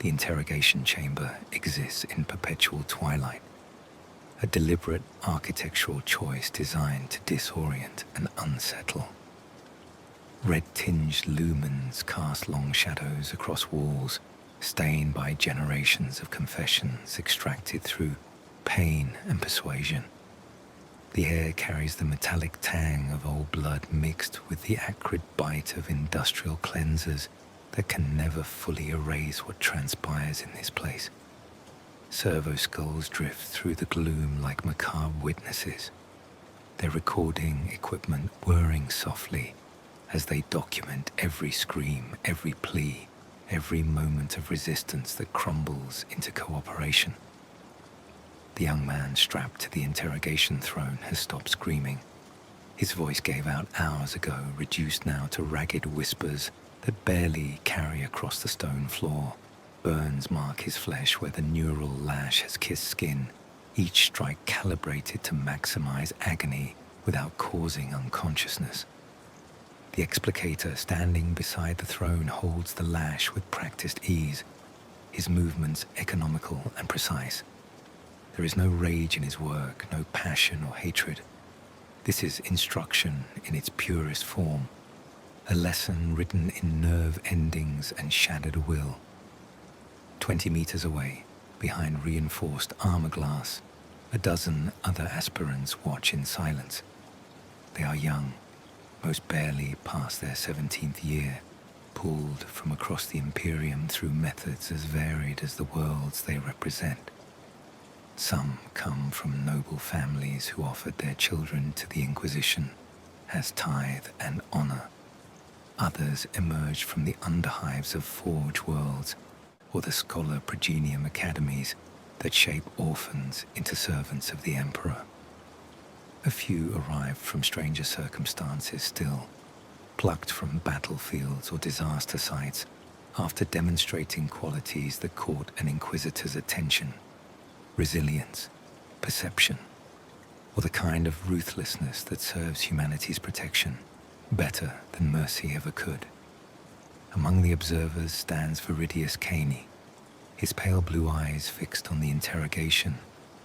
The interrogation chamber exists in perpetual twilight, a deliberate architectural choice designed to disorient and unsettle. Red-tinged lumens cast long shadows across walls, stained by generations of confessions extracted through pain and persuasion. The air carries the metallic tang of old blood mixed with the acrid bite of industrial cleansers that can never fully erase what transpires in this place. Servo skulls drift through the gloom like macabre witnesses, their recording equipment whirring softly as they document every scream, every plea, every moment of resistance that crumbles into cooperation. The young man strapped to the interrogation throne has stopped screaming. His voice gave out hours ago, reduced now to ragged whispers that barely carry across the stone floor. Burns mark his flesh where the neural lash has kissed skin, each strike calibrated to maximize agony without causing unconsciousness. The explicator standing beside the throne holds the lash with practiced ease, his movements economical and precise. There is no rage in his work, no passion or hatred. This is instruction in its purest form, a lesson written in nerve endings and shattered will. 20 meters away, behind reinforced armor glass, a dozen other aspirants watch in silence. They are young, most barely past their 17th year, pulled from across the Imperium through methods as varied as the worlds they represent. Some come from noble families who offered their children to the Inquisition as tithe and honor. Others emerge from the underhives of Forge worlds or the scholar progenium academies that shape orphans into servants of the Emperor. A few arrive from stranger circumstances still, plucked from battlefields or disaster sites after demonstrating qualities that caught an Inquisitor's attention: resilience, perception, or the kind of ruthlessness that serves humanity's protection better than mercy ever could. Among the observers stands Veridius Kaine, his pale blue eyes fixed on the interrogation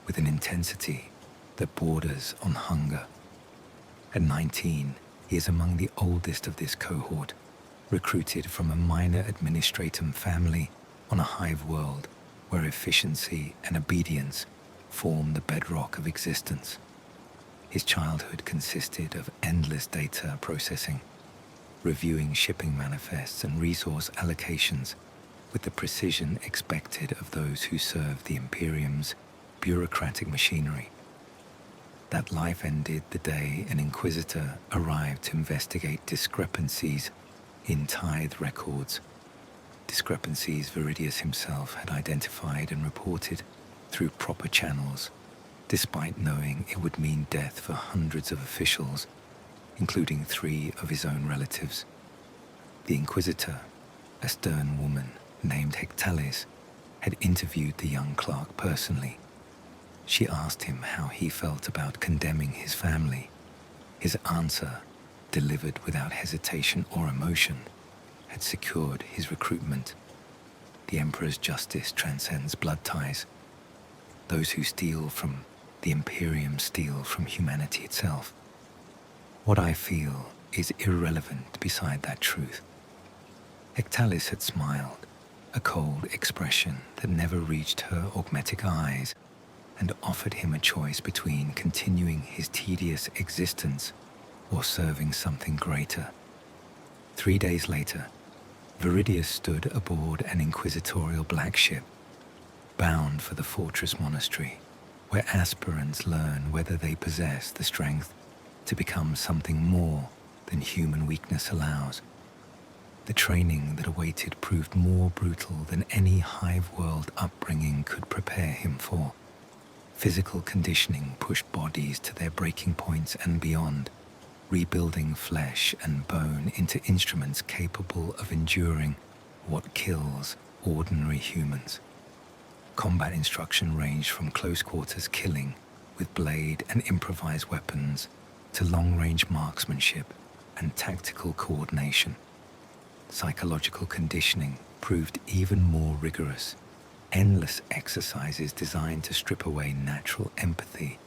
with an intensity that borders on hunger. At 19, he is among the oldest of this cohort, recruited from a minor administratum family on a hive world where efficiency and obedience form the bedrock of existence. His childhood consisted of endless data processing, reviewing shipping manifests and resource allocations with the precision expected of those who serve the Imperium's bureaucratic machinery. That life ended the day an Inquisitor arrived to investigate discrepancies in tithe records, discrepancies Veridius himself had identified and reported through proper channels, despite knowing it would mean death for hundreds of officials, including 3 of his own relatives. The Inquisitor, a stern woman named Hectalis, had interviewed the young clerk personally. She asked him how he felt about condemning his family. His answer, delivered without hesitation or emotion, had secured his recruitment. The Emperor's justice transcends blood ties. Those who steal from the Imperium steal from humanity itself. What I feel is irrelevant beside that truth. Hectalis had smiled, a cold expression that never reached her augmetic eyes, and offered him a choice between continuing his tedious existence or serving something greater. 3 days later, Veridius stood aboard an inquisitorial black ship, bound for the fortress monastery, where aspirants learn whether they possess the strength to become something more than human weakness allows. The training that awaited proved more brutal than any hive world upbringing could prepare him for. Physical conditioning pushed bodies to their breaking points and beyond, rebuilding flesh and bone into instruments capable of enduring what kills ordinary humans. Combat instruction ranged from close-quarters killing with blade and improvised weapons to long-range marksmanship and tactical coordination. Psychological conditioning proved even more rigorous. Endless exercises designed to strip away natural empathy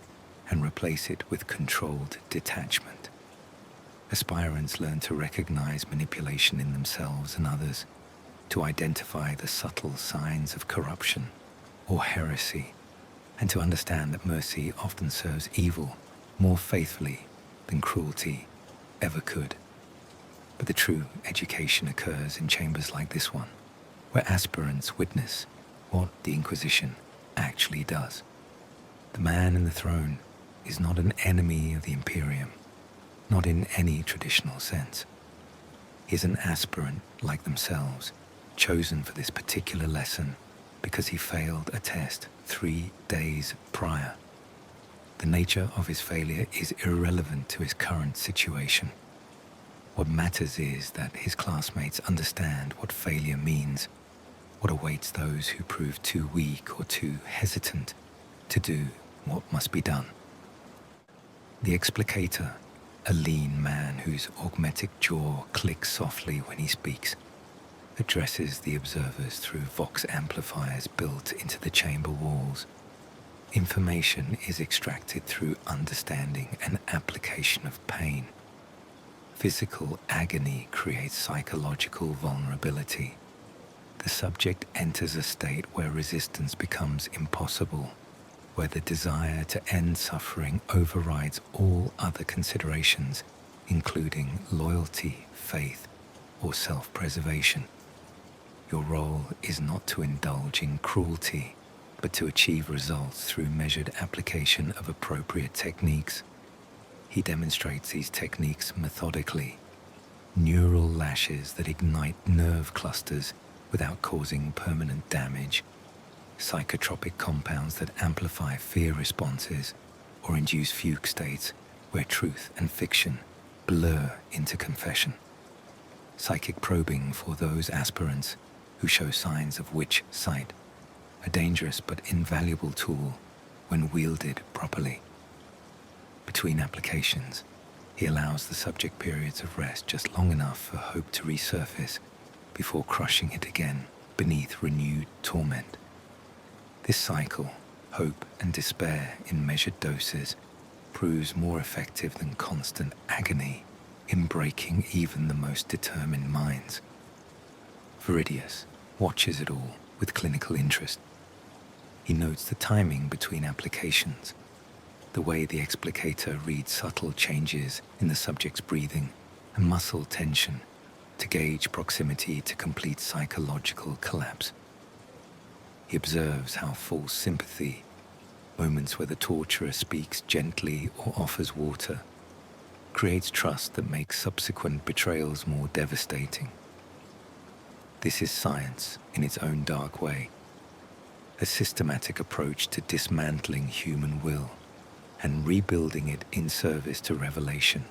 and replace it with controlled detachment. Aspirants learn to recognize manipulation in themselves and others, to identify the subtle signs of corruption or heresy, and to understand that mercy often serves evil more faithfully than cruelty ever could. But the true education occurs in chambers like this one, where aspirants witness what the Inquisition actually does. The man in the throne is not an enemy of the Imperium, not in any traditional sense. He is an aspirant like themselves, chosen for this particular lesson because he failed a test 3 days prior. The nature of his failure is irrelevant to his current situation. What matters is that his classmates understand what failure means, what awaits those who prove too weak or too hesitant to do what must be done. The explicator, a lean man whose augmetic jaw clicks softly when he speaks, addresses the observers through vox amplifiers built into the chamber walls. Information is extracted through understanding and application of pain. Physical agony creates psychological vulnerability. The subject enters a state where resistance becomes impossible, where the desire to end suffering overrides all other considerations, including loyalty, faith, or self-preservation. Your role is not to indulge in cruelty, but to achieve results through measured application of appropriate techniques. He demonstrates these techniques methodically, neural lashes that ignite nerve clusters without causing permanent damage, psychotropic compounds that amplify fear responses or induce fugue states where truth and fiction blur into confession. Psychic probing for those aspirants who show signs of witch sight, a dangerous but invaluable tool when wielded properly. Between applications, he allows the subject periods of rest just long enough for hope to resurface before crushing it again beneath renewed torment. This cycle, hope and despair in measured doses, proves more effective than constant agony in breaking even the most determined minds. Veridius watches it all with clinical interest. He notes the timing between applications, the way the explicator reads subtle changes in the subject's breathing and muscle tension to gauge proximity to complete psychological collapse. He observes how false sympathy, moments where the torturer speaks gently or offers water, creates trust that makes subsequent betrayals more devastating. This is science in its own dark way, a systematic approach to dismantling human will and rebuilding it in service to revelation.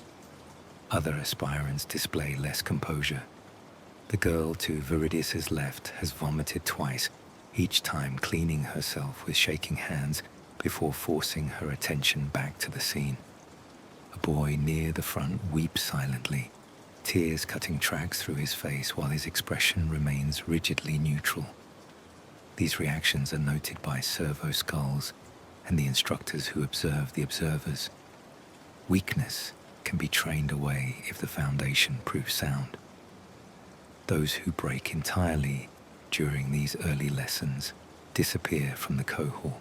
Other aspirants display less composure. The girl to Veridius's left has vomited twice, each time cleaning herself with shaking hands before forcing her attention back to the scene. A boy near the front weeps silently, tears cutting tracks through his face while his expression remains rigidly neutral. These reactions are noted by servo skulls and the instructors who observe the observers. Weakness can be trained away if the foundation proves sound. Those who break entirely during these early lessons disappear from the cohort,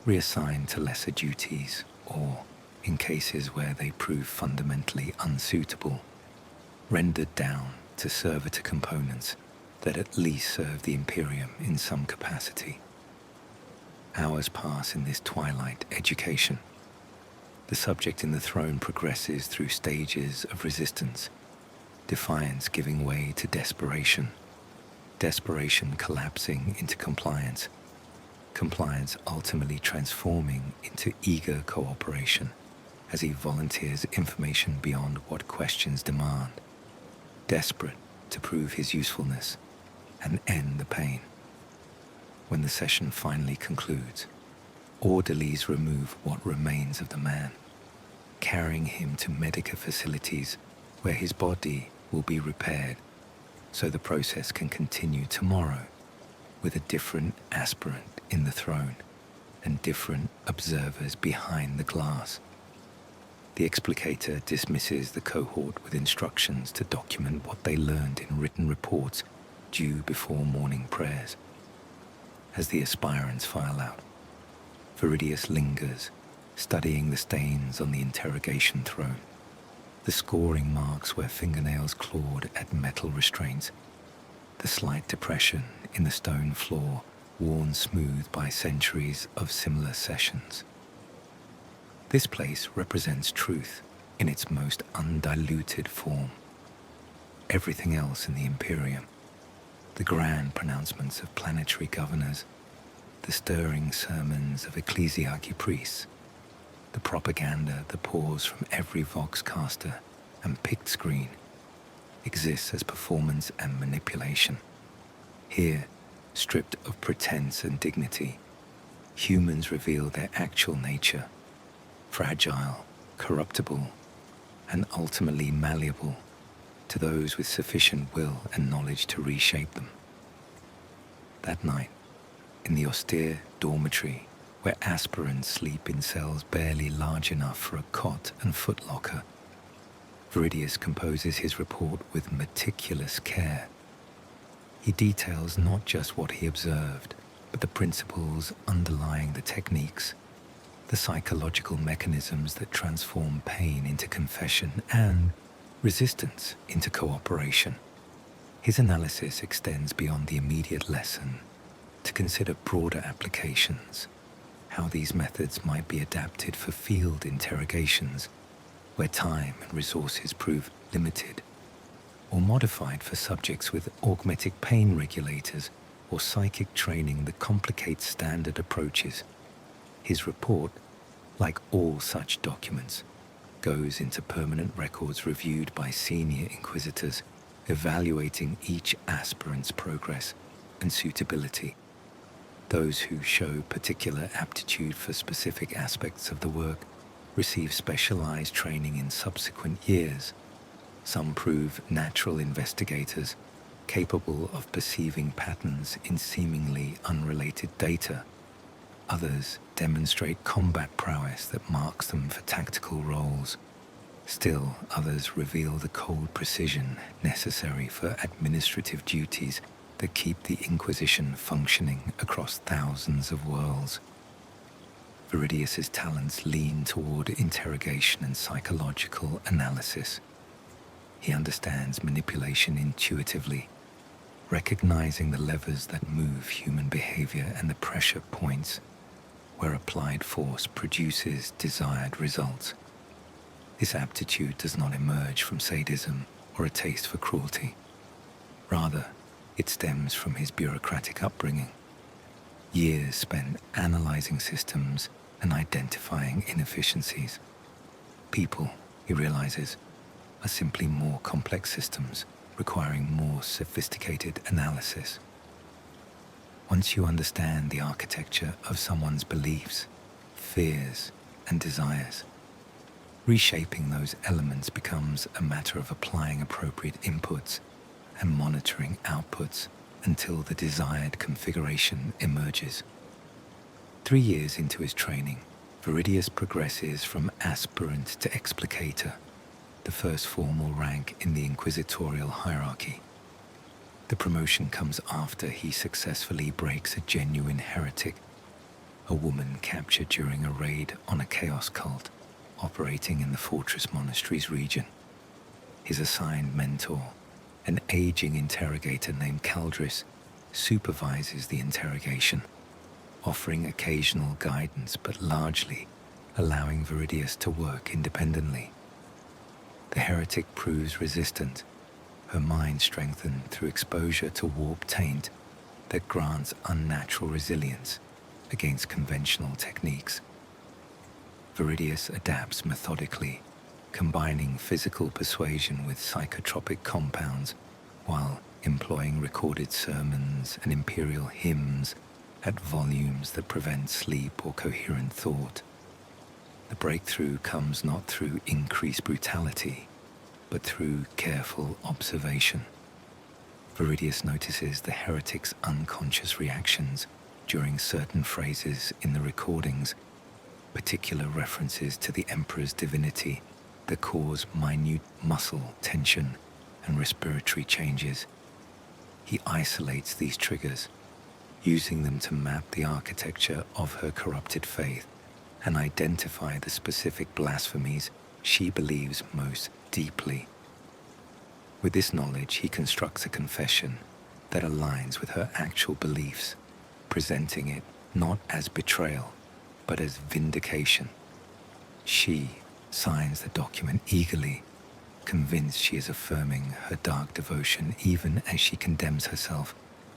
reassigned to lesser duties, or, in cases where they prove fundamentally unsuitable, rendered down to servitor components that at least serve the Imperium in some capacity. Hours pass in this twilight education. The subject in the throne progresses through stages of resistance, defiance giving way to desperation, desperation collapsing into compliance, compliance ultimately transforming into eager cooperation as he volunteers information beyond what questions demand, desperate to prove his usefulness and end the pain. When the session finally concludes, orderlies remove what remains of the man, carrying him to medical facilities where his body will be repaired so the process can continue tomorrow with a different aspirant in the throne and different observers behind the glass. The explicator dismisses the cohort with instructions to document what they learned in written reports due before morning prayers. As the aspirants file out, Veridius lingers, studying the stains on the interrogation throne, the scoring marks where fingernails clawed at metal restraints, the slight depression in the stone floor worn smooth by centuries of similar sessions. This place represents truth in its most undiluted form. Everything else in the Imperium, the grand pronouncements of planetary governors, the stirring sermons of ecclesiarchy priests, the propaganda that pours from every voxcaster and picked screen, exists as performance and manipulation. Here, stripped of pretense and dignity, humans reveal their actual nature, fragile, corruptible, and ultimately malleable to those with sufficient will and knowledge to reshape them. That night, in the austere dormitory where aspirants sleep in cells barely large enough for a cot and footlocker, Veridius composes his report with meticulous care. He details not just what he observed, but the principles underlying the techniques, the psychological mechanisms that transform pain into confession and resistance into cooperation. His analysis extends beyond the immediate lesson to consider broader applications, how these methods might be adapted for field interrogations where time and resources prove limited, or modified for subjects with augmetic pain regulators or psychic training that complicates standard approaches. His report, like all such documents, goes into permanent records reviewed by senior inquisitors, evaluating each aspirant's progress and suitability. Those who show particular aptitude for specific aspects of the work receive specialized training in subsequent years. Some prove natural investigators, capable of perceiving patterns in seemingly unrelated data. Others demonstrate combat prowess that marks them for tactical roles. Still, others reveal the cold precision necessary for administrative duties that keep the Inquisition functioning across thousands of worlds. Veridius's talents lean toward interrogation and psychological analysis. He understands manipulation intuitively, recognizing the levers that move human behavior and the pressure points where applied force produces desired results. This aptitude does not emerge from sadism or a taste for cruelty. Rather, it stems from his bureaucratic upbringing, years spent analyzing systems and identifying inefficiencies. People, he realizes, are simply more complex systems requiring more sophisticated analysis. Once you understand the architecture of someone's beliefs, fears, and desires, reshaping those elements becomes a matter of applying appropriate inputs and monitoring outputs until the desired configuration emerges. 3 years into his training, Veridius progresses from aspirant to explicator, the first formal rank in the inquisitorial hierarchy. The promotion comes after he successfully breaks a genuine heretic, a woman captured during a raid on a chaos cult operating in the Fortress Monasteries region. His assigned mentor, an aging interrogator named Caldris, supervises the interrogation, offering occasional guidance but largely allowing Veridius to work independently. The heretic proves resistant, her mind strengthened through exposure to warp taint that grants unnatural resilience against conventional techniques. Veridius adapts methodically, combining physical persuasion with psychotropic compounds while employing recorded sermons and imperial hymns at volumes that prevent sleep or coherent thought. The breakthrough comes not through increased brutality, but through careful observation. Veridius notices the heretic's unconscious reactions during certain phrases in the recordings, particular references to the Emperor's divinity that cause minute muscle tension and respiratory changes. He isolates these triggers, using them to map the architecture of her corrupted faith and identify the specific blasphemies she believes most deeply. With this knowledge, he constructs a confession that aligns with her actual beliefs, presenting it not as betrayal, but as vindication. She signs the document eagerly, convinced she is affirming her dark devotion even as she condemns herself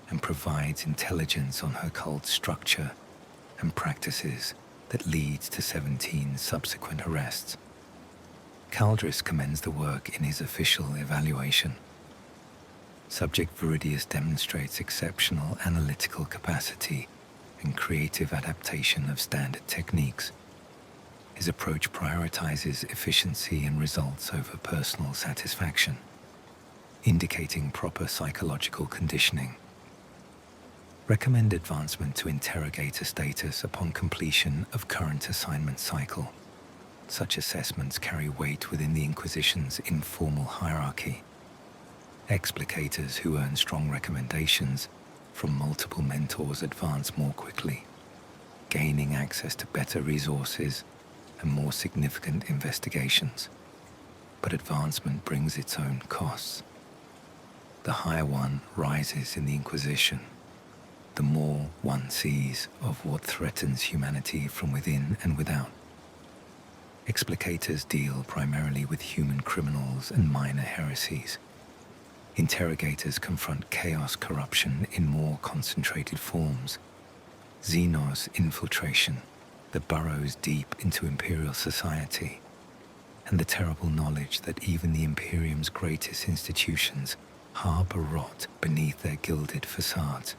and provides intelligence on her cult's structure and practices that leads to 17 subsequent arrests. Caldris commends the work in his official evaluation. Subject Veridius demonstrates exceptional analytical capacity and creative adaptation of standard techniques. His approach prioritizes efficiency and results over personal satisfaction, indicating proper psychological conditioning. Recommend advancement to interrogator status upon completion of current assignment cycle. Such assessments carry weight within the Inquisition's informal hierarchy. Explicators who earn strong recommendations from multiple mentors advance more quickly, gaining access to better resources and more significant investigations. But advancement brings its own costs. The higher one rises in the Inquisition, the more one sees of what threatens humanity from within and without. Explicators deal primarily with human criminals and minor heresies. Interrogators confront chaos corruption in more concentrated forms, xenos infiltration that burrows deep into imperial society, and the terrible knowledge that even the Imperium's greatest institutions harbor rot beneath their gilded facades.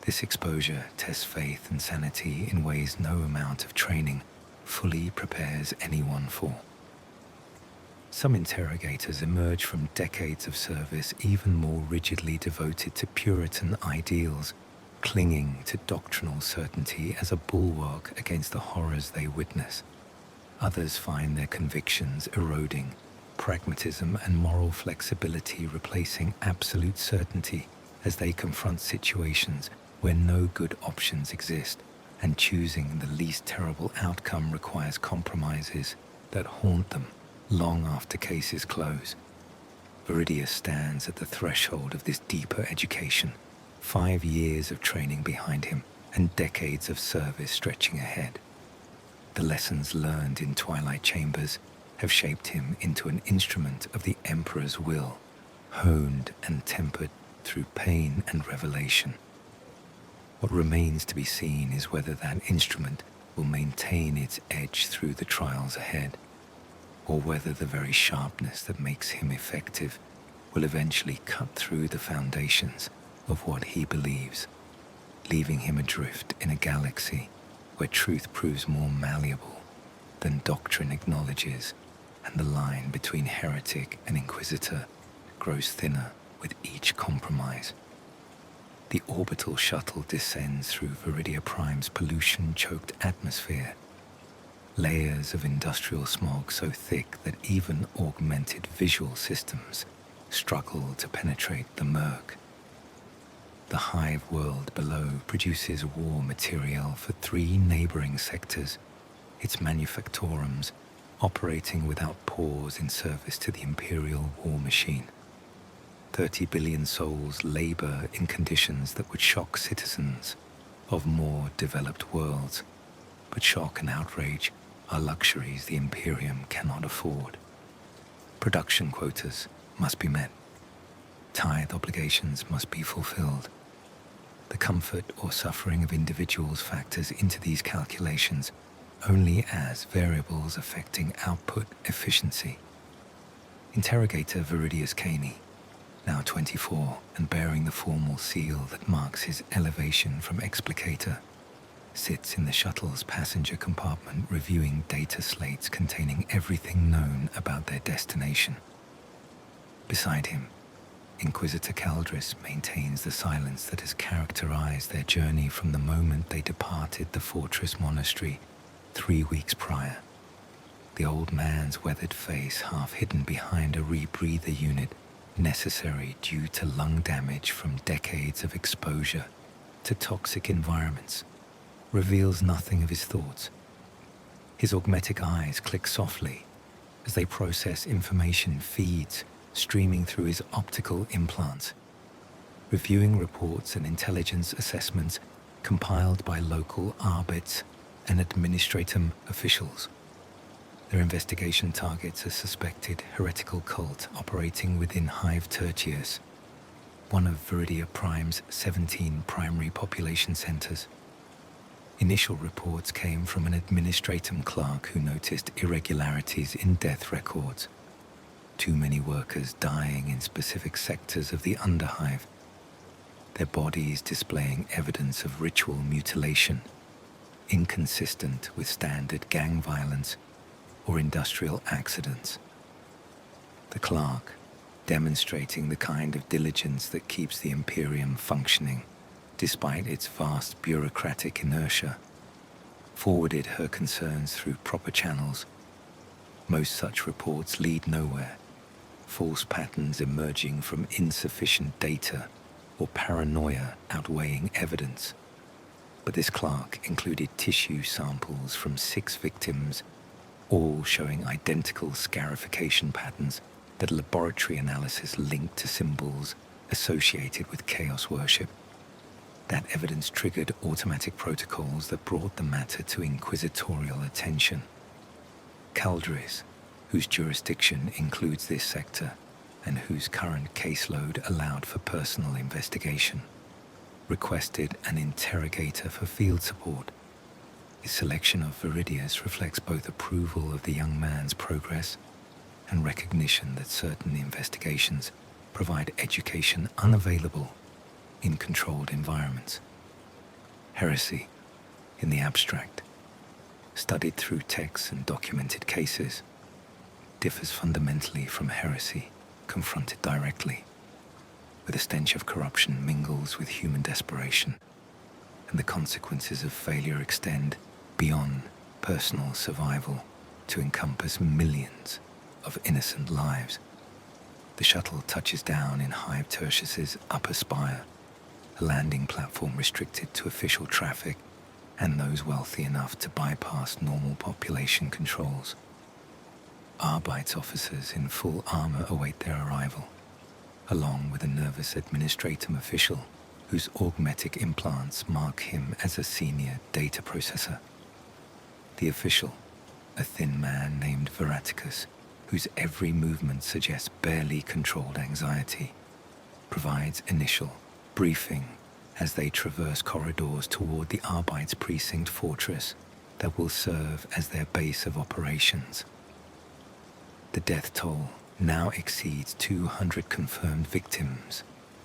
This exposure tests faith and sanity in ways no amount of training fully prepares anyone for. Some interrogators emerge from decades of service even more rigidly devoted to Puritan ideals, clinging to doctrinal certainty as a bulwark against the horrors they witness. Others find their convictions eroding, pragmatism and moral flexibility replacing absolute certainty as they confront situations where no good options exist, and choosing the least terrible outcome requires compromises that haunt them long after cases close. Veridius stands at the threshold of this deeper education, 5 years of training behind him and decades of service stretching ahead. The lessons learned in Twilight Chambers have shaped him into an instrument of the Emperor's will, honed and tempered through pain and revelation. What remains to be seen is whether that instrument will maintain its edge through the trials ahead, or whether the very sharpness that makes him effective will eventually cut through the foundations of what he believes, leaving him adrift in a galaxy where truth proves more malleable than doctrine acknowledges, and the line between heretic and inquisitor grows thinner with each compromise. The orbital shuttle descends through Veridia Prime's pollution-choked atmosphere, layers of industrial smog so thick that even augmented visual systems struggle to penetrate the murk. The hive world below produces war material for 3 neighboring sectors, its manufactorums operating without pause in service to the imperial war machine. 30 billion souls labor in conditions that would shock citizens of more developed worlds, but shock and outrage are luxuries the Imperium cannot afford. Production quotas must be met. Tithe obligations must be fulfilled. The comfort or suffering of individuals factors into these calculations only as variables affecting output efficiency. Interrogator Veridius Kaine, now 24 and bearing the formal seal that marks his elevation from explicator, sits in the shuttle's passenger compartment reviewing data slates containing everything known about their destination. Beside him, Inquisitor Caldris maintains the silence that has characterized their journey from the moment they departed the fortress monastery 3 weeks prior. The old man's weathered face, half hidden behind a rebreather unit necessary due to lung damage from decades of exposure to toxic environments, reveals nothing of his thoughts. His augmetic eyes click softly as they process information feeds streaming through his optical implants, reviewing reports and intelligence assessments compiled by local arbits and administratum officials. Their investigation targets a suspected heretical cult operating within Hive Tertius, one of Veridia Prime's 17 primary population centers. Initial reports came from an administratum clerk who noticed irregularities in death records. Too many workers dying in specific sectors of the Underhive, their bodies displaying evidence of ritual mutilation, inconsistent with standard gang violence or industrial accidents. The clerk, demonstrating the kind of diligence that keeps the Imperium functioning despite its vast bureaucratic inertia, forwarded her concerns through proper channels. Most such reports lead nowhere, false patterns emerging from insufficient data or paranoia outweighing evidence. But this clerk included tissue samples from 6 victims, all showing identical scarification patterns that laboratory analysis linked to symbols associated with chaos worship. That evidence triggered automatic protocols that brought the matter to inquisitorial attention. Caldris, whose jurisdiction includes this sector and whose current caseload allowed for personal investigation, requested an interrogator for field support. His selection of Veridius reflects both approval of the young man's progress and recognition that certain investigations provide education unavailable in controlled environments. Heresy, in the abstract, studied through texts and documented cases, differs fundamentally from heresy confronted directly, where the stench of corruption mingles with human desperation, and the consequences of failure extend beyond personal survival to encompass millions of innocent lives. The shuttle touches down in Hive Tertius's upper spire, a landing platform restricted to official traffic and those wealthy enough to bypass normal population controls. Arbite's officers in full armor await their arrival, along with a nervous administratum official whose augmetic implants mark him as a senior data processor. The official, a thin man named Hereticus, whose every movement suggests barely controlled anxiety, provides initial briefing as they traverse corridors toward the Arbite's precinct fortress that will serve as their base of operations. The death toll now exceeds 200 confirmed victims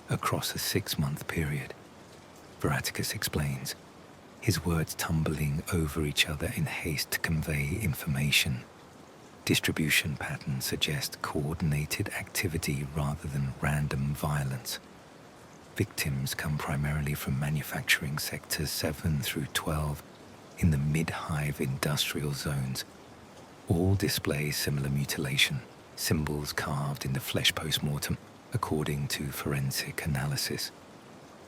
across a 6-month period, Veridius explains, his words tumbling over each other in haste to convey information. Distribution patterns suggest coordinated activity rather than random violence. Victims come primarily from manufacturing sectors 7 through 12 in the mid-hive industrial zones. All display similar mutilation, symbols carved in the flesh post-mortem, according to forensic analysis.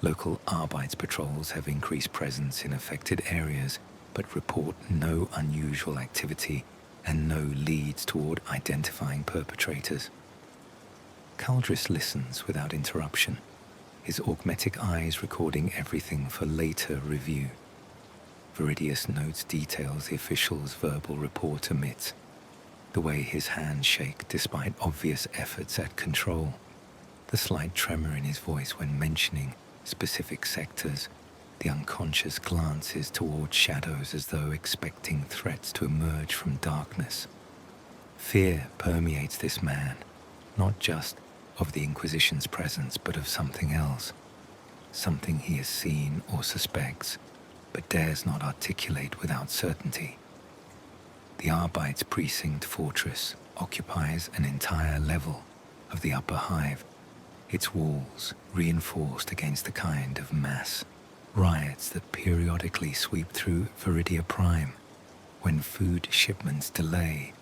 Local Arbite's patrols have increased presence in affected areas, but report no unusual activity and no leads toward identifying perpetrators. Caldris listens without interruption, his augmetic eyes recording everything for later review. Veridius notes details the official's verbal report omits, the way his hands shake despite obvious efforts at control, the slight tremor in his voice when mentioning specific sectors, the unconscious glances toward shadows as though expecting threats to emerge from darkness. Fear permeates this man, not just of the Inquisition's presence, but of something else, something he has seen or suspects, but dares not articulate without certainty. The Arbite's precinct fortress occupies an entire level of the upper hive, its walls reinforced against the kind of mass riots that periodically sweep through Veridia Prime when food shipments delay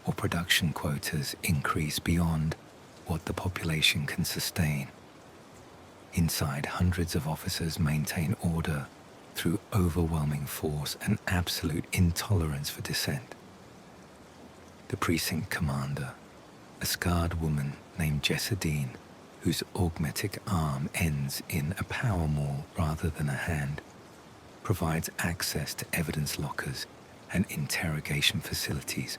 or production quotas increase beyond what the population can sustain. Inside, hundreds of officers maintain order through overwhelming force and absolute intolerance for dissent. The precinct commander, a scarred woman named Jessadine, whose augmetic arm ends in a power maul rather than a hand, provides access to evidence lockers and interrogation facilities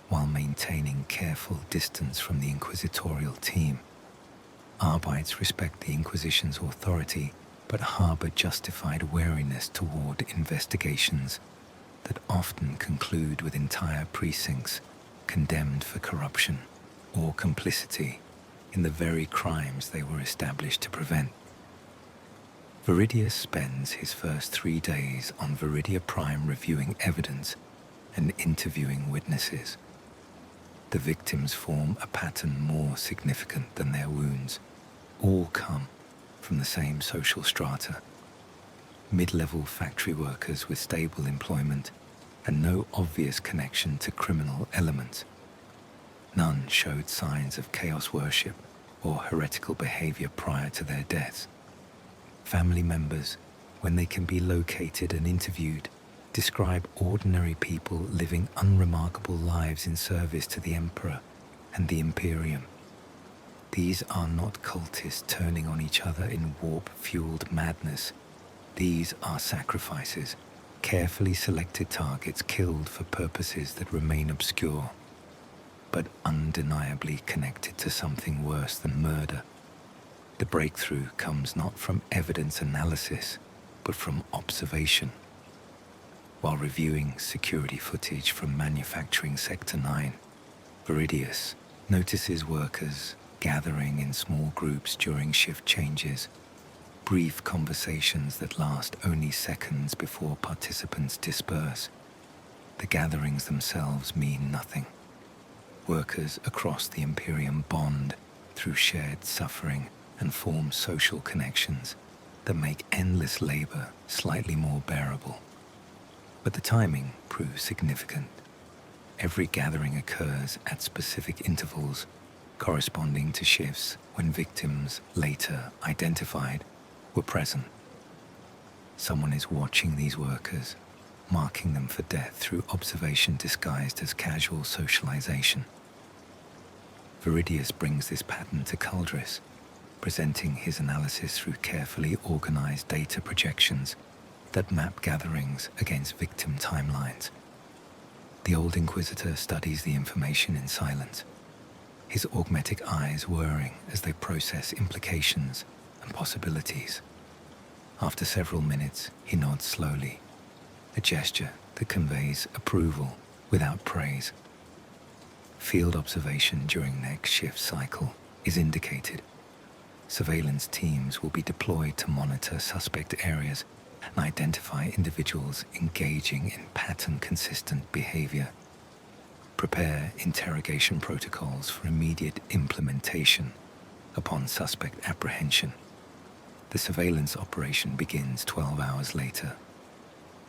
while maintaining careful distance from the inquisitorial team. Arbites respect the Inquisition's authority but harbor justified wariness toward investigations that often conclude with entire precincts condemned for corruption or complicity in the very crimes they were established to prevent. Veridius spends his first 3 days on Veridia Prime reviewing evidence and interviewing witnesses. The victims form a pattern more significant than their wounds. All come from the same social strata. Mid-level factory workers with stable employment and no obvious connection to criminal elements. None showed signs of chaos worship or heretical behavior prior to their deaths. Family members, when they can be located and interviewed, describe ordinary people living unremarkable lives in service to the Emperor and the Imperium. These are not cultists turning on each other in warp-fueled madness. These are sacrifices, carefully selected targets killed for purposes that remain obscure, but undeniably connected to something worse than murder. The breakthrough comes not from evidence analysis, but from observation. While reviewing security footage from Manufacturing Sector 9, Veridius notices workers gathering in small groups during shift changes, brief conversations that last only seconds before participants disperse. The gatherings themselves mean nothing. Workers across the Imperium bond through shared suffering and form social connections that make endless labor slightly more bearable. But the timing proves significant. Every gathering occurs at specific intervals, corresponding to shifts when victims, later identified, were present. Someone is watching these workers, marking them for death through observation disguised as casual socialization. Veridius brings this pattern to Culdris, presenting his analysis through carefully organized data projections that map gatherings against victim timelines. The old Inquisitor studies the information in silence, his augmetic eyes whirring as they process implications and possibilities. After several minutes, he nods slowly, a gesture that conveys approval without praise. Field observation during next shift cycle is indicated. Surveillance teams will be deployed to monitor suspect areas and identify individuals engaging in pattern-consistent behavior. Prepare interrogation protocols for immediate implementation upon suspect apprehension. The surveillance operation begins 12 hours later.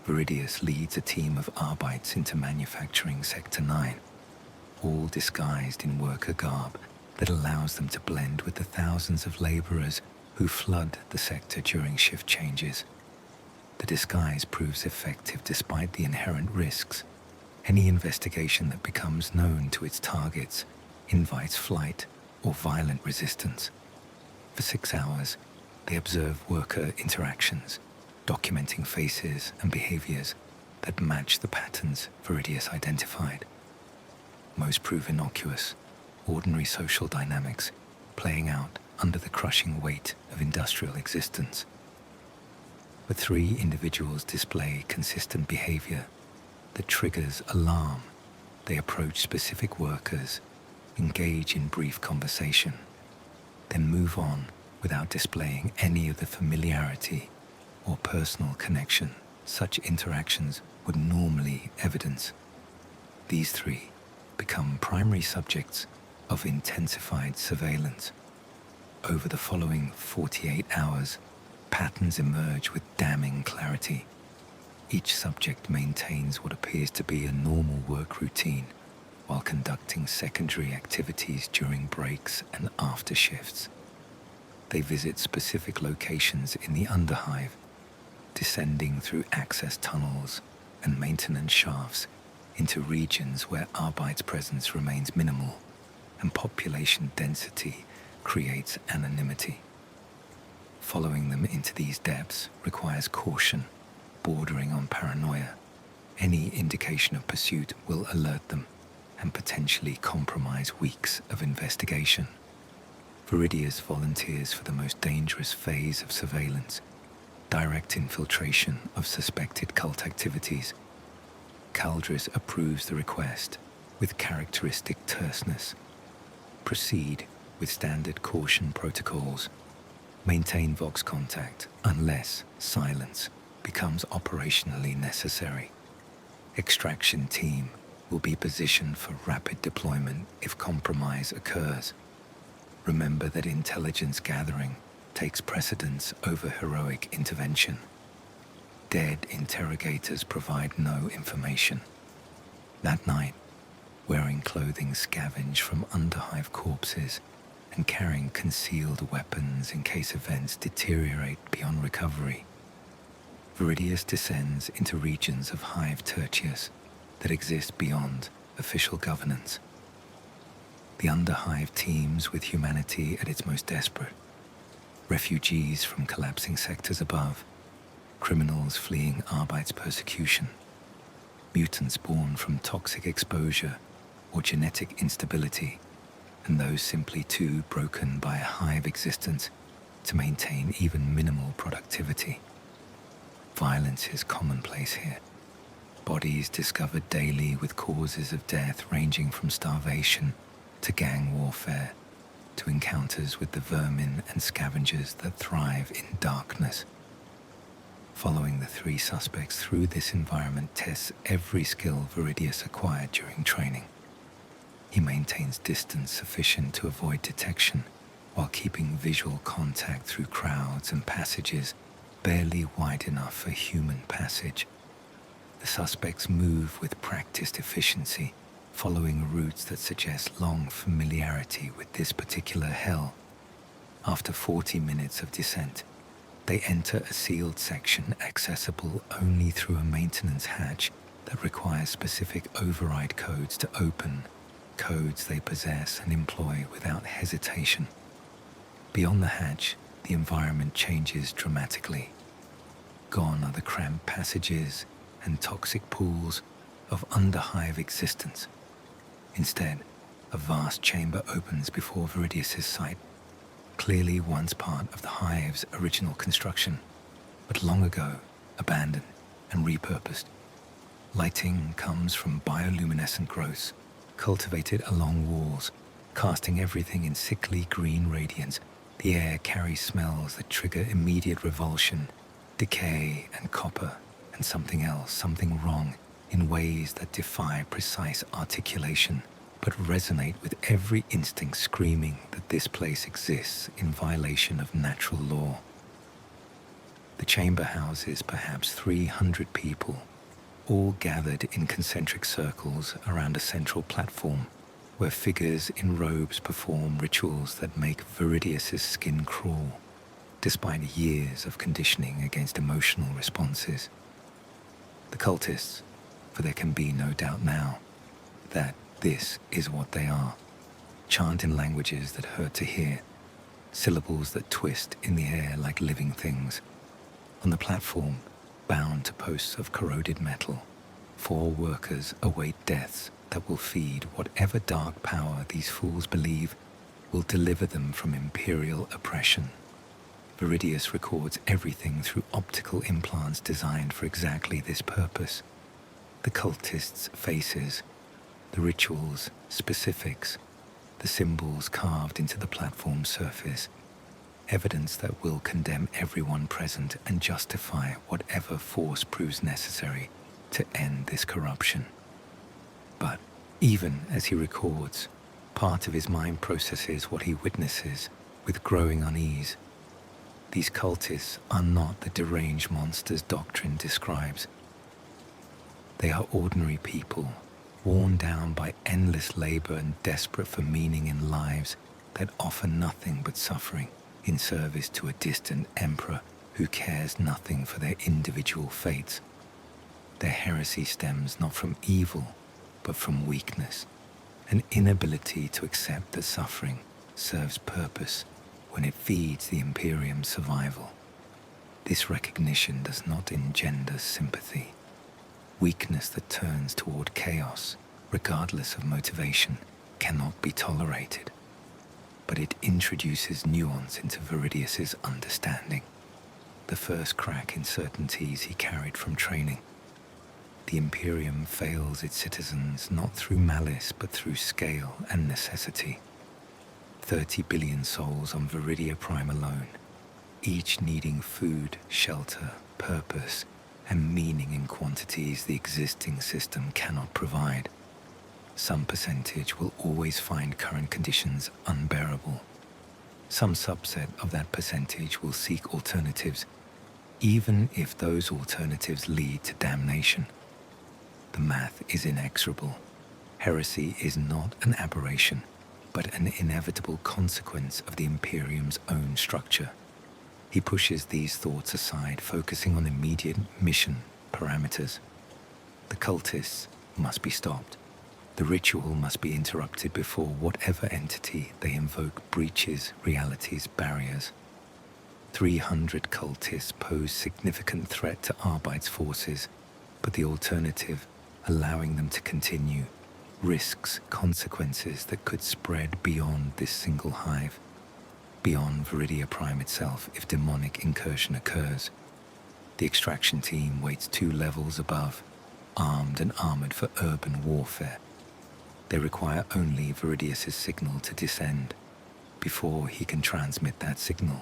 Veridius leads a team of Arbites into Manufacturing Sector 9, all disguised in worker garb that allows them to blend with the thousands of laborers who flood the sector during shift changes. The disguise proves effective despite the inherent risks. Any investigation that becomes known to its targets invites flight or violent resistance. For 6 hours, they observe worker interactions, documenting faces and behaviors that match the patterns Veridius identified. Most prove innocuous, ordinary social dynamics playing out under the crushing weight of industrial existence. But 3 individuals display consistent behavior that triggers alarm. They approach specific workers, engage in brief conversation, then move on without displaying any of the familiarity or personal connection such interactions would normally evidence. These 3 become primary subjects of intensified surveillance. over the following 48 hours, patterns emerge with damning clarity. Each subject maintains what appears to be a normal work routine while conducting secondary activities during breaks and after shifts. They visit specific locations in the underhive, descending through access tunnels and maintenance shafts into regions where Arbeit's presence remains minimal and population density creates anonymity. Following them into these depths requires caution, bordering on paranoia. Any indication of pursuit will alert them and potentially compromise weeks of investigation. Veridius volunteers for the most dangerous phase of surveillance, direct infiltration of suspected cult activities. Caldris approves the request with characteristic terseness. Proceed with standard caution protocols. Maintain Vox contact unless silence becomes operationally necessary. Extraction team will be positioned for rapid deployment if compromise occurs. Remember that intelligence gathering takes precedence over heroic intervention. Dead interrogators provide no information. That night, wearing clothing scavenged from underhive corpses and carrying concealed weapons in case events deteriorate beyond recovery, Veridius descends into regions of Hive Tertius that exist beyond official governance. The underhive teems with humanity at its most desperate. Refugees from collapsing sectors above, criminals fleeing Arbeit's persecution, mutants born from toxic exposure or genetic instability, and those simply too broken by a hive existence to maintain even minimal productivity. Violence is commonplace here. Bodies discovered daily with causes of death ranging from starvation to gang warfare to encounters with the vermin and scavengers that thrive in darkness. Following the three suspects through this environment tests every skill Veridius acquired during training. He maintains distance sufficient to avoid detection while keeping visual contact through crowds and passages barely wide enough for human passage. The suspects move with practiced efficiency, following routes that suggest long familiarity with this particular hell. After 40 minutes of descent, they enter a sealed section accessible only through a maintenance hatch that requires specific override codes to open, codes they possess and employ without hesitation. Beyond the hatch, the environment changes dramatically. Gone are the cramped passages and toxic pools of underhive existence. Instead, a vast chamber opens before Veridius' sight, clearly once part of the hive's original construction, but long ago abandoned and repurposed. Lighting comes from bioluminescent growths, cultivated along walls, casting everything in sickly green radiance. The air carries smells that trigger immediate revulsion, decay and copper, and something else, something wrong, in ways that defy precise articulation, but resonate with every instinct screaming that this place exists in violation of natural law. The chamber houses perhaps 300 people, all gathered in concentric circles around a central platform where figures in robes perform rituals that make Veridius' skin crawl, despite years of conditioning against emotional responses. The cultists, for there can be no doubt now that this is what they are, chant in languages that hurt to hear, syllables that twist in the air like living things. On the platform, bound to posts of corroded metal, 4 workers await deaths that will feed whatever dark power these fools believe will deliver them from imperial oppression. Veridius records everything through optical implants designed for exactly this purpose. The cultists' faces, the rituals, specifics, the symbols carved into the platform surface, evidence that will condemn everyone present and justify whatever force proves necessary to end this corruption. But even as he records, part of his mind processes what he witnesses with growing unease. These cultists are not the deranged monsters doctrine describes. They are ordinary people, worn down by endless labor and desperate for meaning in lives that offer nothing but suffering in service to a distant emperor who cares nothing for their individual fates. Their heresy stems not from evil, but from weakness, an inability to accept that suffering serves purpose when it feeds the Imperium's survival. This recognition does not engender sympathy. Weakness that turns toward chaos, regardless of motivation, cannot be tolerated. But it introduces nuance into Veridius's understanding, the first crack in certainties he carried from training. The Imperium fails its citizens not through malice but through scale and necessity. 30 billion souls on Veridia Prime alone, each needing food, shelter, purpose, and meaning in quantities the existing system cannot provide. Some percentage will always find current conditions unbearable. Some subset of that percentage will seek alternatives, even if those alternatives lead to damnation. The math is inexorable. Heresy is not an aberration, but an inevitable consequence of the Imperium's own structure. He pushes these thoughts aside, focusing on immediate mission parameters. The cultists must be stopped. The ritual must be interrupted before whatever entity they invoke breaches reality's barriers. 300 cultists pose significant threat to Arbite's forces, but the alternative, allowing them to continue, risks consequences that could spread beyond this single hive, beyond Veridia Prime itself if demonic incursion occurs. The extraction team waits 2 levels above, armed and armored for urban warfare. They require only Veridius's signal to descend. Before he can transmit that signal,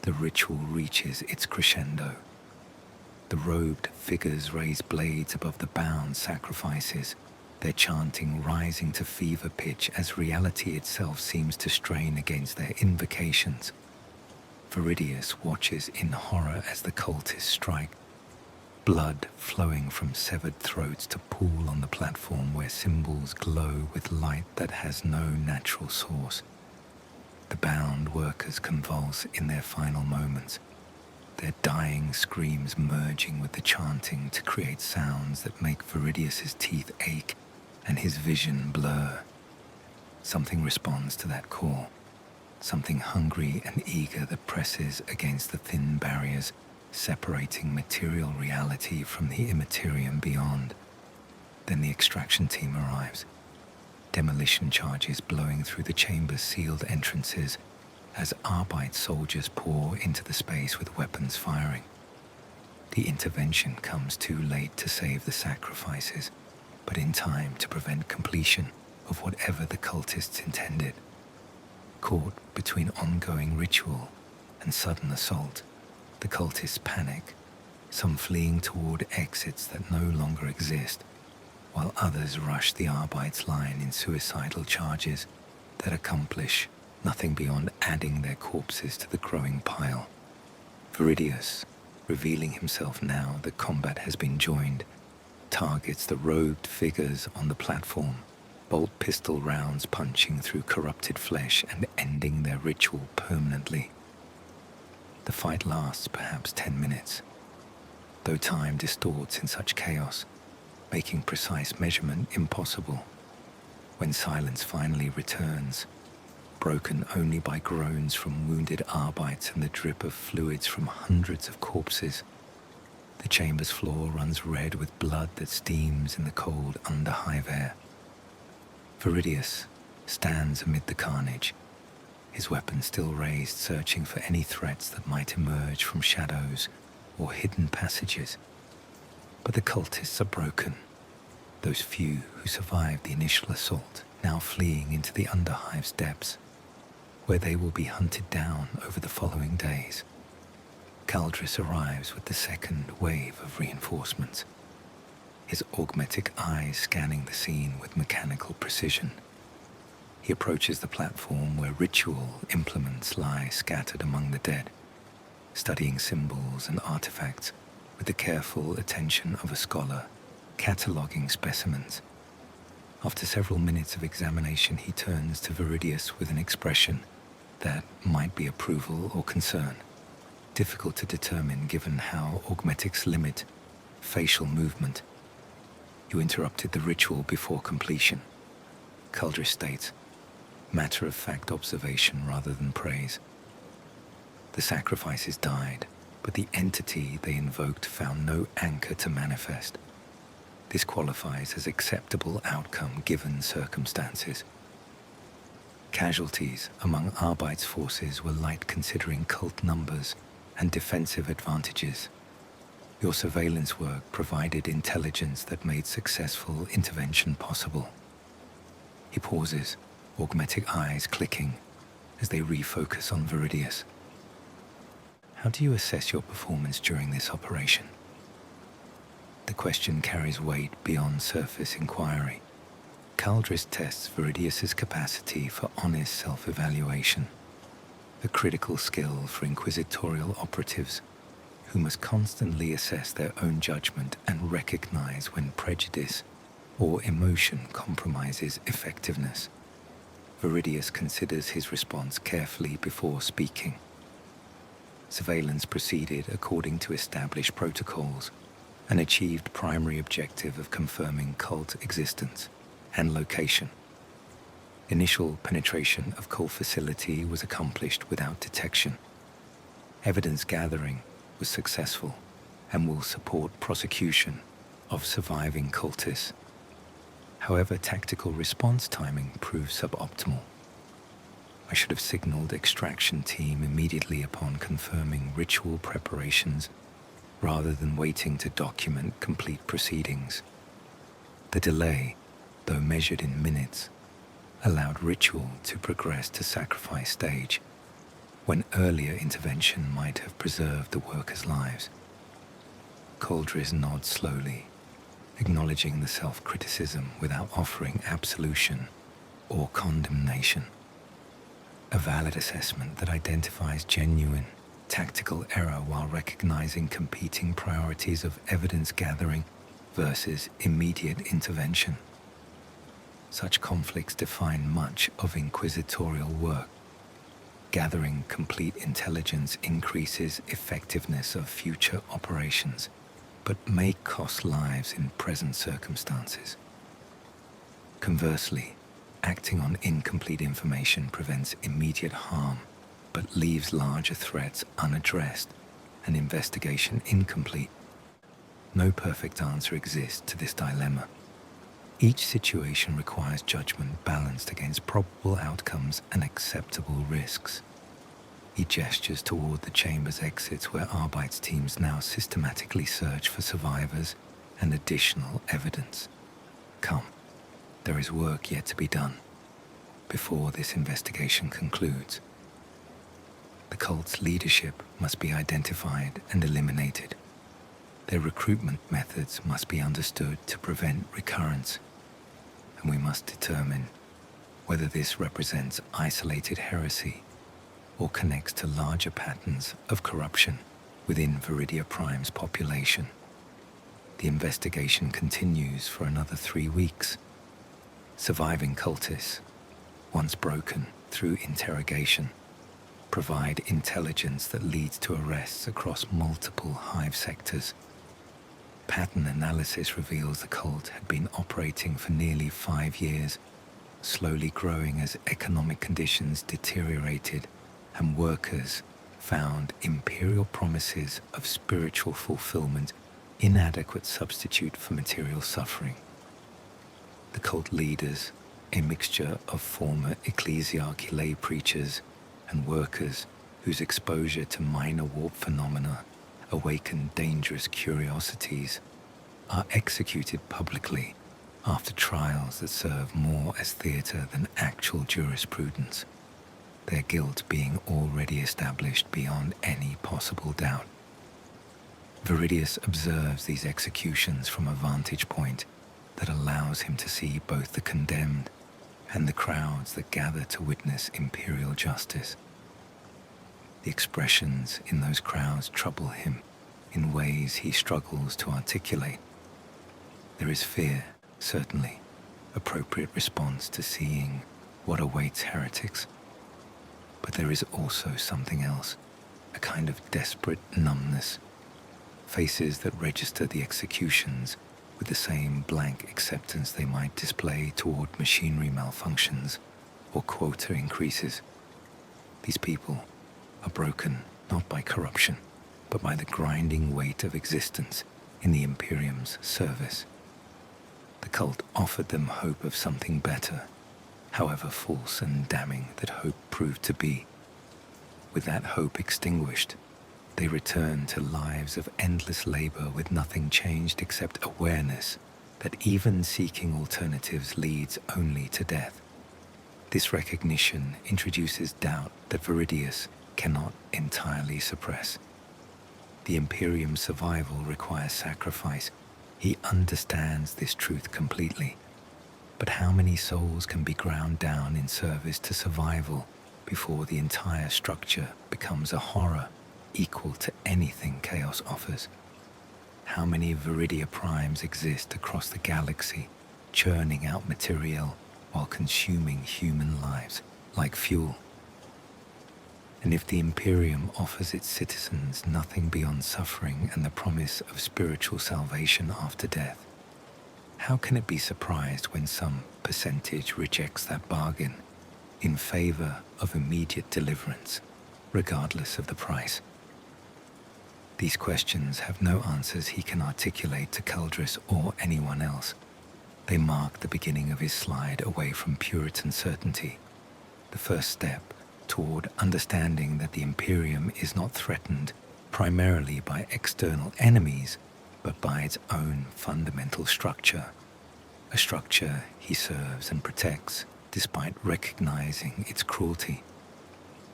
the ritual reaches its crescendo. The robed figures raise blades above the bound sacrifices, their chanting rising to fever pitch as reality itself seems to strain against their invocations. Veridius watches in horror as the cultists strike, blood flowing from severed throats to pool on the platform where symbols glow with light that has no natural source. The bound workers convulse in their final moments, their dying screams merging with the chanting to create sounds that make Veridius's teeth ache and his vision blur. Something responds to that call, something hungry and eager that presses against the thin barriers separating material reality from the immaterium beyond. Then the extraction team arrives, demolition charges blowing through the chamber's sealed entrances as Arbite soldiers pour into the space with weapons firing. The intervention comes too late to save the sacrifices, but in time to prevent completion of whatever the cultists intended. Caught between ongoing ritual and sudden assault, the cultists panic, some fleeing toward exits that no longer exist, while others rush the Arbite's line in suicidal charges that accomplish nothing beyond adding their corpses to the growing pile. Veridius, revealing himself now that combat has been joined, targets the robed figures on the platform, bolt pistol rounds punching through corrupted flesh and ending their ritual permanently. The fight lasts perhaps 10 minutes, though time distorts in such chaos, making precise measurement impossible. When silence finally returns, broken only by groans from wounded Arbites and the drip of fluids from hundreds of corpses, the chamber's floor runs red with blood that steams in the cold under-hive air. Veridius stands amid the carnage, his weapon still raised, searching for any threats that might emerge from shadows or hidden passages. But the cultists are broken, those few who survived the initial assault now fleeing into the underhive's depths, where they will be hunted down over the following days. Caldris arrives with the second wave of reinforcements, his augmetic eyes scanning the scene with mechanical precision. He approaches the platform where ritual implements lie scattered among the dead, studying symbols and artifacts with the careful attention of a scholar, cataloguing specimens. After several minutes of examination, he turns to Veridius with an expression that might be approval or concern, difficult to determine given how augmetics limit facial movement. "You interrupted the ritual before completion," Culdris states, matter-of-fact observation rather than praise. "The sacrifices died, but the entity they invoked found no anchor to manifest. This qualifies as acceptable outcome given circumstances. Casualties among Arbite's forces were light considering cult numbers and defensive advantages. Your surveillance work provided intelligence that made successful intervention possible." He pauses, augmetic eyes clicking as they refocus on Veridius. "How do you assess your performance during this operation?" The question carries weight beyond surface inquiry. Culdris tests Veridius's capacity for honest self-evaluation, a critical skill for inquisitorial operatives who must constantly assess their own judgment and recognize when prejudice or emotion compromises effectiveness. Veridius considers his response carefully before speaking. Surveillance proceeded according to established protocols and achieved primary objective of confirming cult existence and location. Initial penetration of cult facility was accomplished without detection. Evidence gathering was successful and will support prosecution of surviving cultists. However, tactical response timing proved suboptimal. "I should have signaled extraction team immediately upon confirming ritual preparations rather than waiting to document complete proceedings. The delay, though measured in minutes, allowed ritual to progress to sacrifice stage, when earlier intervention might have preserved the workers' lives." Culdris nods slowly, acknowledging the self-criticism without offering absolution or condemnation. A valid assessment that identifies genuine tactical error while recognizing competing priorities of evidence gathering versus immediate intervention. Such conflicts define much of inquisitorial work. Gathering complete intelligence increases effectiveness of future operations, but may cost lives in present circumstances. Conversely, acting on incomplete information prevents immediate harm, but leaves larger threats unaddressed and investigation incomplete. No perfect answer exists to this dilemma. Each situation requires judgment balanced against probable outcomes and acceptable risks. He gestures toward the chamber's exits where Arbite's teams now systematically search for survivors and additional evidence. "Come, there is work yet to be done before this investigation concludes. The cult's leadership must be identified and eliminated. Their recruitment methods must be understood to prevent recurrence, and we must determine whether this represents isolated heresy or connects to larger patterns of corruption within Veridia Prime's population." The investigation continues for another 3 weeks. Surviving cultists, once broken through interrogation, provide intelligence that leads to arrests across multiple hive sectors. Pattern analysis reveals the cult had been operating for nearly 5 years, slowly growing as economic conditions deteriorated and workers found imperial promises of spiritual fulfillment inadequate substitute for material suffering. The cult leaders, a mixture of former ecclesiarchy lay preachers and workers whose exposure to minor warp phenomena awakened dangerous curiosities, are executed publicly after trials that serve more as theatre than actual jurisprudence, their guilt being already established beyond any possible doubt. Veridius observes these executions from a vantage point that allows him to see both the condemned and the crowds that gather to witness imperial justice. The expressions in those crowds trouble him in ways he struggles to articulate. There is fear, certainly, appropriate response to seeing what awaits heretics. But there is also something else, a kind of desperate numbness, faces that register the executions with the same blank acceptance they might display toward machinery malfunctions or quota increases. These people are broken not by corruption, but by the grinding weight of existence in the Imperium's service. The cult offered them hope of something better, however false and damning that hope proved to be. With that hope extinguished, they returned to lives of endless labor with nothing changed except awareness that even seeking alternatives leads only to death. This recognition introduces doubt that Veridius cannot entirely suppress. The Imperium's survival requires sacrifice. He understands this truth completely. But how many souls can be ground down in service to survival before the entire structure becomes a horror equal to anything chaos offers? How many Veridia primes exist across the galaxy, churning out material while consuming human lives like fuel? And if the Imperium offers its citizens nothing beyond suffering and the promise of spiritual salvation after death, how can it be surprised when some percentage rejects that bargain in favor of immediate deliverance, regardless of the price? These questions have no answers he can articulate to Culdris or anyone else. They mark the beginning of his slide away from Puritan certainty, the first step toward understanding that the Imperium is not threatened primarily by external enemies, but by its own fundamental structure, a structure he serves and protects despite recognizing its cruelty.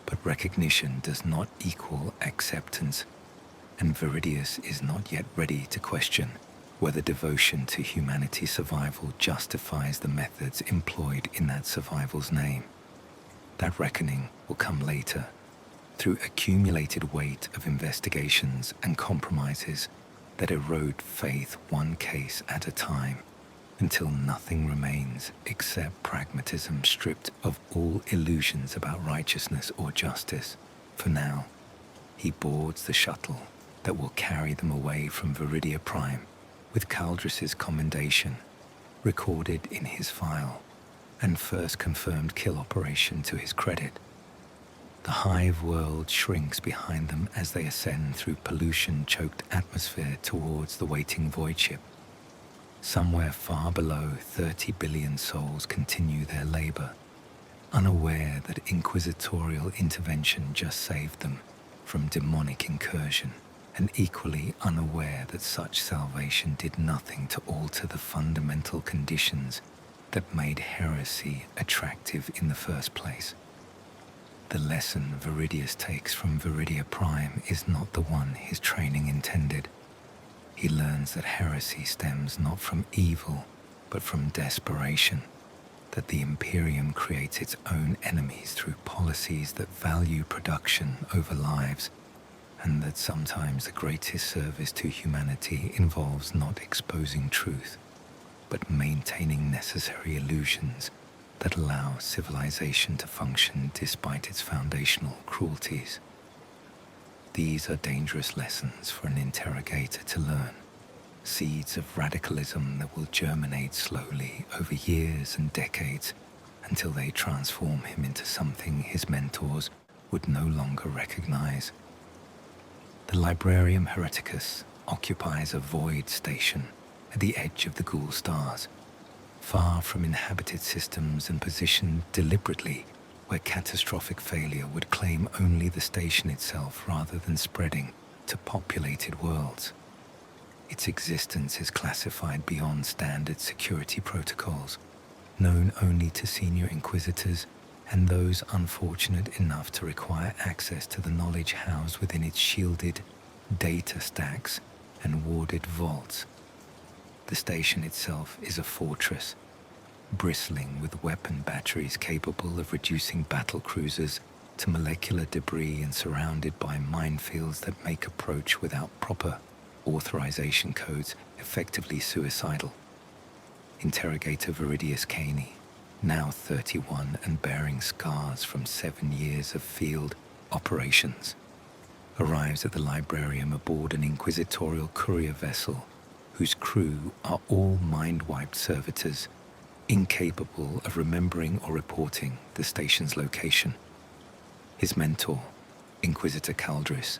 But recognition does not equal acceptance, and Veridius is not yet ready to question whether devotion to humanity's survival justifies the methods employed in that survival's name. That reckoning will come later, through accumulated weight of investigations and compromises that erode faith one case at a time, until nothing remains except pragmatism stripped of all illusions about righteousness or justice. For now, he boards the shuttle that will carry them away from Veridia Prime, with Culdris's commendation recorded in his file, and first confirmed kill operation to his credit. The hive world shrinks behind them as they ascend through pollution-choked atmosphere towards the waiting void ship. Somewhere far below, 30 billion souls continue their labor, unaware that inquisitorial intervention just saved them from demonic incursion, and equally unaware that such salvation did nothing to alter the fundamental conditions that made heresy attractive in the first place. The lesson Veridius takes from Veridia Prime is not the one his training intended. He learns that heresy stems not from evil, but from desperation, that the Imperium creates its own enemies through policies that value production over lives, and that sometimes the greatest service to humanity involves not exposing truth, but maintaining necessary illusions that allow civilization to function despite its foundational cruelties. These are dangerous lessons for an interrogator to learn, seeds of radicalism that will germinate slowly over years and decades until they transform him into something his mentors would no longer recognize. The Librarium Hereticus occupies a void station at the edge of the Ghoul Stars, far from inhabited systems and positioned deliberately where catastrophic failure would claim only the station itself rather than spreading to populated worlds. Its existence is classified beyond standard security protocols, known only to senior inquisitors and those unfortunate enough to require access to the knowledge housed within its shielded data stacks and warded vaults. The station itself is a fortress, bristling with weapon batteries capable of reducing battle cruisers to molecular debris and surrounded by minefields that make approach without proper authorization codes effectively suicidal. Interrogator Veridius Kaine, now 31 and bearing scars from 7 years of field operations, arrives at the librarium aboard an inquisitorial courier vessel whose crew are all mind-wiped servitors, incapable of remembering or reporting the station's location. His mentor, Inquisitor Caldris,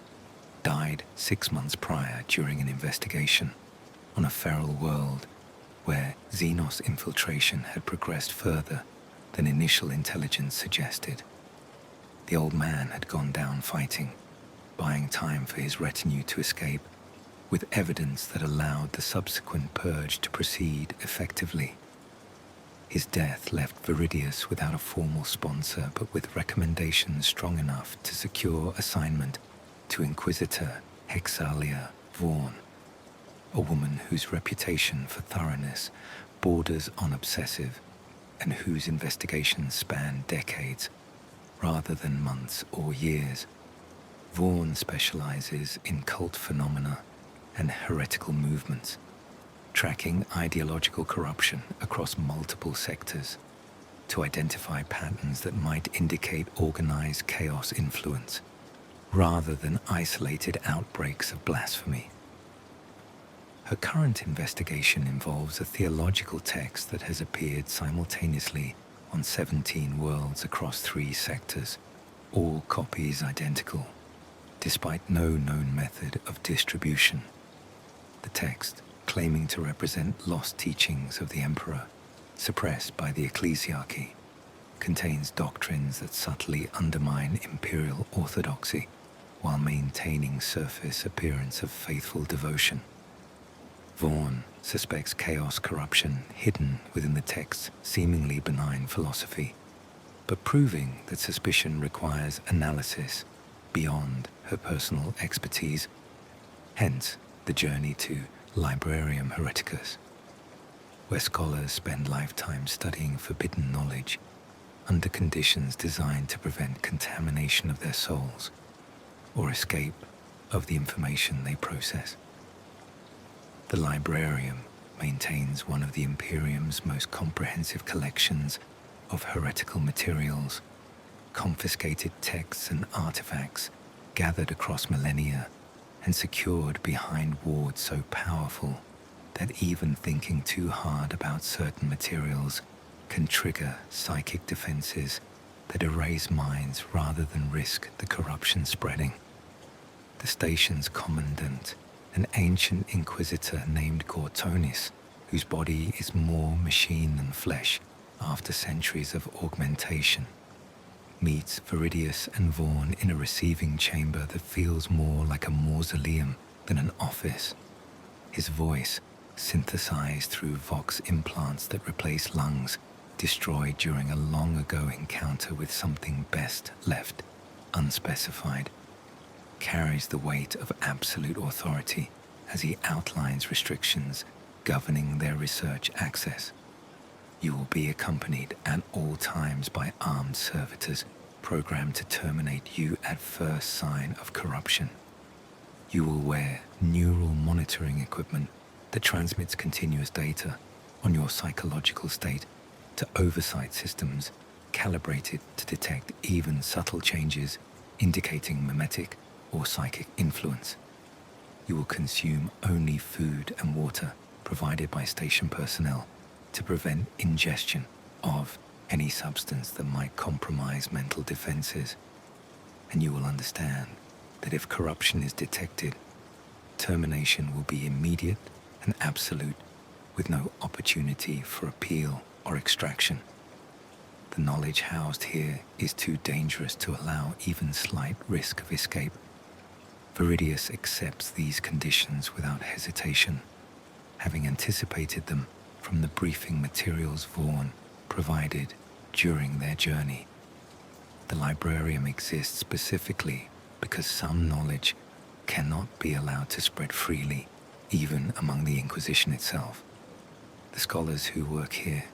died 6 months prior during an investigation on a feral world where xenos infiltration had progressed further than initial intelligence suggested. The old man had gone down fighting, buying time for his retinue to escape, with evidence that allowed the subsequent purge to proceed effectively. His death left Veridius without a formal sponsor, but with recommendations strong enough to secure assignment to Inquisitor Hexalia Vaughn, a woman whose reputation for thoroughness borders on obsessive and whose investigations span decades rather than months or years. Vaughn specializes in cult phenomena and heretical movements, tracking ideological corruption across multiple sectors to identify patterns that might indicate organized chaos influence rather than isolated outbreaks of blasphemy. Her current investigation involves a theological text that has appeared simultaneously on 17 worlds across 3 sectors, all copies identical, despite no known method of distribution. The text, claiming to represent lost teachings of the Emperor, suppressed by the ecclesiarchy, contains doctrines that subtly undermine imperial orthodoxy while maintaining surface appearance of faithful devotion. Vaughn suspects chaos corruption hidden within the text's seemingly benign philosophy, but proving that suspicion requires analysis beyond her personal expertise. Hence, the journey to Ordo Hereticus, where scholars spend lifetimes studying forbidden knowledge under conditions designed to prevent contamination of their souls or escape of the information they process. The librarium maintains one of the Imperium's most comprehensive collections of heretical materials, confiscated texts and artifacts gathered across millennia and secured behind wards so powerful that even thinking too hard about certain materials can trigger psychic defenses that erase minds rather than risk the corruption spreading. The station's commandant, an ancient inquisitor named Gortonis, whose body is more machine than flesh after centuries of augmentation, meets Veridius and Vaughn in a receiving chamber that feels more like a mausoleum than an office. His voice, synthesized through vox implants that replace lungs, destroyed during a long-ago encounter with something best left unspecified, carries the weight of absolute authority as he outlines restrictions governing their research access. You will be accompanied at all times by armed servitors programmed to terminate you at first sign of corruption. You will wear neural monitoring equipment that transmits continuous data on your psychological state to oversight systems calibrated to detect even subtle changes indicating mimetic or psychic influence. You will consume only food and water provided by station personnel to prevent ingestion of any substance that might compromise mental defenses. And you will understand that if corruption is detected, termination will be immediate and absolute, with no opportunity for appeal or extraction. The knowledge housed here is too dangerous to allow even slight risk of escape. Veridius accepts these conditions without hesitation, having anticipated them from the briefing materials Vaughn provided during their journey. The librarium exists specifically because some knowledge cannot be allowed to spread freely, even among the Inquisition itself. The scholars who work here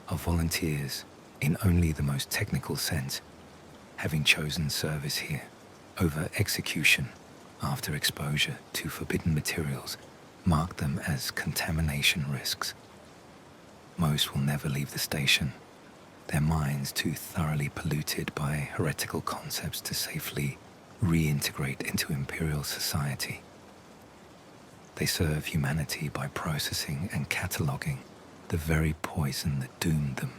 are volunteers in only the most technical sense, having chosen service here over execution after exposure to forbidden materials mark them as contamination risks. Most will never leave the station, their minds too thoroughly polluted by heretical concepts to safely reintegrate into Imperial society. They serve humanity by processing and cataloguing the very poison that doomed them,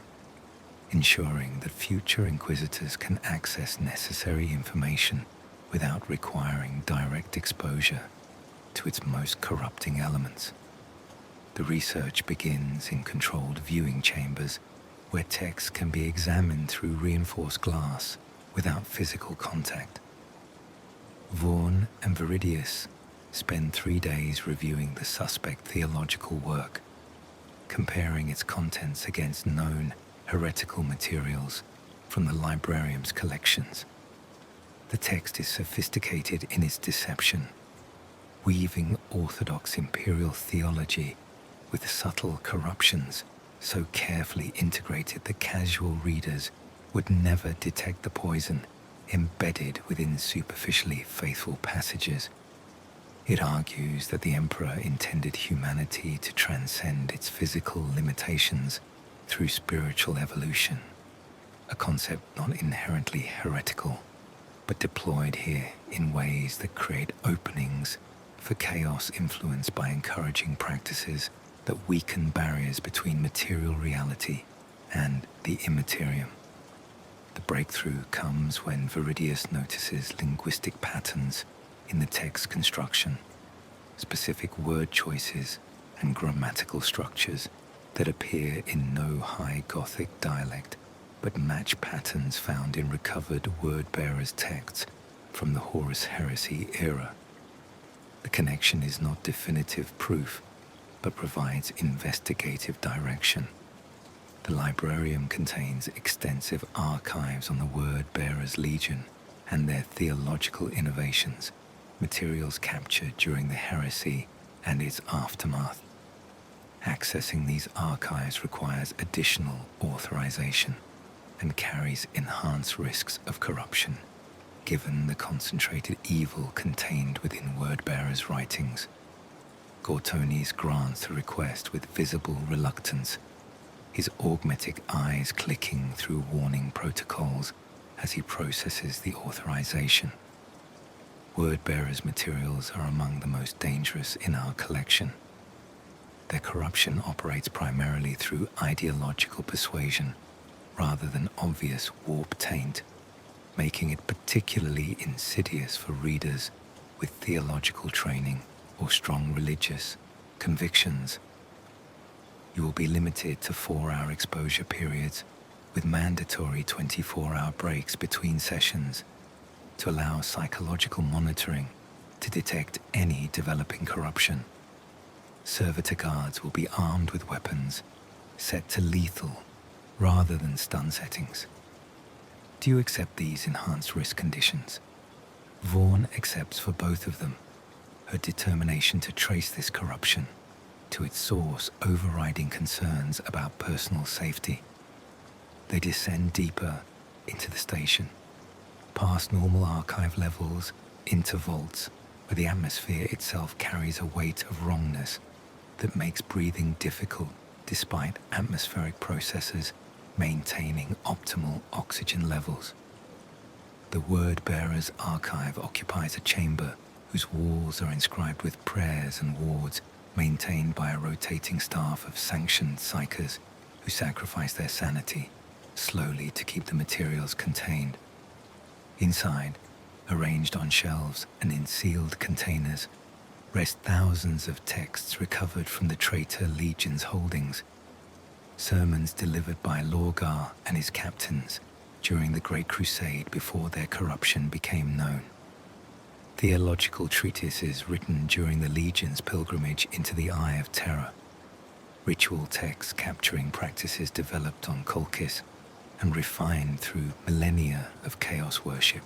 ensuring that future Inquisitors can access necessary information without requiring direct exposure to its most corrupting elements. The research begins in controlled viewing chambers where texts can be examined through reinforced glass without physical contact. Vaughan and Veridius spend 3 days reviewing the suspect theological work, comparing its contents against known heretical materials from the librarium's collections. The text is sophisticated in its deception, weaving orthodox imperial theology with subtle corruptions so carefully integrated that casual readers would never detect the poison embedded within superficially faithful passages. It argues that the Emperor intended humanity to transcend its physical limitations through spiritual evolution, a concept not inherently heretical, but deployed here in ways that create openings for chaos influenced by encouraging practices that weaken barriers between material reality and the immaterium. The breakthrough comes when Veridius notices linguistic patterns in the text construction, specific word choices and grammatical structures that appear in no High Gothic dialect but match patterns found in recovered word-bearers' texts from the Horus Heresy era. The connection is not definitive proof, but provides investigative direction. The librarium contains extensive archives on the word-bearers' legion and their theological innovations, materials captured during the heresy and its aftermath. Accessing these archives requires additional authorization and carries enhanced risks of corruption, given the concentrated evil contained within word-bearers' writings. Gortones grants the request with visible reluctance, his augmetic eyes clicking through warning protocols as he processes the authorization. Word-bearers' materials are among the most dangerous in our collection. Their corruption operates primarily through ideological persuasion rather than obvious warp taint, making it particularly insidious for readers with theological training or strong religious convictions. You will be limited to 4-hour exposure periods with mandatory 24-hour breaks between sessions to allow psychological monitoring to detect any developing corruption. Servitor guards will be armed with weapons set to lethal rather than stun settings. Do you accept these enhanced risk conditions? Vaughan accepts for both of them, her determination to trace this corruption to its source overriding concerns about personal safety. They descend deeper into the station, past normal archive levels, into vaults where the atmosphere itself carries a weight of wrongness that makes breathing difficult despite atmospheric processes maintaining optimal oxygen levels. The Word-Bearer's archive occupies a chamber whose walls are inscribed with prayers and wards maintained by a rotating staff of sanctioned psychers who sacrifice their sanity slowly to keep the materials contained. Inside, arranged on shelves and in sealed containers, rest thousands of texts recovered from the traitor legion's holdings, sermons delivered by Lorgar and his captains during the Great Crusade before their corruption became known, theological treatises written during the Legion's pilgrimage into the Eye of Terror, ritual texts capturing practices developed on Colchis and refined through millennia of chaos worship,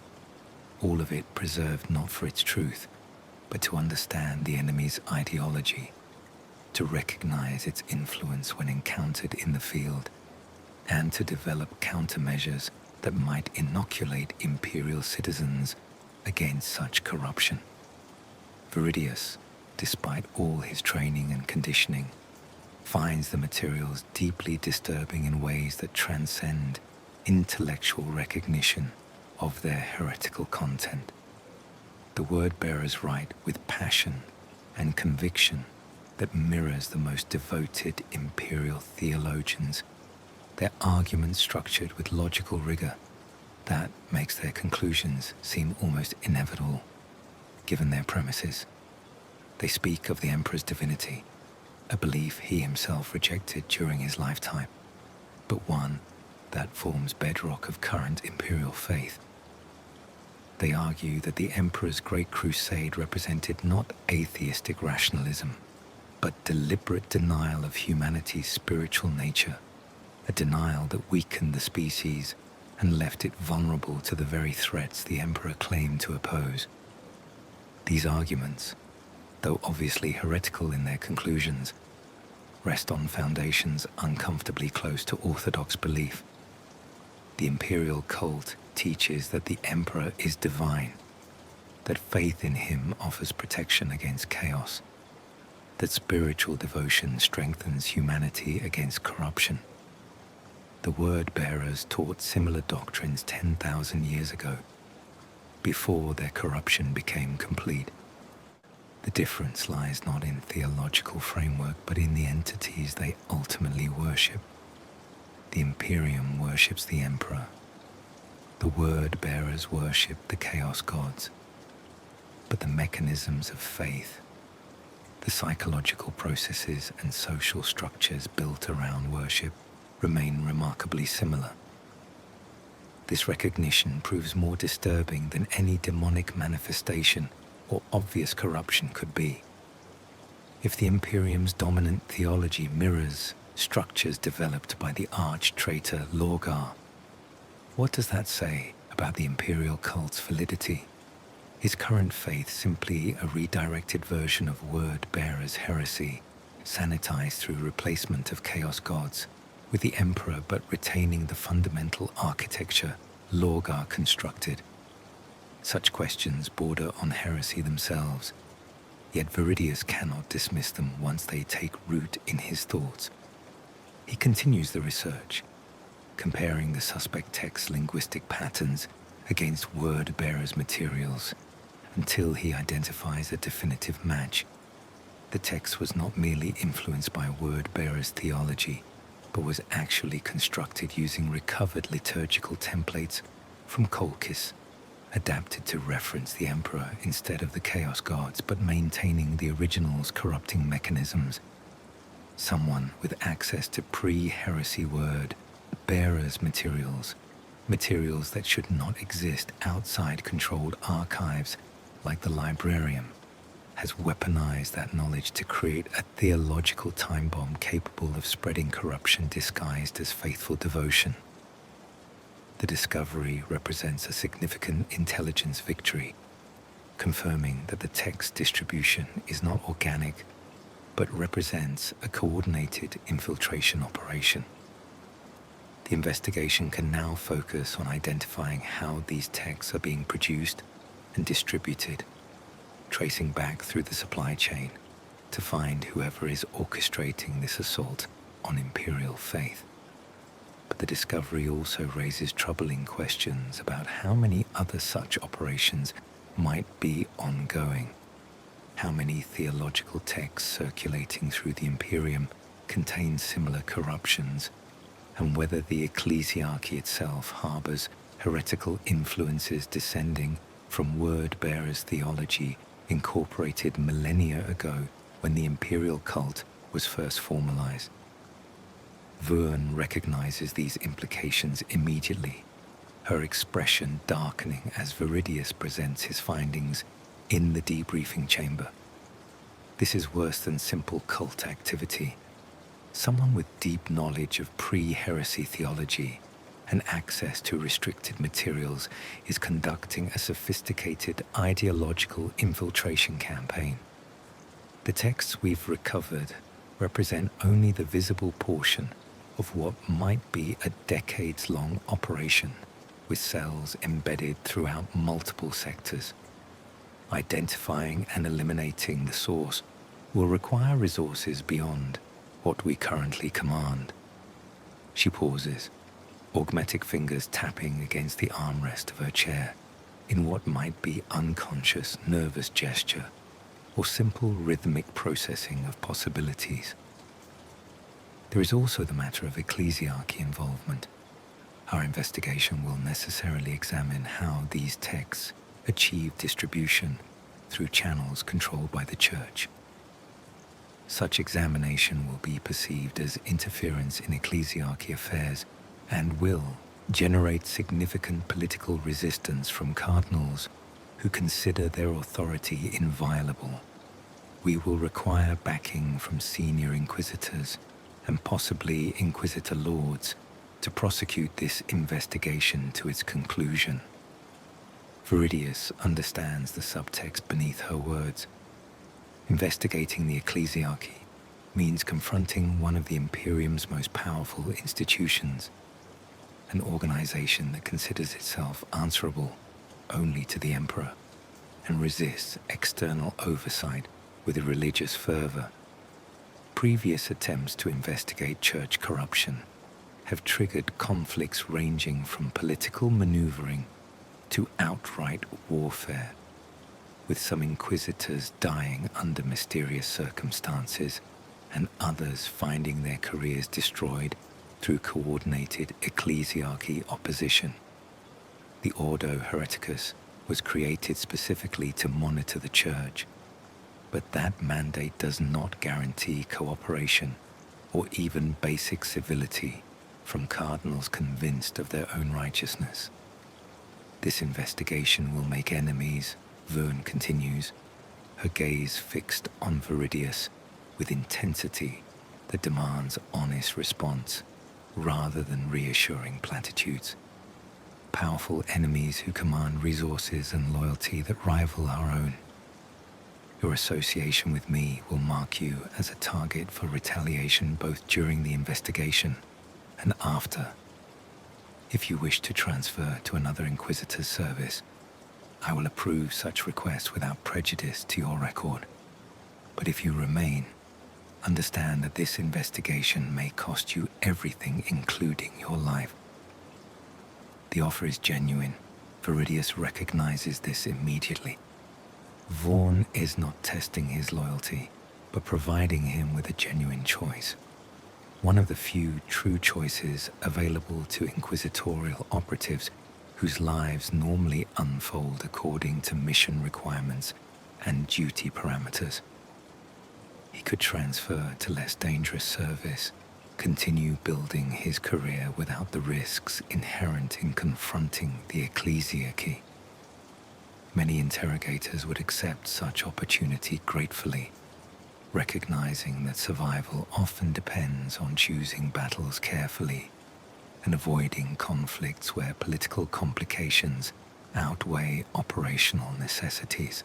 all of it preserved not for its truth, but to understand the enemy's ideology, to recognize its influence when encountered in the field, and to develop countermeasures that might inoculate imperial citizens against such corruption. Veridius, despite all his training and conditioning, finds the materials deeply disturbing in ways that transcend intellectual recognition of their heretical content. The word-bearers write with passion and conviction that mirrors the most devoted imperial theologians, their arguments structured with logical rigor that makes their conclusions seem almost inevitable, given their premises. They speak of the Emperor's divinity, a belief he himself rejected during his lifetime, but one that forms bedrock of current imperial faith. They argue that the Emperor's Great Crusade represented not atheistic rationalism, but deliberate denial of humanity's spiritual nature, a denial that weakened the species and left it vulnerable to the very threats the Emperor claimed to oppose. These arguments, though obviously heretical in their conclusions, rest on foundations uncomfortably close to orthodox belief. The imperial cult teaches that the Emperor is divine, that faith in him offers protection against chaos, that spiritual devotion strengthens humanity against corruption. The word-bearers taught similar doctrines 10,000 years ago, before their corruption became complete. The difference lies not in theological framework, but in the entities they ultimately worship. The Imperium worships the Emperor. The word-bearers worship the Chaos Gods. But the mechanisms of faith, the psychological processes and social structures built around worship, remain remarkably similar. This recognition proves more disturbing than any demonic manifestation or obvious corruption could be. If the Imperium's dominant theology mirrors structures developed by the arch-traitor Lorgar, what does that say about the imperial cult's validity? Is current faith simply a redirected version of word-bearers' heresy, sanitized through replacement of chaos gods, with the Emperor but retaining the fundamental architecture Lorgar constructed? Such questions border on heresy themselves, yet Veridius cannot dismiss them once they take root in his thoughts. He continues the research, comparing the suspect text's linguistic patterns against word-bearers' materials, until he identifies a definitive match. The text was not merely influenced by word-bearers' theology, but was actually constructed using recovered liturgical templates from Colchis, adapted to reference the Emperor instead of the Chaos Gods, but maintaining the original's corrupting mechanisms. Someone with access to pre-heresy word-bearers' materials that should not exist outside controlled archives like the librarium, has weaponized that knowledge to create a theological time bomb capable of spreading corruption disguised as faithful devotion. The discovery represents a significant intelligence victory, confirming that the text distribution is not organic, but represents a coordinated infiltration operation. The investigation can now focus on identifying how these texts are being produced and distributed, tracing back through the supply chain to find whoever is orchestrating this assault on imperial faith. But the discovery also raises troubling questions about how many other such operations might be ongoing. How many theological texts circulating through the Imperium contain similar corruptions, and whether the ecclesiarchy itself harbors heretical influences descending from word-bearers' theology incorporated millennia ago when the imperial cult was first formalized. Verne recognizes these implications immediately, her expression darkening as Veridius presents his findings in the debriefing chamber. This is worse than simple cult activity. Someone with deep knowledge of pre-heresy theology and access to restricted materials is conducting a sophisticated ideological infiltration campaign. The texts we've recovered represent only the visible portion of what might be a decades-long operation with cells embedded throughout multiple sectors. Identifying and eliminating the source will require resources beyond what we currently command. She pauses, augmetic fingers tapping against the armrest of her chair in what might be unconscious, nervous gesture or simple rhythmic processing of possibilities. There is also the matter of ecclesiarchy involvement. Our investigation will necessarily examine how these texts achieve distribution through channels controlled by the Church. Such examination will be perceived as interference in ecclesiarchy affairs and will generate significant political resistance from cardinals who consider their authority inviolable. We will require backing from senior inquisitors and possibly inquisitor lords to prosecute this investigation to its conclusion. Veridius understands the subtext beneath her words. Investigating the ecclesiarchy means confronting one of the Imperium's most powerful institutions, an organization that considers itself answerable only to the Emperor and resists external oversight with a religious fervor. Previous attempts to investigate church corruption have triggered conflicts ranging from political maneuvering to outright warfare, with some inquisitors dying under mysterious circumstances and others finding their careers destroyed through coordinated ecclesiarchy opposition. The Ordo Hereticus was created specifically to monitor the Church, but that mandate does not guarantee cooperation or even basic civility from cardinals convinced of their own righteousness. This investigation will make enemies, Vern continues, her gaze fixed on Veridius with intensity that demands honest response rather than reassuring platitudes. Powerful enemies who command resources and loyalty that rival our own. Your association with me will mark you as a target for retaliation both during the investigation and after. If you wish to transfer to another Inquisitor's service, I will approve such requests without prejudice to your record. But if you remain, understand that this investigation may cost you everything, including your life. The offer is genuine. Veridius recognizes this immediately. Vaughn is not testing his loyalty, but providing him with a genuine choice. One of the few true choices available to inquisitorial operatives whose lives normally unfold according to mission requirements and duty parameters. He could transfer to less dangerous service, continue building his career without the risks inherent in confronting the ecclesiarchy. Many interrogators would accept such opportunity gratefully, recognizing that survival often depends on choosing battles carefully and avoiding conflicts where political complications outweigh operational necessities.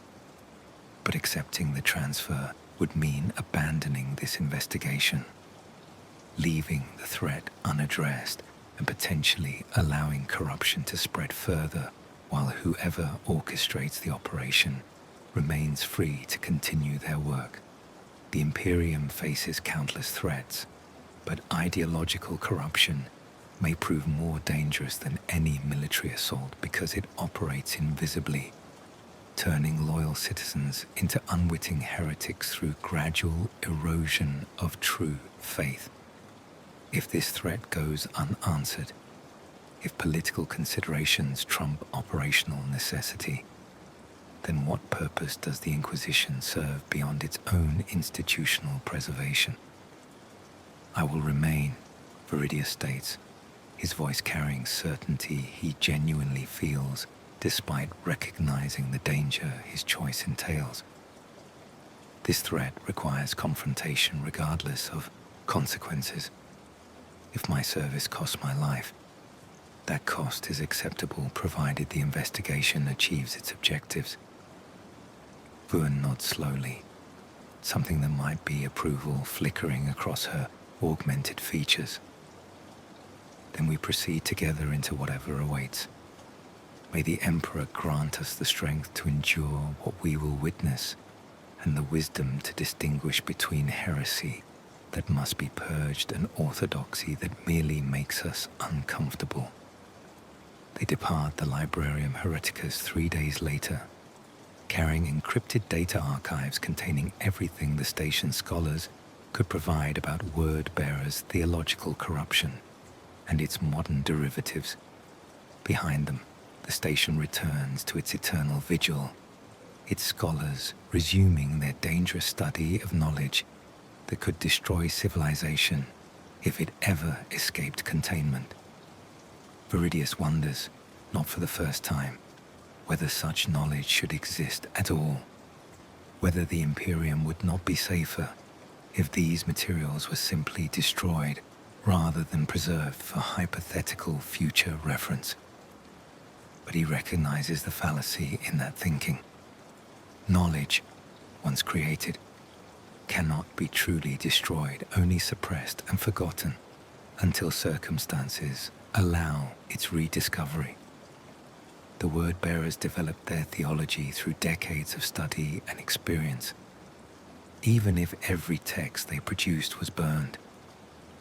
But accepting the transfer would mean abandoning this investigation, leaving the threat unaddressed and potentially allowing corruption to spread further, while whoever orchestrates the operation remains free to continue their work. The Imperium faces countless threats, but ideological corruption may prove more dangerous than any military assault because it operates invisibly, turning loyal citizens into unwitting heretics through gradual erosion of true faith. If this threat goes unanswered, if political considerations trump operational necessity, then what purpose does the Inquisition serve beyond its own institutional preservation? I will remain, Veridius states, his voice carrying certainty he genuinely feels despite recognizing the danger his choice entails. This threat requires confrontation regardless of consequences. If my service costs my life, that cost is acceptable provided the investigation achieves its objectives. Vuan nods slowly, something that might be approval flickering across her augmented features. Then we proceed together into whatever awaits. May the Emperor grant us the strength to endure what we will witness, and the wisdom to distinguish between heresy that must be purged and orthodoxy that merely makes us uncomfortable. They depart the Librarium Hereticus 3 days later, carrying encrypted data archives containing everything the station scholars could provide about Word-bearer's theological corruption and its modern derivatives. Behind them, the station returns to its eternal vigil, its scholars resuming their dangerous study of knowledge that could destroy civilization if it ever escaped containment. Veridius wonders, not for the first time, whether such knowledge should exist at all, whether the Imperium would not be safer if these materials were simply destroyed rather than preserved for hypothetical future reference. But he recognizes the fallacy in that thinking. Knowledge, once created, cannot be truly destroyed, only suppressed and forgotten until circumstances allow its rediscovery. The Word-bearers developed their theology through decades of study and experience. Even if every text they produced was burned,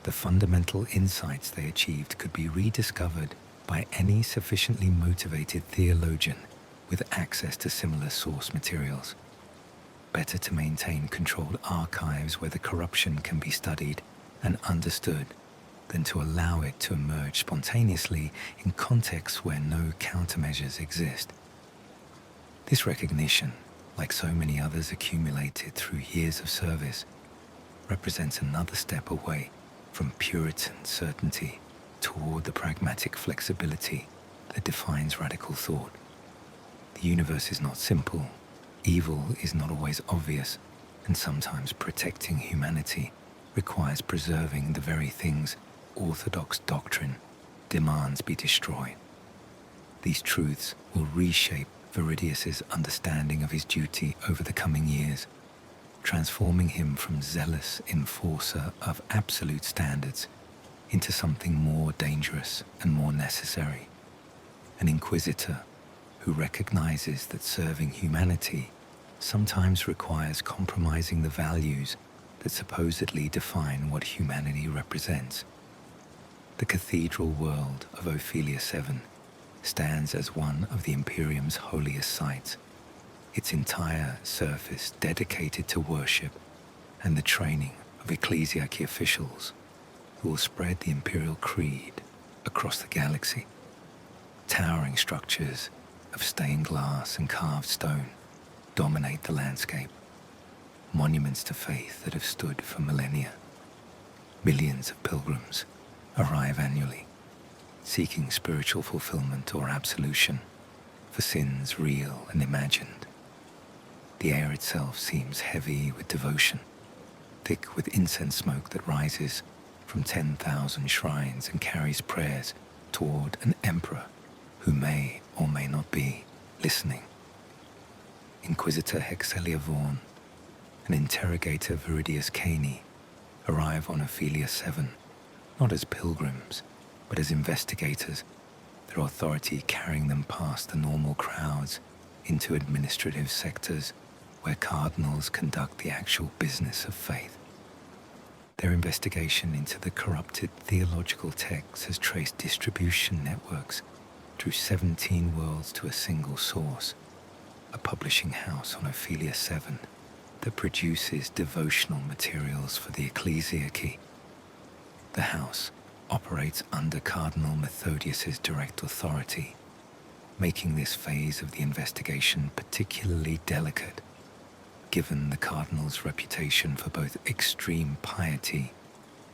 the fundamental insights they achieved could be rediscovered by any sufficiently motivated theologian with access to similar source materials. Better to maintain controlled archives where the corruption can be studied and understood than to allow it to emerge spontaneously in contexts where no countermeasures exist. This recognition, like so many others accumulated through years of service, represents another step away from Puritan certainty toward the pragmatic flexibility that defines radical thought. The universe is not simple, evil is not always obvious, and sometimes protecting humanity requires preserving the very things orthodox doctrine demands be destroyed. These truths will reshape Veridius's understanding of his duty over the coming years, transforming him from zealous enforcer of absolute standards into something more dangerous and more necessary, an inquisitor who recognizes that serving humanity sometimes requires compromising the values that supposedly define what humanity represents. The cathedral world of Ophelia 7 stands as one of the Imperium's holiest sites, its entire surface dedicated to worship and the training of ecclesiarchy officials who will spread the imperial creed across the galaxy. Towering structures of stained glass and carved stone dominate the landscape, monuments to faith that have stood for millennia. Millions of pilgrims arrive annually, seeking spiritual fulfillment or absolution for sins real and imagined. The air itself seems heavy with devotion, thick with incense smoke that rises from 10,000 shrines and carries prayers toward an emperor who may or may not be listening. Inquisitor Hexelia Vaughn and interrogator Veridius Kaine arrive on Ophelia 7, not as pilgrims, but as investigators, their authority carrying them past the normal crowds into administrative sectors where cardinals conduct the actual business of faith. Their investigation into the corrupted theological texts has traced distribution networks through 17 worlds to a single source, a publishing house on Ophelia 7 that produces devotional materials for the ecclesiarchy. The house operates under Cardinal Methodius's direct authority, making this phase of the investigation particularly delicate, given the cardinal's reputation for both extreme piety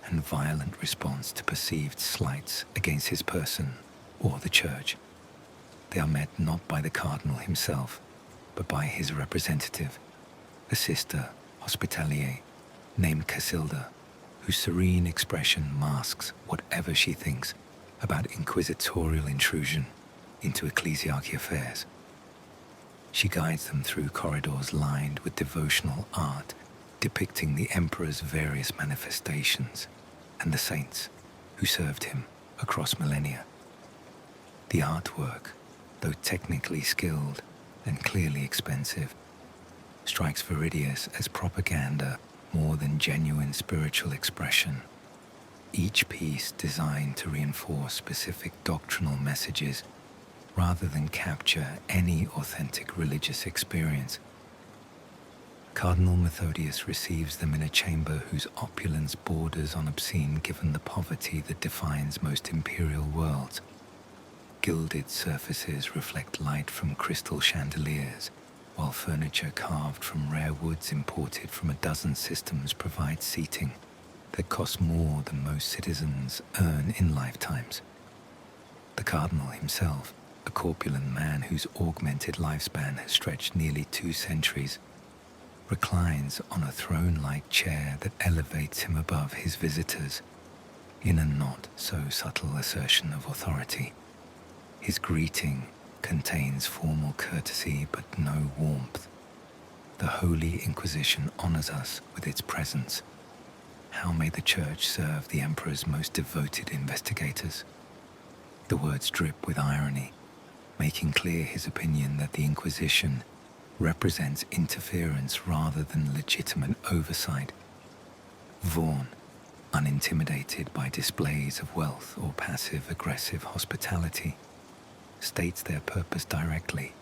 and violent response to perceived slights against his person or the church. They are met not by the cardinal himself, but by his representative, a sister hospitalier named Casilda, whose serene expression masks whatever she thinks about inquisitorial intrusion into ecclesiarchy affairs. She guides them through corridors lined with devotional art depicting the emperor's various manifestations and the saints who served him across millennia. The artwork, though technically skilled and clearly expensive, strikes Veridius as propaganda more than genuine spiritual expression. Each piece designed to reinforce specific doctrinal messages rather than capture any authentic religious experience. Cardinal Methodius receives them in a chamber whose opulence borders on obscene given the poverty that defines most imperial worlds. Gilded surfaces reflect light from crystal chandeliers, while furniture carved from rare woods imported from a dozen systems provides seating that costs more than most citizens earn in lifetimes. The Cardinal himself, a corpulent man whose augmented lifespan has stretched nearly 2 centuries, reclines on a throne-like chair that elevates him above his visitors in a not-so-subtle assertion of authority. His greeting contains formal courtesy but no warmth. The Holy Inquisition honors us with its presence. How may the Church serve the Emperor's most devoted investigators? The words drip with irony, making clear his opinion that the Inquisition represents interference rather than legitimate oversight. Vaughan, unintimidated by displays of wealth or passive-aggressive hospitality, states their purpose directly.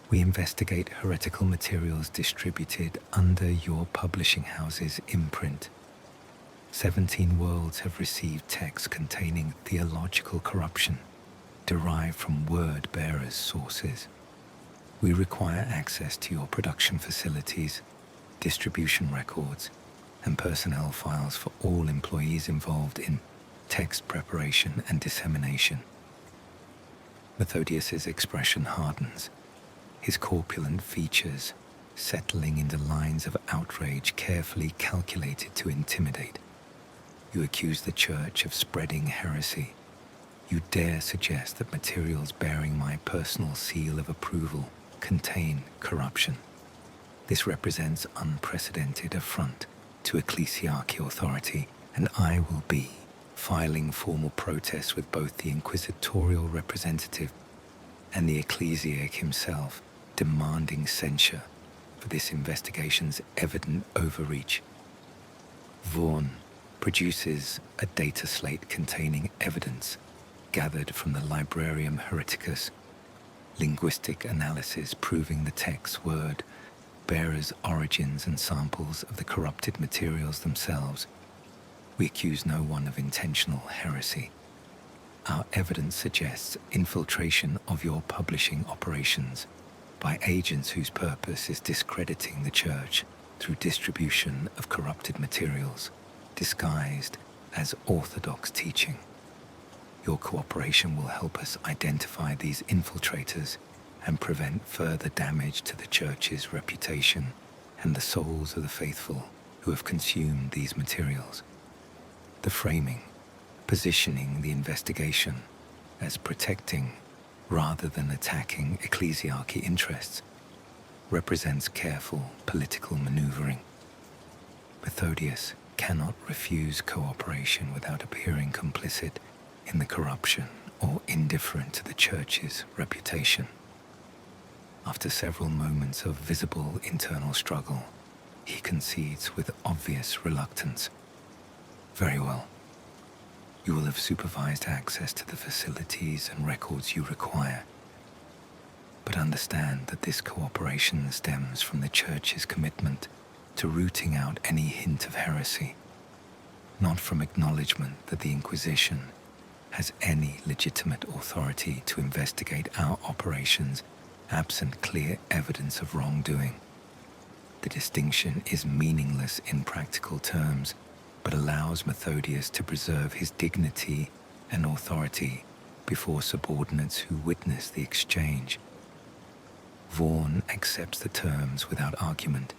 We investigate heretical materials distributed under your publishing house's imprint. 17 worlds have received texts containing theological corruption derived from word-bearers' sources. We require access to your production facilities, distribution records, and personnel files for all employees involved in text preparation and dissemination. Methodius's expression hardens, his corpulent features settling into lines of outrage carefully calculated to intimidate. You accuse the Church of spreading heresy. You dare suggest that materials bearing my personal seal of approval contain corruption. This represents unprecedented affront to ecclesiarchy authority, and I will be filing formal protests with both the inquisitorial representative and the ecclesiarch himself, demanding censure for this investigation's evident overreach. Vaughan produces a data slate containing evidence gathered from the Librarium Hereticus, linguistic analysis proving the text's word bearers' origins and samples of the corrupted materials themselves. We accuse no one of intentional heresy. Our evidence suggests infiltration of your publishing operations by agents whose purpose is discrediting the Church through distribution of corrupted materials, disguised as orthodox teaching. Your cooperation will help us identify these infiltrators and prevent further damage to the Church's reputation and the souls of the faithful who have consumed these materials. The framing, positioning the investigation as protecting rather than attacking ecclesiarchy interests, represents careful political maneuvering. Methodius cannot refuse cooperation without appearing complicit in the corruption or indifferent to the Church's reputation. After several moments of visible internal struggle, he concedes with obvious reluctance. Very well. You will have supervised access to the facilities and records you require. But understand that this cooperation stems from the Church's commitment to rooting out any hint of heresy, not from acknowledgement that the Inquisition has any legitimate authority to investigate our operations absent clear evidence of wrongdoing. The distinction is meaningless in practical terms, but allows Methodius to preserve his dignity and authority before subordinates who witness the exchange. Vaughan accepts the terms without argument,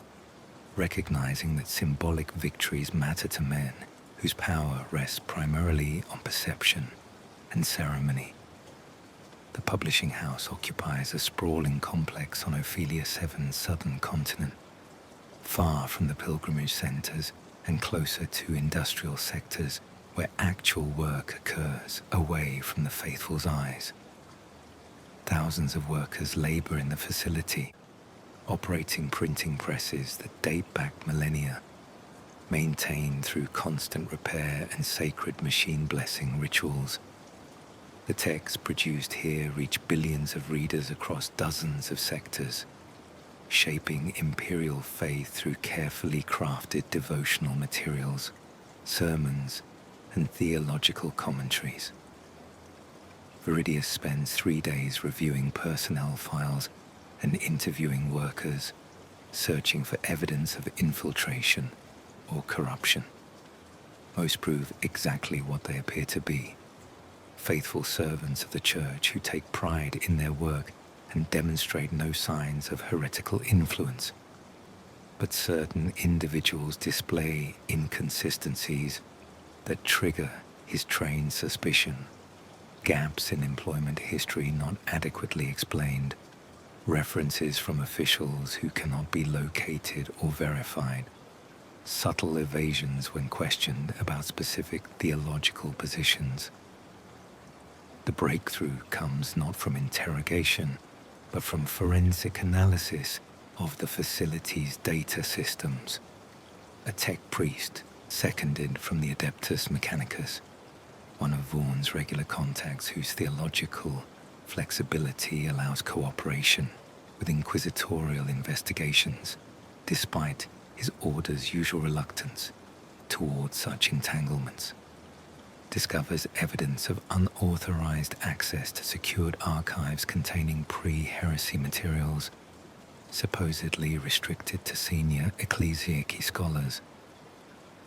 recognizing that symbolic victories matter to men whose power rests primarily on perception and ceremony. The publishing house occupies a sprawling complex on Ophelia 7's southern continent, far from the pilgrimage centers and closer to industrial sectors where actual work occurs away from the faithful's eyes. Thousands of workers labor in the facility, operating printing presses that date back millennia, maintained through constant repair and sacred machine blessing rituals. The texts produced here reach billions of readers across dozens of sectors, shaping imperial faith through carefully crafted devotional materials, sermons, and theological commentaries. Veridius spends 3 days reviewing personnel files and interviewing workers, searching for evidence of infiltration or corruption. Most prove exactly what they appear to be: faithful servants of the Church who take pride in their work and demonstrate no signs of heretical influence. But certain individuals display inconsistencies that trigger his trained suspicion: gaps in employment history not adequately explained, references from officials who cannot be located or verified, subtle evasions when questioned about specific theological positions. The breakthrough comes not from interrogation, but from forensic analysis of the facility's data systems. A tech priest, seconded from the Adeptus Mechanicus, one of Vaughn's regular contacts whose theological flexibility allows cooperation with inquisitorial investigations, despite his order's usual reluctance towards such entanglements, discovers evidence of unauthorized access to secured archives containing pre-heresy materials, supposedly restricted to senior ecclesiarchy scholars.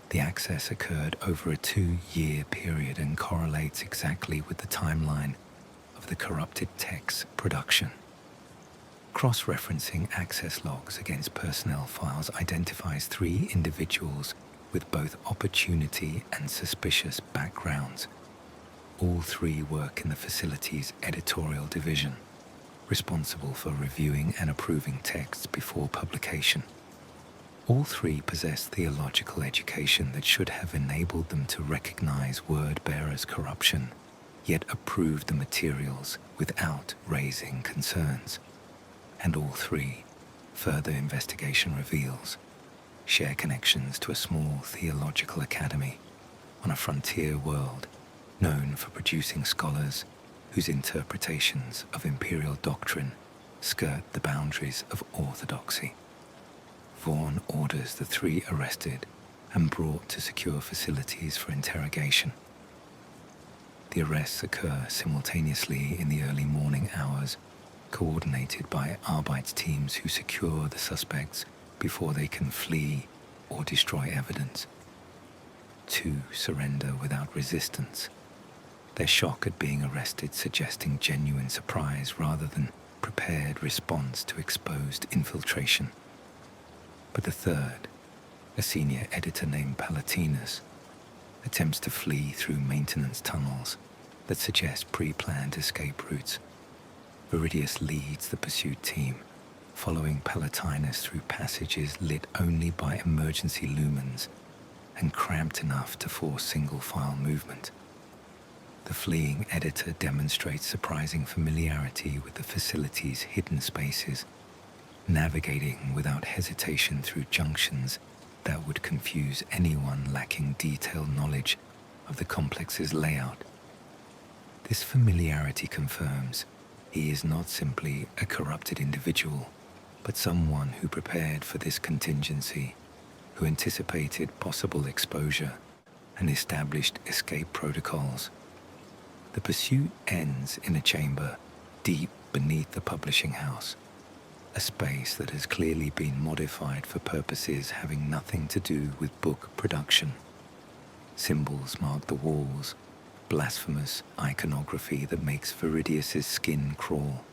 The access occurred over a 2-year period and correlates exactly with the timeline of the corrupted text's production. Cross-referencing access logs against personnel files identifies 3 individuals with both opportunity and suspicious backgrounds. All 3 work in the facility's editorial division, responsible for reviewing and approving texts before publication. All 3 possess theological education that should have enabled them to recognize word-bearers' corruption, yet approve the materials without raising concerns. And all 3, further investigation reveals, share connections to a small theological academy on a frontier world known for producing scholars whose interpretations of imperial doctrine skirt the boundaries of orthodoxy. Vaughn orders the 3 arrested and brought to secure facilities for interrogation. The arrests occur simultaneously in the early morning hours, coordinated by Arbeits teams who secure the suspects before they can flee or destroy evidence. 2 surrender without resistance, their shock at being arrested suggesting genuine surprise rather than prepared response to exposed infiltration. But the 3rd, a senior editor named Palatinus, attempts to flee through maintenance tunnels that suggest pre-planned escape routes. Veridius leads the pursuit team, following Palatinus through passages lit only by emergency lumens and cramped enough to force single-file movement. The fleeing editor demonstrates surprising familiarity with the facility's hidden spaces, navigating without hesitation through junctions that would confuse anyone lacking detailed knowledge of the complex's layout. This familiarity confirms he is not simply a corrupted individual, but someone who prepared for this contingency, who anticipated possible exposure and established escape protocols. The pursuit ends in a chamber deep beneath the publishing house, a space that has clearly been modified for purposes having nothing to do with book production. Symbols mark the walls, blasphemous iconography that makes Veridius's skin crawl,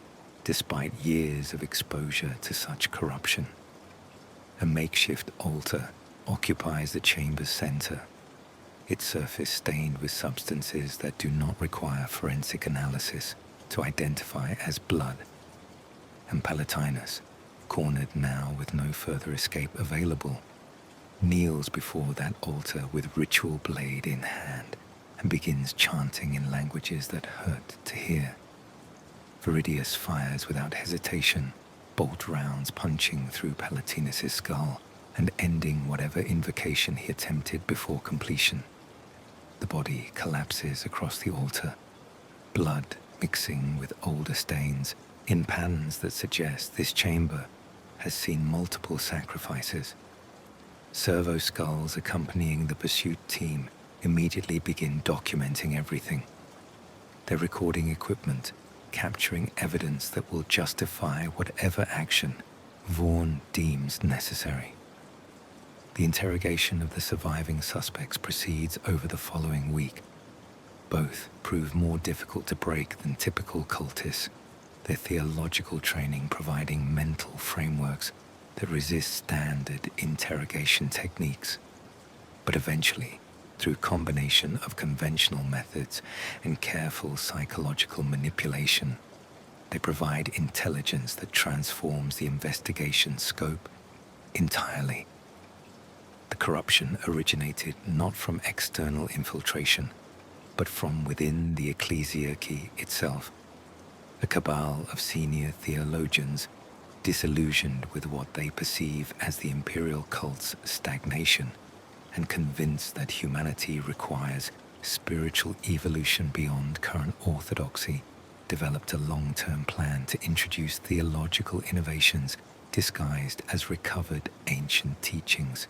despite years of exposure to such corruption. A makeshift altar occupies the chamber's center, its surface stained with substances that do not require forensic analysis to identify as blood. And Palatinus, cornered now with no further escape available, kneels before that altar with ritual blade in hand, and begins chanting in languages that hurt to hear. Veridius fires without hesitation, bolt rounds punching through Palatinus' skull and ending whatever invocation he attempted before completion. The body collapses across the altar, blood mixing with older stains in patterns that suggest this chamber has seen multiple sacrifices. Servo skulls accompanying the pursuit team immediately begin documenting everything. Their recording equipment capturing evidence that will justify whatever action Vaughn deems necessary. The interrogation of the surviving suspects proceeds over the following week. Both prove more difficult to break than typical cultists, their theological training providing mental frameworks that resist standard interrogation techniques. But eventually, through combination of conventional methods and careful psychological manipulation, they provide intelligence that transforms the investigation scope entirely. The corruption originated not from external infiltration, but from within the ecclesiarchy itself, a cabal of senior theologians disillusioned with what they perceive as the imperial cult's stagnation and convinced that humanity requires spiritual evolution beyond current orthodoxy, developed a long-term plan to introduce theological innovations disguised as recovered ancient teachings.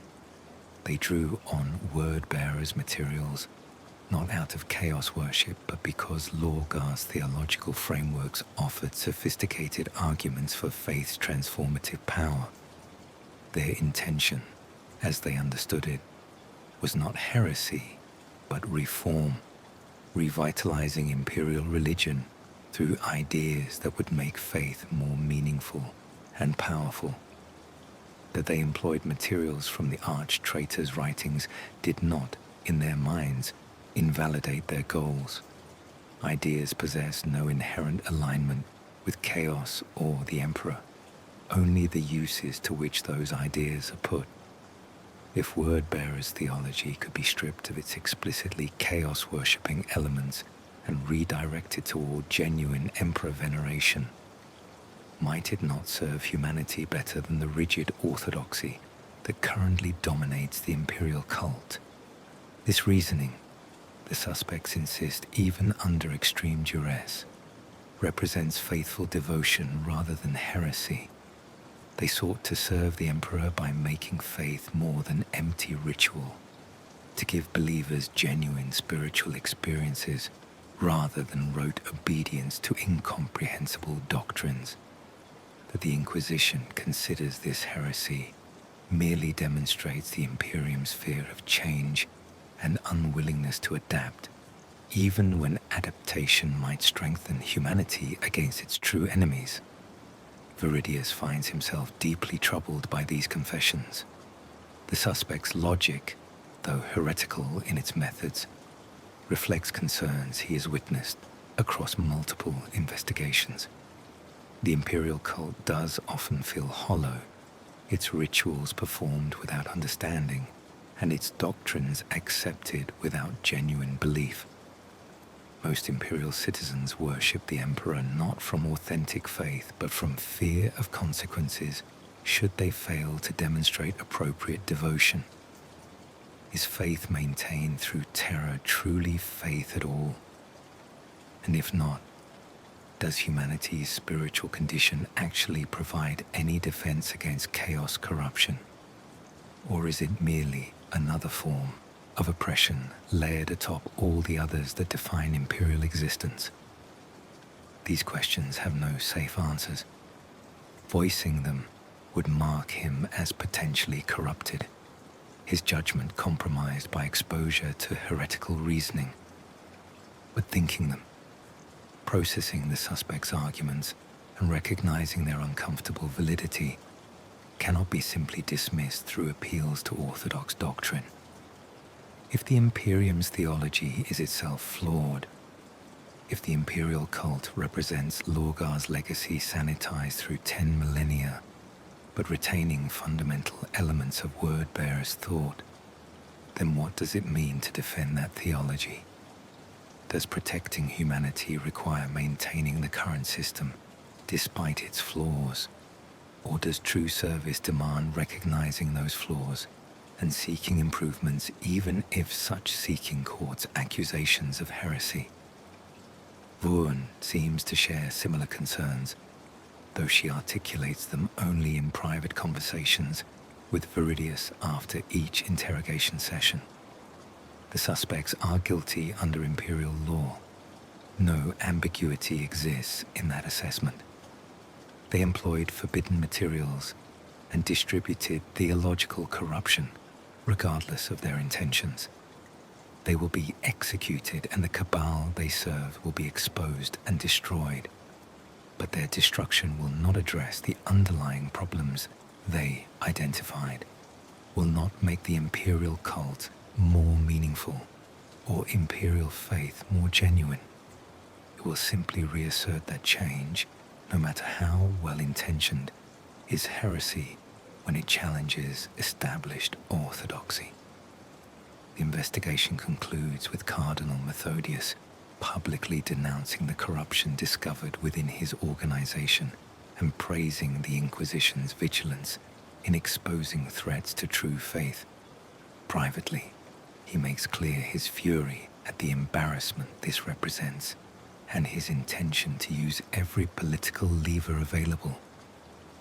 They drew on word-bearers' materials, not out of chaos worship, but because Lorgar's theological frameworks offered sophisticated arguments for faith's transformative power. Their intention, as they understood it, was not heresy, but reform, revitalizing imperial religion through ideas that would make faith more meaningful and powerful. That they employed materials from the arch-traitor's writings did not, in their minds, invalidate their goals. Ideas possess no inherent alignment with chaos or the emperor, only the uses to which those ideas are put. If word-bearers' theology could be stripped of its explicitly chaos-worshipping elements and redirected toward genuine emperor veneration, might it not serve humanity better than the rigid orthodoxy that currently dominates the imperial cult? This reasoning, the suspects insist even under extreme duress, represents faithful devotion rather than heresy. They sought to serve the emperor by making faith more than empty ritual, to give believers genuine spiritual experiences rather than rote obedience to incomprehensible doctrines. That the Inquisition considers this heresy merely demonstrates the Imperium's fear of change and unwillingness to adapt, even when adaptation might strengthen humanity against its true enemies. Veridius finds himself deeply troubled by these confessions. The suspect's logic, though heretical in its methods, reflects concerns he has witnessed across multiple investigations. The imperial cult does often feel hollow, its rituals performed without understanding, and its doctrines accepted without genuine belief. Most imperial citizens worship the emperor not from authentic faith, but from fear of consequences should they fail to demonstrate appropriate devotion. Is faith maintained through terror truly faith at all? And if not, does humanity's spiritual condition actually provide any defense against chaos corruption? Or is it merely another form of oppression layered atop all the others that define imperial existence? These questions have no safe answers. Voicing them would mark him as potentially corrupted, his judgment compromised by exposure to heretical reasoning. But thinking them, processing the suspect's arguments, and recognizing their uncomfortable validity cannot be simply dismissed through appeals to orthodox doctrine. If the Imperium's theology is itself flawed, if the imperial cult represents Lorgar's legacy sanitized through 10 millennia, but retaining fundamental elements of word-bearers' thought, then what does it mean to defend that theology? Does protecting humanity require maintaining the current system despite its flaws? Or does true service demand recognizing those flaws and seeking improvements even if such seeking courts accusations of heresy? Vuon seems to share similar concerns, though she articulates them only in private conversations with Veridius after each interrogation session. The suspects are guilty under Imperial law. No ambiguity exists in that assessment. They employed forbidden materials and distributed theological corruption, regardless of their intentions. They will be executed and the cabal they serve will be exposed and destroyed. But their destruction will not address the underlying problems they identified, will not make the imperial cult more meaningful or imperial faith more genuine. It will simply reassert that change, no matter how well-intentioned, is heresy when it challenges established orthodoxy. The investigation concludes with Cardinal Methodius publicly denouncing the corruption discovered within his organization and praising the Inquisition's vigilance in exposing threats to true faith. Privately, he makes clear his fury at the embarrassment this represents and his intention to use every political lever available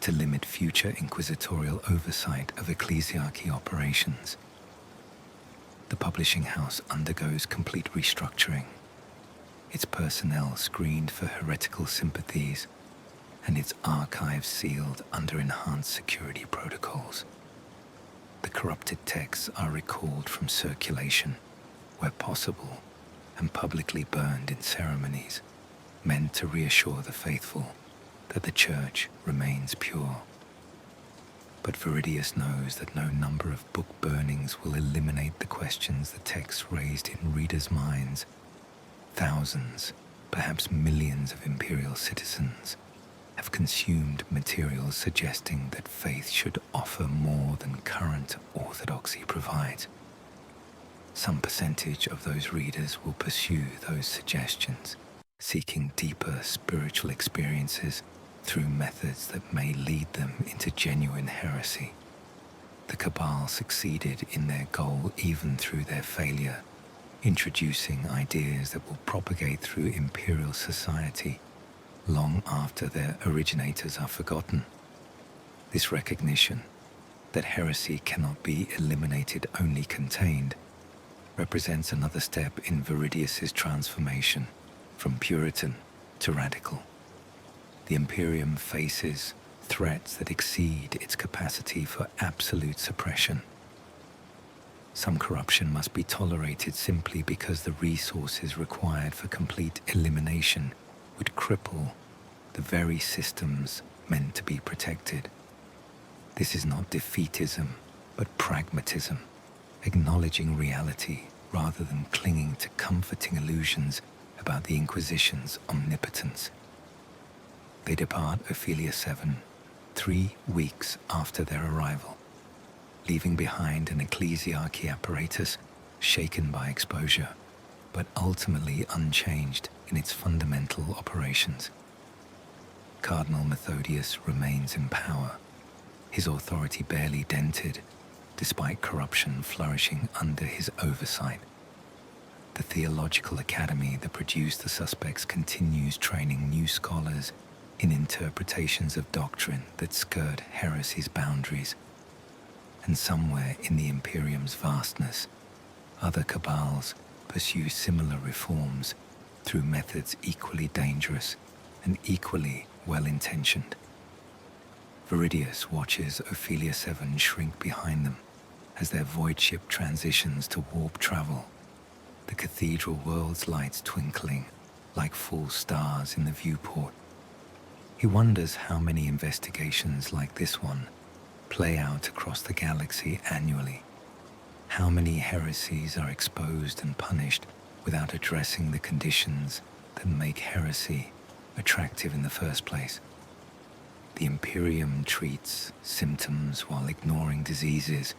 to limit future inquisitorial oversight of ecclesiarchy operations. The publishing house undergoes complete restructuring, its personnel screened for heretical sympathies, and its archives sealed under enhanced security protocols. The corrupted texts are recalled from circulation, where possible, and publicly burned in ceremonies, meant to reassure the faithful that the Church remains pure. But Veridius knows that no number of book burnings will eliminate the questions the texts raised in readers' minds. Thousands, perhaps millions of imperial citizens have consumed materials suggesting that faith should offer more than current orthodoxy provides. Some percentage of those readers will pursue those suggestions, seeking deeper spiritual experiences through methods that may lead them into genuine heresy. The Cabal succeeded in their goal even through their failure, introducing ideas that will propagate through imperial society long after their originators are forgotten. This recognition that heresy cannot be eliminated, only contained, represents another step in Veridius's transformation from Puritan to Radical. The Imperium faces threats that exceed its capacity for absolute suppression. Some corruption must be tolerated simply because the resources required for complete elimination would cripple the very systems meant to be protected. This is not defeatism, but pragmatism, acknowledging reality rather than clinging to comforting illusions about the Inquisition's omnipotence. They depart Ophelia 7, 3 weeks after their arrival, leaving behind an ecclesiarchy apparatus shaken by exposure, but ultimately unchanged in its fundamental operations. Cardinal Methodius remains in power, his authority barely dented, despite corruption flourishing under his oversight. The theological academy that produced the suspects continues training new scholars in interpretations of doctrine that skirt heresy's boundaries. And somewhere in the Imperium's vastness, other cabals pursue similar reforms through methods equally dangerous and equally well-intentioned. Veridius watches Ophelia 7 shrink behind them as their void ship transitions to warp travel, the cathedral world's lights twinkling like full stars in the viewport. He wonders how many investigations like this one play out across the galaxy annually. How many heresies are exposed and punished without addressing the conditions that make heresy attractive in the first place. The Imperium treats symptoms while ignoring diseases,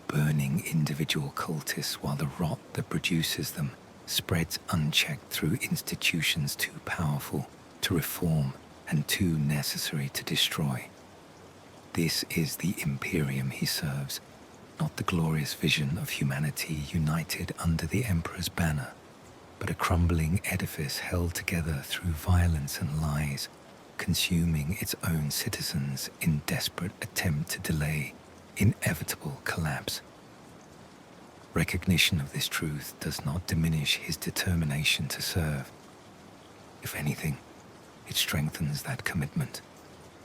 burning individual cultists while the rot that produces them spreads unchecked through institutions too powerful to reform and too necessary to destroy. This is the Imperium he serves, not the glorious vision of humanity united under the Emperor's banner, but a crumbling edifice held together through violence and lies, consuming its own citizens in desperate attempt to delay inevitable collapse. Recognition of this truth does not diminish his determination to serve. If anything, it strengthens that commitment.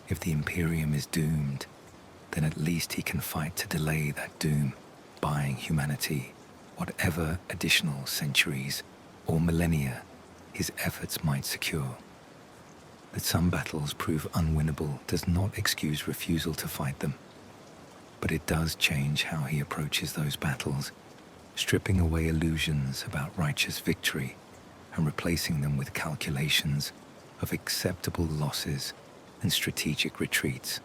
If the Imperium is doomed, then at least he can fight to delay that doom, buying humanity whatever additional centuries or millennia his efforts might secure. That some battles prove unwinnable does not excuse refusal to fight them, but it does change how he approaches those battles, stripping away illusions about righteous victory and replacing them with calculations of acceptable losses and strategic retreats.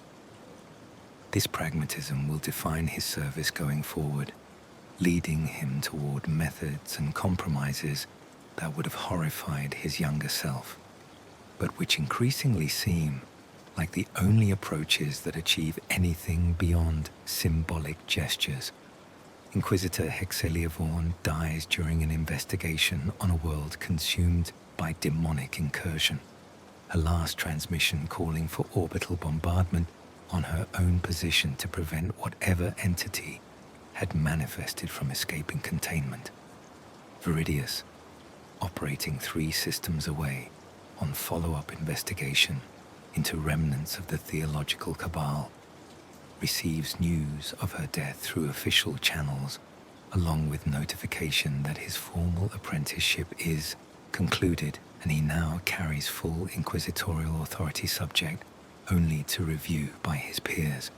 This pragmatism will define his service going forward, leading him toward methods and compromises that would have horrified his younger self, but which increasingly seem like the only approaches that achieve anything beyond symbolic gestures. Inquisitor Hexelia Vaughn dies during an investigation on a world consumed by demonic incursion, her last transmission calling for orbital bombardment on her own position to prevent whatever entity had manifested from escaping containment. Veridius, operating 3 systems away on follow-up investigation into remnants of the theological cabal, receives news of her death through official channels, along with notification that his formal apprenticeship is concluded and he now carries full inquisitorial authority subject only to review by his peers.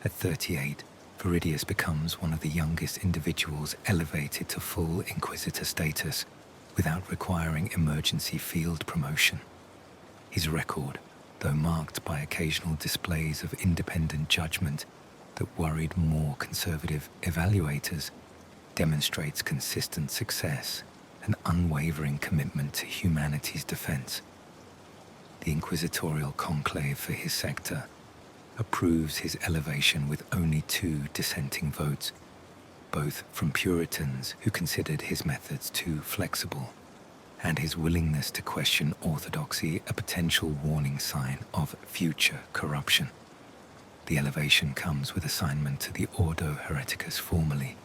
At 38, Veridius becomes one of the youngest individuals elevated to full inquisitor status without requiring emergency field promotion. His record, though marked by occasional displays of independent judgment that worried more conservative evaluators, demonstrates consistent success and unwavering commitment to humanity's defense. The inquisitorial conclave for his sector approves his elevation with only 2 dissenting votes, both from Puritans who considered his methods too flexible, and his willingness to question orthodoxy a potential warning sign of future corruption. The elevation comes with assignment to the Ordo Hereticus formally,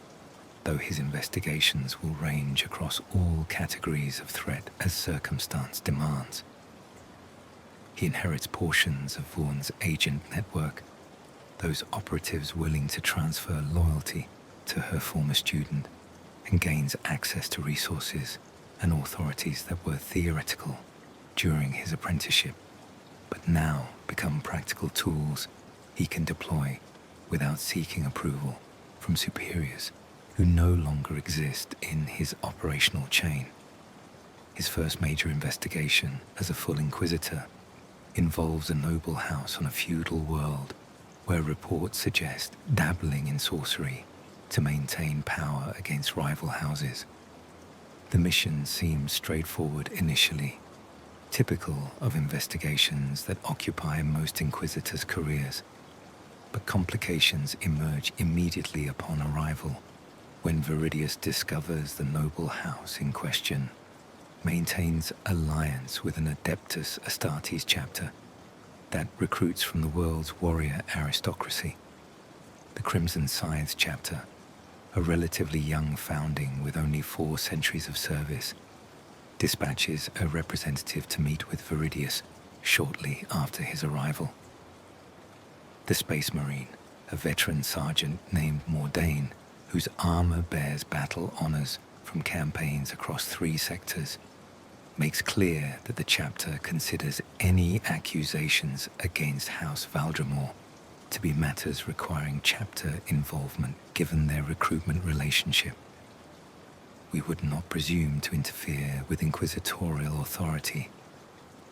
though his investigations will range across all categories of threat as circumstance demands. He inherits portions of Vaughn's agent network, those operatives willing to transfer loyalty to her former student, and gains access to resources and authorities that were theoretical during his apprenticeship, but now become practical tools he can deploy without seeking approval from superiors who no longer exist in his operational chain. His first major investigation as a full inquisitor involves a noble house on a feudal world where reports suggest dabbling in sorcery to maintain power against rival houses. The mission seems straightforward initially, typical of investigations that occupy most inquisitors' careers, but complications emerge immediately upon arrival when Veridius discovers the noble house in question maintains alliance with an Adeptus Astartes chapter that recruits from the world's warrior aristocracy. The Crimson Scythes chapter, a relatively young founding with only 4 centuries of service, dispatches a representative to meet with Veridius shortly after his arrival. The Space Marine, a veteran sergeant named Mordain, whose armor bears battle honors from campaigns across 3 sectors, makes clear that the chapter considers any accusations against House Valdremore to be matters requiring chapter involvement given their recruitment relationship. We would not presume to interfere with inquisitorial authority,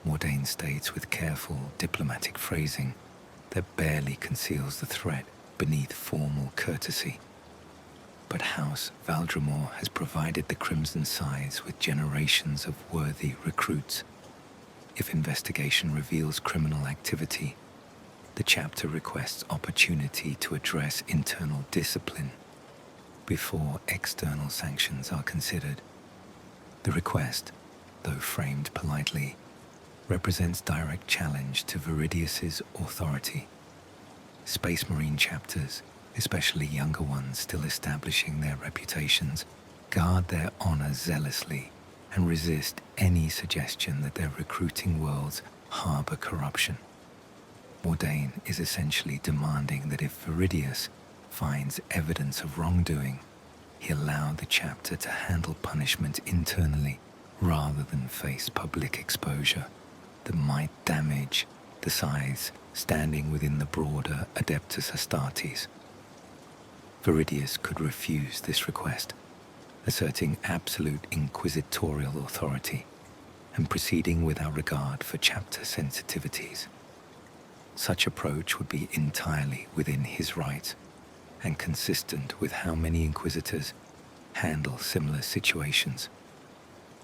Mordain states with careful diplomatic phrasing that barely conceals the threat beneath formal courtesy. but House Valdremor has provided the Crimson Sides with generations of worthy recruits. If investigation reveals criminal activity, the chapter requests opportunity to address internal discipline before external sanctions are considered. The request, though framed politely, represents direct challenge to Veridius's authority. Space Marine chapters, especially younger ones still establishing their reputations, guard their honor zealously and resist any suggestion that their recruiting worlds harbor corruption. Mordain is essentially demanding that if Veridius finds evidence of wrongdoing, he allow the chapter to handle punishment internally rather than face public exposure that might damage the sides standing within the broader Adeptus Astartes. Veridius could refuse this request, asserting absolute inquisitorial authority and proceeding without regard for chapter sensitivities. Such approach would be entirely within his rights and consistent with how many inquisitors handle similar situations,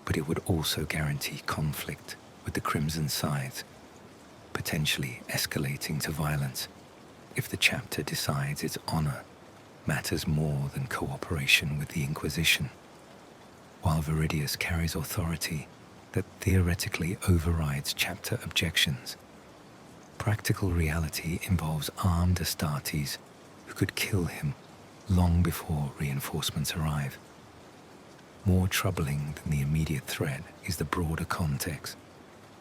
but it would also guarantee conflict with the Crimson Sides, potentially escalating to violence if the chapter decides its honor matters more than cooperation with the Inquisition. While Veridius carries authority that theoretically overrides chapter objections, practical reality involves armed Astartes who could kill him long before reinforcements arrive. More troubling than the immediate threat is the broader context.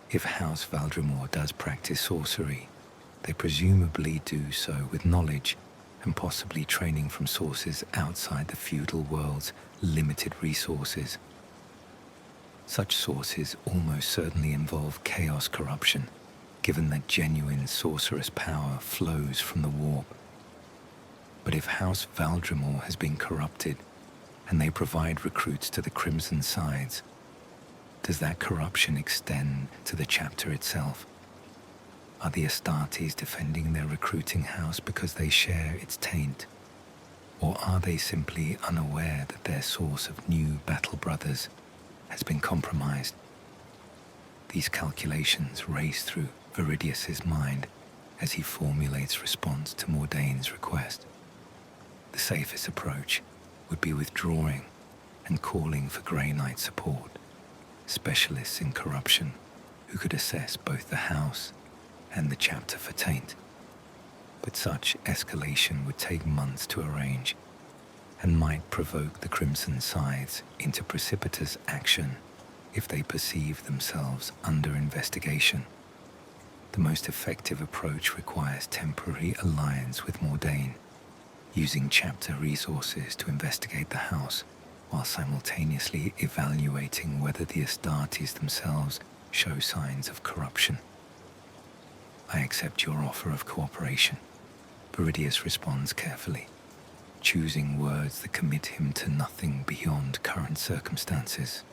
If House Valdremor does practice sorcery, they presumably do so with knowledge and possibly training from sources outside the feudal world's limited resources. Such sources almost certainly involve chaos corruption, given that genuine sorcerous power flows from the warp. But if House Valdremor has been corrupted, and they provide recruits to the Crimson Sides, does that corruption extend to the chapter itself? Are the Astartes defending their recruiting house because they share its taint? Or are they simply unaware that their source of new battle brothers has been compromised? These calculations race through Veridius's mind as he formulates response to Mordain's request. The safest approach would be withdrawing and calling for Grey Knight support, specialists in corruption who could assess both the house and the chapter for taint. But such escalation would take months to arrange and might provoke the Crimson Sides into precipitous action if they perceive themselves under investigation. The most effective approach requires temporary alliance with Mordain, using chapter resources to investigate the house while simultaneously evaluating whether the Astartes themselves show signs of corruption. I accept your offer of cooperation. Veridius responds carefully, choosing words that commit him to nothing beyond current circumstances.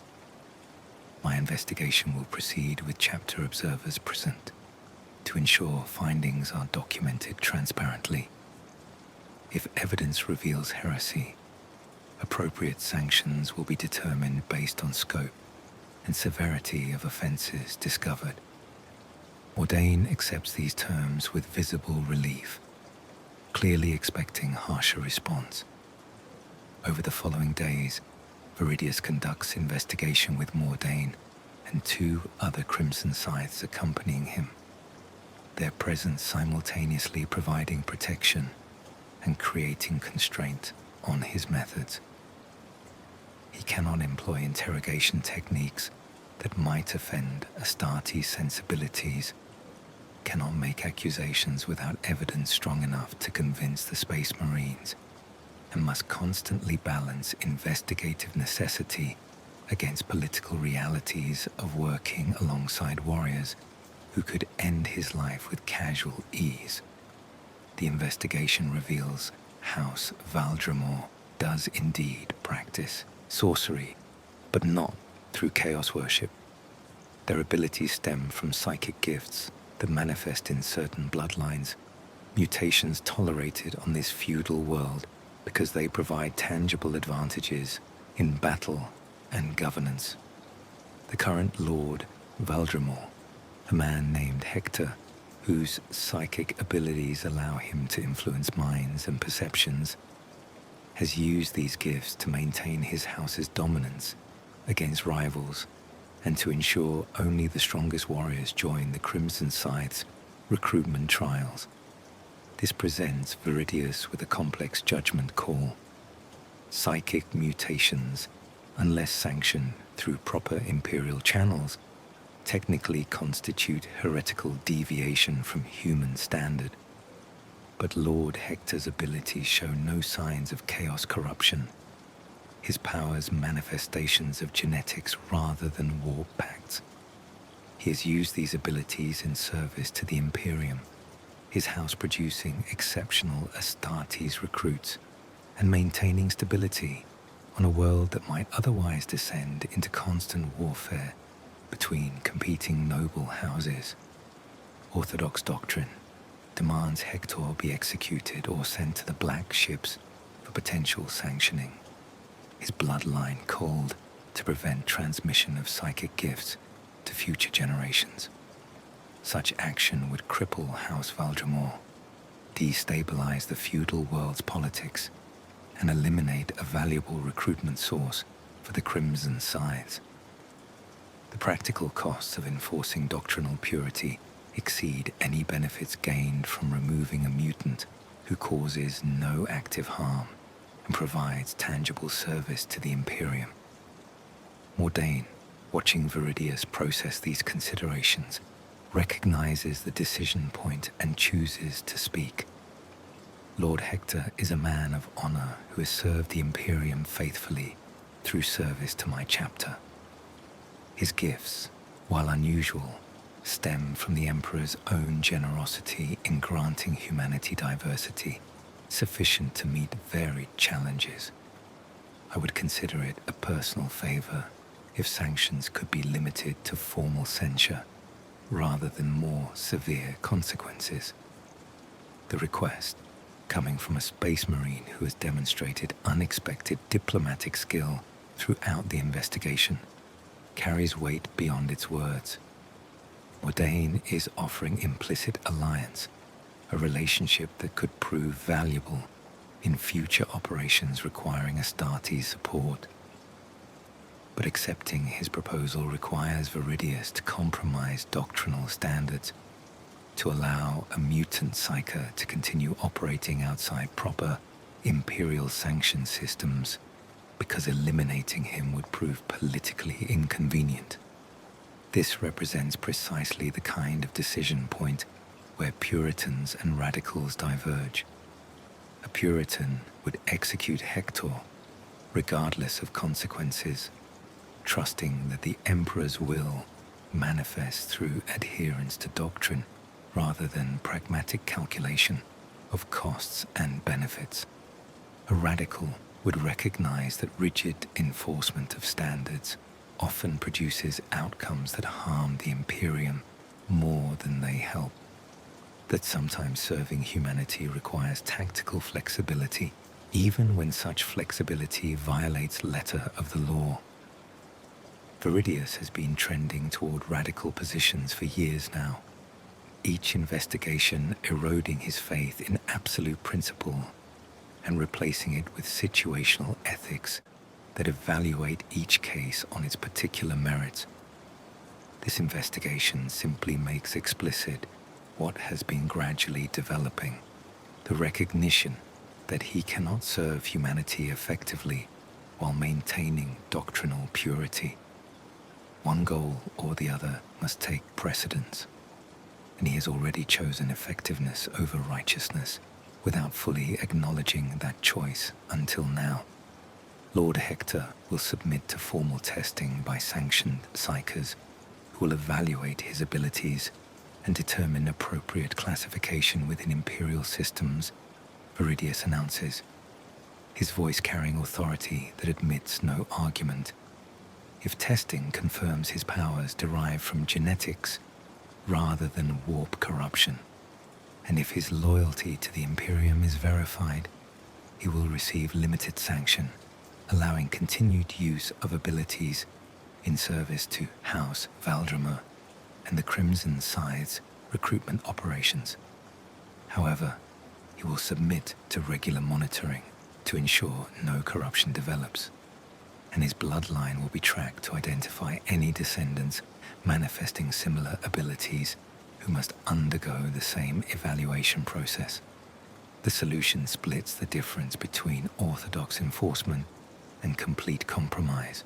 My investigation will proceed with chapter observers present to ensure findings are documented transparently. If evidence reveals heresy, appropriate sanctions will be determined based on scope and severity of offenses discovered. Mordain accepts these terms with visible relief, clearly expecting harsher response. Over the following days, Veridius conducts investigation with Mordain and 2 other Crimson Scythes accompanying him, their presence simultaneously providing protection and creating constraint on his methods. He cannot employ interrogation techniques that might offend Astartes' sensibilities, cannot make accusations without evidence strong enough to convince the Space Marines, and must constantly balance investigative necessity against political realities of working alongside warriors who could end his life with casual ease. The investigation reveals House Valdremor does indeed practice sorcery, but not through chaos worship. Their abilities stem from psychic gifts that manifest in certain bloodlines, mutations tolerated on this feudal world because they provide tangible advantages in battle and governance. The current Lord, Valdremor, a man named Hector, whose psychic abilities allow him to influence minds and perceptions, has used these gifts to maintain his house's dominance against rivals and to ensure only the strongest warriors join the Crimson Scythe's recruitment trials. This presents Veridius with a complex judgment call. Psychic mutations, unless sanctioned through proper imperial channels, technically constitute heretical deviation from human standard. But Lord Hector's abilities show no signs of chaos corruption, his powers manifestations of genetics rather than warp pacts. He has used these abilities in service to the Imperium, his house producing exceptional Astartes recruits and maintaining stability on a world that might otherwise descend into constant warfare between competing noble houses. Orthodox doctrine demands Hector be executed or sent to the black ships for potential sanctioning, his bloodline culled to prevent transmission of psychic gifts to future generations. Such action would cripple House Valdremor, destabilize the feudal world's politics, and eliminate a valuable recruitment source for the Crimson Scythes. The practical costs of enforcing doctrinal purity exceed any benefits gained from removing a mutant who causes no active harm and provides tangible service to the Imperium. Mordain, watching Veridius process these considerations, recognizes the decision point and chooses to speak. Lord Hector is a man of honor who has served the Imperium faithfully through service to my chapter. His gifts, while unusual, stem from the Emperor's own generosity in granting humanity diversity sufficient to meet varied challenges. I would consider it a personal favor if sanctions could be limited to formal censure rather than more severe consequences. The request, coming from a space marine who has demonstrated unexpected diplomatic skill throughout the investigation, carries weight beyond its words. Mordain is offering implicit alliance, a relationship that could prove valuable in future operations requiring Astartes support. But accepting his proposal requires Veridius to compromise doctrinal standards, to allow a mutant psyker to continue operating outside proper imperial sanction systems, because eliminating him would prove politically inconvenient. This represents precisely the kind of decision point where Puritans and Radicals diverge. A Puritan would execute Hector, regardless of consequences, trusting that the Emperor's will manifests through adherence to doctrine rather than pragmatic calculation of costs and benefits. A Radical would recognize that rigid enforcement of standards often produces outcomes that harm the Imperium more than they help, that sometimes serving humanity requires tactical flexibility, even when such flexibility violates letter of the law. Veridius has been trending toward radical positions for years now, each investigation eroding his faith in absolute principle and replacing it with situational ethics that evaluate each case on its particular merits. This investigation simply makes explicit what has been gradually developing, the recognition that he cannot serve humanity effectively while maintaining doctrinal purity. One goal or the other must take precedence, and he has already chosen effectiveness over righteousness without fully acknowledging that choice until now. Lord Hector will submit to formal testing by sanctioned psychers who will evaluate his abilities and determine appropriate classification within imperial systems, Veridius announces, his voice carrying authority that admits no argument. If testing confirms his powers derive from genetics rather than warp corruption, and if his loyalty to the Imperium is verified, he will receive limited sanction, allowing continued use of abilities in service to House Valdremer and the Crimson Scythe's recruitment operations. However, he will submit to regular monitoring to ensure no corruption develops, and his bloodline will be tracked to identify any descendants manifesting similar abilities who must undergo the same evaluation process. The solution splits the difference between orthodox enforcement and complete compromise.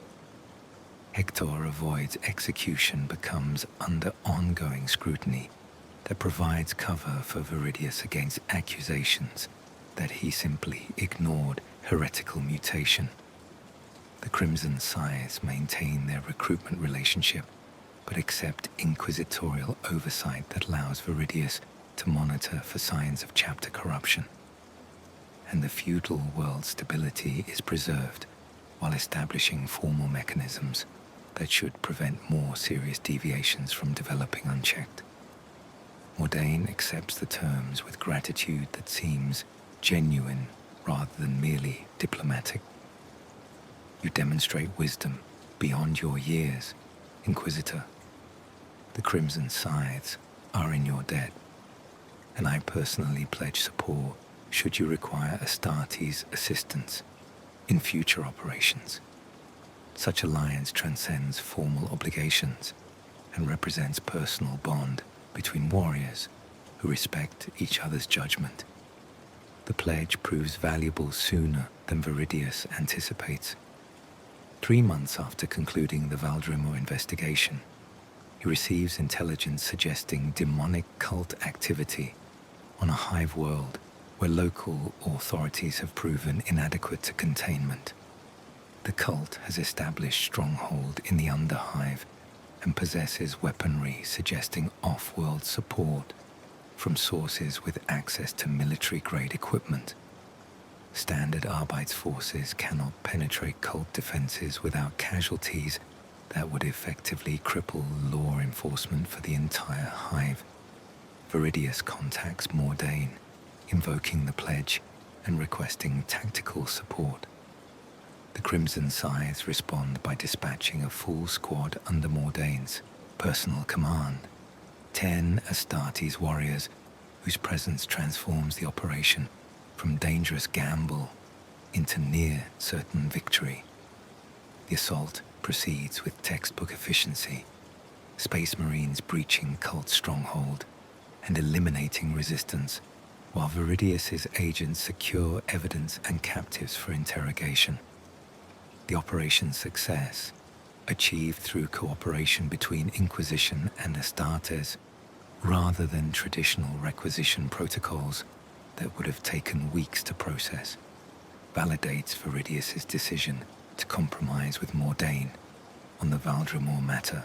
Hector avoids execution becomes under ongoing scrutiny that provides cover for Veridius against accusations that he simply ignored heretical mutation. The Crimson Scythes maintain their recruitment relationship, but accept inquisitorial oversight that allows Veridius to monitor for signs of chapter corruption. And the feudal world's stability is preserved while establishing formal mechanisms that should prevent more serious deviations from developing unchecked. Mordain accepts the terms with gratitude that seems genuine rather than merely diplomatic. You demonstrate wisdom beyond your years, Inquisitor. The Crimson Scythes are in your debt, and I personally pledge support should you require Astartes' assistance in future operations. Such alliance transcends formal obligations and represents personal bond between warriors who respect each other's judgment. The pledge proves valuable sooner than Veridius anticipates. 3 months after concluding the Valdremer investigation, he receives intelligence suggesting demonic cult activity on a hive world where local authorities have proven inadequate to containment. The cult has established stronghold in the Underhive and possesses weaponry suggesting off-world support from sources with access to military-grade equipment. Standard Arbeits forces cannot penetrate cult defenses without casualties that would effectively cripple law enforcement for the entire hive. Veridius contacts Mordain, invoking the pledge and requesting tactical support. The Crimson Scythes respond by dispatching a full squad under Mordain's personal command, 10 Astartes warriors whose presence transforms the operation from dangerous gamble into near certain victory. The assault proceeds with textbook efficiency, Space Marines breaching cult stronghold and eliminating resistance, while Veridius's agents secure evidence and captives for interrogation. The operation's success, achieved through cooperation between Inquisition and Astartes, rather than traditional requisition protocols that would have taken weeks to process, validates Veridius's decision to compromise with Mordain on the Valdremer matter,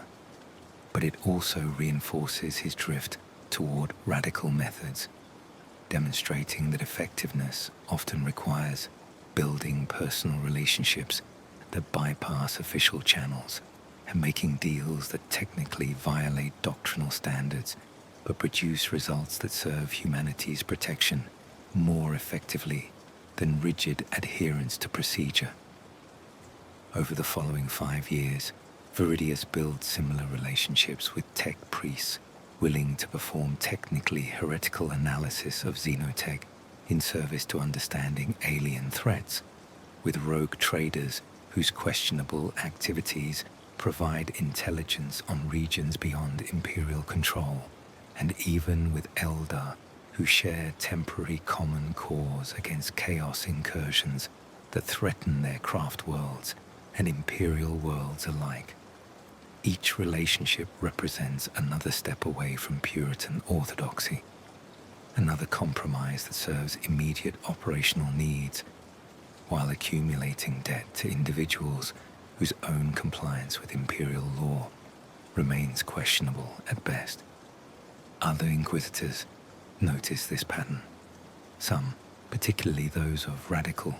but it also reinforces his drift toward radical methods, demonstrating that effectiveness often requires building personal relationships that bypass official channels and making deals that technically violate doctrinal standards but produce results that serve humanity's protection more effectively than rigid adherence to procedure. Over the following 5 years, Veridius builds similar relationships with tech priests willing to perform technically heretical analysis of xenotech in service to understanding alien threats, with rogue traders whose questionable activities provide intelligence on regions beyond Imperial control, and even with Eldar who share temporary common cause against chaos incursions that threaten their craft worlds and Imperial worlds alike. Each relationship represents another step away from Puritan orthodoxy, another compromise that serves immediate operational needs while accumulating debt to individuals whose own compliance with Imperial law remains questionable at best. Other Inquisitors notice this pattern. Some, particularly those of radical,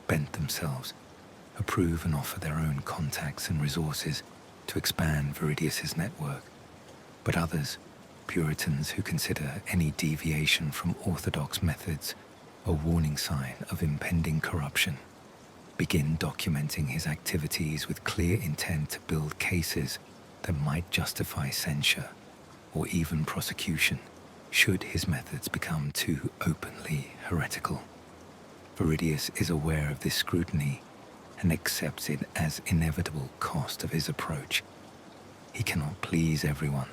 bent themselves, approve and offer their own contacts and resources to expand Veridius's network, but others, Puritans who consider any deviation from orthodox methods a warning sign of impending corruption. Begin documenting his activities with clear intent to build cases that might justify censure or even prosecution should his methods become too openly heretical. Veridius is aware of this scrutiny and accepts it as inevitable cost of his approach. He cannot please everyone,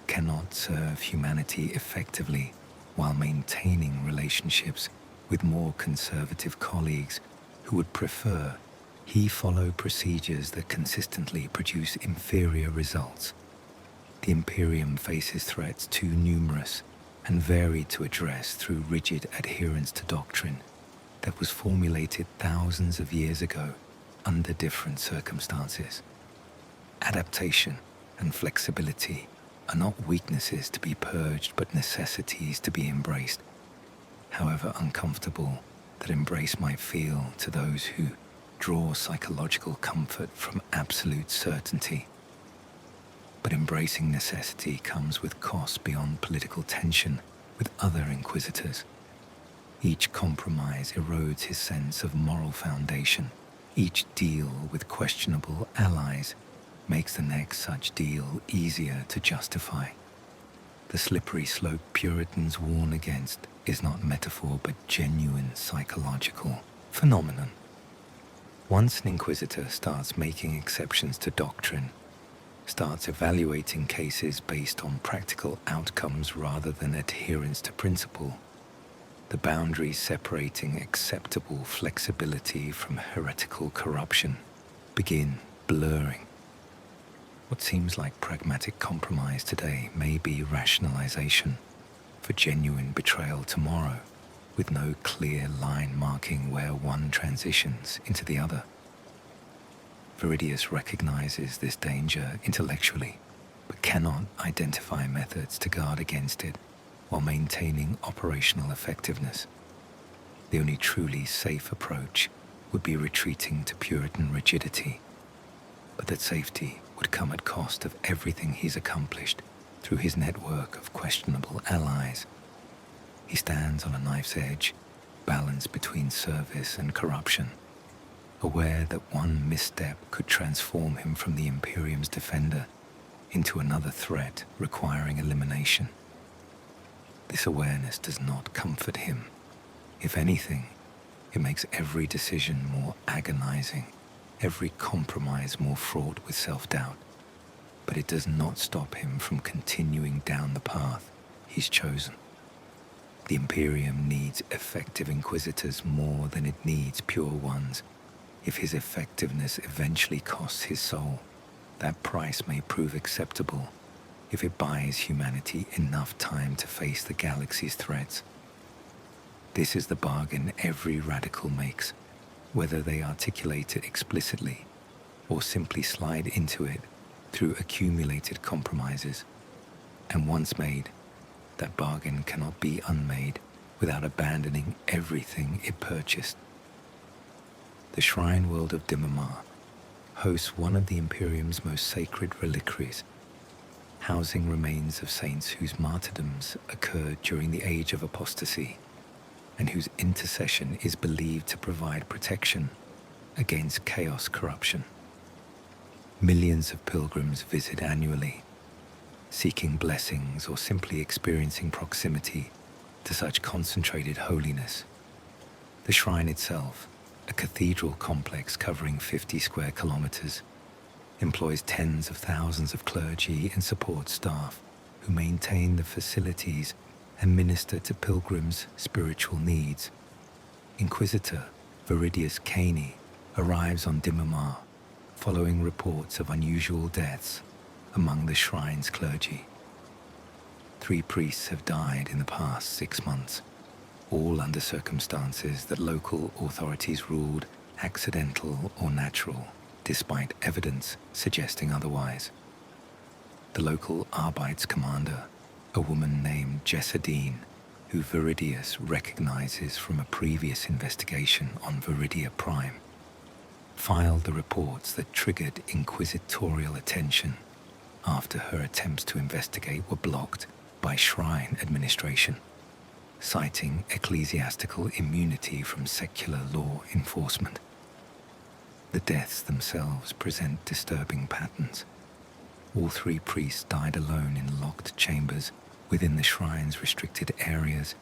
cannot serve humanity effectively while maintaining relationships with more conservative colleagues who would prefer he follow procedures that consistently produce inferior results. The Imperium faces threats too numerous and varied to address through rigid adherence to doctrine that was formulated thousands of years ago under different circumstances. Adaptation and flexibility are not weaknesses to be purged but necessities to be embraced, however uncomfortable that embrace might feel to those who draw psychological comfort from absolute certainty. But embracing necessity comes with costs beyond political tension with other inquisitors. Each compromise erodes his sense of moral foundation. Each deal with questionable allies makes the next such deal easier to justify. The slippery slope Puritans warn against is not metaphor but genuine psychological phenomenon. Once an inquisitor starts making exceptions to doctrine, starts evaluating cases based on practical outcomes rather than adherence to principle, the boundaries separating acceptable flexibility from heretical corruption begin blurring. What seems like pragmatic compromise today may be rationalization for genuine betrayal tomorrow, with no clear line marking where one transitions into the other. Veridius recognizes this danger intellectually, but cannot identify methods to guard against it while maintaining operational effectiveness. The only truly safe approach would be retreating to Puritan rigidity, but that safety would come at cost of everything he's accomplished through his network of questionable allies. He stands on a knife's edge, balanced between service and corruption, aware that one misstep could transform him from the Imperium's defender into another threat requiring elimination. This awareness does not comfort him. If anything, it makes every decision more agonizing, every compromise more fraught with self-doubt. But it does not stop him from continuing down the path he's chosen. The Imperium needs effective inquisitors more than it needs pure ones. If his effectiveness eventually costs his soul, that price may prove acceptable if it buys humanity enough time to face the galaxy's threats. This is the bargain every radical makes, whether they articulate it explicitly or simply slide into it through accumulated compromises. And once made, that bargain cannot be unmade without abandoning everything it purchased. The shrine world of Dimamar hosts one of the Imperium's most sacred reliquaries, housing remains of saints whose martyrdoms occurred during the Age of Apostasy and whose intercession is believed to provide protection against chaos corruption. Millions of pilgrims visit annually, seeking blessings or simply experiencing proximity to such concentrated holiness. The shrine itself, a cathedral complex covering 50 square kilometers, employs tens of thousands of clergy and support staff who maintain the facilities and minister to pilgrims' spiritual needs. Inquisitor Veridius Kaine arrives on Dimamar following reports of unusual deaths among the shrine's clergy. 3 priests have died in the past 6 months, all under circumstances that local authorities ruled accidental or natural, despite evidence suggesting otherwise. The local Arbeits commander, a woman named Jessadine, who Veridius recognizes from a previous investigation on Veridia Prime, filed the reports that triggered inquisitorial attention after her attempts to investigate were blocked by shrine administration. citing ecclesiastical immunity from secular law enforcement. The deaths themselves present disturbing patterns. All three priests died alone in locked chambers within the shrine's restricted areas,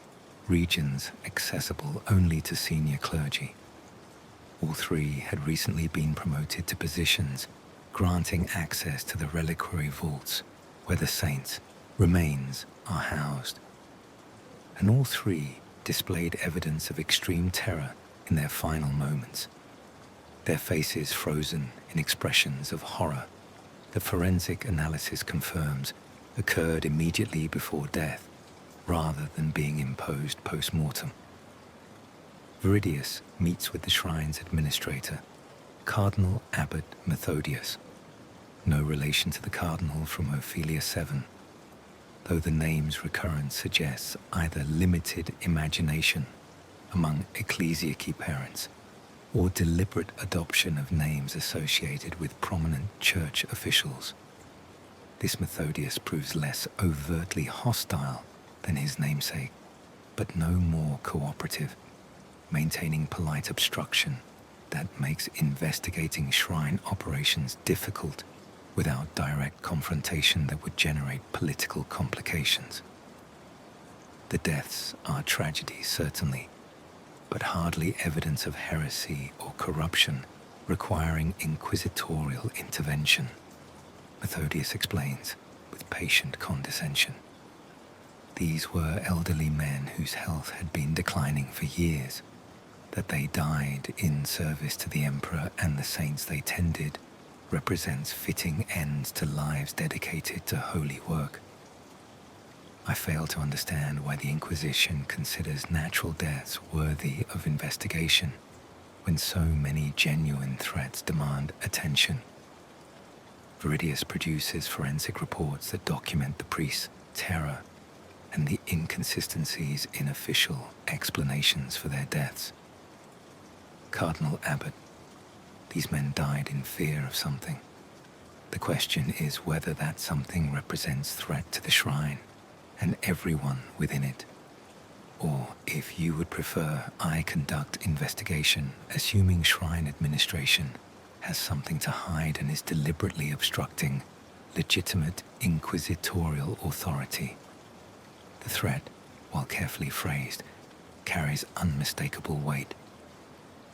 regions accessible only to senior clergy. All three had recently been promoted to positions granting access to the reliquary vaults where the saints' remains are housed. And all three displayed evidence of extreme terror in their final moments, their faces frozen in expressions of horror that forensic analysis confirms occurred immediately before death rather than being imposed post-mortem. Veridius meets with the shrine's administrator, Cardinal Abbot Methodius, no relation to the cardinal from Ophelia 7, though the name's recurrence suggests either limited imagination among ecclesiarchy parents or deliberate adoption of names associated with prominent church officials. This Methodius proves less overtly hostile than his namesake, but no more cooperative, maintaining polite obstruction that makes investigating shrine operations difficult without direct confrontation that would generate political complications. The deaths are tragedies, certainly, but hardly evidence of heresy or corruption requiring inquisitorial intervention, Methodius explains with patient condescension. These were elderly men whose health had been declining for years, that they died in service to the emperor and the saints they tended represents fitting ends to lives dedicated to holy work. I fail to understand why the Inquisition considers natural deaths worthy of investigation when so many genuine threats demand attention. Veridius produces forensic reports that document the priests' terror and the inconsistencies in official explanations for their deaths. Cardinal Abbot, these men died in fear of something. The question is whether that something represents threat to the shrine and everyone within it. Or, if you would prefer, I conduct investigation, assuming shrine administration has something to hide and is deliberately obstructing legitimate inquisitorial authority. The threat, while carefully phrased, carries unmistakable weight.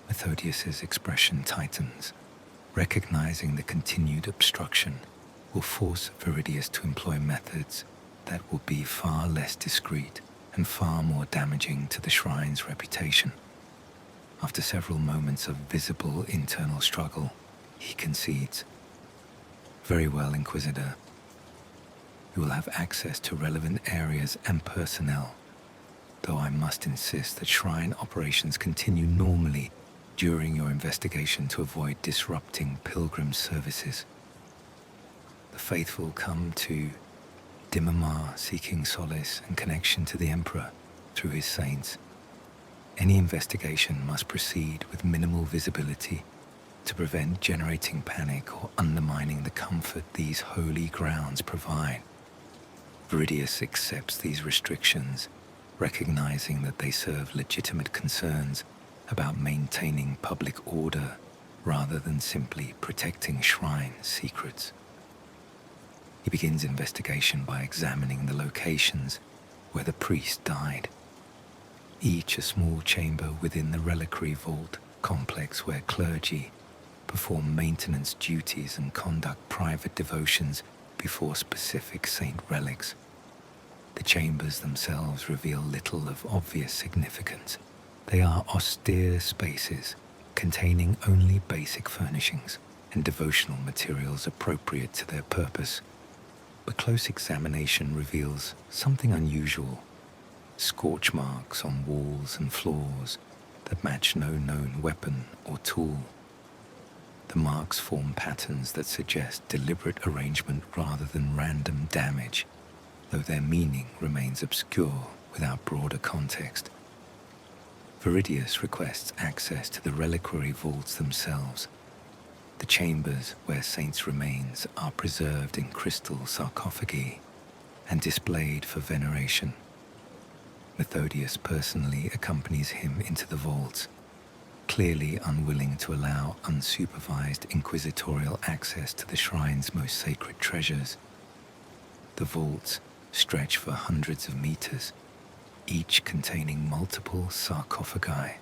Methodius's expression tightens, recognizing the continued obstruction will force Veridius to employ methods that will be far less discreet and far more damaging to the shrine's reputation. After several moments of visible internal struggle, he concedes. Very well, Inquisitor. You will have access to relevant areas and personnel, though I must insist that shrine operations continue normally during your investigation to avoid disrupting pilgrim services. The faithful come to Dimamar seeking solace and connection to the Emperor through his saints. Any investigation must proceed with minimal visibility to prevent generating panic or undermining the comfort these holy grounds provide. Veridius accepts these restrictions, recognizing that they serve legitimate concerns about maintaining public order rather than simply protecting shrine secrets. He begins investigation by examining the locations where the priest died, each a small chamber within the reliquary vault complex where clergy perform maintenance duties and conduct private devotions before specific saint relics. The chambers themselves reveal little of obvious significance. They are austere spaces containing only basic furnishings and devotional materials appropriate to their purpose. But close examination reveals something unusual: scorch marks on walls and floors that match no known weapon or tool. The marks form patterns that suggest deliberate arrangement rather than random damage, though their meaning remains obscure without broader context. Veridius requests access to the reliquary vaults themselves, the chambers where saints' remains are preserved in crystal sarcophagi and displayed for veneration. Methodius personally accompanies him into the vaults, clearly unwilling to allow unsupervised inquisitorial access to the shrine's most sacred treasures. The vaults stretch for hundreds of meters, each containing multiple sarcophagi,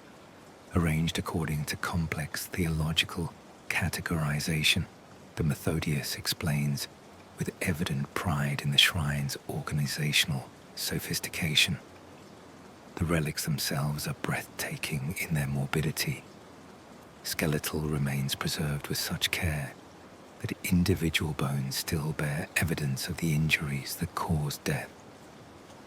arranged according to complex theological categorization that Methodius explains with evident pride in the shrine's organizational sophistication. The relics themselves are breathtaking in their morbidity. Skeletal remains preserved with such care that individual bones still bear evidence of the injuries that caused death.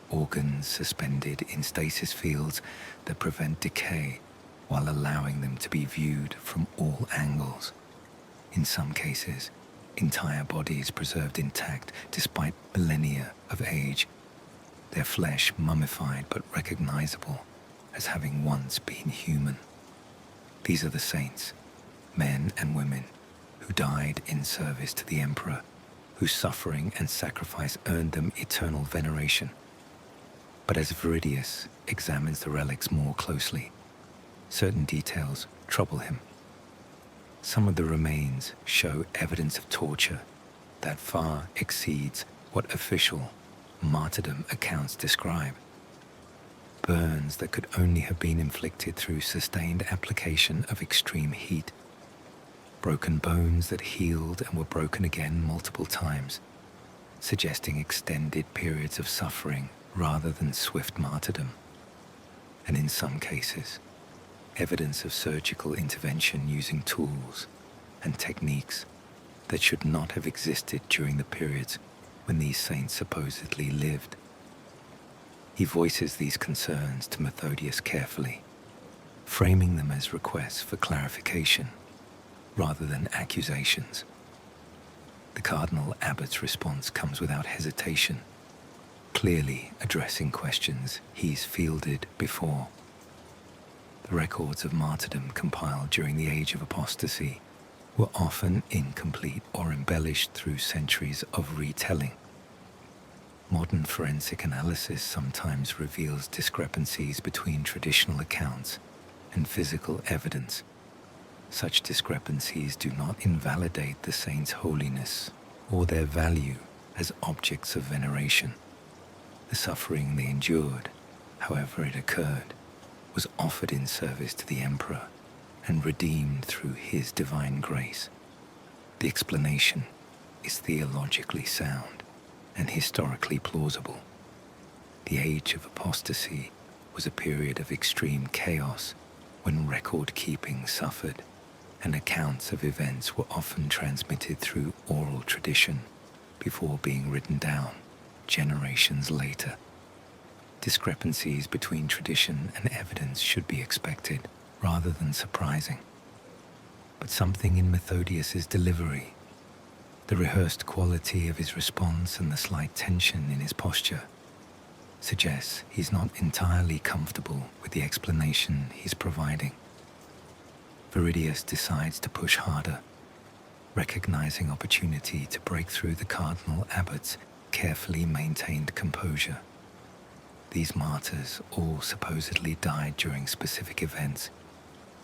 Organs suspended in stasis fields that prevent decay while allowing them to be viewed from all angles. In some cases, entire bodies preserved intact despite millennia of age, their flesh mummified but recognizable as having once been human. These are the saints, men and women, who died in service to the Emperor, whose suffering and sacrifice earned them eternal veneration. But as Veridius examines the relics more closely, certain details trouble him. Some of the remains show evidence of torture that far exceeds what official martyrdom accounts describe. Burns that could only have been inflicted through sustained application of extreme heat. Broken bones that healed and were broken again multiple times, suggesting extended periods of suffering rather than swift martyrdom. And in some cases, evidence of surgical intervention using tools and techniques that should not have existed during the periods when these saints supposedly lived. He voices these concerns to Methodius carefully, framing them as requests for clarification rather than accusations. The Cardinal Abbot's response comes without hesitation, clearly addressing questions he's fielded before. The records of martyrdom compiled during the Age of Apostasy were often incomplete or embellished through centuries of retelling. Modern forensic analysis sometimes reveals discrepancies between traditional accounts and physical evidence. Such discrepancies do not invalidate the saints' holiness or their value as objects of veneration. The suffering they endured, however it occurred, was offered in service to the Emperor and redeemed through his divine grace. The explanation is theologically sound and historically plausible. The Age of Apostasy was a period of extreme chaos when record-keeping suffered, and accounts of events were often transmitted through oral tradition before being written down generations later. Discrepancies between tradition and evidence should be expected rather than surprising. But something in Methodius's delivery, the rehearsed quality of his response and the slight tension in his posture, suggests he's not entirely comfortable with the explanation he's providing. Veridius decides to push harder, recognizing opportunity to break through the Cardinal Abbot's carefully maintained composure. These martyrs all supposedly died during specific events,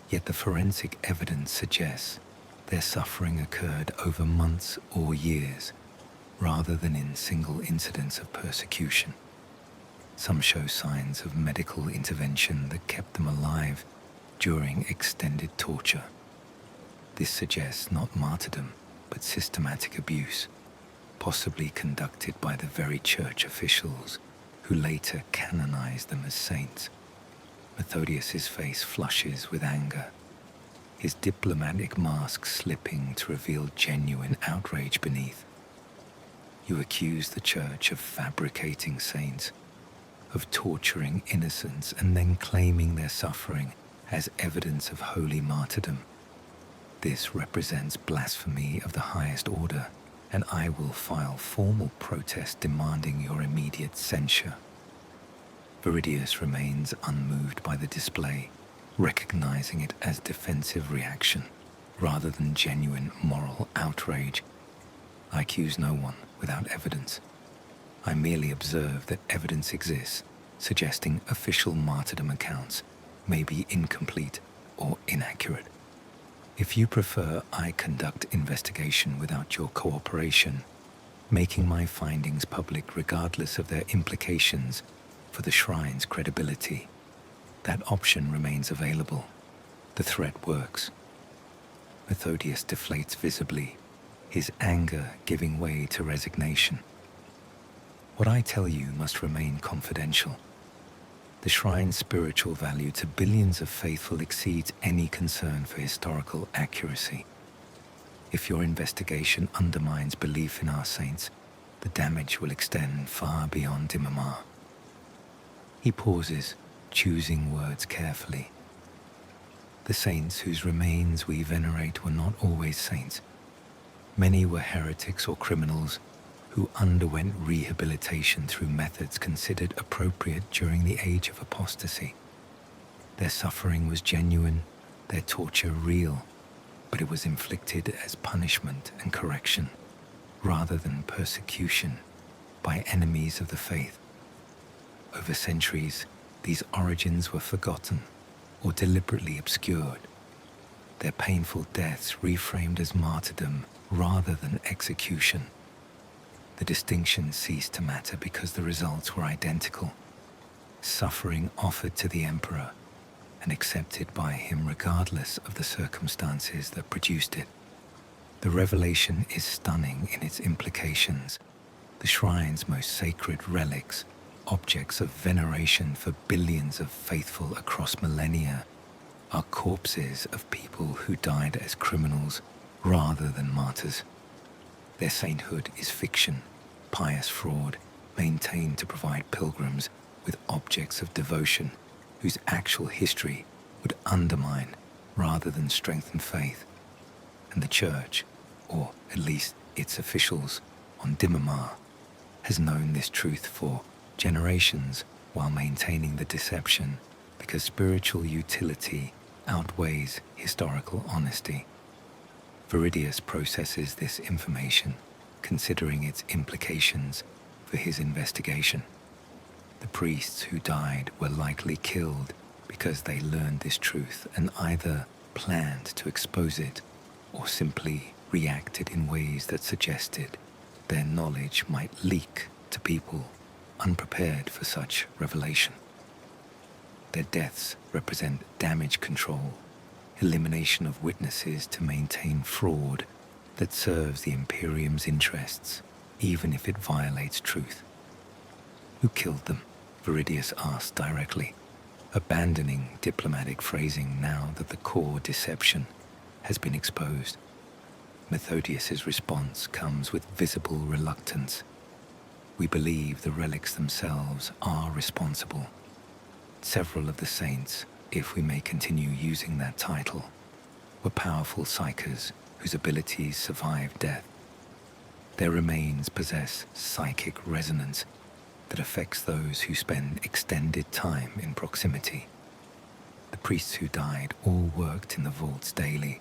yet the forensic evidence suggests their suffering occurred over months or years, rather than in single incidents of persecution. Some show signs of medical intervention that kept them alive during extended torture. This suggests not martyrdom, but systematic abuse, possibly conducted by the very church officials who later canonized them as saints. Methodius's face flushes with anger, his diplomatic mask slipping to reveal genuine outrage beneath. You accuse the church of fabricating saints, of torturing innocents and then claiming their suffering as evidence of holy martyrdom. This represents blasphemy of the highest order, and I will file formal protest demanding your immediate censure. Veridius remains unmoved by the display, recognizing it as defensive reaction rather than genuine moral outrage. I accuse no one without evidence. I merely observe that evidence exists suggesting official martyrdom accounts may be incomplete or inaccurate. If you prefer I conduct investigation without your cooperation, making my findings public regardless of their implications for the shrine's credibility, that option remains available. The threat works. Methodius deflates visibly, his anger giving way to resignation. What I tell you must remain confidential. The shrine's spiritual value to billions of faithful exceeds any concern for historical accuracy. If your investigation undermines belief in our saints, the damage will extend far beyond Immermar. He pauses, choosing words carefully. The saints whose remains we venerate were not always saints. Many were heretics or criminals who underwent rehabilitation through methods considered appropriate during the age of apostasy. Their suffering was genuine, their torture real, but it was inflicted as punishment and correction, rather than persecution, by enemies of the faith. Over centuries, these origins were forgotten or deliberately obscured, their painful deaths reframed as martyrdom rather than execution. The distinction ceased to matter because the results were identical. Suffering offered to the emperor and accepted by him regardless of the circumstances that produced it. The revelation is stunning in its implications. The shrine's most sacred relics, objects of veneration for billions of faithful across millennia, are corpses of people who died as criminals rather than martyrs. Their sainthood is fiction, pious fraud, maintained to provide pilgrims with objects of devotion whose actual history would undermine rather than strengthen faith. And the Church, or at least its officials on Immermar, has known this truth for generations while maintaining the deception because spiritual utility outweighs historical honesty. Veridius processes this information, considering its implications for his investigation. The priests who died were likely killed because they learned this truth and either planned to expose it or simply reacted in ways that suggested their knowledge might leak to people unprepared for such revelation. Their deaths represent damage control, elimination of witnesses to maintain fraud that serves the Imperium's interests, even if it violates truth. Who killed them? Veridius asked directly, abandoning diplomatic phrasing now that the core deception has been exposed. Methodius's response comes with visible reluctance. We believe the relics themselves are responsible. Several of the saints, if we may continue using that title, were powerful psychers whose abilities survived death. Their remains possess psychic resonance that affects those who spend extended time in proximity. The priests who died all worked in the vaults daily,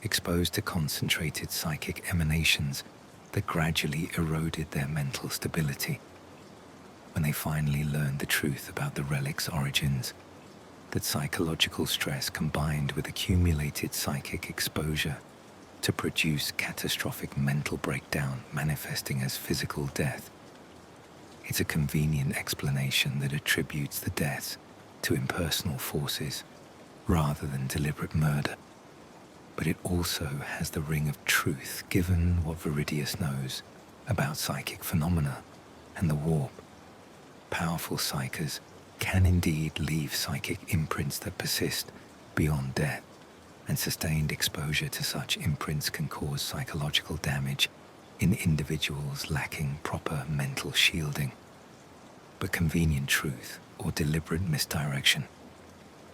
exposed to concentrated psychic emanations that gradually eroded their mental stability. When they finally learned the truth about the relic's origins, that psychological stress combined with accumulated psychic exposure to produce catastrophic mental breakdown manifesting as physical death. It's a convenient explanation that attributes the deaths to impersonal forces rather than deliberate murder. But it also has the ring of truth given what Veridius knows about psychic phenomena and the warp. Powerful psychers can indeed leave psychic imprints that persist beyond death, and sustained exposure to such imprints can cause psychological damage in individuals lacking proper mental shielding. But convenient truth or deliberate misdirection,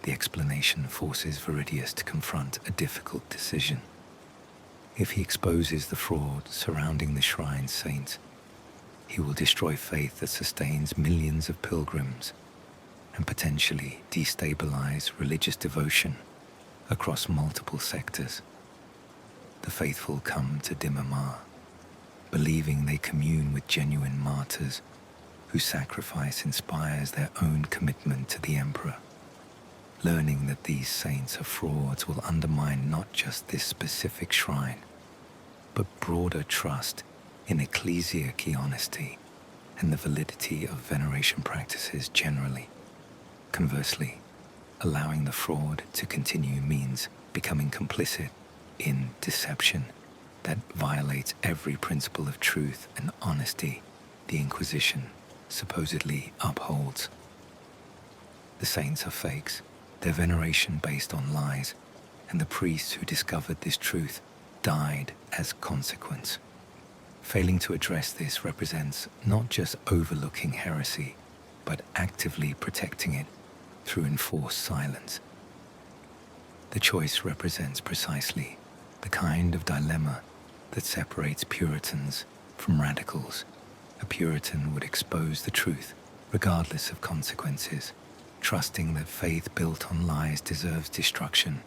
the explanation forces Veridius to confront a difficult decision. If he exposes the fraud surrounding the shrine's saints, he will destroy faith that sustains millions of pilgrims and potentially destabilize religious devotion across multiple sectors. The faithful come to Immermar, believing they commune with genuine martyrs, whose sacrifice inspires their own commitment to the Emperor. Learning that these saints are frauds will undermine not just this specific shrine, but broader trust in ecclesiarchy honesty and the validity of veneration practices generally. Conversely, allowing the fraud to continue means becoming complicit in deception that violates every principle of truth and honesty the Inquisition supposedly upholds. The saints are fakes, their veneration based on lies, and the priests who discovered this truth died as consequence. Failing to address this represents not just overlooking heresy, but actively protecting it through enforced silence. The choice represents precisely the kind of dilemma that separates Puritans from radicals. A Puritan would expose the truth, regardless of consequences, trusting that faith built on lies deserves destruction,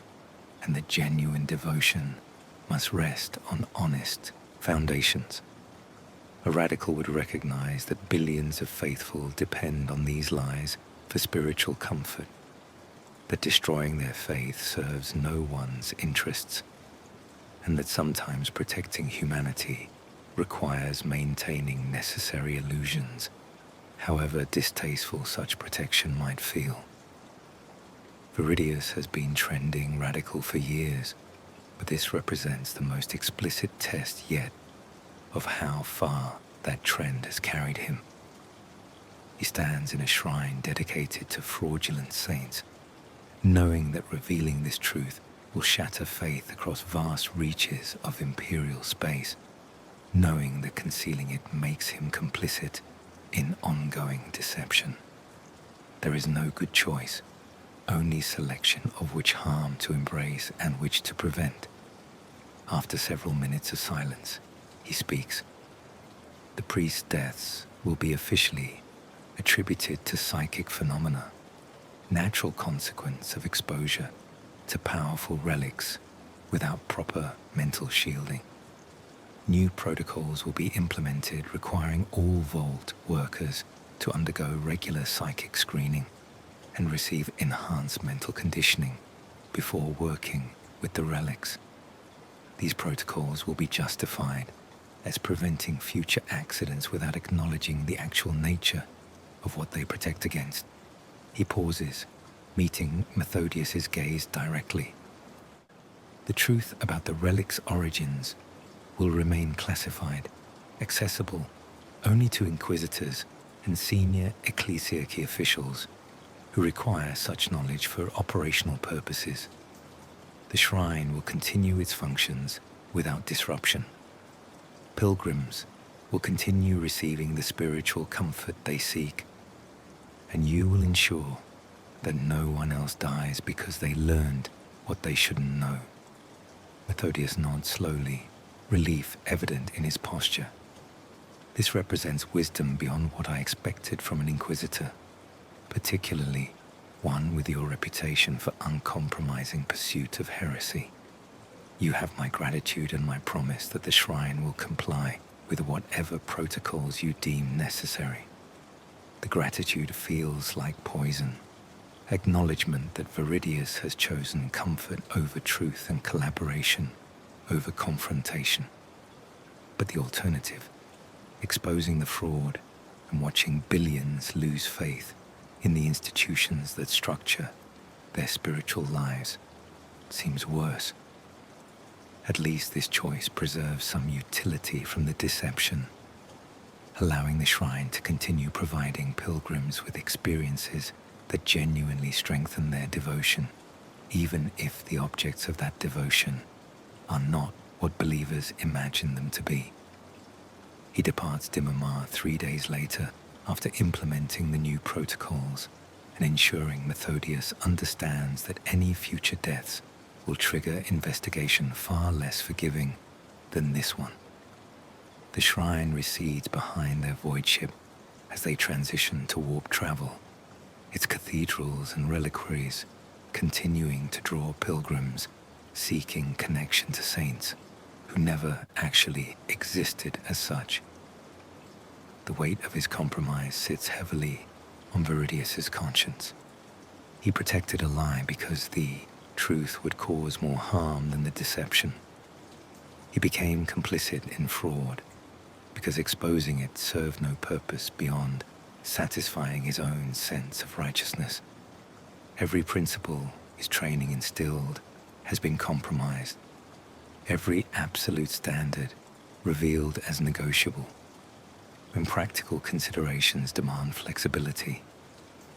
and that genuine devotion must rest on honest foundations. A radical would recognize that billions of faithful depend on these lies for spiritual comfort, that destroying their faith serves no one's interests, and that sometimes protecting humanity requires maintaining necessary illusions, however distasteful such protection might feel. Veridius has been trending radical for years, but this represents the most explicit test yet of how far that trend has carried him. He stands in a shrine dedicated to fraudulent saints, knowing that revealing this truth will shatter faith across vast reaches of imperial space, knowing that concealing it makes him complicit in ongoing deception. There is no good choice, only selection of which harm to embrace and which to prevent. After several minutes of silence, he speaks. The priest's deaths will be officially attributed to psychic phenomena, natural consequence of exposure to powerful relics without proper mental shielding. New protocols will be implemented requiring all vault workers to undergo regular psychic screening and receive enhanced mental conditioning before working with the relics. These protocols will be justified as preventing future accidents without acknowledging the actual nature of what they protect against. He pauses, meeting Methodius's gaze directly. The truth about the relic's origins will remain classified, accessible only to inquisitors and senior ecclesiarchy officials who require such knowledge for operational purposes. The shrine will continue its functions without disruption. Pilgrims will continue receiving the spiritual comfort they seek, and you will ensure that no one else dies because they learned what they shouldn't know. Methodius nods slowly, relief evident in his posture. This represents wisdom beyond what I expected from an inquisitor, particularly one with your reputation for uncompromising pursuit of heresy. You have my gratitude and my promise that the shrine will comply with whatever protocols you deem necessary. The gratitude feels like poison, acknowledgement that Veridius has chosen comfort over truth and collaboration over confrontation. But the alternative, exposing the fraud and watching billions lose faith in the institutions that structure their spiritual lives, seems worse. At least this choice preserves some utility from the deception, allowing the shrine to continue providing pilgrims with experiences that genuinely strengthen their devotion, even if the objects of that devotion are not what believers imagine them to be. He departs Dimamar 3 days later after implementing the new protocols and ensuring Methodius understands that any future deaths will trigger investigation far less forgiving than this one. The shrine recedes behind their void ship as they transition to warp travel, its cathedrals and reliquaries continuing to draw pilgrims seeking connection to saints who never actually existed as such. the weight of his compromise sits heavily on Veridius's conscience. He protected a lie because the truth would cause more harm than the deception. He became complicit in fraud because exposing it served no purpose beyond satisfying his own sense of righteousness. Every principle his training instilled has been compromised. Every absolute standard revealed as negotiable. When practical considerations demand flexibility,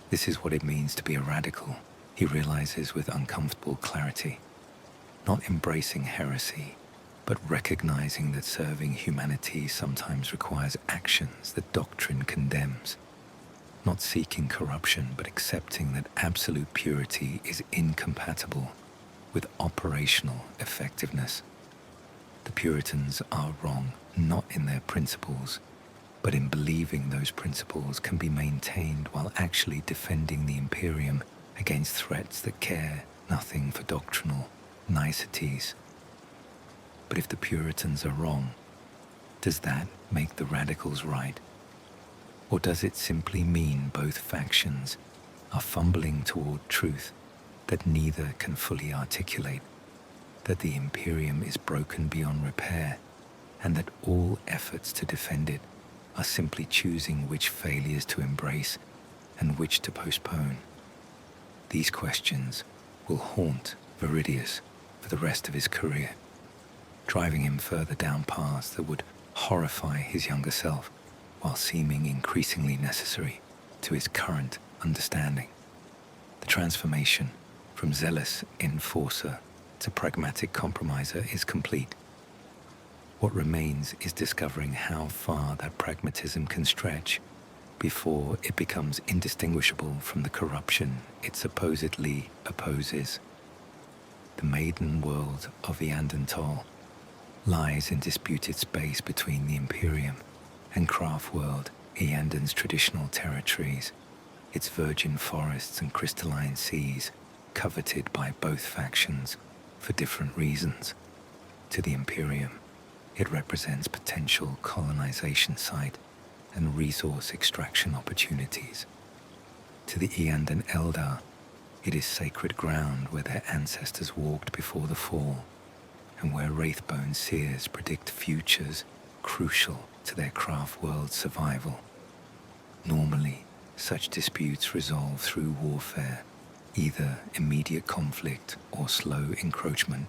this is what it means to be a radical, he realizes with uncomfortable clarity. Not embracing heresy, but recognizing that serving humanity sometimes requires actions that doctrine condemns. Not seeking corruption, but accepting that absolute purity is incompatible with operational effectiveness. The Puritans are wrong, not in their principles, but in believing those principles can be maintained while actually defending the Imperium against threats that care nothing for doctrinal niceties. But if the Puritans are wrong, does that make the radicals right? Or does it simply mean both factions are fumbling toward truth that neither can fully articulate, that the Imperium is broken beyond repair, and that all efforts to defend it are simply choosing which failures to embrace and which to postpone? These questions will haunt Veridius for the rest of his career, driving him further down paths that would horrify his younger self while seeming increasingly necessary to his current understanding. The transformation from zealous enforcer to pragmatic compromiser is complete. What remains is discovering how far that pragmatism can stretch before it becomes indistinguishable from the corruption it supposedly opposes. The maiden world of Eandantol lies in disputed space between the Imperium and craft world, Eandan's traditional territories, its virgin forests and crystalline seas, coveted by both factions for different reasons. To the Imperium, it represents potential colonization site and resource extraction opportunities. To the Eandan Eldar, it is sacred ground where their ancestors walked before the fall, and where Wraithbone seers predict futures crucial to their craft world's survival. Normally, such disputes resolve through warfare, either immediate conflict or slow encroachment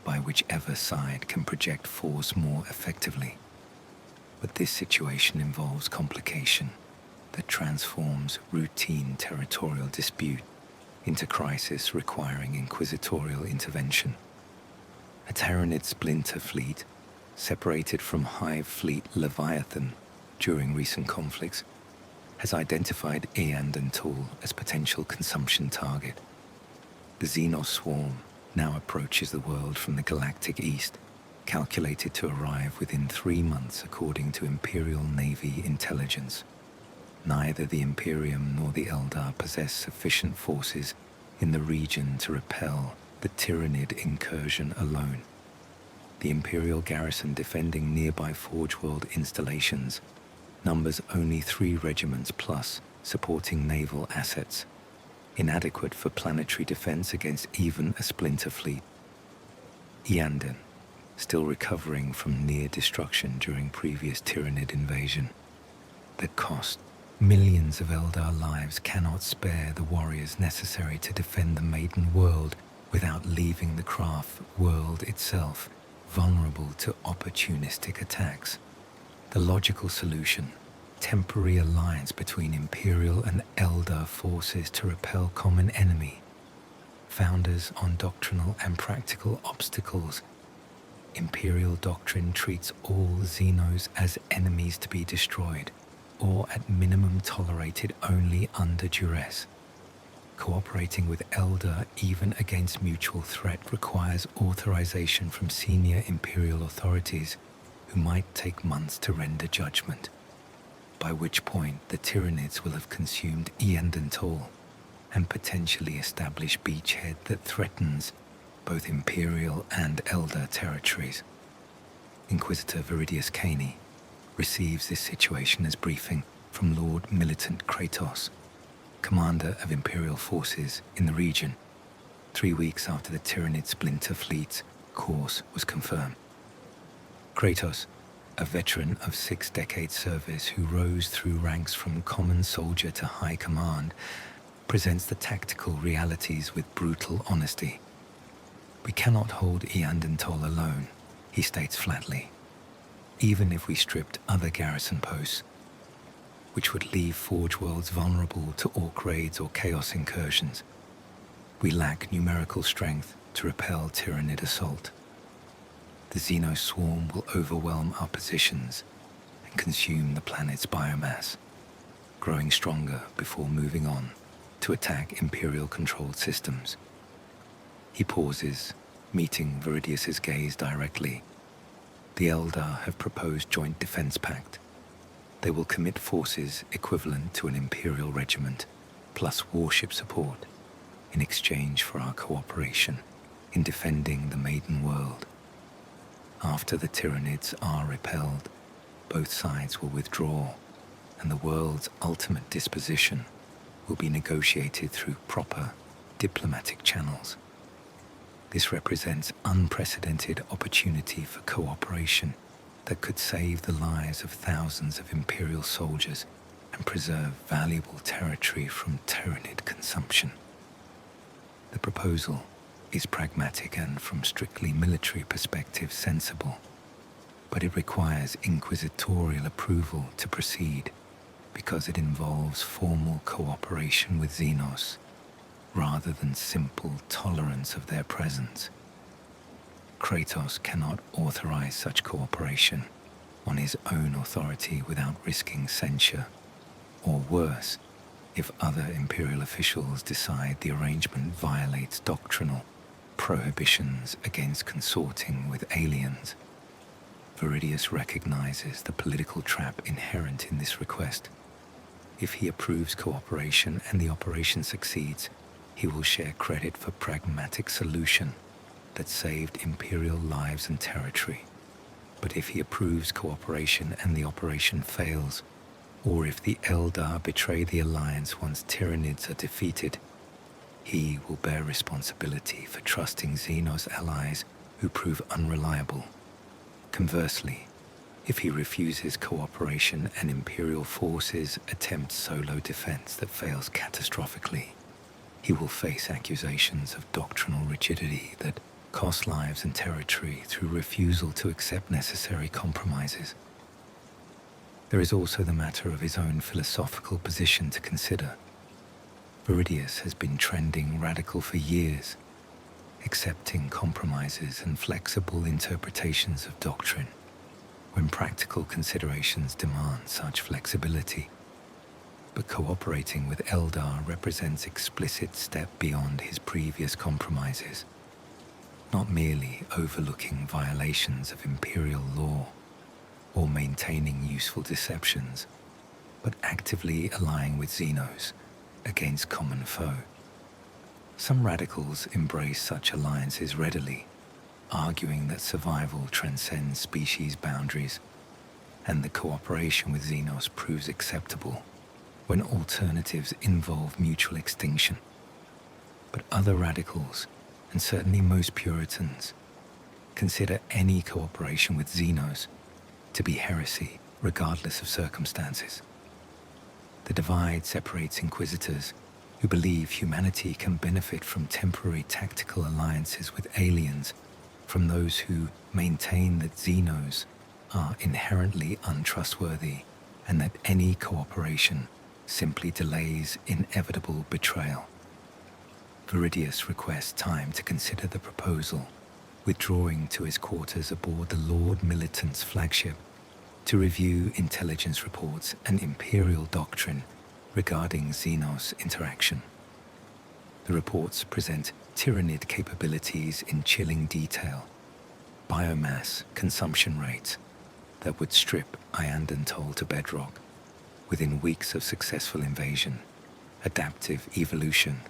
by whichever side can project force more effectively. But this situation involves complication that transforms routine territorial dispute into crisis requiring inquisitorial intervention. A Tyranid splinter fleet, separated from Hive Fleet Leviathan during recent conflicts, has identified Eandantol as potential consumption target. The xenos swarm now approaches the world from the galactic east, calculated to arrive within 3 months according to Imperial Navy intelligence. Neither the Imperium nor the Eldar possess sufficient forces in the region to repel the Tyranid incursion alone. The Imperial garrison defending nearby Forge World installations numbers only 3 regiments plus supporting naval assets, inadequate for planetary defense against even a splinter fleet. Eandan, still recovering from near destruction during previous Tyranid invasion. The cost, millions of Eldar lives, cannot spare the warriors necessary to defend the maiden world without leaving the craft world itself vulnerable to opportunistic attacks. The logical solution, temporary alliance between Imperial and Eldar forces to repel common enemy. Founders on doctrinal and practical obstacles. Imperial doctrine treats all xenos as enemies to be destroyed, or at minimum tolerated only under duress. Cooperating with Eldar even against mutual threat requires authorization from senior Imperial authorities who might take months to render judgment, by which point the Tyranids will have consumed Eandantol and potentially established beachhead that threatens both Imperial and Eldar territories. Inquisitor Veridius Kaine, receives this situation as briefing from Lord Militant Kratos, commander of Imperial forces in the region, 3 weeks after the Tyranid splinter fleet's course was confirmed. Kratos, a veteran of 6 decades service who rose through ranks from common soldier to high command, presents the tactical realities with brutal honesty. "We cannot hold Iandentol alone," he states flatly, "even if we stripped other garrison posts, which would leave Forge Worlds vulnerable to orc raids or chaos incursions. We lack numerical strength to repel Tyranid assault. The xenos swarm will overwhelm our positions and consume the planet's biomass, growing stronger before moving on to attack Imperial-controlled systems." He pauses, meeting Veridius's gaze directly. The Eldar have proposed joint defense pact. They will commit forces equivalent to an Imperial regiment, plus warship support, in exchange for our cooperation in defending the Maiden World. After the Tyranids are repelled, both sides will withdraw, and the world's ultimate disposition will be negotiated through proper diplomatic channels. This represents unprecedented opportunity for cooperation that could save the lives of thousands of Imperial soldiers and preserve valuable territory from Tyranid consumption. The proposal is pragmatic and, from strictly military perspective, sensible, but it requires inquisitorial approval to proceed because it involves formal cooperation with xenos rather than simple tolerance of their presence. Kratos cannot authorize such cooperation on his own authority without risking censure, or worse, if other Imperial officials decide the arrangement violates doctrinal prohibitions against consorting with aliens. Veridius recognizes the political trap inherent in this request. If he approves cooperation and the operation succeeds, he will share credit for pragmatic solution that saved Imperial lives and territory. But if he approves cooperation and the operation fails, or if the Eldar betray the alliance once Tyranids are defeated, he will bear responsibility for trusting Xenos allies who prove unreliable. Conversely, if he refuses cooperation and Imperial forces attempt solo defense that fails catastrophically, he will face accusations of doctrinal rigidity that cost lives and territory through refusal to accept necessary compromises. There is also the matter of his own philosophical position to consider. Veridius has been trending radical for years, accepting compromises and flexible interpretations of doctrine when practical considerations demand such flexibility. But cooperating with Eldar represents explicit step beyond his previous compromises, not merely overlooking violations of Imperial law or maintaining useful deceptions, but actively allying with xenos against common foe. Some radicals embrace such alliances readily, arguing that survival transcends species boundaries, and the cooperation with xenos proves acceptable when alternatives involve mutual extinction. But other radicals, and certainly most Puritans, consider any cooperation with xenos to be heresy regardless of circumstances. The divide separates Inquisitors who believe humanity can benefit from temporary tactical alliances with aliens from those who maintain that xenos are inherently untrustworthy and that any cooperation simply delays inevitable betrayal. Veridius requests time to consider the proposal, withdrawing to his quarters aboard the Lord Militant's flagship to review intelligence reports and Imperial doctrine regarding xenos interaction. The reports present Tyranid capabilities in chilling detail, biomass consumption rates that would strip Iandentol to bedrock within weeks of successful invasion, adaptive evolution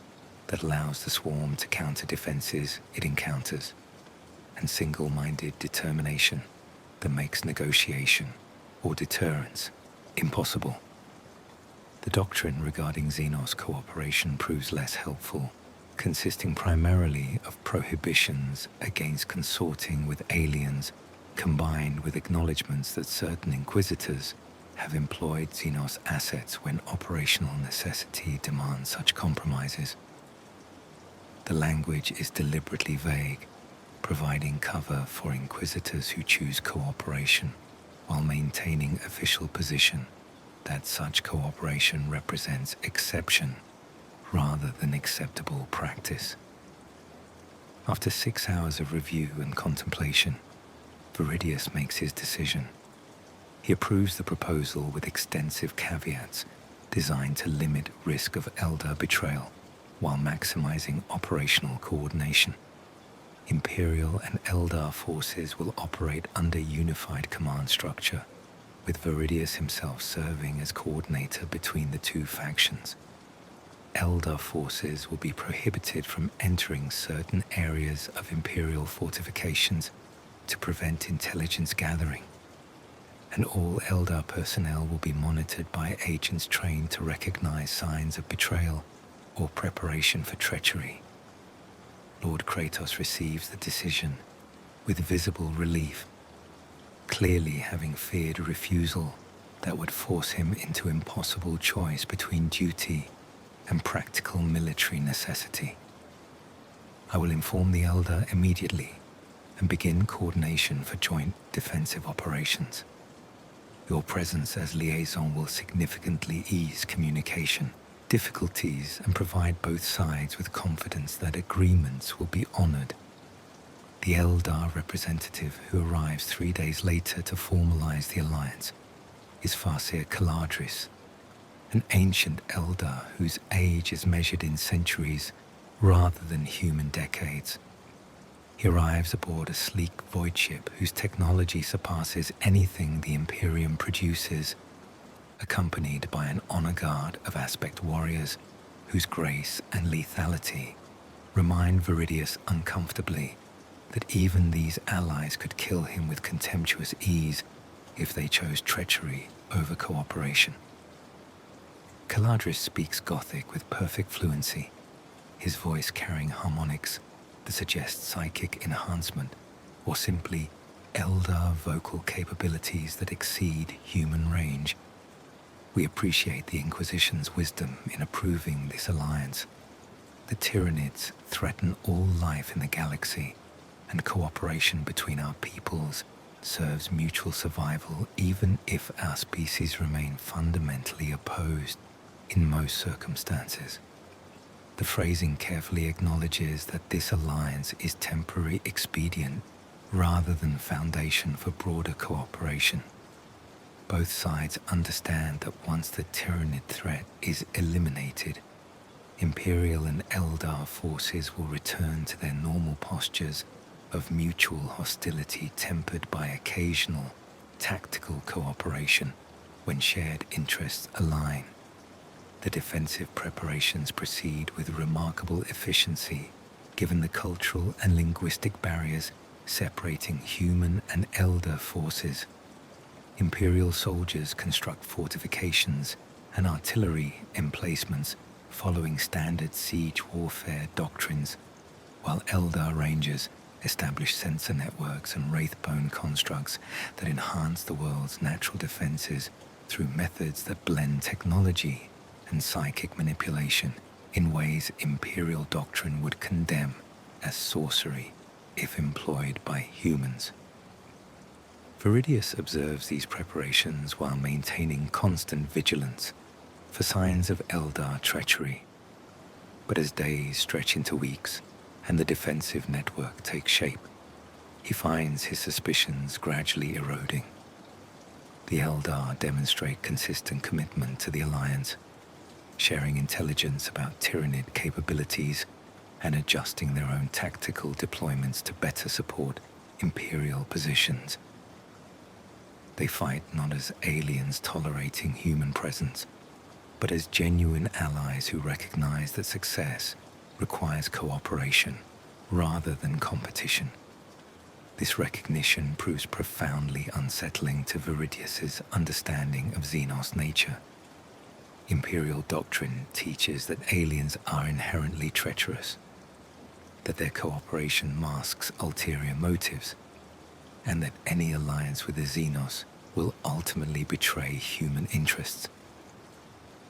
that allows the swarm to counter defenses it encounters, and single-minded determination that makes negotiation or deterrence impossible. The doctrine regarding xenos cooperation proves less helpful, consisting primarily of prohibitions against consorting with aliens, combined with acknowledgements that certain Inquisitors have employed xenos assets when operational necessity demands such compromises. The language is deliberately vague, providing cover for Inquisitors who choose cooperation while maintaining official position that such cooperation represents exception rather than acceptable practice. After 6 hours of review and contemplation, Veridius makes his decision. He approves the proposal with extensive caveats designed to limit risk of Eldar betrayal while maximizing operational coordination. Imperial and Eldar forces will operate under unified command structure, with Veridius himself serving as coordinator between the two factions. Eldar forces will be prohibited from entering certain areas of Imperial fortifications to prevent intelligence gathering, and all Eldar personnel will be monitored by agents trained to recognize signs of betrayal or preparation for treachery. Lord Kratos receives the decision with visible relief, clearly having feared a refusal that would force him into impossible choice between duty and practical military necessity. I will inform the Eldar immediately and begin coordination for joint defensive operations. Your presence as liaison will significantly ease communication difficulties and provide both sides with confidence that agreements will be honored. The Eldar representative who arrives 3 days later to formalize the alliance is Farseer Caladris, an ancient Eldar whose age is measured in centuries rather than human decades. He arrives aboard a sleek void ship whose technology surpasses anything the Imperium produces, accompanied by an honor guard of aspect warriors whose grace and lethality remind Veridius uncomfortably that even these allies could kill him with contemptuous ease if they chose treachery over cooperation. Caladris speaks Gothic with perfect fluency, his voice carrying harmonics that suggest psychic enhancement or simply Eldar vocal capabilities that exceed human range. We appreciate the Inquisition's wisdom in approving this alliance. The Tyranids threaten all life in the galaxy, and cooperation between our peoples serves mutual survival even if our species remain fundamentally opposed in most circumstances. The phrasing carefully acknowledges that this alliance is temporary expedient rather than foundation for broader cooperation. Both sides understand that once the Tyranid threat is eliminated, Imperial and Eldar forces will return to their normal postures of mutual hostility tempered by occasional tactical cooperation when shared interests align. The defensive preparations proceed with remarkable efficiency given the cultural and linguistic barriers separating human and Eldar forces. Imperial soldiers construct fortifications and artillery emplacements following standard siege warfare doctrines, while Eldar rangers establish sensor networks and wraithbone constructs that enhance the world's natural defenses through methods that blend technology and psychic manipulation in ways Imperial doctrine would condemn as sorcery if employed by humans. Veridius observes these preparations while maintaining constant vigilance for signs of Eldar treachery. But as days stretch into weeks and the defensive network takes shape, he finds his suspicions gradually eroding. The Eldar demonstrate consistent commitment to the Alliance, sharing intelligence about Tyranid capabilities and adjusting their own tactical deployments to better support Imperial positions. They fight not as aliens tolerating human presence, but as genuine allies who recognize that success requires cooperation rather than competition. This recognition proves profoundly unsettling to Veridius's understanding of xenos nature. Imperial doctrine teaches that aliens are inherently treacherous, that their cooperation masks ulterior motives, and that any alliance with the xenos will ultimately betray human interests.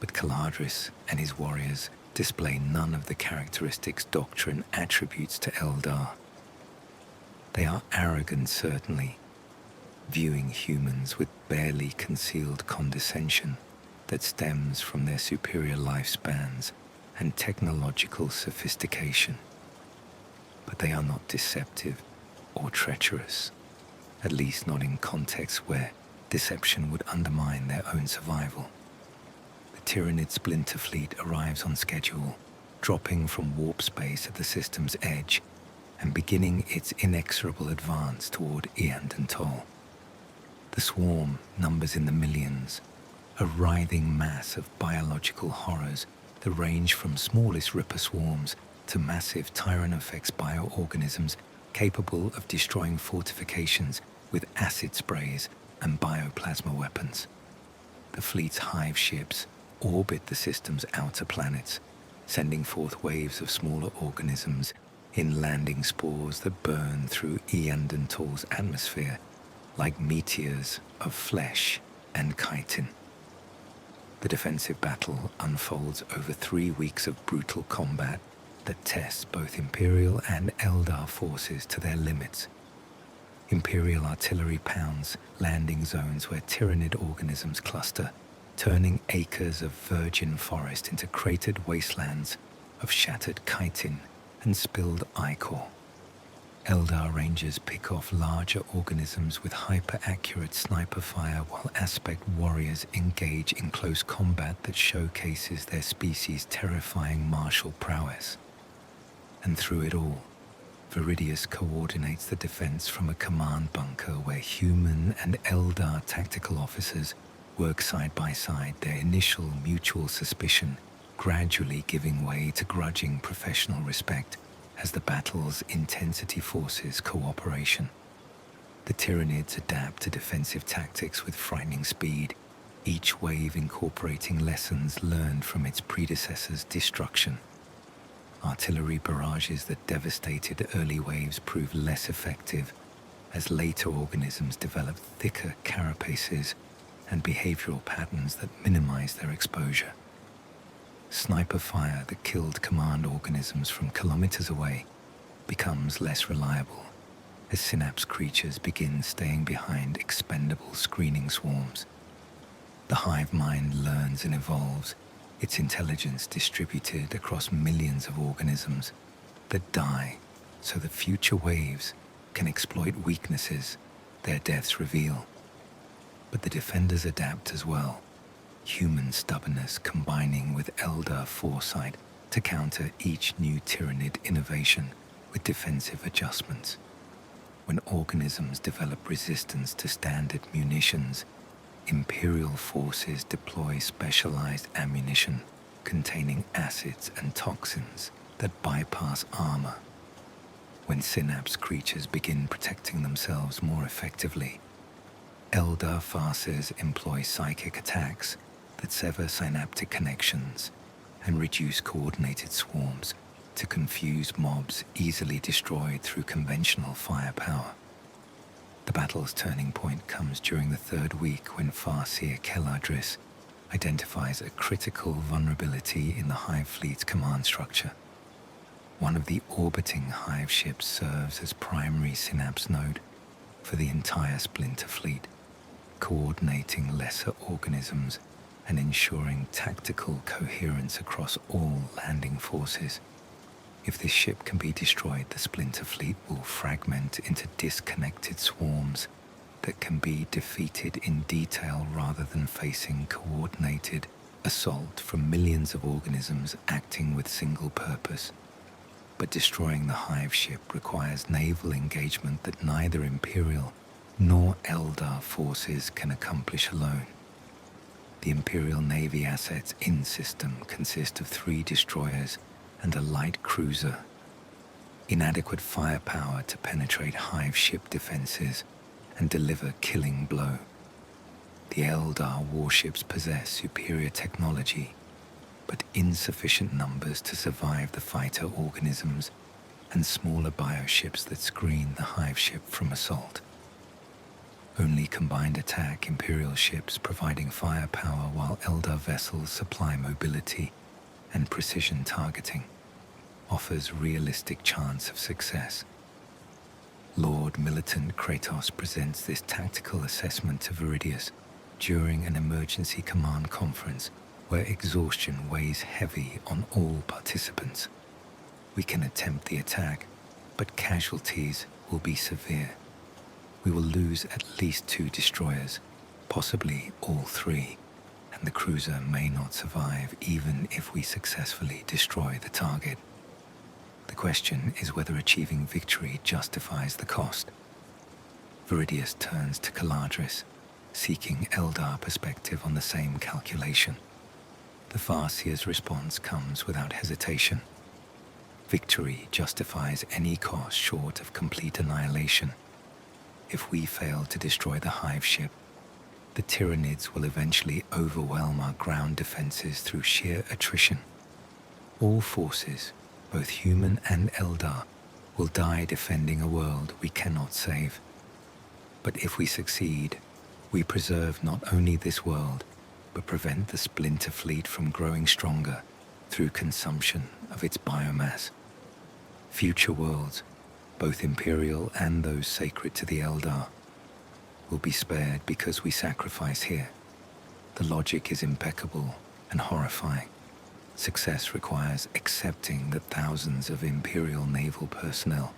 But Caladris and his warriors display none of the characteristics doctrine attributes to Eldar. They are arrogant, certainly, viewing humans with barely concealed condescension that stems from their superior lifespans and technological sophistication. But they are not deceptive or treacherous, at least not in contexts where deception would undermine their own survival. The Tyranid splinter fleet arrives on schedule, dropping from warp space at the system's edge and beginning its inexorable advance toward Iandantol. The swarm numbers in the millions, a writhing mass of biological horrors that range from smallest ripper swarms to massive Tyranofex bioorganisms capable of destroying fortifications with acid sprays and bioplasma weapons. The fleet's hive ships orbit the system's outer planets, sending forth waves of smaller organisms in landing spores that burn through Iandantol's atmosphere like meteors of flesh and chitin. The defensive battle unfolds over 3 weeks of brutal combat that tests both Imperial and Eldar forces to their limits. Imperial artillery pounds landing zones where Tyranid organisms cluster, turning acres of virgin forest into cratered wastelands of shattered chitin and spilled ichor. Eldar rangers pick off larger organisms with hyper-accurate sniper fire, while aspect warriors engage in close combat that showcases their species' terrifying martial prowess. And through it all, Veridius coordinates the defense from a command bunker where human and Eldar tactical officers work side by side, their initial mutual suspicion gradually giving way to grudging professional respect as the battle's intensity forces cooperation. The Tyranids adapt to defensive tactics with frightening speed, each wave incorporating lessons learned from its predecessor's destruction. Artillery barrages that devastated early waves prove less effective as later organisms develop thicker carapaces and behavioral patterns that minimize their exposure. Sniper fire that killed command organisms from kilometers away becomes less reliable as synapse creatures begin staying behind expendable screening swarms. The hive mind learns and evolves, its intelligence distributed across millions of organisms that die so that future waves can exploit weaknesses their deaths reveal. But the defenders adapt as well, human stubbornness combining with Eldar foresight to counter each new Tyranid innovation with defensive adjustments. When organisms develop resistance to standard munitions, Imperial forces deploy specialized ammunition containing acids and toxins that bypass armor. When synapse creatures begin protecting themselves more effectively, Eldar farces employ psychic attacks that sever synaptic connections and reduce coordinated swarms to confuse mobs easily destroyed through conventional firepower. The battle's turning point comes during the 3rd week when Farseer Caladris identifies a critical vulnerability in the Hive Fleet's command structure. One of the orbiting Hive ships serves as primary synapse node for the entire splinter fleet, coordinating lesser organisms and ensuring tactical coherence across all landing forces. If this ship can be destroyed, the splinter fleet will fragment into disconnected swarms that can be defeated in detail rather than facing coordinated assault from millions of organisms acting with single purpose. But destroying the hive ship requires naval engagement that neither Imperial nor Eldar forces can accomplish alone. The Imperial Navy assets in system consist of 3 destroyers and a light cruiser. inadequate firepower to penetrate hive ship defenses and deliver killing blow. The Eldar warships possess superior technology, but insufficient numbers to survive the fighter organisms and smaller bioships that screen the hive ship from assault. Only combined attack Imperial ships providing firepower while Eldar vessels supply mobility and precision targeting offers realistic chance of success. Lord Militant Kratos presents this tactical assessment to Veridius during an emergency command conference where exhaustion weighs heavy on all participants. We can attempt the attack, but casualties will be severe. We will lose at least 2 destroyers, possibly all 3, and the cruiser may not survive even if we successfully destroy the target. The question is whether achieving victory justifies the cost. Veridius turns to Caladris, seeking Eldar perspective on the same calculation. The Farseer's response comes without hesitation. Victory justifies any cost short of complete annihilation. If we fail to destroy the hive ship, the Tyranids will eventually overwhelm our ground defenses through sheer attrition. All forces, both human and Eldar, will die defending a world we cannot save. But if we succeed, we preserve not only this world, but prevent the splinter fleet from growing stronger through consumption of its biomass. Future worlds, both Imperial and those sacred to the Eldar, will be spared because we sacrifice here. The logic is impeccable and horrifying. Success requires accepting that thousands of Imperial naval personnel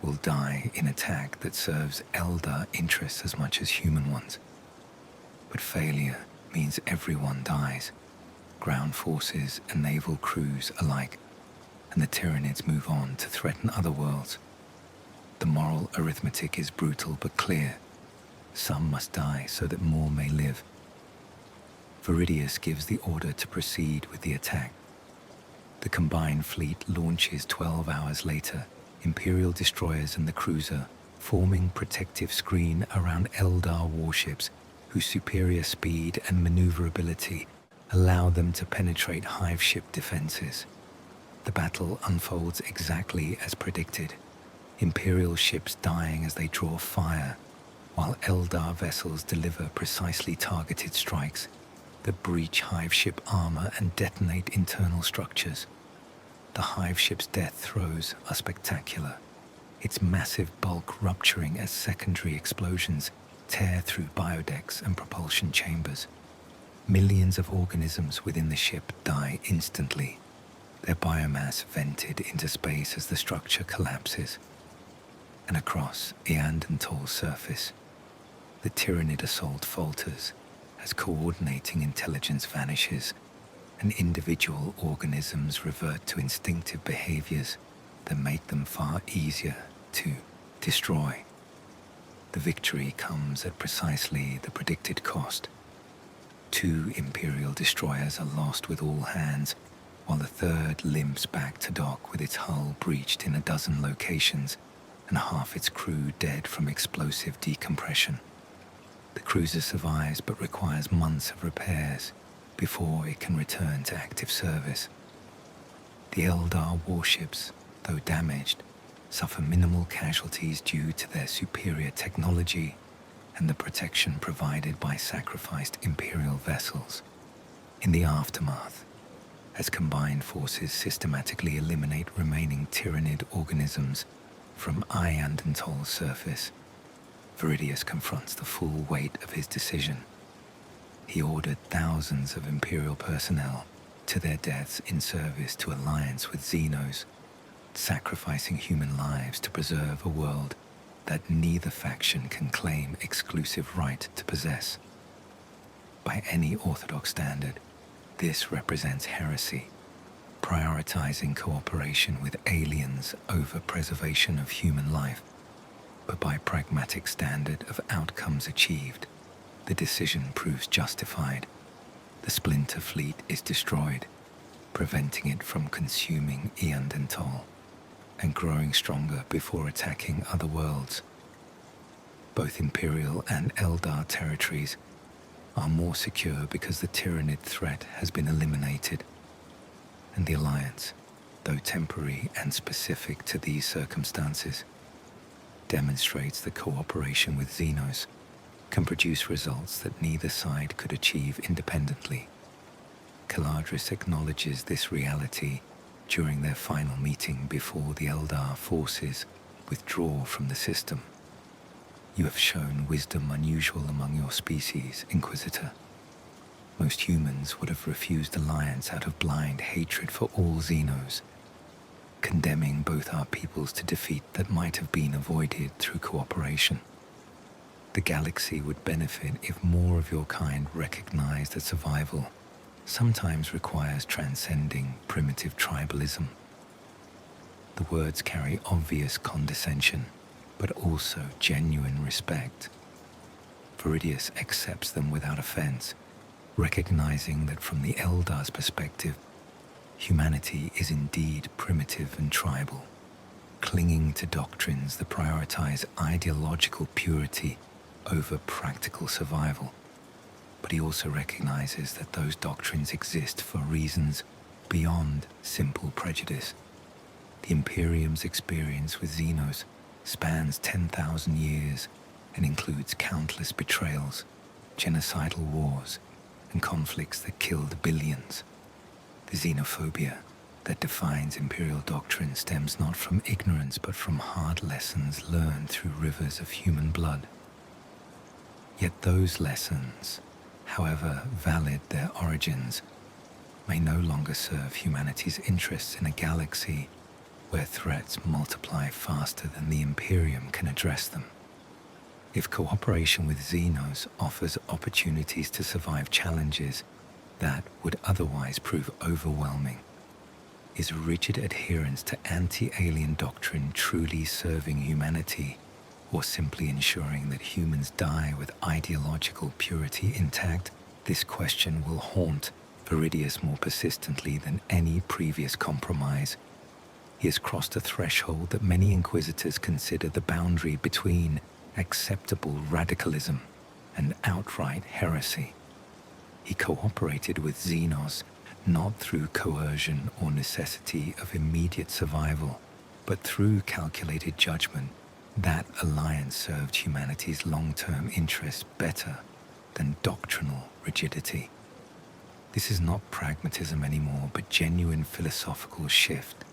will die in attack that serves Eldar interests as much as human ones. But failure means everyone dies, ground forces and naval crews alike, and the Tyranids move on to threaten other worlds. The moral arithmetic is brutal but clear. Some must die so that more may live. Veridius gives the order to proceed with the attack. The combined fleet launches 12 hours later, Imperial destroyers and the cruiser forming protective screen around Eldar warships whose superior speed and maneuverability allow them to penetrate hive ship defenses. The battle unfolds exactly as predicted, Imperial ships dying as they draw fire, while Eldar vessels deliver precisely targeted strikes that breach hive ship armor and detonate internal structures. The hive ship's death throes are spectacular, its massive bulk rupturing as secondary explosions tear through biodecks and propulsion chambers. Millions of organisms within the ship die instantly, their biomass vented into space as the structure collapses. And across Eandantol's surface, the Tyranid assault falters as coordinating intelligence vanishes and individual organisms revert to instinctive behaviors that make them far easier to destroy. The victory comes at precisely the predicted cost. 2 Imperial destroyers are lost with all hands, while the third limps back to dock with its hull breached in a dozen locations and half its crew dead from explosive decompression. The cruiser survives but requires months of repairs before it can return to active service. The Eldar warships, though damaged, suffer minimal casualties due to their superior technology and the protection provided by sacrificed Imperial vessels. In the aftermath, as combined forces systematically eliminate remaining Tyranid organisms from Eandantol's surface, Veridius confronts the full weight of his decision. He ordered thousands of Imperial personnel to their deaths in service to alliance with xenos, sacrificing human lives to preserve a world that neither faction can claim exclusive right to possess. By any orthodox standard, this represents heresy, prioritizing cooperation with aliens over preservation of human life. But by pragmatic standard of outcomes achieved, the decision proves justified. The splinter fleet is destroyed, preventing it from consuming Eandantol. and growing stronger before attacking other worlds. Both Imperial and Eldar territories are more secure because the Tyranid threat has been eliminated, and the Alliance, though temporary and specific to these circumstances, demonstrates that cooperation with xenos can produce results that neither side could achieve independently. Caladris acknowledges this reality during their final meeting before the Eldar forces withdraw from the system. You have shown wisdom unusual among your species, Inquisitor. Most humans would have refused alliance out of blind hatred for all xenos, condemning both our peoples to defeat that might have been avoided through cooperation. The galaxy would benefit if more of your kind recognized that survival sometimes requires transcending primitive tribalism. The words carry obvious condescension, but also genuine respect. Veridius accepts them without offense, recognizing that from the Eldar's perspective, humanity is indeed primitive and tribal, clinging to doctrines that prioritize ideological purity over practical survival. But he also recognizes that those doctrines exist for reasons beyond simple prejudice. The Imperium's experience with xenos spans 10,000 years and includes countless betrayals, genocidal wars, and conflicts that killed billions. The xenophobia that defines Imperial doctrine stems not from ignorance but from hard lessons learned through rivers of human blood. Yet those lessons, however valid their origins, may no longer serve humanity's interests in a galaxy where threats multiply faster than the Imperium can address them. If cooperation with xenos offers opportunities to survive challenges that would otherwise prove overwhelming, is rigid adherence to anti-alien doctrine truly serving humanity, or simply ensuring that humans die with ideological purity intact? This question will haunt Veridius more persistently than any previous compromise. He has crossed a threshold that many Inquisitors consider the boundary between acceptable radicalism and outright heresy. He cooperated with xenos not through coercion or necessity of immediate survival, but through calculated judgment. That alliance served humanity's long-term interests better than doctrinal rigidity. This is not pragmatism anymore, but genuine philosophical shift.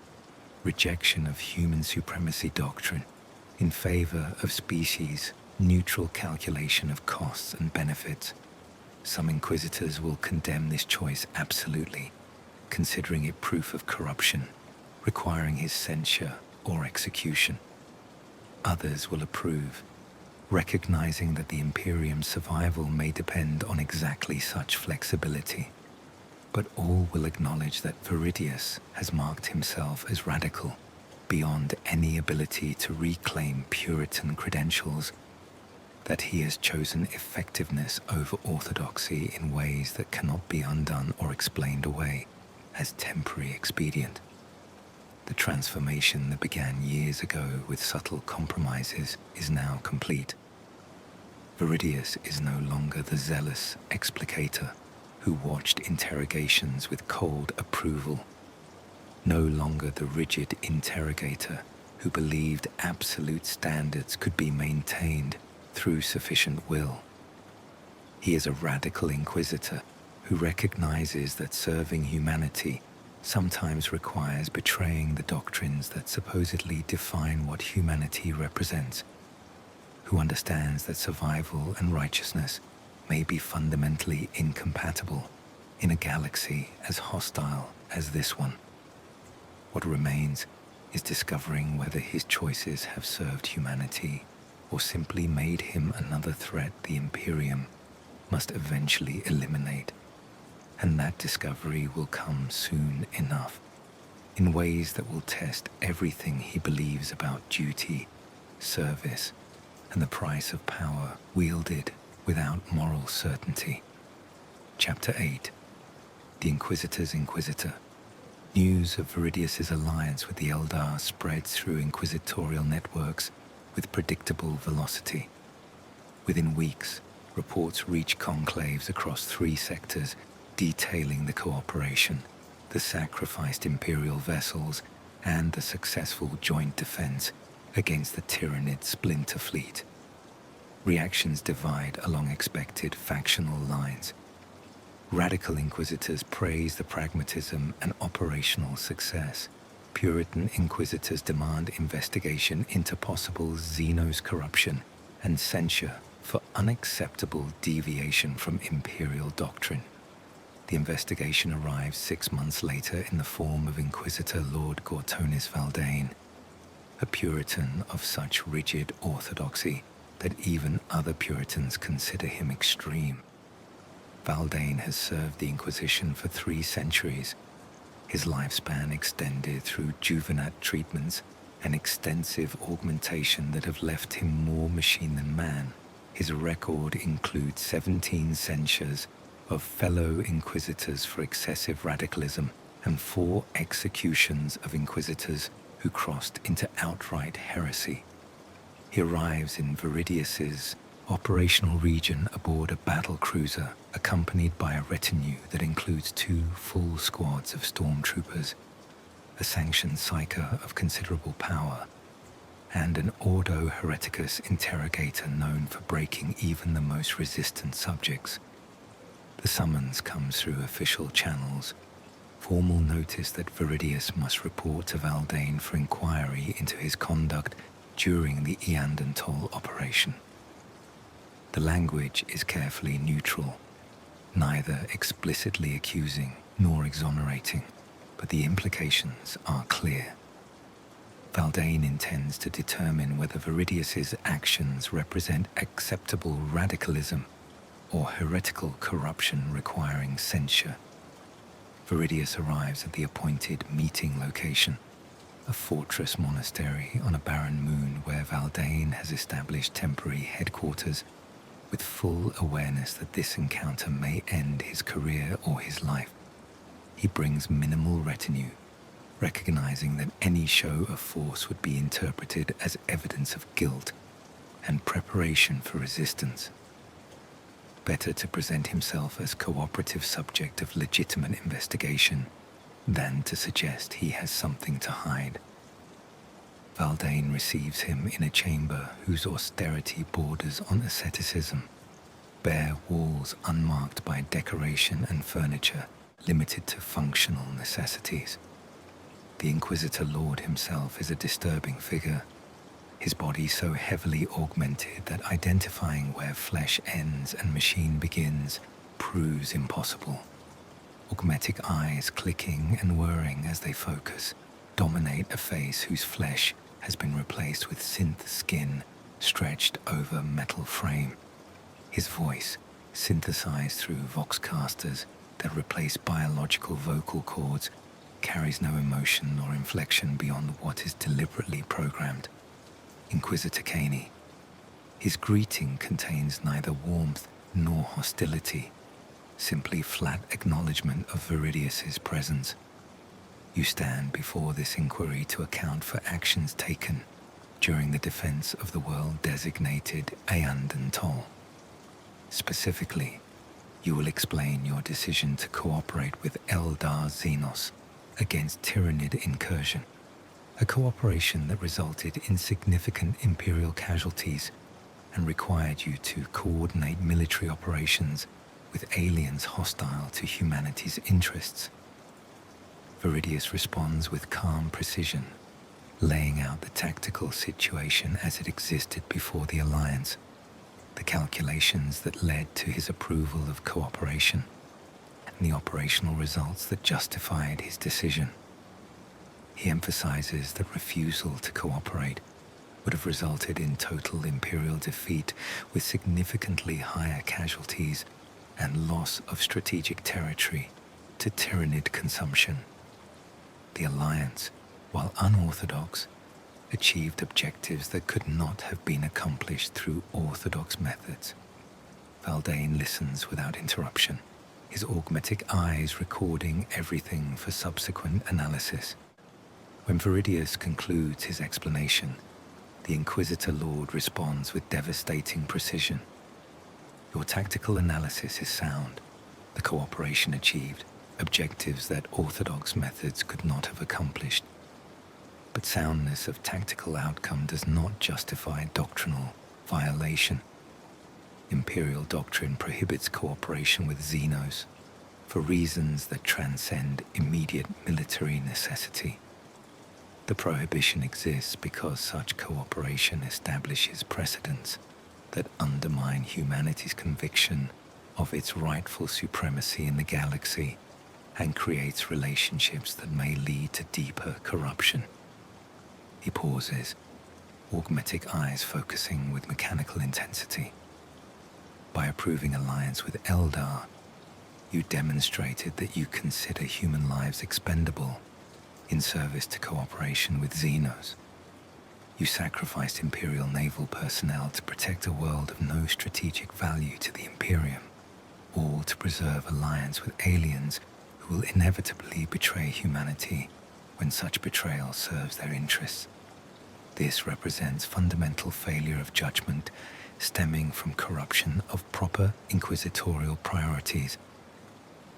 Rejection of human supremacy doctrine in favor of species-neutral calculation of costs and benefits. Some Inquisitors will condemn this choice absolutely, considering it proof of corruption, requiring his censure or execution. Others will approve, recognizing that the Imperium's survival may depend on exactly such flexibility. But all will acknowledge that Veridius has marked himself as radical, beyond any ability to reclaim Puritan credentials, that he has chosen effectiveness over orthodoxy in ways that cannot be undone or explained away as temporary expedient. The transformation that began years ago with subtle compromises is now complete. Veridius is no longer the zealous explicator who watched interrogations with cold approval, no longer the rigid interrogator who believed absolute standards could be maintained through sufficient will. He is a radical Inquisitor who recognizes that serving humanity sometimes requires betraying the doctrines that supposedly define what humanity represents, who understands that survival and righteousness may be fundamentally incompatible in a galaxy as hostile as this one. What remains is discovering whether his choices have served humanity or simply made him another threat the Imperium must eventually eliminate. And that discovery will come soon enough, in ways that will test everything he believes about duty, service, and the price of power wielded without moral certainty. Chapter 8. The Inquisitor's Inquisitor. News of Veridius's alliance with the Eldar spreads through inquisitorial networks with predictable velocity. Within weeks, reports reach conclaves across 3 sectors detailing the cooperation, the sacrificed Imperial vessels, and the successful joint defense against the Tyrannid splinter fleet. Reactions divide along expected factional lines. Radical Inquisitors praise the pragmatism and operational success. Puritan Inquisitors demand investigation into possible xenos corruption and censure for unacceptable deviation from Imperial doctrine. The investigation arrives 6 months later in the form of Inquisitor Lord Gortonis Valdane, a Puritan of such rigid orthodoxy that even other Puritans consider him extreme. Valdane has served the Inquisition for 3 centuries, his lifespan extended through juvenat treatments and extensive augmentation that have left him more machine than man. His record includes 17 censures of fellow Inquisitors for excessive radicalism and 4 executions of Inquisitors who crossed into outright heresy. He arrives in Veridius's operational region aboard a battle cruiser, accompanied by a retinue that includes 2 full squads of stormtroopers, a sanctioned psyker of considerable power, and an Ordo Hereticus interrogator known for breaking even the most resistant subjects. The summons comes through official channels, formal notice that Veridius must report to Valdane for inquiry into his conduct during the Toll operation. The language is carefully neutral, neither explicitly accusing nor exonerating, but the implications are clear. Valdane intends to determine whether Veridius's actions represent acceptable radicalism or heretical corruption requiring censure. Veridius arrives at the appointed meeting location, a fortress monastery on a barren moon where Valdane has established temporary headquarters, with full awareness that this encounter may end his career or his life. He brings minimal retinue, recognizing that any show of force would be interpreted as evidence of guilt and preparation for resistance. Better to present himself as cooperative subject of legitimate investigation than to suggest he has something to hide. Valdane receives him in a chamber whose austerity borders on asceticism, bare walls unmarked by decoration and furniture limited to functional necessities. The Inquisitor Lord himself is a disturbing figure, his body so heavily augmented that identifying where flesh ends and machine begins proves impossible. Augmetic eyes clicking and whirring as they focus dominate a face whose flesh has been replaced with synth skin stretched over metal frame. His voice, synthesized through voxcasters that replace biological vocal cords, carries no emotion or inflection beyond what is deliberately programmed. Inquisitor Kaine. His greeting contains neither warmth nor hostility, simply flat acknowledgement of Veridius's presence. You stand before this inquiry to account for actions taken during the defense of the world-designated Toll. Specifically, you will explain your decision to cooperate with Eldar xenos against Tyrannid incursion, a cooperation that resulted in significant Imperial casualties and required you to coordinate military operations with aliens hostile to humanity's interests. Veridius responds with calm precision, laying out the tactical situation as it existed before the alliance, the calculations that led to his approval of cooperation, and the operational results that justified his decision. He emphasizes that refusal to cooperate would have resulted in total Imperial defeat with significantly higher casualties and loss of strategic territory to Tyrannid consumption. The alliance, while unorthodox, achieved objectives that could not have been accomplished through orthodox methods. Valdane listens without interruption, his augmetic eyes recording everything for subsequent analysis. When Veridius concludes his explanation, the Inquisitor Lord responds with devastating precision. Your tactical analysis is sound, the cooperation achieved, objectives that orthodox methods could not have accomplished. But soundness of tactical outcome does not justify doctrinal violation. Imperial doctrine prohibits cooperation with xenos for reasons that transcend immediate military necessity. The prohibition exists because such cooperation establishes precedents that undermine humanity's conviction of its rightful supremacy in the galaxy and creates relationships that may lead to deeper corruption. He pauses, augmetic eyes focusing with mechanical intensity. By approving alliance with Eldar, you demonstrated that you consider human lives expendable in service to cooperation with xenos. You sacrificed Imperial naval personnel to protect a world of no strategic value to the Imperium, all to preserve alliance with aliens who will inevitably betray humanity when such betrayal serves their interests. This represents fundamental failure of judgment stemming from corruption of proper inquisitorial priorities.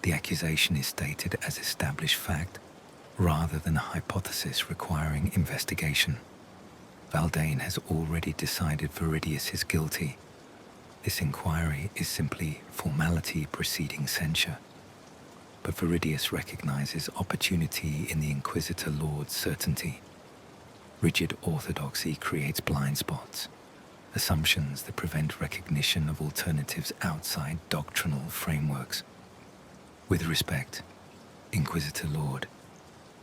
The accusation is stated as established fact rather than a hypothesis requiring investigation. Valdain has already decided Veridius is guilty. This inquiry is simply formality preceding censure. But Veridius recognizes opportunity in the Inquisitor Lord's certainty. Rigid orthodoxy creates blind spots, assumptions that prevent recognition of alternatives outside doctrinal frameworks. With respect, Inquisitor Lord,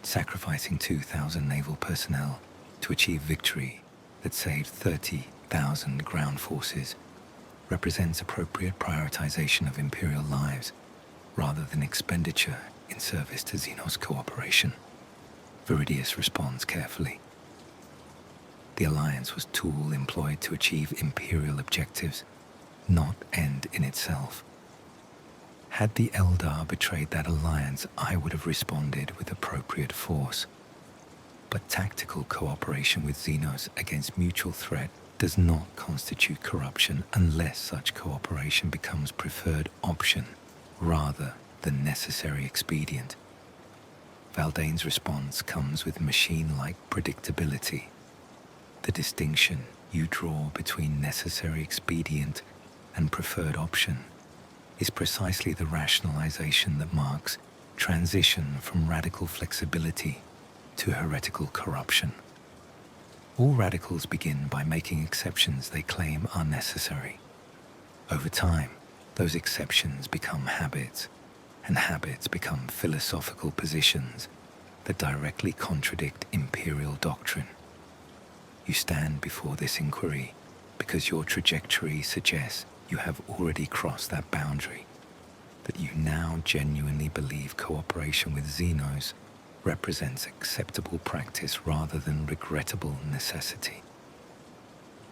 sacrificing 2,000 naval personnel to achieve victory that saved 30,000 ground forces represents appropriate prioritization of Imperial lives rather than expenditure in service to xenos cooperation. Veridius responds carefully. The alliance was a tool employed to achieve Imperial objectives, not end in itself. Had the Eldar betrayed that alliance, I would have responded with appropriate force. But tactical cooperation with xenos against mutual threat does not constitute corruption unless such cooperation becomes preferred option rather than necessary expedient. Valdain's response comes with machine-like predictability. The distinction you draw between necessary expedient and preferred option is precisely the rationalization that marks transition from radical flexibility to heretical corruption. All radicals begin by making exceptions they claim are necessary. Over time, those exceptions become habits, and habits become philosophical positions that directly contradict imperial doctrine. You stand before this inquiry because your trajectory suggests you have already crossed that boundary, that you now genuinely believe cooperation with xenos represents acceptable practice rather than regrettable necessity.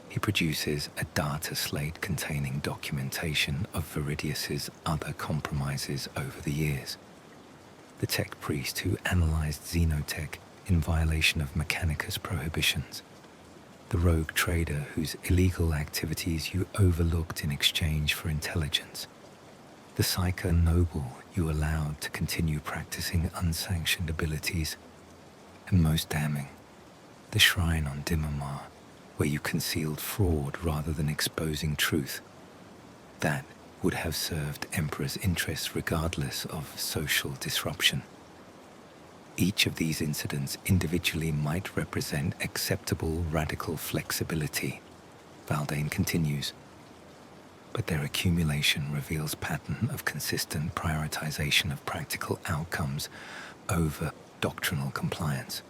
He produces a data slate containing documentation of Veridius's other compromises over the years. The tech priest who analyzed xenotech in violation of Mechanicus prohibitions. The rogue trader whose illegal activities you overlooked in exchange for intelligence. The psycho noble you allowed to continue practicing unsanctioned abilities. And most damning, the shrine on Dimmermar, where you concealed fraud rather than exposing truth. That would have served Emperor's interests regardless of social disruption. Each of these incidents individually might represent acceptable radical flexibility, Valdain continues, but their accumulation reveals pattern of consistent prioritization of practical outcomes over doctrinal compliance.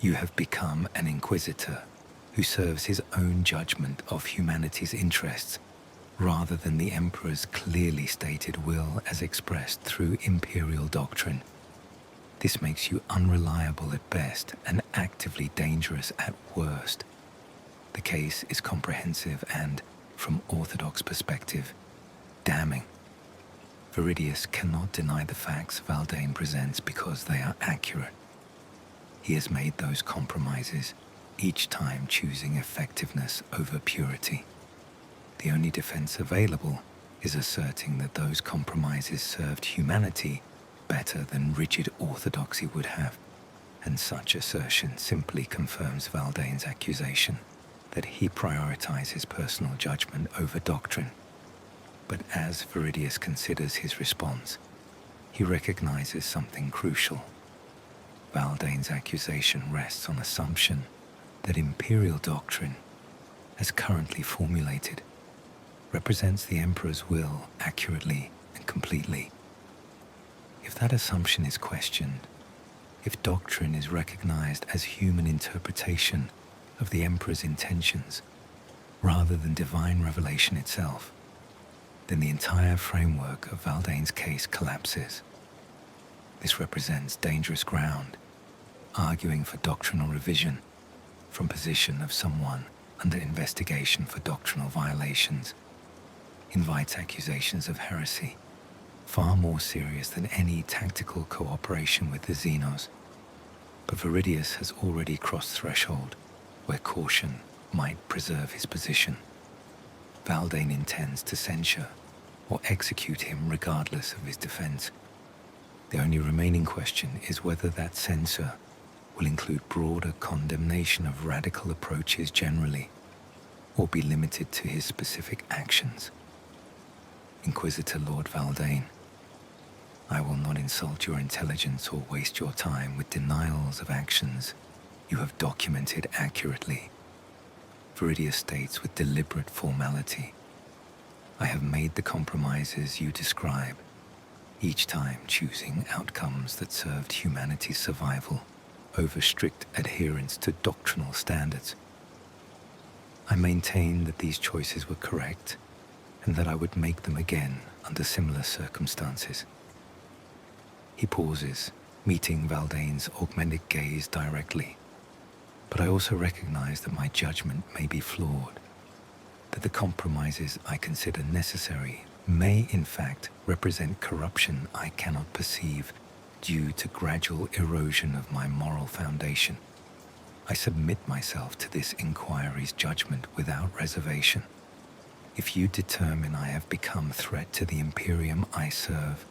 You have become an inquisitor who serves his own judgment of humanity's interests rather than the Emperor's clearly stated will as expressed through imperial doctrine. This makes you unreliable at best and actively dangerous at worst. The case is comprehensive and, from orthodox perspective, damning. Veridius cannot deny the facts Valdain presents because they are accurate. He has made those compromises, each time choosing effectiveness over purity. The only defense available is asserting that those compromises served humanity better than rigid orthodoxy would have, and such assertion simply confirms Valdain's accusation that he prioritizes personal judgment over doctrine. But as Veridius considers his response, he recognizes something crucial. Valdain's accusation rests on assumption that imperial doctrine, as currently formulated, represents the Emperor's will accurately and completely. If that assumption is questioned, if doctrine is recognized as human interpretation of the Emperor's intentions rather than divine revelation itself, then the entire framework of Valdain's case collapses. This represents dangerous ground, arguing for doctrinal revision from position of someone under investigation for doctrinal violations, invites accusations of heresy, far more serious than any tactical cooperation with the xenos. But Veridius has already crossed threshold where caution might preserve his position. Valdain intends to censure or execute him regardless of his defense. The only remaining question is whether that censure will include broader condemnation of radical approaches generally, or be limited to his specific actions. Inquisitor Lord Valdain, I will not insult your intelligence or waste your time with denials of actions you have documented accurately. Veridius states with deliberate formality, I have made the compromises you describe, each time choosing outcomes that served humanity's survival over strict adherence to doctrinal standards. I maintain that these choices were correct and that I would make them again under similar circumstances. He pauses, meeting Valdain's augmented gaze directly. But I also recognize that my judgment may be flawed, that the compromises I consider necessary may in fact represent corruption I cannot perceive due to gradual erosion of my moral foundation. I submit myself to this inquiry's judgment without reservation. If you determine I have become a threat to the Imperium I serve,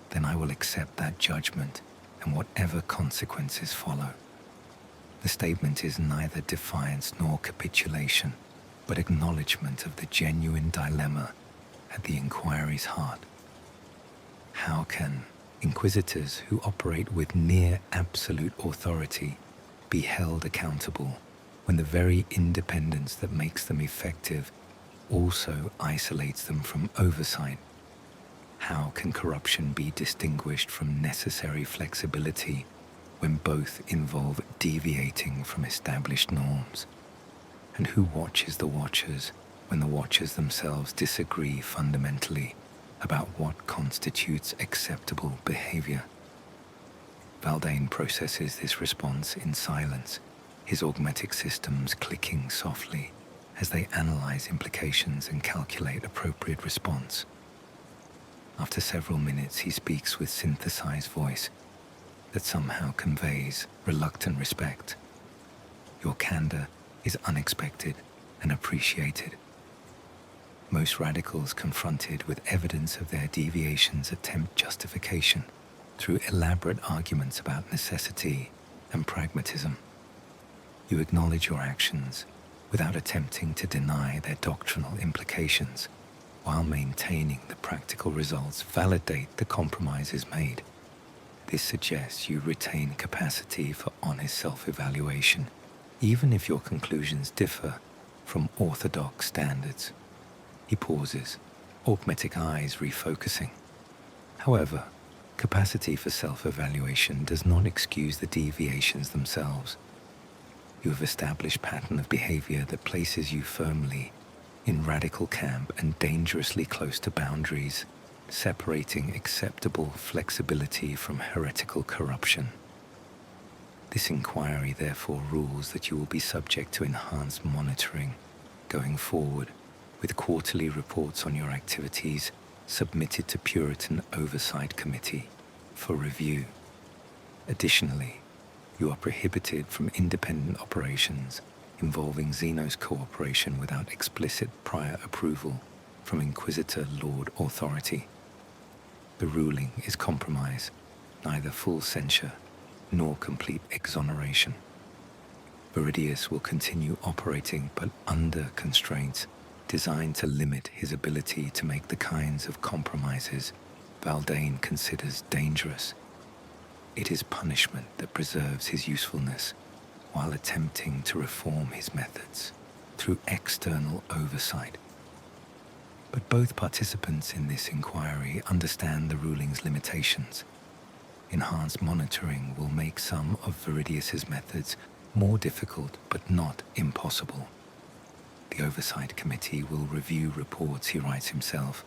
then I will accept that judgment and whatever consequences follow. The statement is neither defiance nor capitulation, but acknowledgement of the genuine dilemma at the inquiry's heart. How can inquisitors who operate with near absolute authority be held accountable when the very independence that makes them effective also isolates them from oversight? How can corruption be distinguished from necessary flexibility when both involve deviating from established norms? And who watches the watchers when the watchers themselves disagree fundamentally about what constitutes acceptable behavior? Valdain processes this response in silence, his augmetic systems clicking softly as they analyze implications and calculate appropriate response. After several minutes, he speaks with synthesized voice that somehow conveys reluctant respect. Your candor is unexpected and appreciated. Most radicals confronted with evidence of their deviations attempt justification through elaborate arguments about necessity and pragmatism. You acknowledge your actions without attempting to deny their doctrinal implications, while maintaining the practical results validate the compromises made. This suggests you retain capacity for honest self-evaluation, even if your conclusions differ from orthodox standards. He pauses, augmetic eyes refocusing. However, capacity for self-evaluation does not excuse the deviations themselves. You have established pattern of behavior that places you firmly in radical camp and dangerously close to boundaries, separating acceptable flexibility from heretical corruption. This inquiry therefore rules that you will be subject to enhanced monitoring going forward, with quarterly reports on your activities submitted to Puritan Oversight Committee for review. Additionally, you are prohibited from independent operations involving xenos cooperation without explicit prior approval from Inquisitor Lord Authority. The ruling is compromise, neither full censure nor complete exoneration. Veridius will continue operating but under constraints designed to limit his ability to make the kinds of compromises Valdain considers dangerous. It is punishment that preserves his usefulness while attempting to reform his methods through external oversight. But both participants in this inquiry understand the ruling's limitations. Enhanced monitoring will make some of Veridius's methods more difficult but not impossible. The Oversight Committee will review reports he writes himself,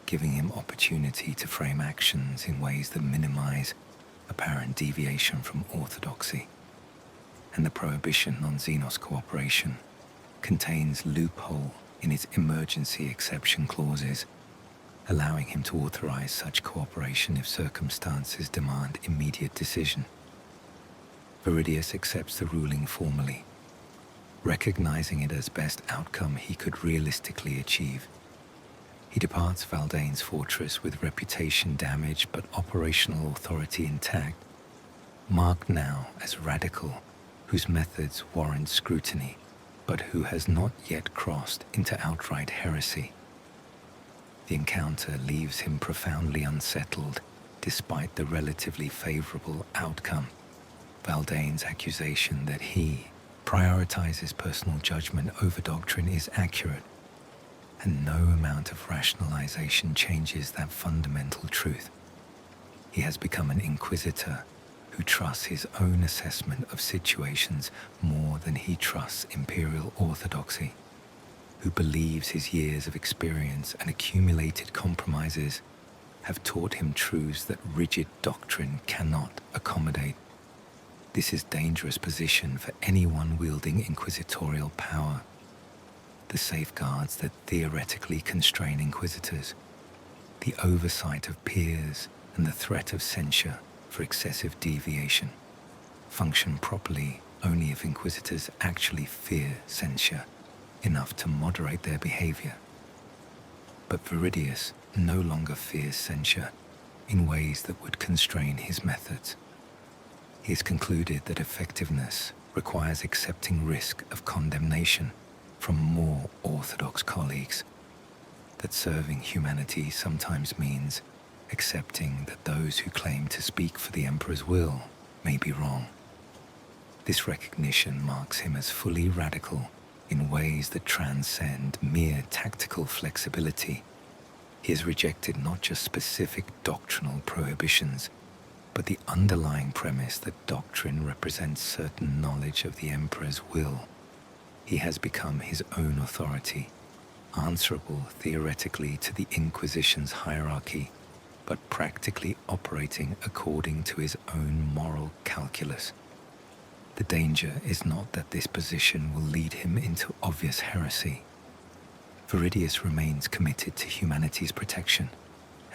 giving him opportunity to frame actions in ways that minimize apparent deviation from orthodoxy. And the prohibition on xenos cooperation contains loophole in its emergency exception clauses, allowing him to authorize such cooperation if circumstances demand immediate decision. Veridius accepts the ruling formally, recognizing it as best outcome he could realistically achieve. He departs Valdain's fortress with reputation damaged but operational authority intact, marked now as radical, whose methods warrant scrutiny, but who has not yet crossed into outright heresy. The encounter leaves him profoundly unsettled, despite the relatively favorable outcome. Valdain's accusation that he prioritizes personal judgment over doctrine is accurate, and no amount of rationalization changes that fundamental truth. He has become an inquisitor who trusts his own assessment of situations more than he trusts imperial orthodoxy, who believes his years of experience and accumulated compromises have taught him truths that rigid doctrine cannot accommodate. This is a dangerous position for anyone wielding inquisitorial power. The safeguards that theoretically constrain inquisitors, the oversight of peers, and the threat of censure for excessive deviation function properly only if inquisitors actually fear censure enough to moderate their behavior. But Veridius no longer fears censure in ways that would constrain his methods. He has concluded that effectiveness requires accepting risk of condemnation from more orthodox colleagues, that serving humanity sometimes means accepting that those who claim to speak for the Emperor's will may be wrong. This recognition marks him as fully radical in ways that transcend mere tactical flexibility. He has rejected not just specific doctrinal prohibitions, but the underlying premise that doctrine represents certain knowledge of the Emperor's will. He has become his own authority, answerable theoretically to the Inquisition's hierarchy, but practically operating according to his own moral calculus. The danger is not that this position will lead him into obvious heresy. Veridius remains committed to humanity's protection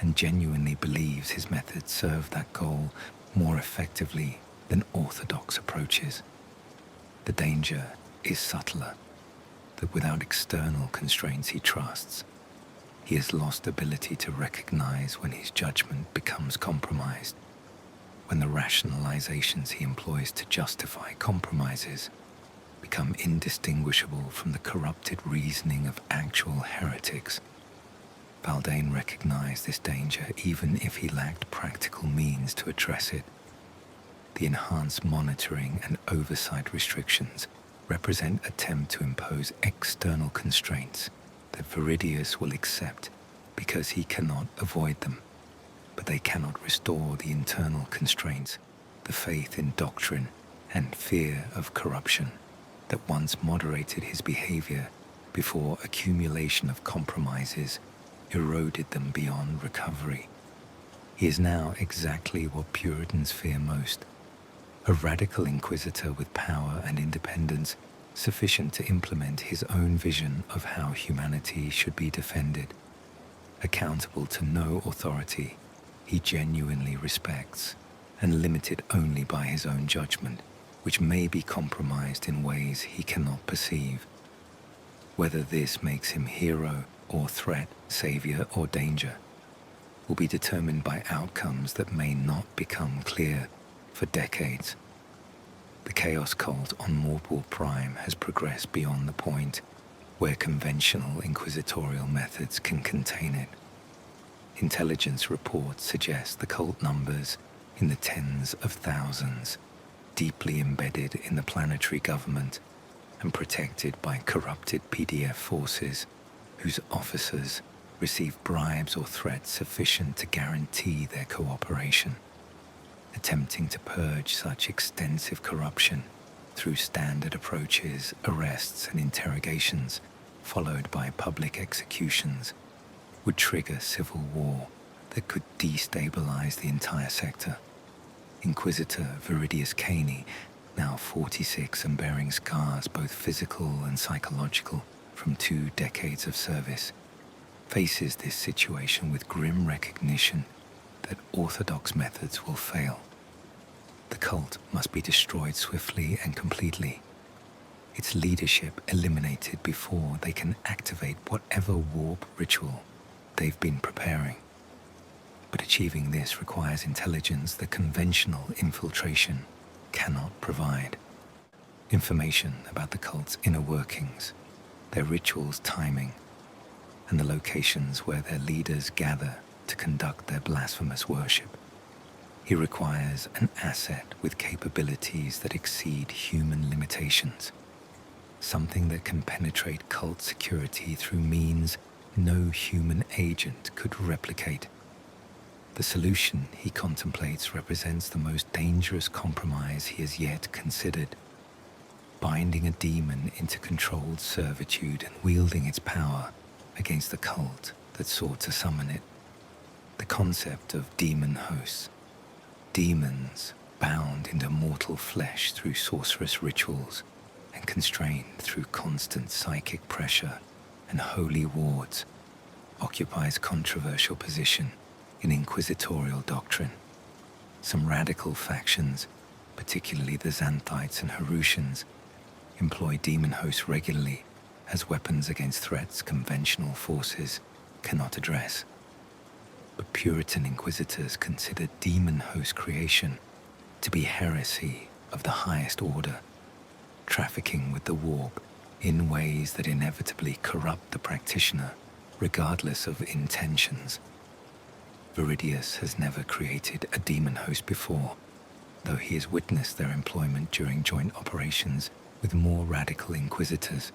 and genuinely believes his methods serve that goal more effectively than orthodox approaches. The danger is subtler, that without external constraints he trusts, he has lost ability to recognize when his judgment becomes compromised, when the rationalizations he employs to justify compromises become indistinguishable from the corrupted reasoning of actual heretics. Valdain recognized this danger even if he lacked practical means to address it. The enhanced monitoring and oversight restrictions represent an attempt to impose external constraints that Veridius will accept because he cannot avoid them, but they cannot restore the internal constraints, the faith in doctrine and fear of corruption that once moderated his behavior before accumulation of compromises eroded them beyond recovery. He is now exactly what Puritans fear most, a radical inquisitor with power and independence sufficient to implement his own vision of how humanity should be defended. accountable to no authority he genuinely respects, and limited only by his own judgment, which may be compromised in ways he cannot perceive. Whether this makes him hero or threat, savior or danger, will be determined by outcomes that may not become clear for decades. The Chaos cult on Mortal Prime has progressed beyond the point where conventional inquisitorial methods can contain it. Intelligence reports suggest the cult numbers in the tens of thousands, deeply embedded in the planetary government and protected by corrupted PDF forces whose officers receive bribes or threats sufficient to guarantee their cooperation. Attempting to purge such extensive corruption through standard approaches, arrests and interrogations, followed by public executions, would trigger civil war that could destabilize the entire sector. Inquisitor Veridius Kaine, now 46 and bearing scars both physical and psychological from 2 decades of service, faces this situation with grim recognition that orthodox methods will fail. The cult must be destroyed swiftly and completely, its leadership eliminated before they can activate whatever warp ritual they've been preparing. But achieving this requires intelligence that conventional infiltration cannot provide. Information about the cult's inner workings, their rituals' timing, and the locations where their leaders gather to conduct their blasphemous worship. He requires an asset with capabilities that exceed human limitations, something that can penetrate cult security through means no human agent could replicate. The solution he contemplates represents the most dangerous compromise he has yet considered, binding a demon into controlled servitude and wielding its power against the cult that sought to summon it. The concept of demon hosts, demons bound into mortal flesh through sorcerous rituals and constrained through constant psychic pressure and holy wards, occupies controversial position in inquisitorial doctrine. Some radical factions, particularly the Xanthites and Herusians, employ demon hosts regularly as weapons against threats conventional forces cannot address. But Puritan inquisitors consider demon host creation to be heresy of the highest order, trafficking with the warp in ways that inevitably corrupt the practitioner, regardless of intentions. Veridius has never created a demon host before, though he has witnessed their employment during joint operations with more radical inquisitors.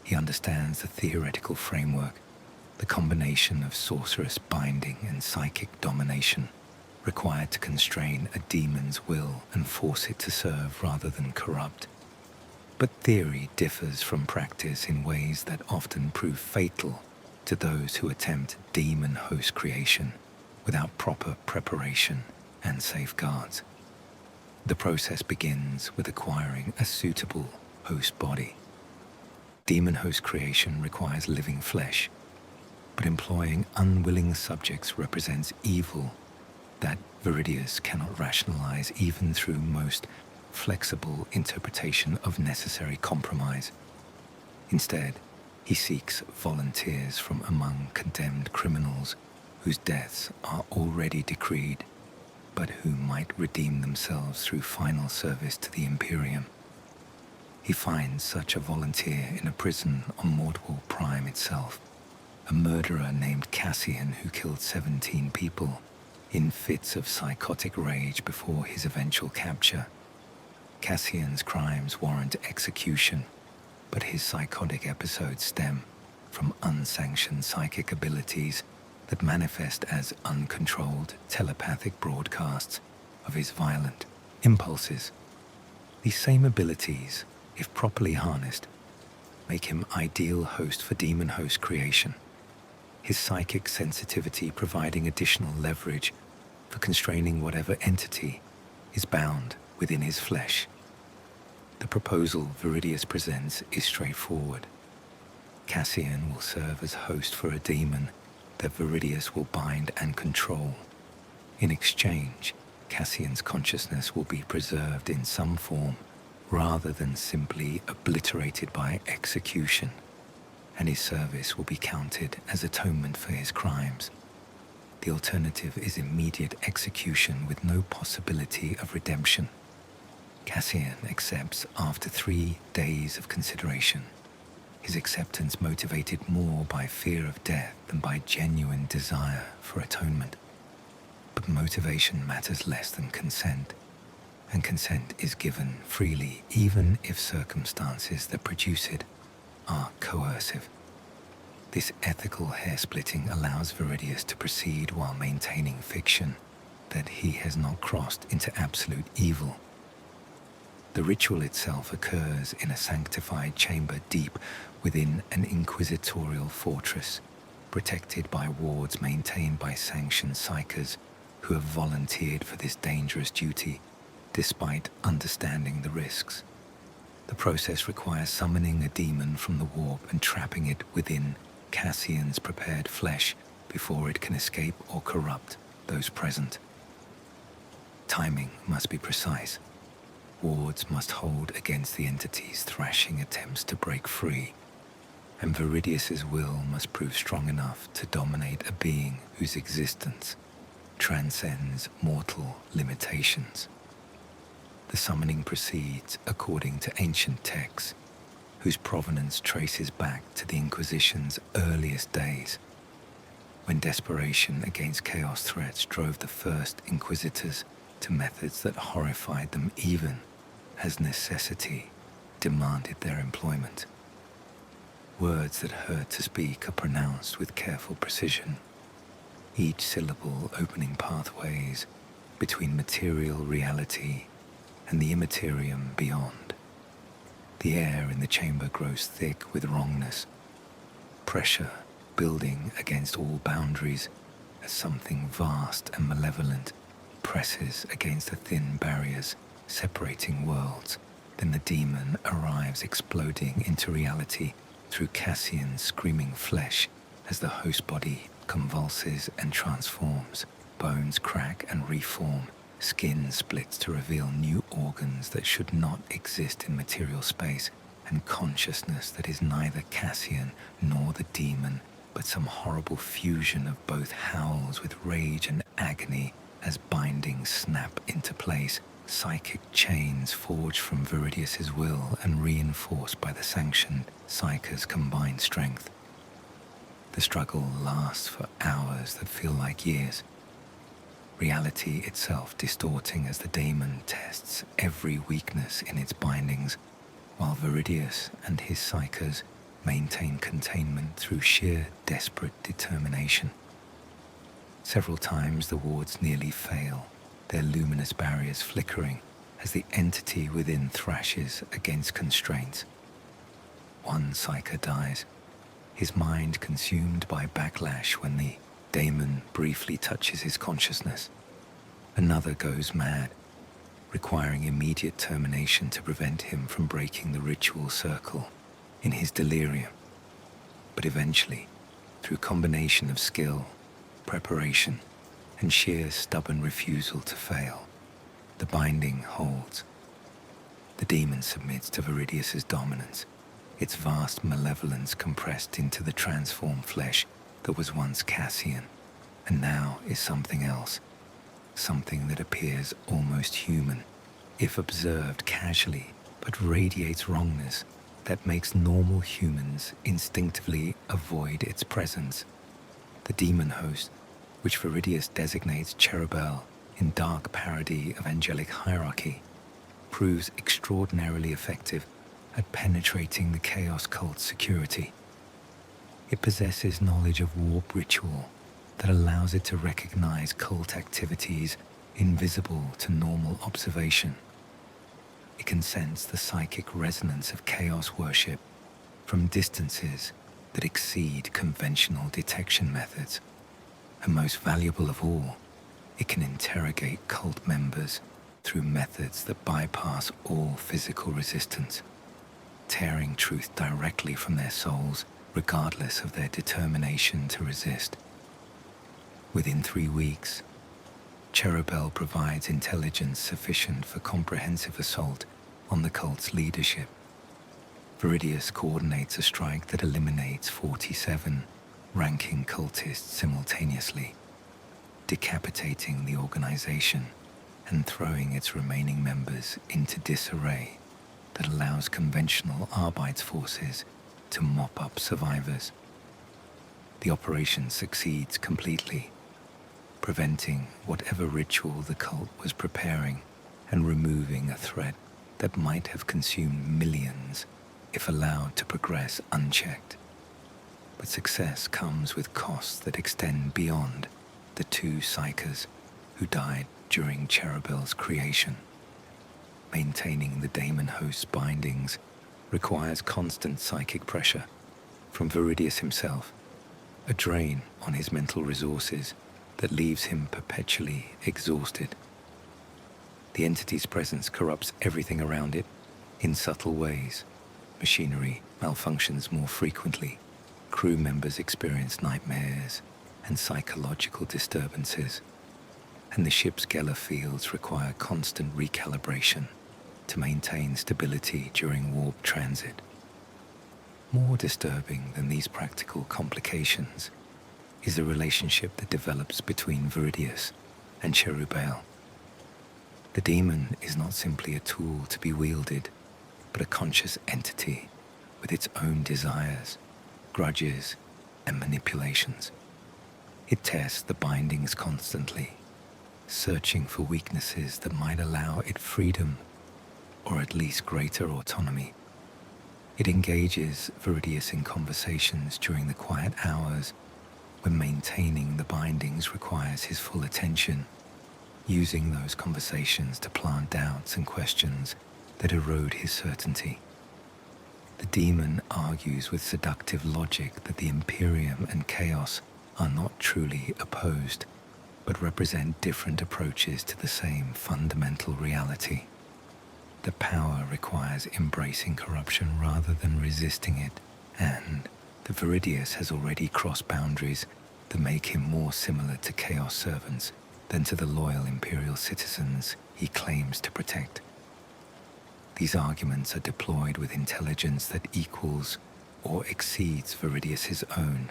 He understands the theoretical framework, the combination of sorcerous binding and psychic domination required to constrain a demon's will and force it to serve rather than corrupt. But theory differs from practice in ways that often prove fatal to those who attempt demon host creation without proper preparation and safeguards. The process begins with acquiring a suitable host body. Demon host creation requires living flesh, but employing unwilling subjects represents evil that Veridius cannot rationalize even through most flexible interpretation of necessary compromise. Instead, he seeks volunteers from among condemned criminals whose deaths are already decreed, but who might redeem themselves through final service to the Imperium. He finds such a volunteer in a prison on Mortal Prime itself, a murderer named Cassian who killed 17 people in fits of psychotic rage before his eventual capture. Cassian's crimes warrant execution, but his psychotic episodes stem from unsanctioned psychic abilities that manifest as uncontrolled telepathic broadcasts of his violent impulses. These same abilities, if properly harnessed, make him ideal host for demon host creation, his psychic sensitivity providing additional leverage for constraining whatever entity is bound within his flesh. The proposal Veridius presents is straightforward. Cassian will serve as host for a demon that Veridius will bind and control. In exchange, Cassian's consciousness will be preserved in some form rather than simply obliterated by execution, and his service will be counted as atonement for his crimes. The alternative is immediate execution with no possibility of redemption. Cassian accepts after 3 days of consideration, his acceptance motivated more by fear of death than by genuine desire for atonement. But motivation matters less than consent, and consent is given freely even if circumstances that produce it are coercive. This ethical hair-splitting allows Veridius to proceed while maintaining fiction that he has not crossed into absolute evil. The ritual itself occurs in a sanctified chamber deep within an inquisitorial fortress, protected by wards maintained by sanctioned psychers who have volunteered for this dangerous duty, despite understanding the risks. The process requires summoning a demon from the warp and trapping it within Cassian's prepared flesh before it can escape or corrupt those present. Timing must be precise. Wards must hold against the entity's thrashing attempts to break free, and Veridius's will must prove strong enough to dominate a being whose existence transcends mortal limitations. The summoning proceeds according to ancient texts, whose provenance traces back to the Inquisition's earliest days, when desperation against chaos threats drove the first Inquisitors to methods that horrified them even as necessity demanded their employment. Words that hurt to speak are pronounced with careful precision, each syllable opening pathways between material reality and the immaterium beyond. The air in the chamber grows thick with wrongness, pressure building against all boundaries as something vast and malevolent presses against the thin barriers separating worlds. Then the demon arrives, exploding into reality through Cassian's screaming flesh as the host body convulses and transforms. Bones crack and reform, skin splits to reveal new organs that should not exist in material space, and consciousness that is neither Cassian nor the demon, but some horrible fusion of both howls with rage and agony as bindings snap into place, psychic chains forged from Veridius's will and reinforced by the sanctioned psycher's combined strength. The struggle lasts for hours that feel like years, reality itself distorting as the daemon tests every weakness in its bindings, while Veridius and his psychers maintain containment through sheer desperate determination. Several times the wards nearly fail, their luminous barriers flickering as the entity within thrashes against constraints. One psycher dies, his mind consumed by backlash when the daemon briefly touches his consciousness. Another goes mad, requiring immediate termination to prevent him from breaking the ritual circle in his delirium. But eventually, through combination of skill, preparation, and sheer stubborn refusal to fail, the binding holds. The demon submits to Veridius's dominance, its vast malevolence compressed into the transformed flesh that was once Cassian, and now is something else, something that appears almost human, if observed casually, but radiates wrongness that makes normal humans instinctively avoid its presence. The daemonhost, which Veridius designates Cherubel in dark parody of angelic hierarchy, proves extraordinarily effective at penetrating the chaos cult's security. It possesses knowledge of warp ritual that allows it to recognize cult activities invisible to normal observation. It can sense the psychic resonance of chaos worship from distances that exceed conventional detection methods. And most valuable of all, it can interrogate cult members through methods that bypass all physical resistance, tearing truth directly from their souls regardless of their determination to resist. Within 3 weeks, Cherubel provides intelligence sufficient for comprehensive assault on the cult's leadership. Veridius coordinates a strike that eliminates 47 ranking cultists simultaneously, decapitating the organization and throwing its remaining members into disarray that allows conventional Arbeitsforces to mop up survivors. The operation succeeds completely, preventing whatever ritual the cult was preparing and removing a threat that might have consumed millions if allowed to progress unchecked. But success comes with costs that extend beyond the 2 psychers who died during Cherubel's creation. Maintaining the daemonhost's bindings requires constant psychic pressure from Veridius himself, a drain on his mental resources that leaves him perpetually exhausted. The entity's presence corrupts everything around it in subtle ways. Machinery malfunctions more frequently, crew members experience nightmares and psychological disturbances, and the ship's Geller fields require constant recalibration to maintain stability during warp transit. More disturbing than these practical complications is the relationship that develops between Veridius and Cherubel. The demon is not simply a tool to be wielded, but a conscious entity with its own desires, grudges, and manipulations. It tests the bindings constantly, searching for weaknesses that might allow it freedom, or at least greater autonomy. It engages Veridius in conversations during the quiet hours when maintaining the bindings requires his full attention, using those conversations to plant doubts and questions that erode his certainty. The demon argues with seductive logic that the Imperium and chaos are not truly opposed, but represent different approaches to the same fundamental reality. The power requires embracing corruption rather than resisting it, and the Veridius has already crossed boundaries that make him more similar to chaos servants than to the loyal imperial citizens he claims to protect. These arguments are deployed with intelligence that equals or exceeds Veridius's own,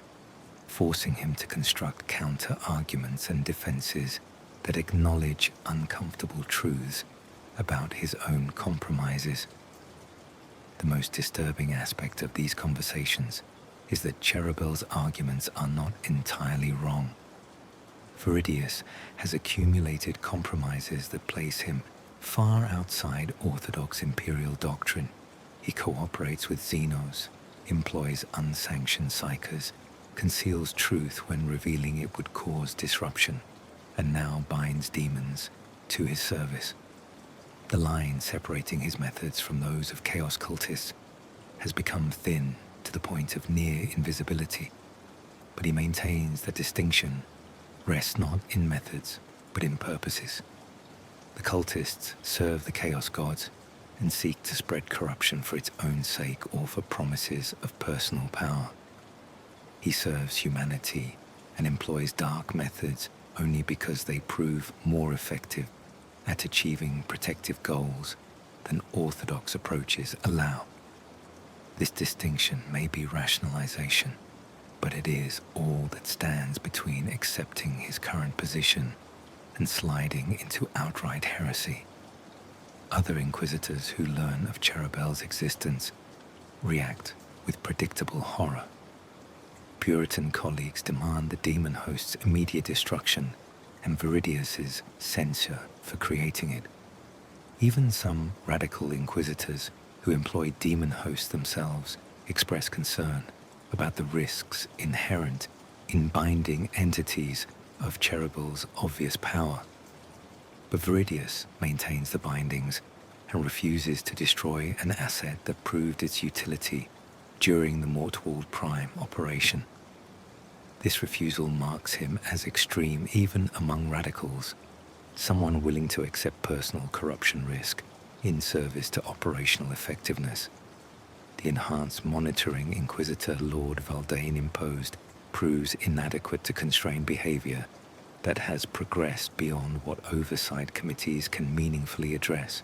forcing him to construct counter-arguments and defenses that acknowledge uncomfortable truths about his own compromises. The most disturbing aspect of these conversations is that Cherubel's arguments are not entirely wrong. Veridius has accumulated compromises that place him far outside orthodox imperial doctrine. He cooperates with xenos, employs unsanctioned psychers, conceals truth when revealing it would cause disruption, and now binds demons to his service. The line separating his methods from those of chaos cultists has become thin to the point of near invisibility, but he maintains that distinction rests not in methods, but in purposes. The cultists serve the chaos gods and seek to spread corruption for its own sake or for promises of personal power. He serves humanity and employs dark methods only because they prove more effective at achieving protective goals than orthodox approaches allow. This distinction may be rationalization, but it is all that stands between accepting his current position and sliding into outright heresy. Other Inquisitors who learn of Cherubel's existence react with predictable horror. Puritan colleagues demand the daemonhost's immediate destruction and Veridius's censure for creating it. Even some radical Inquisitors who employ daemonhosts themselves express concern about the risks inherent in binding entities of Cherubel's obvious power. But Veridius maintains the bindings and refuses to destroy an asset that proved its utility during the Mortwald Prime operation. This refusal marks him as extreme even among radicals, someone willing to accept personal corruption risk in service to operational effectiveness. The enhanced monitoring Inquisitor Lord Valdane imposed proves inadequate to constrain behavior that has progressed beyond what oversight committees can meaningfully address.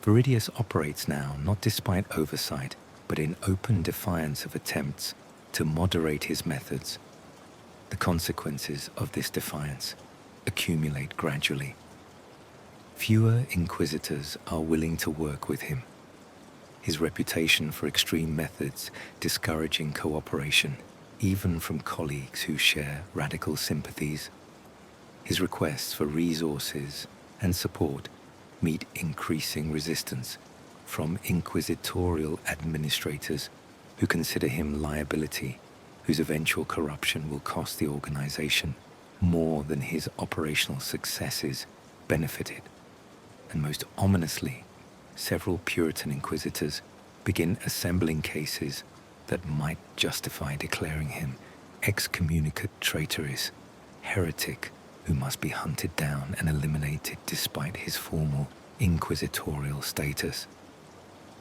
Veridius operates now not despite oversight, but in open defiance of attempts to moderate his methods. The consequences of this defiance accumulate gradually. Fewer inquisitors are willing to work with him. His reputation for extreme methods discouraging cooperation, even from colleagues who share radical sympathies. His requests for resources and support meet increasing resistance from inquisitorial administrators who consider him liability, whose eventual corruption will cost the organization more than his operational successes benefited. And most ominously, several Puritan inquisitors begin assembling cases that might justify declaring him excommunicate traitorous, heretic who must be hunted down and eliminated despite his formal inquisitorial status.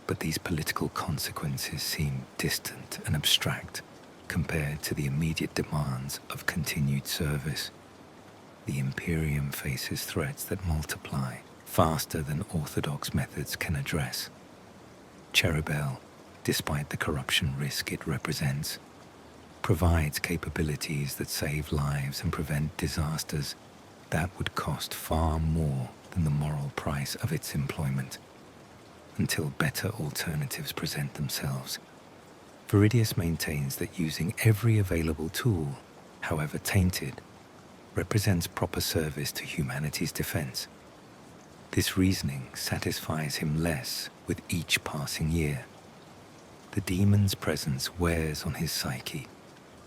But these political consequences seem distant and abstract compared to the immediate demands of continued service. The Imperium faces threats that multiply faster than orthodox methods can address. Cherubel, despite the corruption risk it represents, provides capabilities that save lives and prevent disasters that would cost far more than the moral price of its employment, until better alternatives present themselves. Veridius maintains that using every available tool, however tainted, represents proper service to humanity's defense. This reasoning satisfies him less with each passing year. The demon's presence wears on his psyche,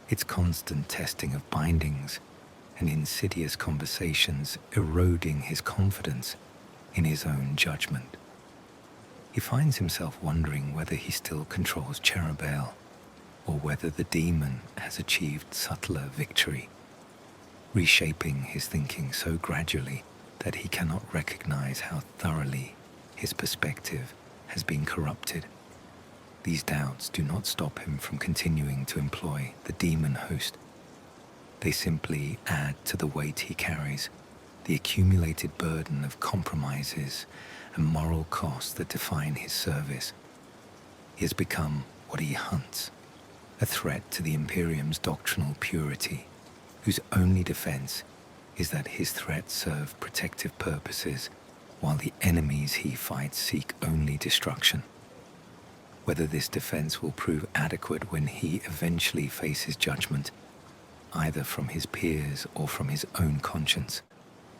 its constant testing of bindings and insidious conversations eroding his confidence in his own judgment. He finds himself wondering whether he still controls Cherubel, or whether the demon has achieved subtler victory, reshaping his thinking so gradually that he cannot recognize how thoroughly his perspective has been corrupted. These doubts do not stop him from continuing to employ the daemonhost. They simply add to the weight he carries, the accumulated burden of compromises and moral costs that define his service. He has become what he hunts, a threat to the Imperium's doctrinal purity, whose only defense is that his threats serve protective purposes, while the enemies he fights seek only destruction. Whether this defense will prove adequate when he eventually faces judgment, either from his peers or from his own conscience,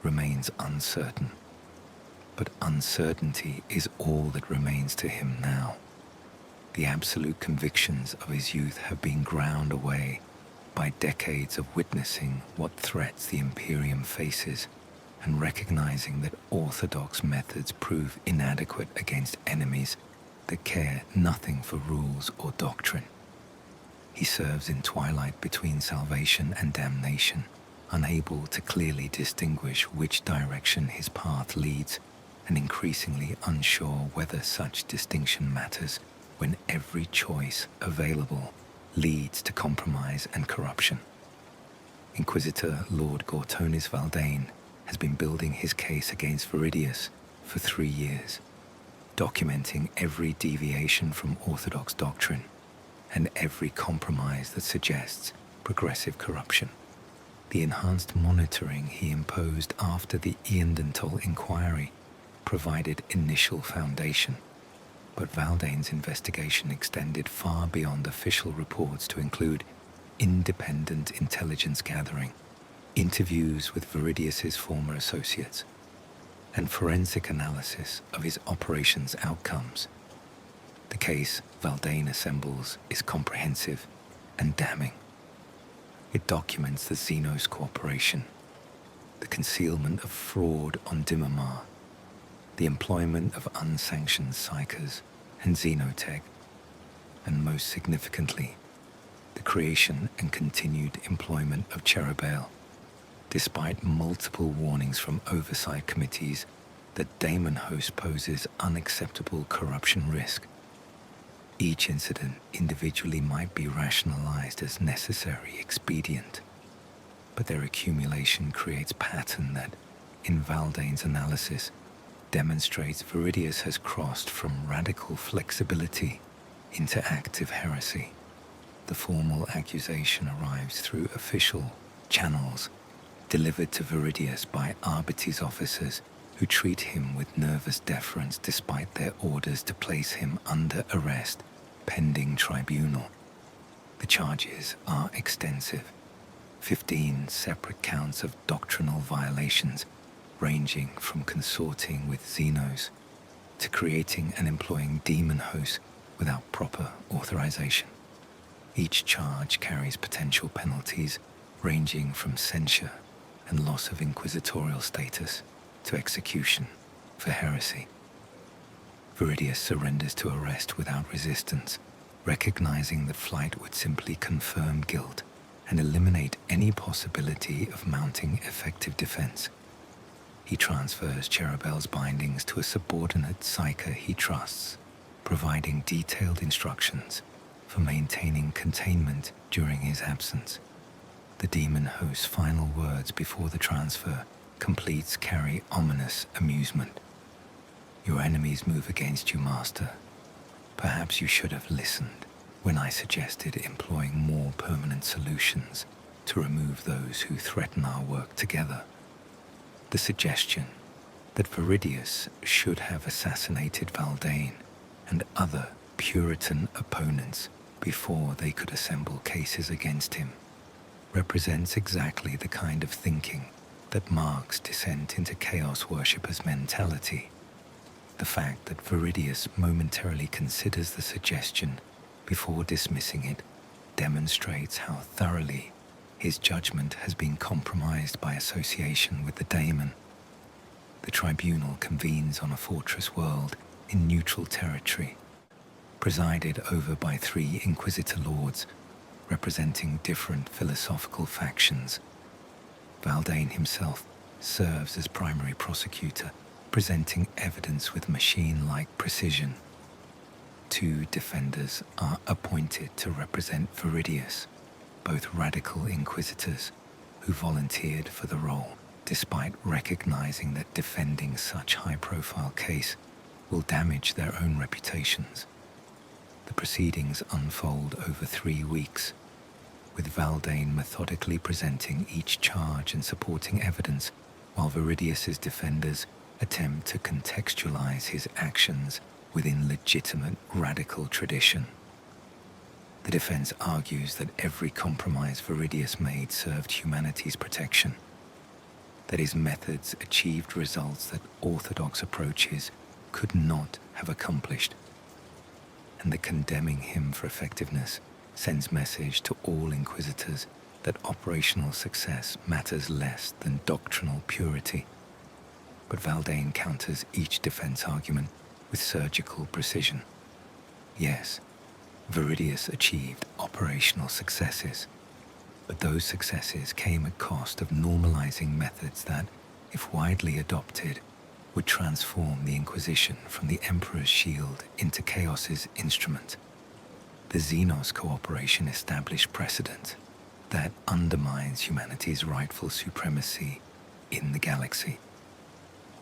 remains uncertain. But uncertainty is all that remains to him now. The absolute convictions of his youth have been ground away by decades of witnessing what threats the Imperium faces and recognizing that orthodox methods prove inadequate against enemies that care nothing for rules or doctrine. He serves in twilight between salvation and damnation, unable to clearly distinguish which direction his path leads, and increasingly unsure whether such distinction matters when every choice available leads to compromise and corruption. Inquisitor Lord Gortonis Valdane has been building his case against Veridius for 3 years, documenting every deviation from orthodox doctrine and every compromise that suggests progressive corruption. The enhanced monitoring he imposed after the Iandental inquiry provided initial foundation, but Valdane's investigation extended far beyond official reports to include independent intelligence gathering, interviews with Veridius's former associates, and forensic analysis of his operations' outcomes. The case Valdane assembles is comprehensive and damning. It documents the xenos cooperation, the concealment of fraud on Dimamar, the employment of unsanctioned psychers and xenotech, and most significantly, the creation and continued employment of Cherubel, despite multiple warnings from oversight committees that daemonhost poses unacceptable corruption risk. Each incident individually might be rationalized as necessary expedient, but their accumulation creates pattern that, in Valdane's analysis, demonstrates Veridius has crossed from radical flexibility into active heresy. The formal accusation arrives through official channels, delivered to Veridius by Arbites officers who treat him with nervous deference despite their orders to place him under arrest pending tribunal. The charges are extensive. 15 separate counts of doctrinal violations, ranging from consorting with xenos to creating and employing daemonhosts without proper authorization. Each charge carries potential penalties ranging from censure and loss of inquisitorial status to execution for heresy. Veridius surrenders to arrest without resistance, recognizing that flight would simply confirm guilt and eliminate any possibility of mounting effective defense. He transfers Cherubel's bindings to a subordinate psyker he trusts, providing detailed instructions for maintaining containment during his absence. The demon host's final words before the transfer completes carry ominous amusement. Your enemies move against you, Master. Perhaps you should have listened when I suggested employing more permanent solutions to remove those who threaten our work together. The suggestion that Veridius should have assassinated Valdane and other Puritan opponents before they could assemble cases against him represents exactly the kind of thinking that marks descent into chaos worshippers' mentality. The fact that Veridius momentarily considers the suggestion before dismissing it demonstrates how thoroughly his judgment has been compromised by association with the daemon. The tribunal convenes on a fortress world in neutral territory, presided over by 3 Inquisitor lords representing different philosophical factions. Valdane himself serves as primary prosecutor, presenting evidence with machine-like precision. 2 defenders are appointed to represent Veridius, both radical inquisitors who volunteered for the role, despite recognizing that defending such high-profile case will damage their own reputations. The proceedings unfold over 3 weeks, with Valdane methodically presenting each charge and supporting evidence, while Veridius's defenders attempt to contextualize his actions within legitimate radical tradition. The defense argues that every compromise Veridius made served humanity's protection, that his methods achieved results that orthodox approaches could not have accomplished, and that condemning him for effectiveness sends message to all inquisitors that operational success matters less than doctrinal purity. But Valdane counters each defense argument with surgical precision. Yes, Veridius achieved operational successes, but those successes came at cost of normalizing methods that, if widely adopted, would transform the Inquisition from the Emperor's shield into Chaos's instrument. The xenos cooperation established precedent that undermines humanity's rightful supremacy in the galaxy.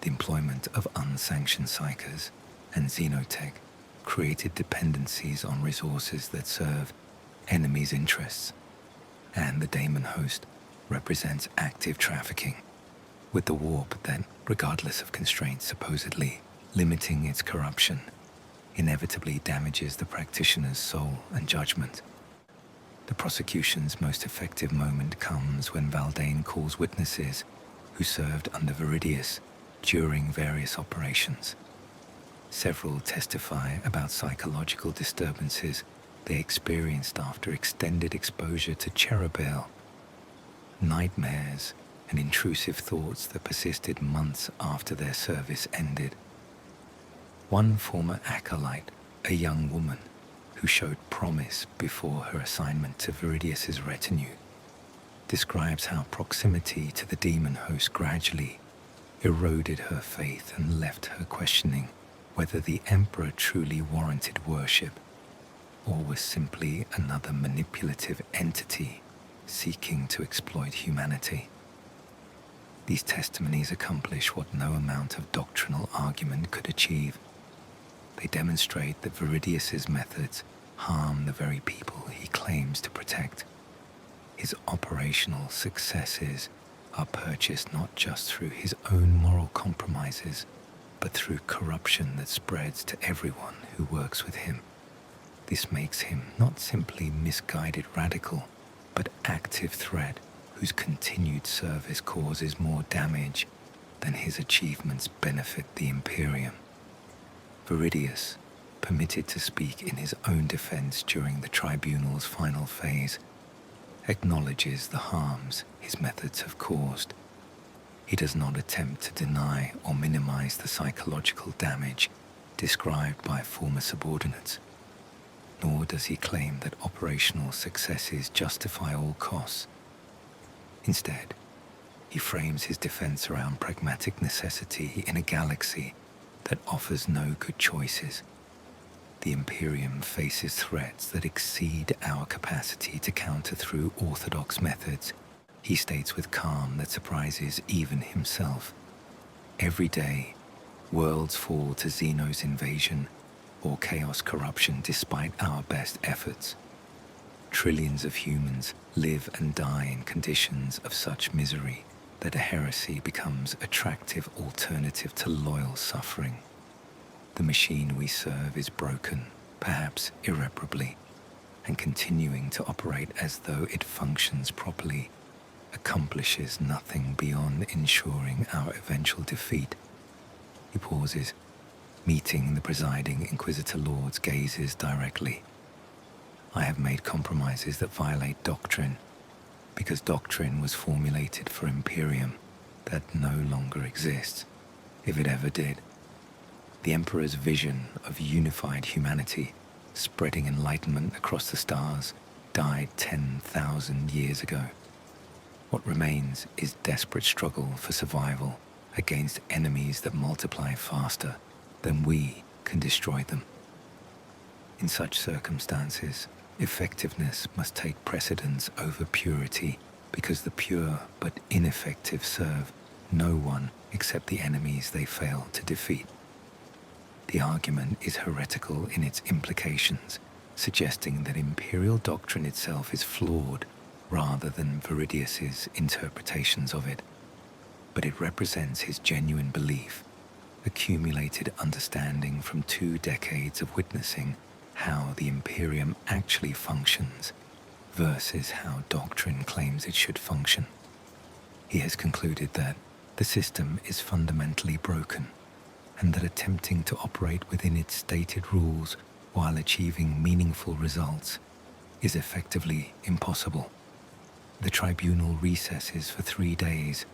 The employment of unsanctioned psychers and xenotech created dependencies on resources that serve enemies' interests, and the daemonhost represents active trafficking, with the warp that, regardless of constraints supposedly limiting its corruption, inevitably damages the practitioner's soul and judgment. The prosecution's most effective moment comes when Valdane calls witnesses who served under Veridius during various operations. Several testify about psychological disturbances they experienced after extended exposure to Cherubel, nightmares and intrusive thoughts that persisted months after their service ended. One former acolyte, a young woman who showed promise before her assignment to Veridius's retinue, describes how proximity to the demon host gradually eroded her faith and left her questioning whether the Emperor truly warranted worship or was simply another manipulative entity seeking to exploit humanity. These testimonies accomplish what no amount of doctrinal argument could achieve. They demonstrate that Veridius's methods harm the very people he claims to protect. His operational successes are purchased not just through his own moral compromises, but through corruption that spreads to everyone who works with him. This makes him not simply misguided radical, but active threat whose continued service causes more damage than his achievements benefit the Imperium. Veridius, permitted to speak in his own defense during the tribunal's final phase, acknowledges the harms his methods have caused. He does not attempt to deny or minimize the psychological damage described by former subordinates, nor does he claim that operational successes justify all costs. Instead, he frames his defense around pragmatic necessity in a galaxy that offers no good choices. The Imperium faces threats that exceed our capacity to counter through orthodox methods, he states with calm that surprises even himself. Every day, worlds fall to xenos invasion or chaos corruption despite our best efforts. Trillions of humans live and die in conditions of such misery that a heresy becomes an attractive alternative to loyal suffering. The machine we serve is broken, perhaps irreparably, and continuing to operate as though it functions properly accomplishes nothing beyond ensuring our eventual defeat. He pauses, meeting the presiding Inquisitor Lord's gazes directly. I have made compromises that violate doctrine, because doctrine was formulated for Imperium that no longer exists, if it ever did. The Emperor's vision of unified humanity, spreading enlightenment across the stars, died 10,000 years ago. What remains is desperate struggle for survival against enemies that multiply faster than we can destroy them. In such circumstances, effectiveness must take precedence over purity, because the pure but ineffective serve no one except the enemies they fail to defeat. The argument is heretical in its implications, suggesting that imperial doctrine itself is flawed rather than Veridius's interpretations of it. But it represents his genuine belief, accumulated understanding from 2 decades of witnessing how the Imperium actually functions versus how doctrine claims it should function. He has concluded that the system is fundamentally broken, and that attempting to operate within its stated rules while achieving meaningful results is effectively impossible. The tribunal recesses for 3 days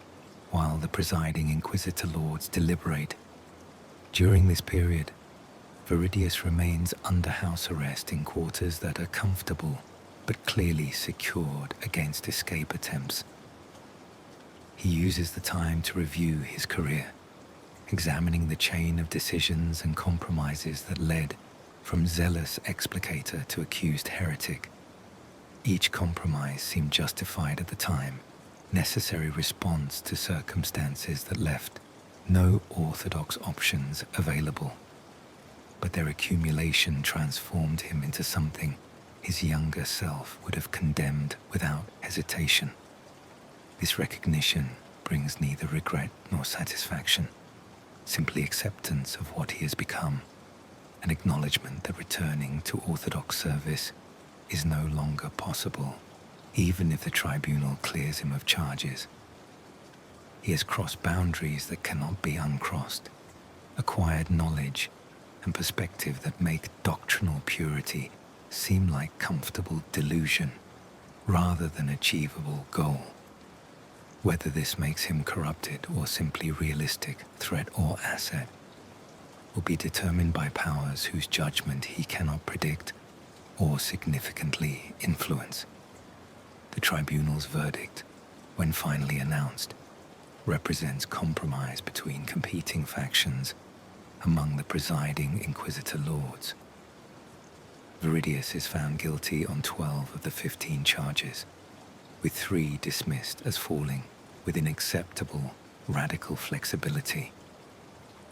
while the presiding Inquisitor Lords deliberate. During this period, Veridius remains under house arrest in quarters that are comfortable but clearly secured against escape attempts. He uses the time to review his career, examining the chain of decisions and compromises that led from zealous explicator to accused heretic. Each compromise seemed justified at the time, necessary response to circumstances that left no orthodox options available. But their accumulation transformed him into something his younger self would have condemned without hesitation. This recognition brings neither regret nor satisfaction, simply acceptance of what he has become, an acknowledgement that returning to orthodox service is no longer possible, even if the tribunal clears him of charges. He has crossed boundaries that cannot be uncrossed, acquired knowledge and perspective that make doctrinal purity seem like comfortable delusion rather than achievable goal. Whether this makes him corrupted or simply realistic threat or asset will be determined by powers whose judgment he cannot predict or significantly influence. The tribunal's verdict, when finally announced, represents compromise between competing factions among the presiding Inquisitor Lords. Veridius is found guilty on 12 of the 15 charges, with 3 dismissed as falling within acceptable radical flexibility.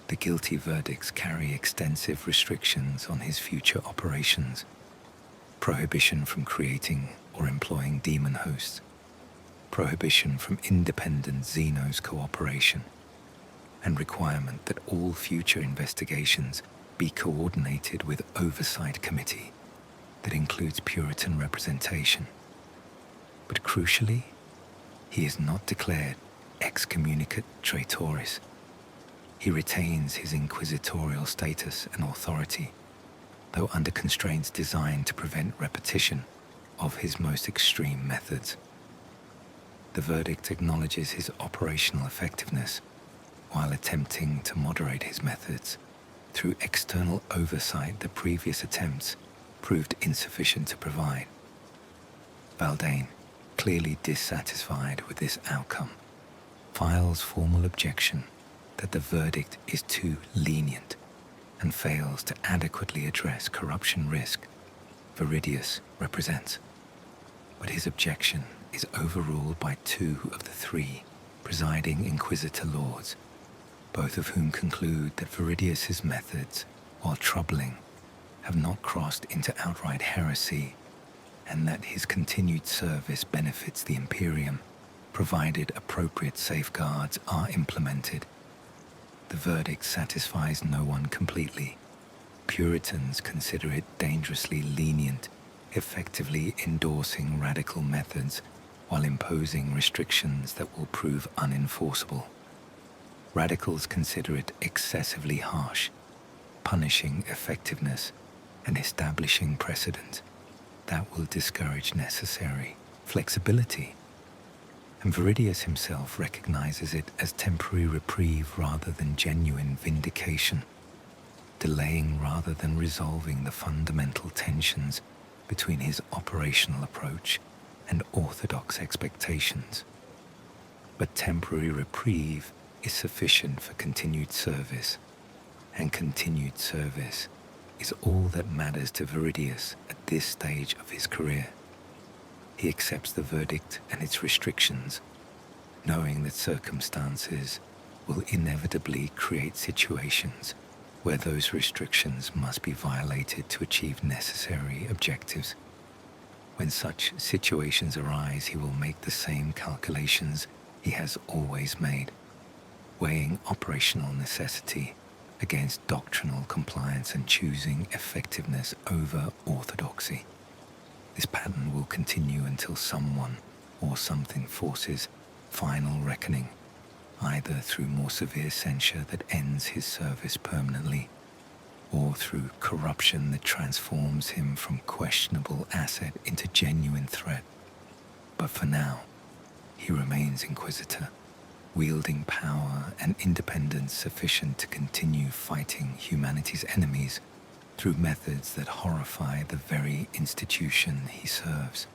The guilty verdicts carry extensive restrictions on his future operations: prohibition from creating or employing demon hosts, prohibition from independent xenos cooperation, and requirement that all future investigations be coordinated with oversight committee that includes Puritan representation. But crucially, he is not declared excommunicate traitoris. He retains his inquisitorial status and authority, though under constraints designed to prevent repetition of his most extreme methods. The verdict acknowledges his operational effectiveness while attempting to moderate his methods through external oversight that previous attempts proved insufficient to provide. Valdane, clearly dissatisfied with this outcome, files formal objection that the verdict is too lenient and fails to adequately address corruption risk Veridius represents. But his objection is overruled by 2 of the 3 presiding Inquisitor lords, both of whom conclude that Veridius's methods, while troubling, have not crossed into outright heresy, and that his continued service benefits the Imperium, provided appropriate safeguards are implemented. The verdict satisfies no one completely. Puritans consider it dangerously lenient, effectively endorsing radical methods while imposing restrictions that will prove unenforceable. Radicals consider it excessively harsh, punishing effectiveness and establishing precedent that will discourage necessary flexibility. And Veridius himself recognizes it as temporary reprieve rather than genuine vindication, delaying rather than resolving the fundamental tensions between his operational approach and orthodox expectations. But temporary reprieve is sufficient for continued service, and continued service is all that matters to Veridius at this stage of his career. He accepts the verdict and its restrictions, knowing that circumstances will inevitably create situations where those restrictions must be violated to achieve necessary objectives. When such situations arise, he will make the same calculations he has always made, weighing operational necessity against doctrinal compliance and choosing effectiveness over orthodoxy. This pattern will continue until someone or something forces final reckoning, either through more severe censure that ends his service permanently, or through corruption that transforms him from questionable asset into genuine threat. But for now, he remains Inquisitor, wielding power and independence sufficient to continue fighting humanity's enemies through methods that horrify the very institution he serves.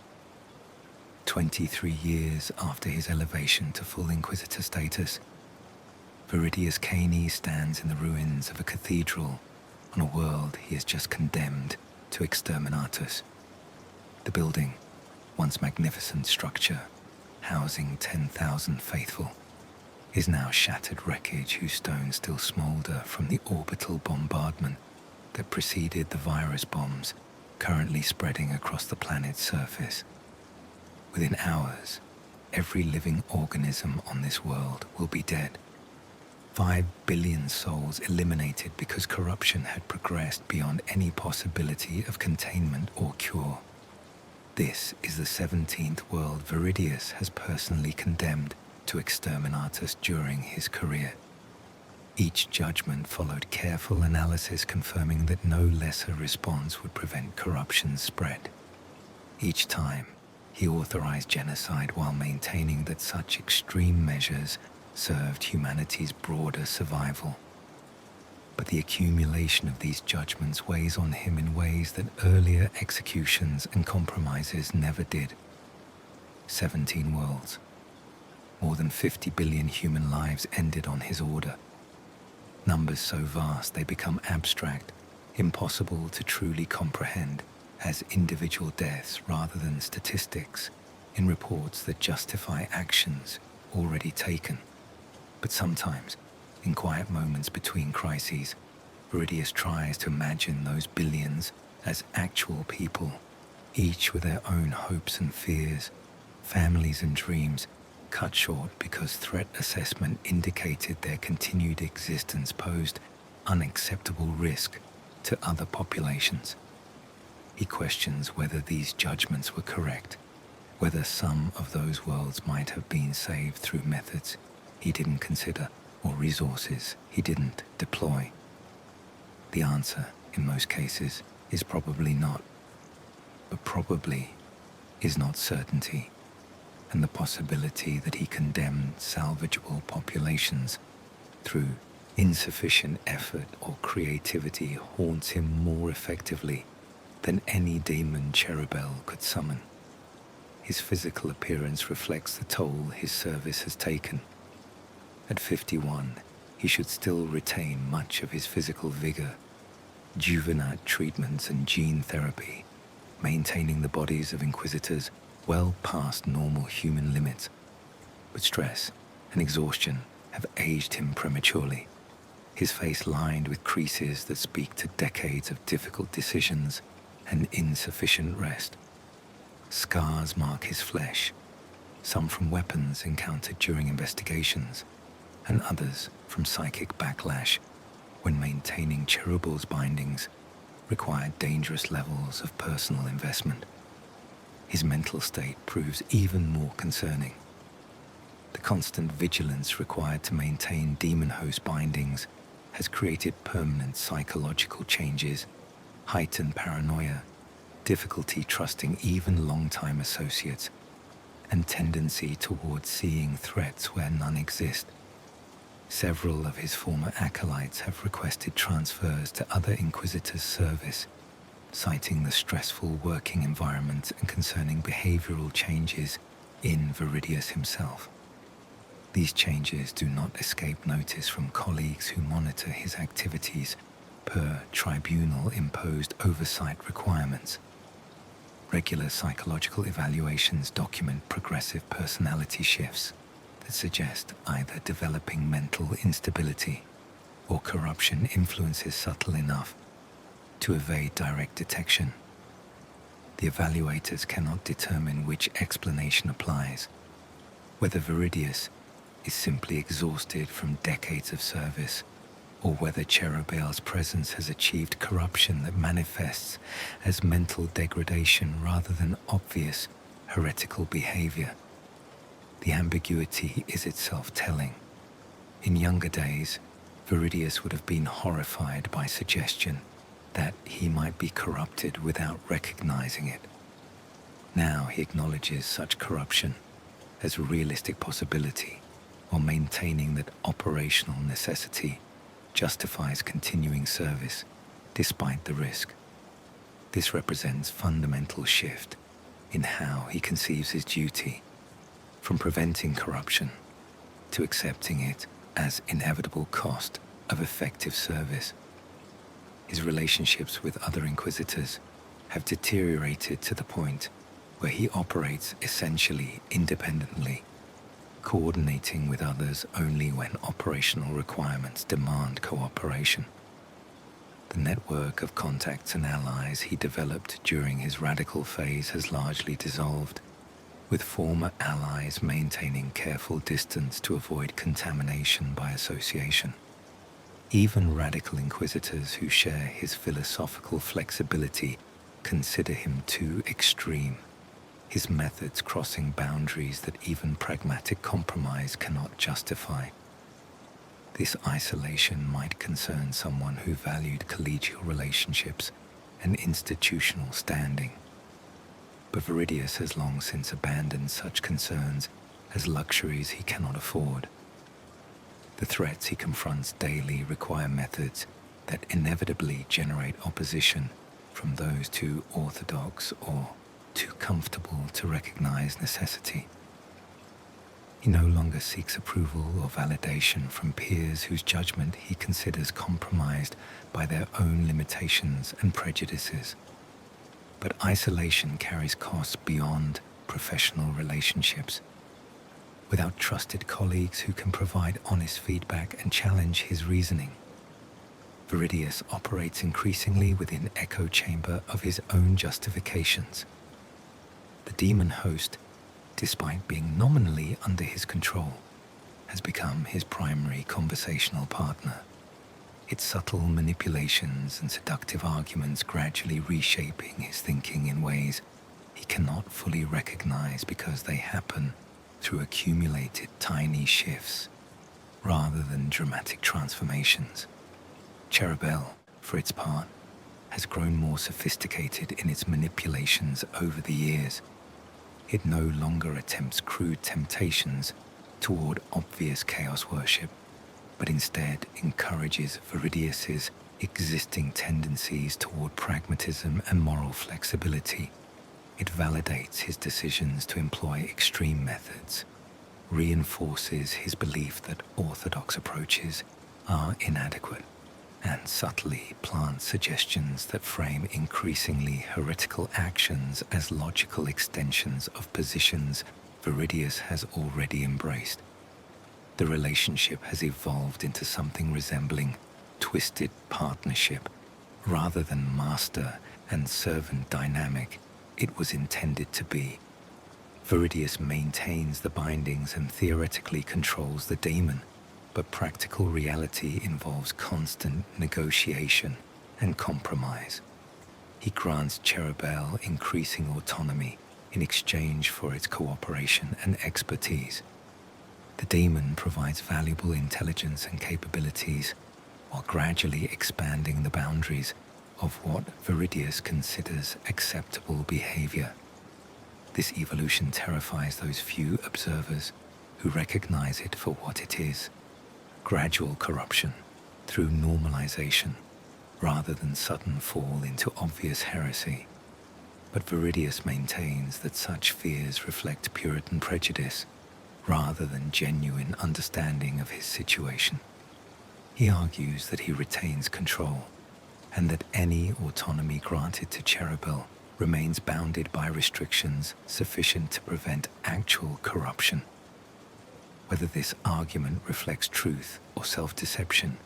23 years after his elevation to full Inquisitor status, Veridius Kaine stands in the ruins of a cathedral on a world he has just condemned to exterminatus. The building, once magnificent structure, housing 10,000 faithful, is now shattered wreckage whose stones still smolder from the orbital bombardment that preceded the virus bombs currently spreading across the planet's surface. Within hours, every living organism on this world will be dead. 5 billion souls eliminated because corruption had progressed beyond any possibility of containment or cure. This is the 17th world Veridius has personally condemned to exterminatus during his career. Each judgment followed careful analysis confirming that no lesser response would prevent corruption's spread. Each time, he authorized genocide while maintaining that such extreme measures served humanity's broader survival. But the accumulation of these judgments weighs on him in ways that earlier executions and compromises never did. 17 worlds. More than 50 billion human lives ended on his order. Numbers so vast they become abstract, impossible to truly comprehend as individual deaths rather than statistics in reports that justify actions already taken. But sometimes, in quiet moments between crises, Veridius tries to imagine those billions as actual people, each with their own hopes and fears, families and dreams, cut short because threat assessment indicated their continued existence posed unacceptable risk to other populations. He questions whether these judgments were correct, whether some of those worlds might have been saved through methods he didn't consider or resources he didn't deploy. The answer, in most cases, is probably not. But probably is not certainty, and the possibility that he condemned salvageable populations through insufficient effort or creativity haunts him more effectively than any demon cherubel could summon. His physical appearance reflects the toll his service has taken. At 51, he should still retain much of his physical vigor, juvenile treatments and gene therapy, maintaining the bodies of Inquisitors well past normal human limits. But stress and exhaustion have aged him prematurely, his face lined with creases that speak to decades of difficult decisions and insufficient rest. Scars mark his flesh, some from weapons encountered during investigations, and others from psychic backlash when maintaining cherubel's bindings required dangerous levels of personal investment. His mental state proves even more concerning. The constant vigilance required to maintain daemonhost bindings has created permanent psychological changes, heightened paranoia, difficulty trusting even long-time associates, and tendency towards seeing threats where none exist. Several of his former acolytes have requested transfers to other Inquisitors' service, citing the stressful working environment and concerning behavioral changes in Veridius himself. These changes do not escape notice from colleagues who monitor his activities per tribunal-imposed oversight requirements. Regular psychological evaluations document progressive personality shifts that suggest either developing mental instability or corruption influences subtle enough to evade direct detection. The evaluators cannot determine which explanation applies, whether Veridius is simply exhausted from decades of service, or whether Cherubel's presence has achieved corruption that manifests as mental degradation rather than obvious heretical behavior. The ambiguity is itself telling. In younger days, Veridius would have been horrified by suggestion that he might be corrupted without recognizing it. Now he acknowledges such corruption as a realistic possibility, while maintaining that operational necessity justifies continuing service despite the risk. This represents fundamental shift in how he conceives his duty, from preventing corruption to accepting it as inevitable cost of effective service. His relationships with other Inquisitors have deteriorated to the point where he operates essentially independently, coordinating with others only when operational requirements demand cooperation. The network of contacts and allies he developed during his radical phase has largely dissolved, with former allies maintaining careful distance to avoid contamination by association. Even radical Inquisitors who share his philosophical flexibility consider him too extreme, his methods crossing boundaries that even pragmatic compromise cannot justify. This isolation might concern someone who valued collegial relationships and institutional standing. But Veridius has long since abandoned such concerns as luxuries he cannot afford. The threats he confronts daily require methods that inevitably generate opposition from those too orthodox or too comfortable to recognize necessity. He no longer seeks approval or validation from peers whose judgment he considers compromised by their own limitations and prejudices. But isolation carries costs beyond professional relationships. Without trusted colleagues who can provide honest feedback and challenge his reasoning, Veridius operates increasingly within echo chamber of his own justifications. The demon host, despite being nominally under his control, has become his primary conversational partner, its subtle manipulations and seductive arguments gradually reshaping his thinking in ways he cannot fully recognize because they happen through accumulated tiny shifts rather than dramatic transformations. Cherubel, for its part, has grown more sophisticated in its manipulations over the years. It no longer attempts crude temptations toward obvious chaos worship, but instead encourages Veridius's existing tendencies toward pragmatism and moral flexibility. It validates his decisions to employ extreme methods, reinforces his belief that orthodox approaches are inadequate, and subtly plants suggestions that frame increasingly heretical actions as logical extensions of positions Veridius has already embraced. The relationship has evolved into something resembling twisted partnership rather than master and servant dynamic it was intended to be. Veridius maintains the bindings and theoretically controls the daemon, but practical reality involves constant negotiation and compromise. He grants Cherubel increasing autonomy in exchange for its cooperation and expertise. The daemon provides valuable intelligence and capabilities while gradually expanding the boundaries of what Veridius considers acceptable behavior. This evolution terrifies those few observers who recognize it for what it is: gradual corruption through normalization rather than sudden fall into obvious heresy. But Veridius maintains that such fears reflect Puritan prejudice rather than genuine understanding of his situation. He argues that he retains control and that any autonomy granted to Cherubel remains bounded by restrictions sufficient to prevent actual corruption. Whether this argument reflects truth or self-deception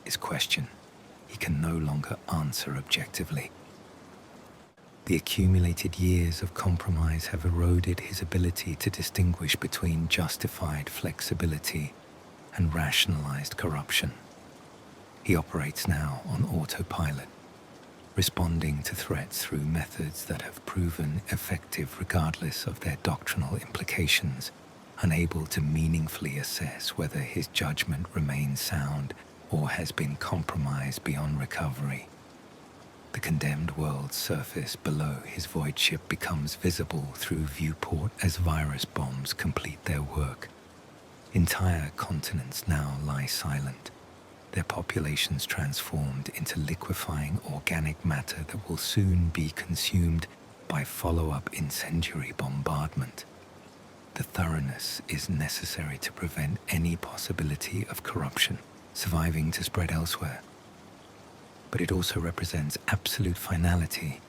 is question he can no longer answer objectively. The accumulated years of compromise have eroded his ability to distinguish between justified flexibility and rationalized corruption. He operates now on autopilot, responding to threats through methods that have proven effective regardless of their doctrinal implications, unable to meaningfully assess whether his judgment remains sound or has been compromised beyond recovery. The condemned world's surface below his void ship becomes visible through viewport as virus bombs complete their work. Entire continents now lie silent, their populations transformed into liquefying organic matter that will soon be consumed by follow-up incendiary bombardment. The thoroughness is necessary to prevent any possibility of corruption surviving to spread elsewhere. But it also represents absolute finality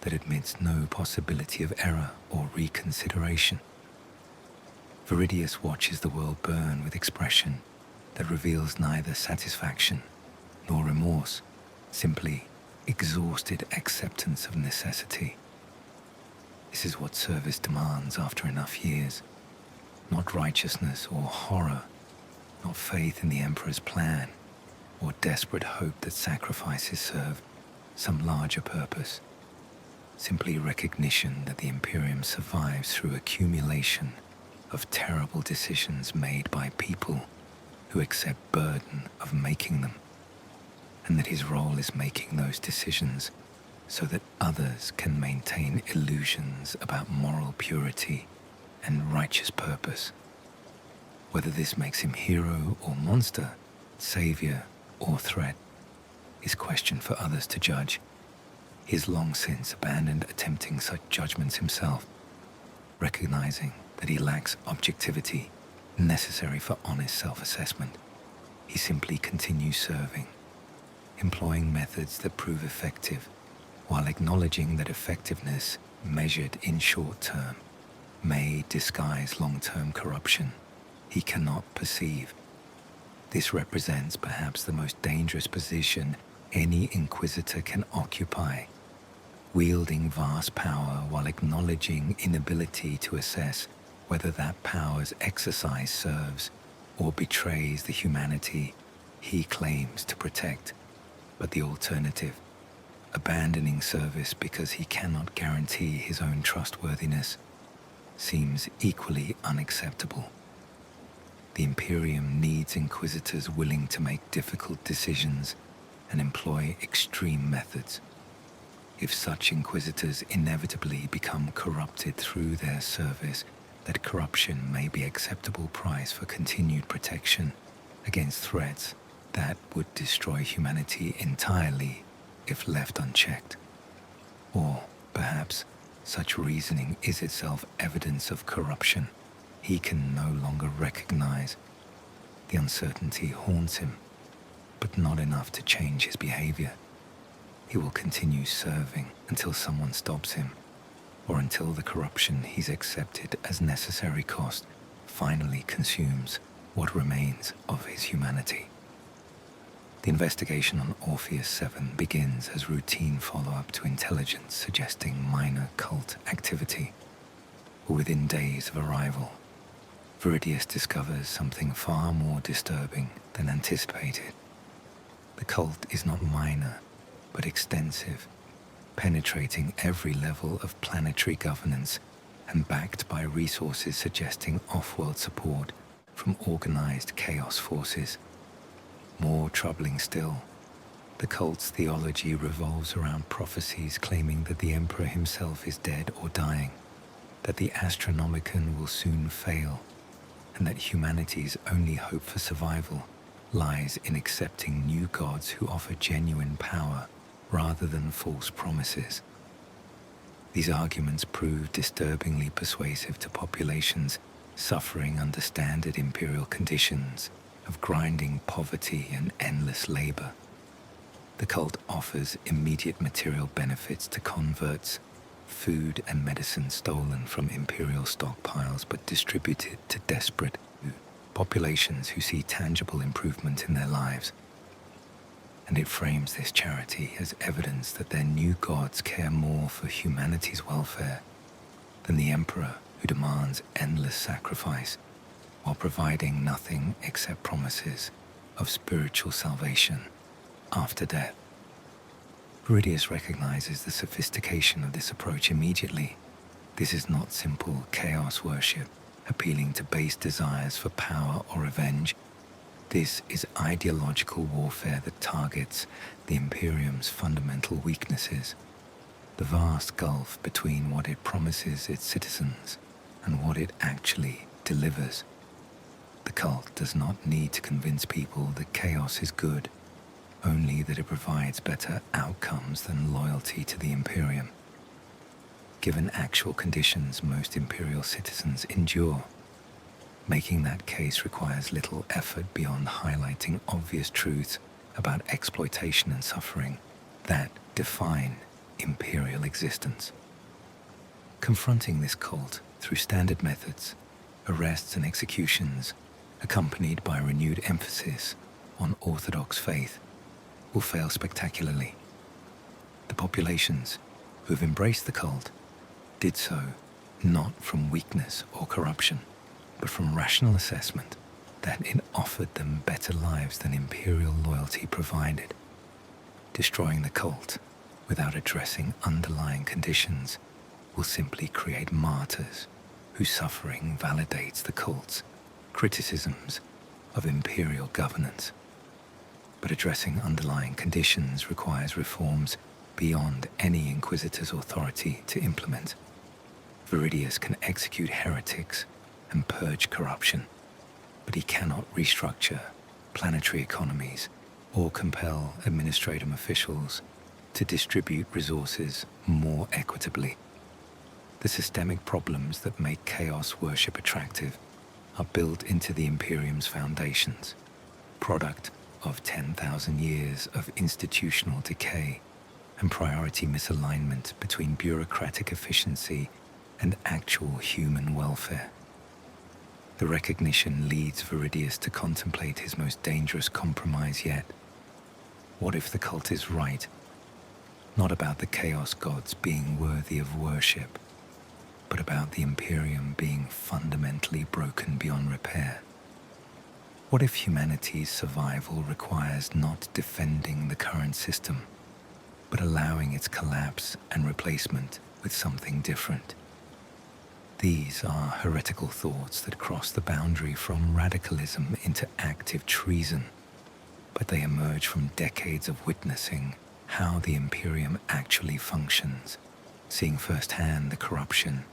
that admits no possibility of error or reconsideration. Veridius watches the world burn with expression that reveals neither satisfaction nor remorse, simply exhausted acceptance of necessity. This is what service demands after enough years, not righteousness or horror, not faith in the Emperor's plan, or desperate hope that sacrifices serve some larger purpose. Simply recognition that the Imperium survives through accumulation of terrible decisions made by people who accept burden of making them, and that his role is making those decisions so that others can maintain illusions about moral purity and righteous purpose. Whether this makes him hero or monster, savior or threat, is question for others to judge. He has long since abandoned attempting such judgments himself, recognizing that he lacks objectivity necessary for honest self-assessment. He simply continues serving, employing methods that prove effective, while acknowledging that effectiveness measured in short term may disguise long-term corruption he cannot perceive. This represents perhaps the most dangerous position any Inquisitor can occupy, wielding vast power while acknowledging inability to assess whether that power's exercise serves or betrays the humanity he claims to protect. But the alternative, abandoning service because he cannot guarantee his own trustworthiness, seems equally unacceptable. The Imperium needs Inquisitors willing to make difficult decisions and employ extreme methods. If such Inquisitors inevitably become corrupted through their service, that corruption may be an acceptable price for continued protection against threats that would destroy humanity entirely if left unchecked. Or perhaps such reasoning is itself evidence of corruption he can no longer recognize. The uncertainty haunts him, but not enough to change his behavior. He will continue serving until someone stops him, or until the corruption he's accepted as necessary cost finally consumes what remains of his humanity. The investigation on Orpheus 7 begins as routine follow-up to intelligence suggesting minor cult activity. Within days of arrival, Veridius discovers something far more disturbing than anticipated. The cult is not minor, but extensive, penetrating every level of planetary governance and backed by resources suggesting off-world support from organized chaos forces. More troubling still, the cult's theology revolves around prophecies claiming that the Emperor himself is dead or dying, that the Astronomicon will soon fail, and that humanity's only hope for survival lies in accepting new gods who offer genuine power rather than false promises. These arguments prove disturbingly persuasive to populations suffering under standard imperial conditions of grinding poverty and endless labor. The cult offers immediate material benefits to converts, food and medicine stolen from imperial stockpiles but distributed to desperate populations who see tangible improvement in their lives. And it frames this charity as evidence that their new gods care more for humanity's welfare than the Emperor who demands endless sacrifice while providing nothing except promises of spiritual salvation after death. Veridius recognizes the sophistication of this approach immediately. This is not simple chaos worship, appealing to base desires for power or revenge. This is ideological warfare that targets the Imperium's fundamental weaknesses, the vast gulf between what it promises its citizens and what it actually delivers. The cult does not need to convince people that chaos is good, only that it provides better outcomes than loyalty to the Imperium. Given actual conditions most Imperial citizens endure, making that case requires little effort beyond highlighting obvious truths about exploitation and suffering that define Imperial existence. Confronting this cult through standard methods, arrests and executions, accompanied by a renewed emphasis on orthodox faith, will fail spectacularly. The populations who have embraced the cult did so not from weakness or corruption, but from rational assessment that it offered them better lives than imperial loyalty provided. Destroying the cult without addressing underlying conditions will simply create martyrs whose suffering validates the cult's criticisms of imperial governance. But addressing underlying conditions requires reforms beyond any Inquisitor's authority to implement. Veridius can execute heretics and purge corruption, but he cannot restructure planetary economies or compel administrative officials to distribute resources more equitably. The systemic problems that make chaos worship attractive are built into the Imperium's foundations, product of 10,000 years of institutional decay and priority misalignment between bureaucratic efficiency and actual human welfare. The recognition leads Veridius to contemplate his most dangerous compromise yet. What if the cult is right? Not about the chaos gods being worthy of worship, but about the Imperium being fundamentally broken beyond repair. What if humanity's survival requires not defending the current system, but allowing its collapse and replacement with something different? These are heretical thoughts that cross the boundary from radicalism into active treason, but they emerge from decades of witnessing how the Imperium actually functions, seeing firsthand the corruption,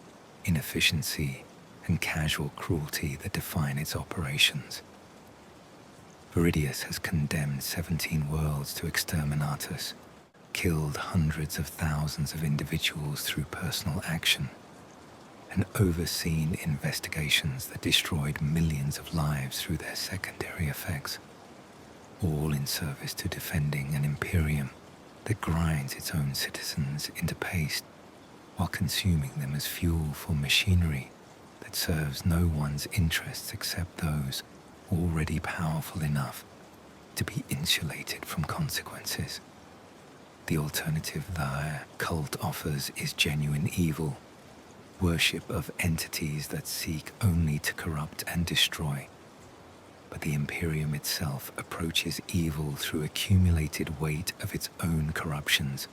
inefficiency, and casual cruelty that define its operations. Veridius has condemned 17 worlds to exterminatus, killed hundreds of thousands of individuals through personal action, and overseen investigations that destroyed millions of lives through their secondary effects, all in service to defending an Imperium that grinds its own citizens into paste while consuming them as fuel for machinery that serves no one's interests except those already powerful enough to be insulated from consequences. The alternative their cult offers is genuine evil, worship of entities that seek only to corrupt and destroy. But the Imperium itself approaches evil through accumulated weight of its own corruptions,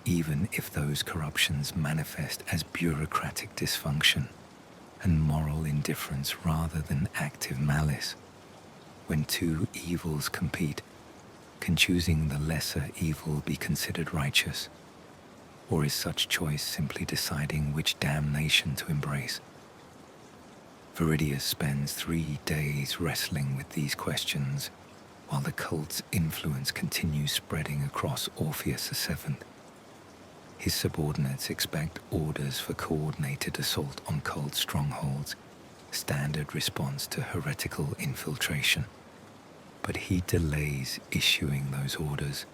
even if those corruptions manifest as bureaucratic dysfunction and moral indifference rather than active malice. When two evils compete, can choosing the lesser evil be considered righteous? Or is such choice simply deciding which damnation to embrace? Veridius spends 3 days wrestling with these questions, while the cult's influence continues spreading across Orpheus VII. His subordinates expect orders for coordinated assault on cult strongholds, standard response to heretical infiltration. But he delays issuing those orders,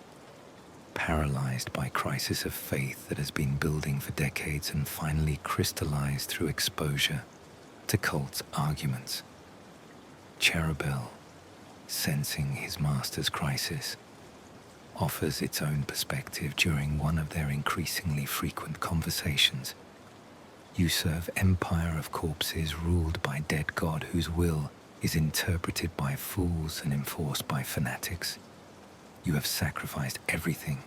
paralyzed by crisis of faith that has been building for decades and finally crystallized through exposure to cult's arguments. Cherubel, sensing his master's crisis, offers its own perspective during one of their increasingly frequent conversations. You serve empire of corpses ruled by dead god whose will is interpreted by fools and enforced by fanatics. You have sacrificed everything,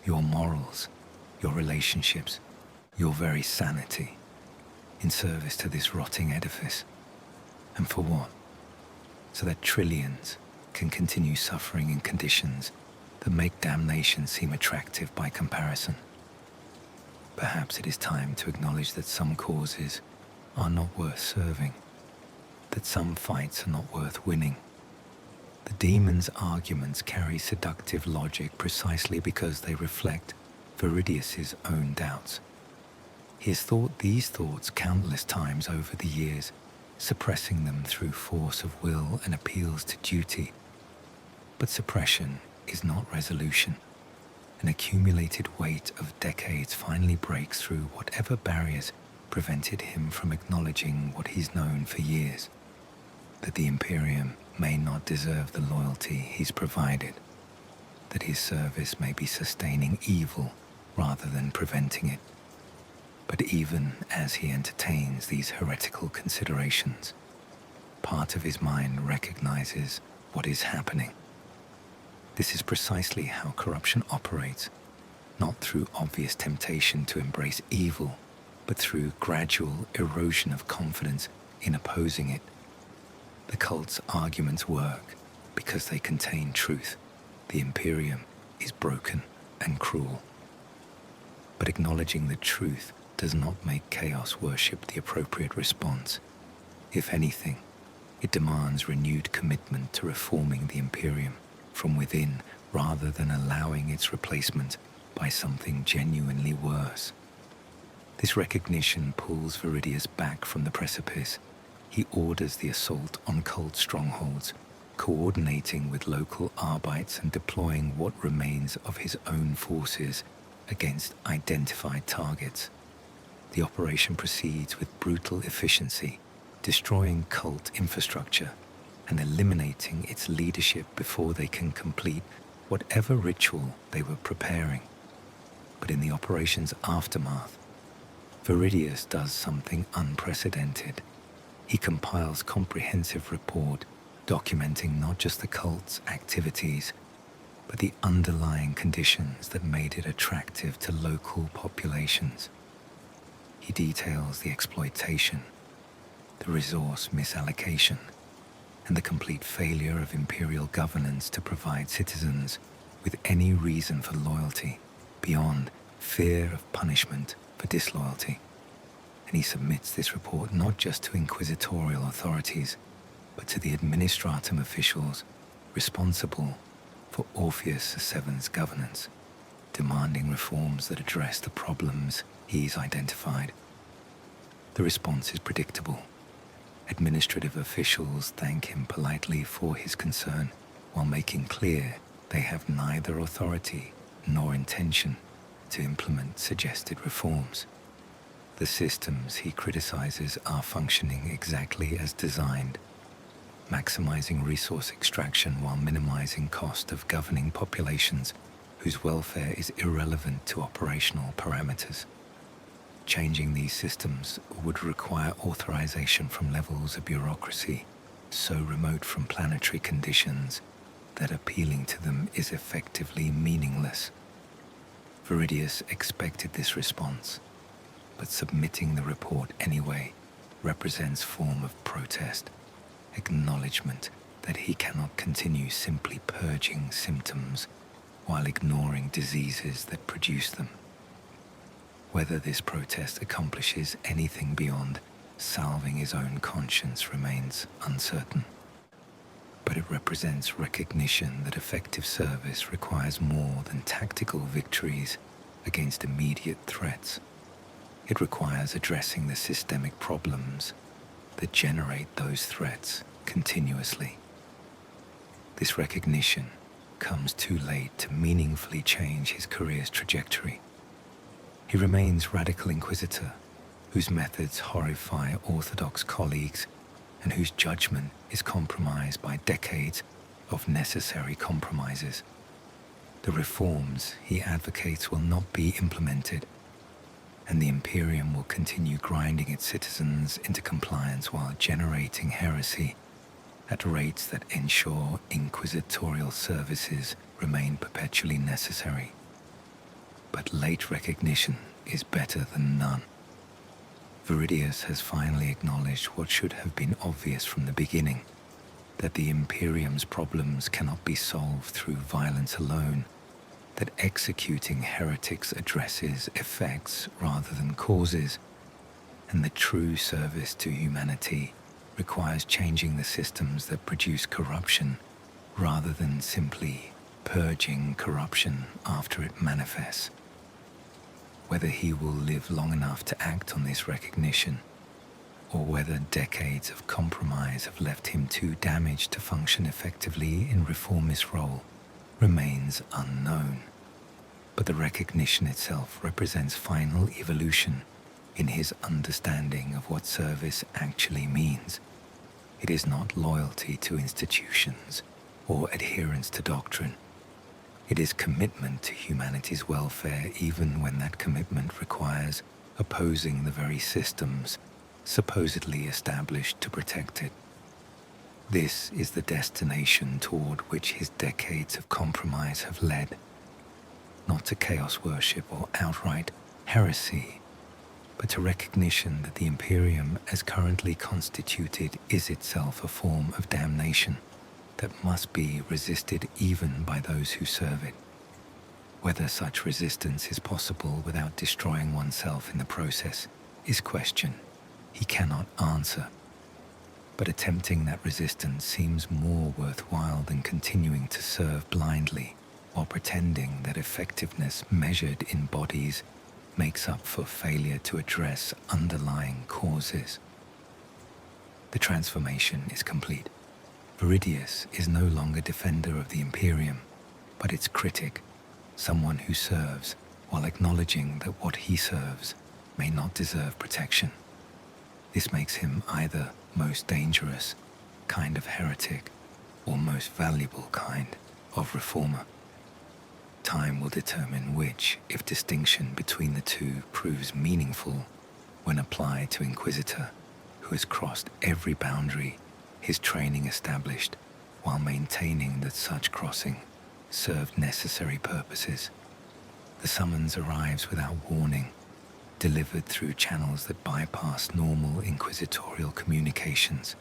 your morals, your relationships, your very sanity, in service to this rotting edifice. And for what? So that trillions can continue suffering in conditions that make damnation seem attractive by comparison. Perhaps it is time to acknowledge that some causes are not worth serving, that some fights are not worth winning. The demon's arguments carry seductive logic precisely because they reflect Veridius's own doubts. He has thought these thoughts countless times over the years, suppressing them through force of will and appeals to duty. But suppression is not resolution. An accumulated weight of decades finally breaks through whatever barriers prevented him from acknowledging what he's known for years, that the Imperium may not deserve the loyalty he's provided, that his service may be sustaining evil rather than preventing it. But even as he entertains these heretical considerations, part of his mind recognizes what is happening. This is precisely how corruption operates, not through obvious temptation to embrace evil, but through gradual erosion of confidence in opposing it. The cult's arguments work because they contain truth. The Imperium is broken and cruel. But acknowledging the truth does not make chaos worship the appropriate response. If anything, it demands renewed commitment to reforming the Imperium from within rather than allowing its replacement by something genuinely worse. This recognition pulls Veridius back from the precipice. He orders the assault on cult strongholds, coordinating with local arbites and deploying what remains of his own forces against identified targets. The operation proceeds with brutal efficiency, destroying cult infrastructure and eliminating its leadership before they can complete whatever ritual they were preparing. But in the operation's aftermath, Veridius does something unprecedented. He compiles a comprehensive report documenting not just the cult's activities, but the underlying conditions that made it attractive to local populations. He details the exploitation, the resource misallocation, and the complete failure of imperial governance to provide citizens with any reason for loyalty beyond fear of punishment for disloyalty. And he submits this report not just to inquisitorial authorities, but to the administratum officials responsible for Orpheus VII's governance, demanding reforms that address the problems he's identified. The response is predictable. Administrative officials thank him politely for his concern, while making clear they have neither authority nor intention to implement suggested reforms. The systems he criticizes are functioning exactly as designed, maximizing resource extraction while minimizing cost of governing populations whose welfare is irrelevant to operational parameters. Changing these systems would require authorization from levels of bureaucracy so remote from planetary conditions that appealing to them is effectively meaningless. Veridius expected this response, but submitting the report anyway represents form of protest, acknowledgement that he cannot continue simply purging symptoms while ignoring diseases that produce them. Whether this protest accomplishes anything beyond salving his own conscience remains uncertain. But it represents recognition that effective service requires more than tactical victories against immediate threats. It requires addressing the systemic problems that generate those threats continuously. This recognition comes too late to meaningfully change his career's trajectory. He remains Radical Inquisitor, whose methods horrify orthodox colleagues and whose judgment is compromised by decades of necessary compromises. The reforms he advocates will not be implemented, and the Imperium will continue grinding its citizens into compliance while generating heresy at rates that ensure inquisitorial services remain perpetually necessary. But late recognition is better than none. Veridius has finally acknowledged what should have been obvious from the beginning, that the Imperium's problems cannot be solved through violence alone, that executing heretics addresses effects rather than causes, and that true service to humanity requires changing the systems that produce corruption rather than simply purging corruption after it manifests. Whether he will live long enough to act on this recognition, or whether decades of compromise have left him too damaged to function effectively in reformist role, remains unknown. But the recognition itself represents final evolution in his understanding of what service actually means. It is not loyalty to institutions or adherence to doctrine. It is commitment to humanity's welfare, even when that commitment requires opposing the very systems supposedly established to protect it. This is the destination toward which his decades of compromise have led, not to chaos worship or outright heresy, but to recognition that the Imperium as currently constituted is itself a form of damnation that must be resisted even by those who serve it. Whether such resistance is possible without destroying oneself in the process is question he cannot answer. But attempting that resistance seems more worthwhile than continuing to serve blindly while pretending that effectiveness measured in bodies makes up for failure to address underlying causes. The transformation is complete. Veridius is no longer defender of the Imperium, but its critic, someone who serves while acknowledging that what he serves may not deserve protection. This makes him either most dangerous kind of heretic or most valuable kind of reformer. Time will determine which, if distinction between the two proves meaningful when applied to Inquisitor, who has crossed every boundary his training established, while maintaining that such crossing served necessary purposes. The summons arrives without warning, delivered through channels that bypass normal inquisitorial communications.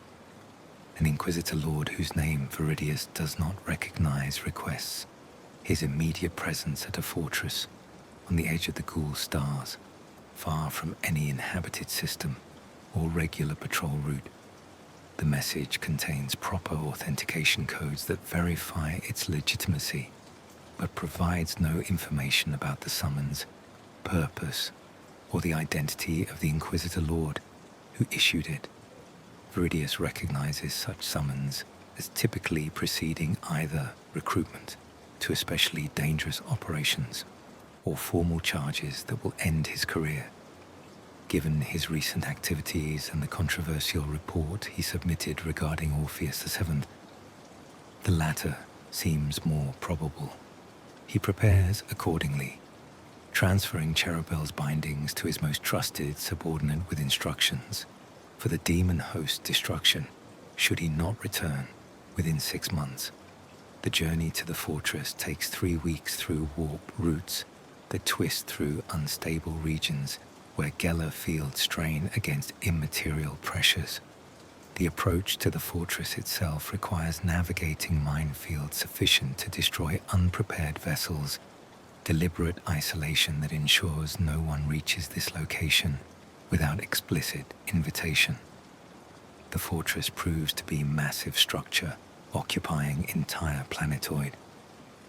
An Inquisitor Lord whose name Veridius does not recognize requests his immediate presence at a fortress on the edge of the Ghoul Stars, far from any inhabited system or regular patrol route. The message contains proper authentication codes that verify its legitimacy, but provides no information about the summons, purpose, or the identity of the Inquisitor Lord who issued it. Veridius recognizes such summons as typically preceding either recruitment to especially dangerous operations or formal charges that will end his career. Given his recent activities and the controversial report he submitted regarding Orpheus VII, the latter seems more probable. He prepares accordingly, transferring Cherubel's bindings to his most trusted subordinate with instructions for the daemonhost destruction should he not return within 6 months. The journey to the fortress takes 3 weeks through warp routes that twist through unstable regions where Geller fields strain against immaterial pressures. The approach to the fortress itself requires navigating minefields sufficient to destroy unprepared vessels, deliberate isolation that ensures no one reaches this location without explicit invitation. The fortress proves to be massive structure occupying entire planetoid,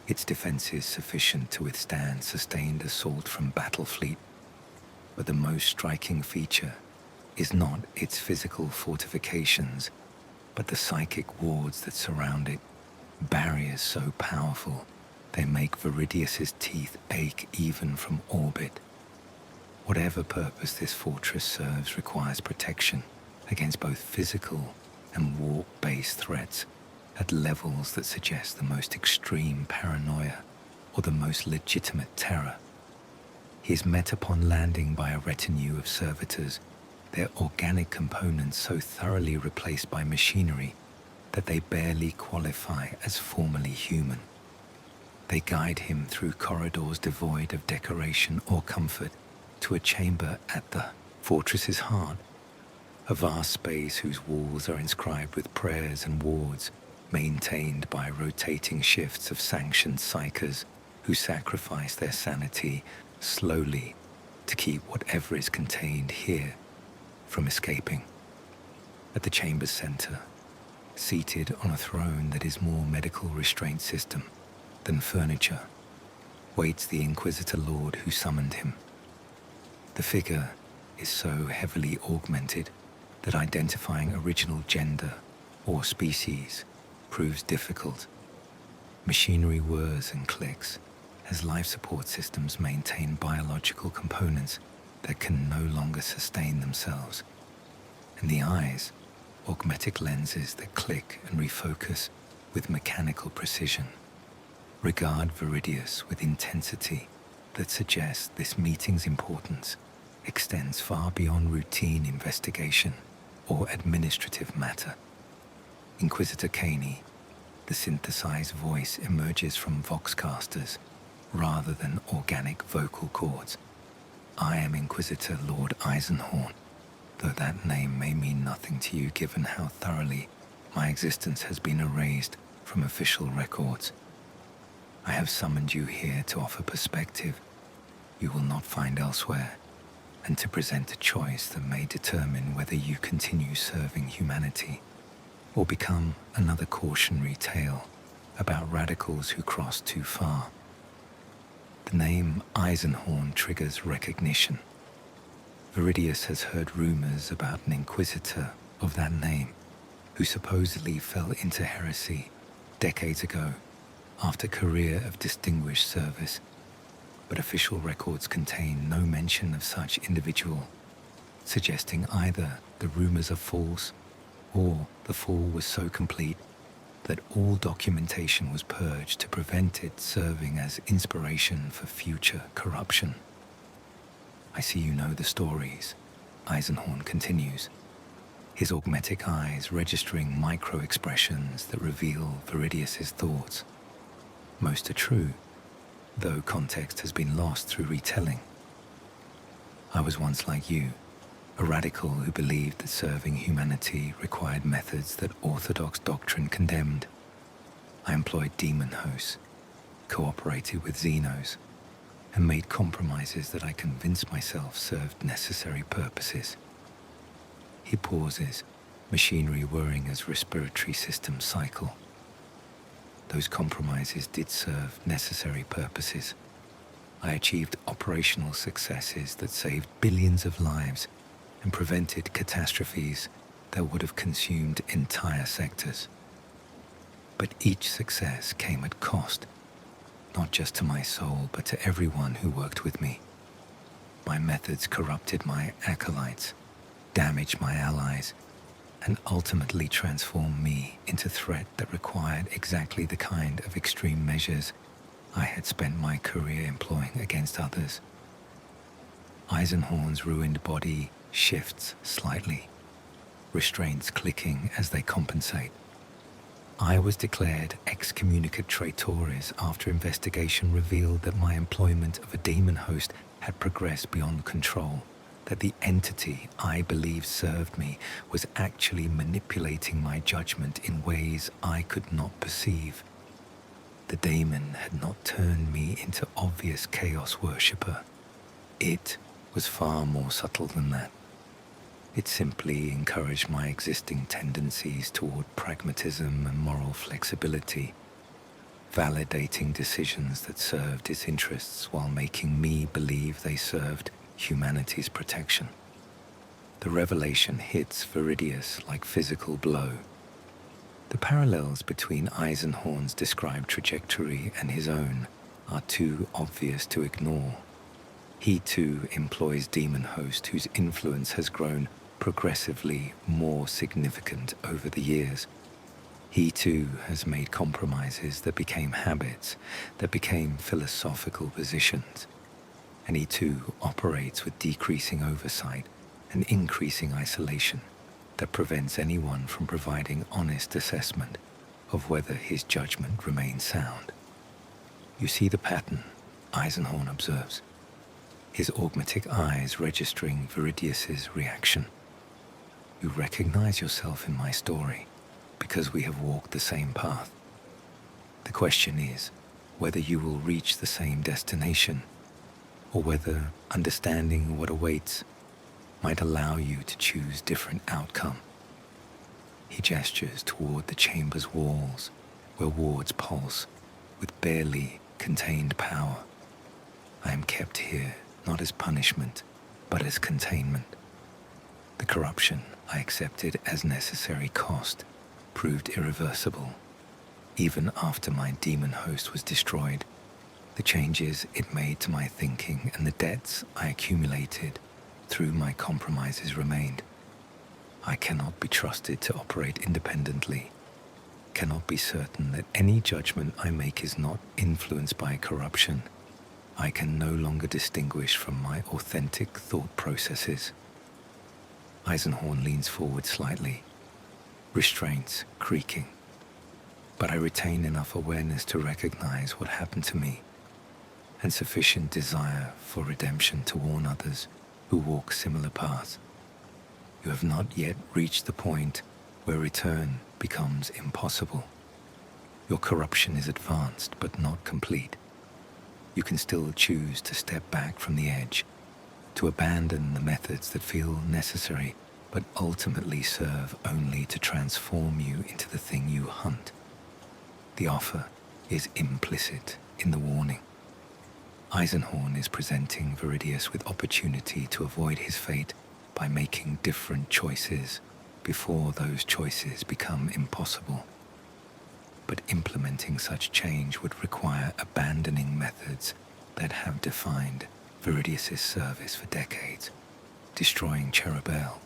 its defenses sufficient to withstand sustained assault from battle fleet. But the most striking feature is not its physical fortifications, but the psychic wards that surround it, barriers so powerful they make Veridius's teeth ache even from orbit. Whatever purpose this fortress serves requires protection against both physical and warp-based threats at levels that suggest the most extreme paranoia or the most legitimate terror. He is met upon landing by a retinue of servitors, their organic components so thoroughly replaced by machinery that they barely qualify as formerly human. They guide him through corridors devoid of decoration or comfort to a chamber at the fortress's heart, a vast space whose walls are inscribed with prayers and wards, maintained by rotating shifts of sanctioned psychers who sacrifice their sanity slowly to keep whatever is contained here from escaping. At the chamber's center, seated on a throne that is more medical restraint system than furniture, waits the Inquisitor Lord who summoned him. The figure is so heavily augmented that identifying original gender or species proves difficult. Machinery whirs and clicks as life support systems maintain biological components that can no longer sustain themselves. And the eyes, augmetic lenses that click and refocus with mechanical precision, regard Veridius with intensity that suggests this meeting's importance extends far beyond routine investigation or administrative matter. Inquisitor Kaine, the synthesized voice emerges from voxcasters rather than organic vocal cords. I am Inquisitor Lord Eisenhorn, though that name may mean nothing to you given how thoroughly my existence has been erased from official records. I have summoned you here to offer perspective you will not find elsewhere, and to present a choice that may determine whether you continue serving humanity or become another cautionary tale about radicals who cross too far. The name Eisenhorn triggers recognition. Veridius has heard rumors about an Inquisitor of that name who supposedly fell into heresy decades ago after a career of distinguished service. but official records contain no mention of such individual, suggesting either the rumors are false or the fall was so complete that all documentation was purged to prevent it serving as inspiration for future corruption. I see you know the stories, Eisenhorn continues, his augmetic eyes registering micro-expressions that reveal Veridius's thoughts. Most are true, though context has been lost through retelling. I was once like you, a radical who believed that serving humanity required methods that orthodox doctrine condemned. I employed daemonhosts, cooperated with xenos, and made compromises that I convinced myself served necessary purposes. He pauses, machinery whirring as respiratory systems cycle. Those compromises did serve necessary purposes. I achieved operational successes that saved billions of lives and prevented catastrophes that would have consumed entire sectors. But each success came at cost, not just to my soul, but to everyone who worked with me. My methods corrupted my acolytes, damaged my allies, and ultimately transformed me into threat that required exactly the kind of extreme measures I had spent my career employing against others. Eisenhorn's ruined body shifts slightly, restraints clicking as they compensate. I was declared excommunicatores after investigation revealed that my employment of a daemonhost had progressed beyond control, that the entity I believed served me was actually manipulating my judgment in ways I could not perceive. The daemon had not turned me into obvious chaos worshipper. It was far more subtle than that. It simply encouraged my existing tendencies toward pragmatism and moral flexibility, validating decisions that served its interests while making me believe they served humanity's protection. The revelation hits Veridius like physical blow. The parallels between Eisenhorn's described trajectory and his own are too obvious to ignore. He too employs daemonhost whose influence has grown progressively more significant over the years. He too has made compromises that became habits, that became philosophical positions. And he too operates with decreasing oversight and increasing isolation that prevents anyone from providing honest assessment of whether his judgment remains sound. You see the pattern, Eisenhorn observes, his augmetic eyes registering Veridius's reaction. You recognize yourself in my story because we have walked the same path. The question is whether you will reach the same destination, or whether understanding what awaits might allow you to choose different outcome. He gestures toward the chamber's walls, where wards pulse with barely contained power. I am kept here not as punishment, but as containment. The corruption I accepted as necessary cost proved irreversible. Even after my daemonhost was destroyed, the changes it made to my thinking and the debts I accumulated through my compromises remained. I cannot be trusted to operate independently, cannot be certain that any judgment I make is not influenced by corruption. I can no longer distinguish from my authentic thought processes. Eisenhorn leans forward slightly, restraints creaking, but I retain enough awareness to recognize what happened to me and sufficient desire for redemption to warn others who walk similar paths. You have not yet reached the point where return becomes impossible. Your corruption is advanced but not complete. You can still choose to step back from the edge, to abandon the methods that feel necessary but ultimately serve only to transform you into the thing you hunt. The offer is implicit in the warning. Eisenhorn is presenting Veridius with opportunity to avoid his fate by making different choices before those choices become impossible. But implementing such change would require abandoning methods that have defined Veridius' service for decades, destroying Cherubel,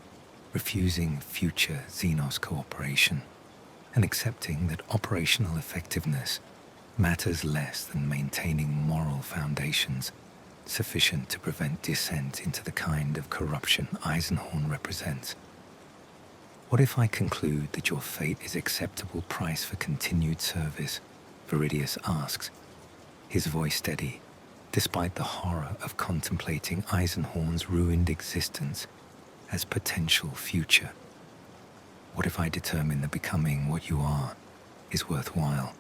refusing future xenos cooperation, and accepting that operational effectiveness matters less than maintaining moral foundations sufficient to prevent descent into the kind of corruption Eisenhorn represents. What if I conclude that your fate is acceptable price for continued service? Veridius asks, his voice steady, despite the horror of contemplating Eisenhorn's ruined existence as potential future. What if I determine that becoming what you are is worthwhile,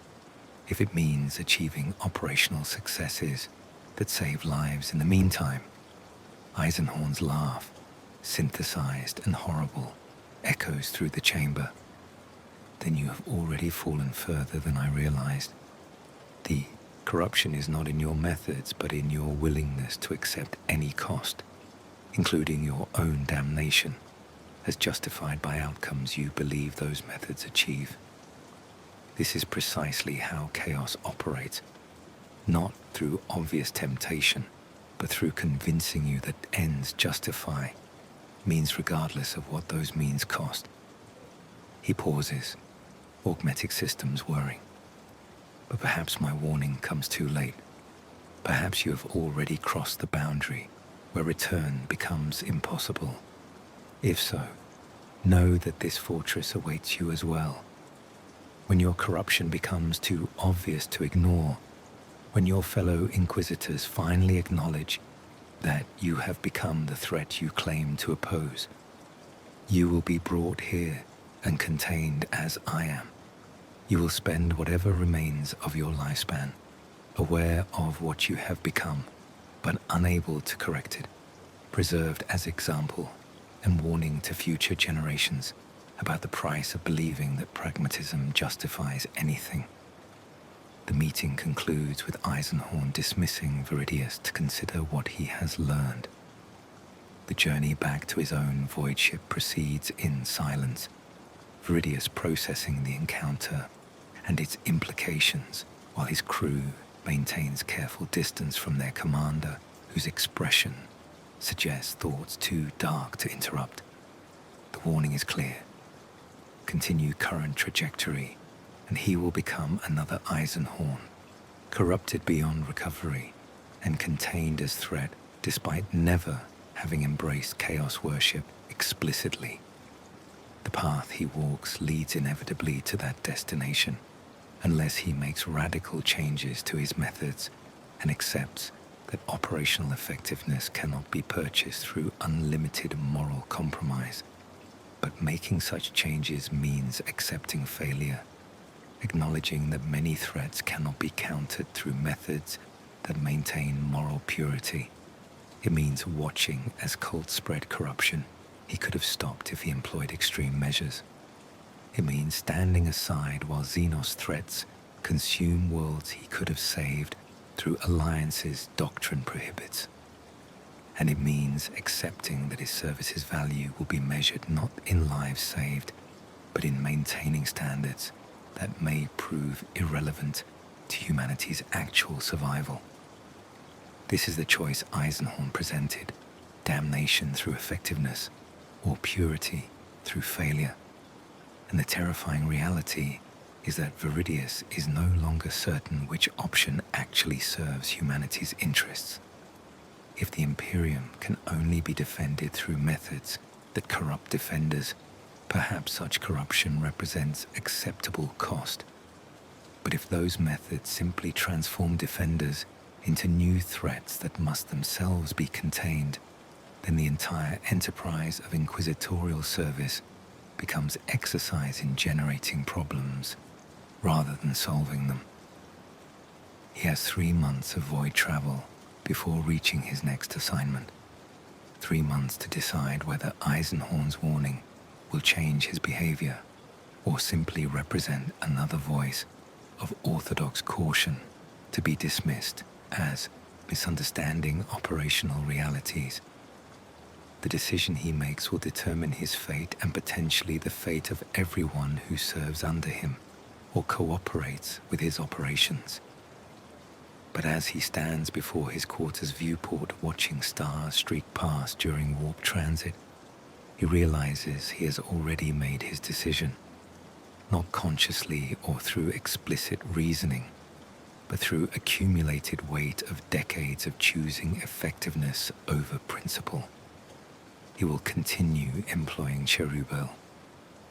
if it means achieving operational successes that save lives in the meantime? Eisenhorn's laugh, synthesized and horrible, echoes through the chamber. Then you have already fallen further than I realized. The corruption is not in your methods, but in your willingness to accept any cost, including your own damnation, as justified by outcomes you believe those methods achieve. This is precisely how chaos operates, not through obvious temptation, but through convincing you that ends justify means regardless of what those means cost. He pauses, augmetic systems whirring. But perhaps my warning comes too late. Perhaps you have already crossed the boundary where return becomes impossible. If so, know that this fortress awaits you as well. When your corruption becomes too obvious to ignore, when your fellow Inquisitors finally acknowledge that you have become the threat you claim to oppose, you will be brought here and contained as I am. You will spend whatever remains of your lifespan aware of what you have become, but unable to correct it, preserved as example and warning to future generations about the price of believing that pragmatism justifies anything. The meeting concludes with Eisenhorn dismissing Veridius to consider what he has learned. The journey back to his own void ship proceeds in silence, Veridius processing the encounter and its implications, while his crew maintains careful distance from their commander, whose expression suggests thoughts too dark to interrupt. The warning is clear. Continue current trajectory, and he will become another Eisenhorn, corrupted beyond recovery and contained as threat despite never having embraced chaos worship explicitly. The path he walks leads inevitably to that destination, unless he makes radical changes to his methods and accepts that operational effectiveness cannot be purchased through unlimited moral compromise. But making such changes means accepting failure, acknowledging that many threats cannot be countered through methods that maintain moral purity. It means watching as cults spread corruption he could have stopped if he employed extreme measures. It means standing aside while xenos threats consume worlds he could have saved through alliances doctrine prohibits. And it means accepting that his service's value will be measured not in lives saved, but in maintaining standards that may prove irrelevant to humanity's actual survival. This is the choice Eisenhorn presented: damnation through effectiveness, or purity through failure. And the terrifying reality is that Veridius is no longer certain which option actually serves humanity's interests. If the Imperium can only be defended through methods that corrupt defenders, perhaps such corruption represents acceptable cost. But if those methods simply transform defenders into new threats that must themselves be contained, then the entire enterprise of inquisitorial service becomes exercise in generating problems rather than solving them. He has 3 months of void travel before reaching his next assignment. 3 months to decide whether Eisenhorn's warning will change his behavior or simply represent another voice of orthodox caution to be dismissed as misunderstanding operational realities. The decision he makes will determine his fate and potentially the fate of everyone who serves under him or cooperates with his operations. But as he stands before his quarter's viewport watching stars streak past during warp transit, he realizes he has already made his decision, not consciously or through explicit reasoning, but through accumulated weight of decades of choosing effectiveness over principle. He will continue employing Cherubel.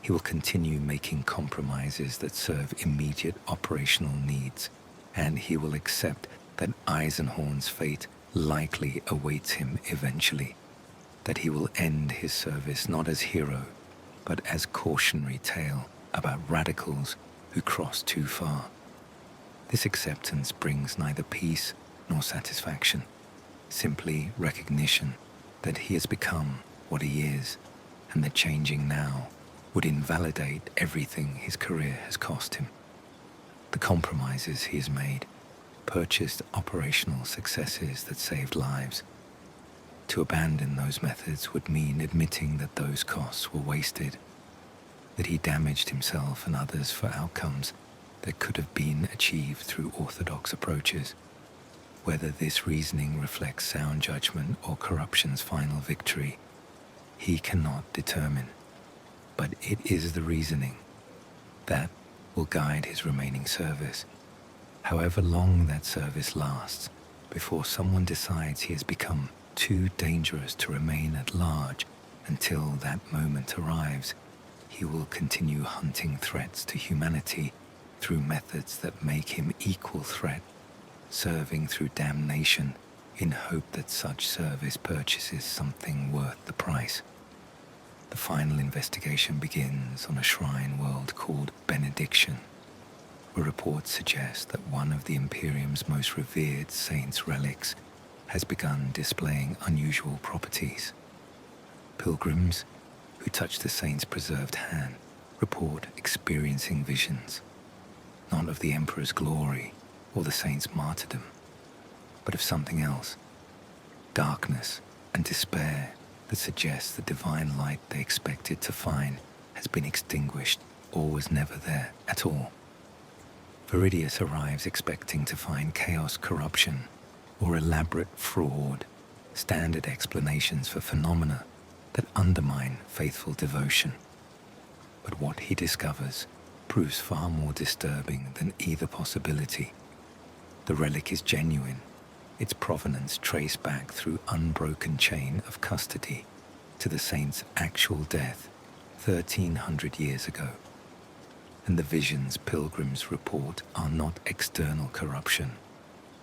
He will continue making compromises that serve immediate operational needs, and he will accept that Eisenhorn's fate likely awaits him eventually, that he will end his service not as hero, but as cautionary tale about radicals who cross too far. This acceptance brings neither peace nor satisfaction, simply recognition that he has become what he is, and that changing now would invalidate everything his career has cost him. The compromises he has made purchased operational successes that saved lives. To abandon those methods would mean admitting that those costs were wasted, that he damaged himself and others for outcomes that could have been achieved through orthodox approaches. Whether this reasoning reflects sound judgment or corruption's final victory, he cannot determine. But it is the reasoning that will guide his remaining service, however long that service lasts, before someone decides he has become too dangerous to remain at large. Until that moment arrives, he will continue hunting threats to humanity through methods that make him equal threat, serving through damnation in hope that such service purchases something worth the price. The final investigation begins on a shrine world called Benediction, where reports suggest that one of the Imperium's most revered saints' relics has begun displaying unusual properties. Pilgrims who touch the saint's preserved hand report experiencing visions, not of the Emperor's glory or the saint's martyrdom, but of something else, darkness and despair that suggests the divine light they expected to find has been extinguished or was never there at all. Veridius arrives expecting to find chaos, corruption, or elaborate fraud, standard explanations for phenomena that undermine faithful devotion. But what he discovers proves far more disturbing than either possibility. The relic is genuine, its provenance traced back through unbroken chain of custody to the saint's actual death 1300 years ago. And the visions pilgrims report are not external corruption,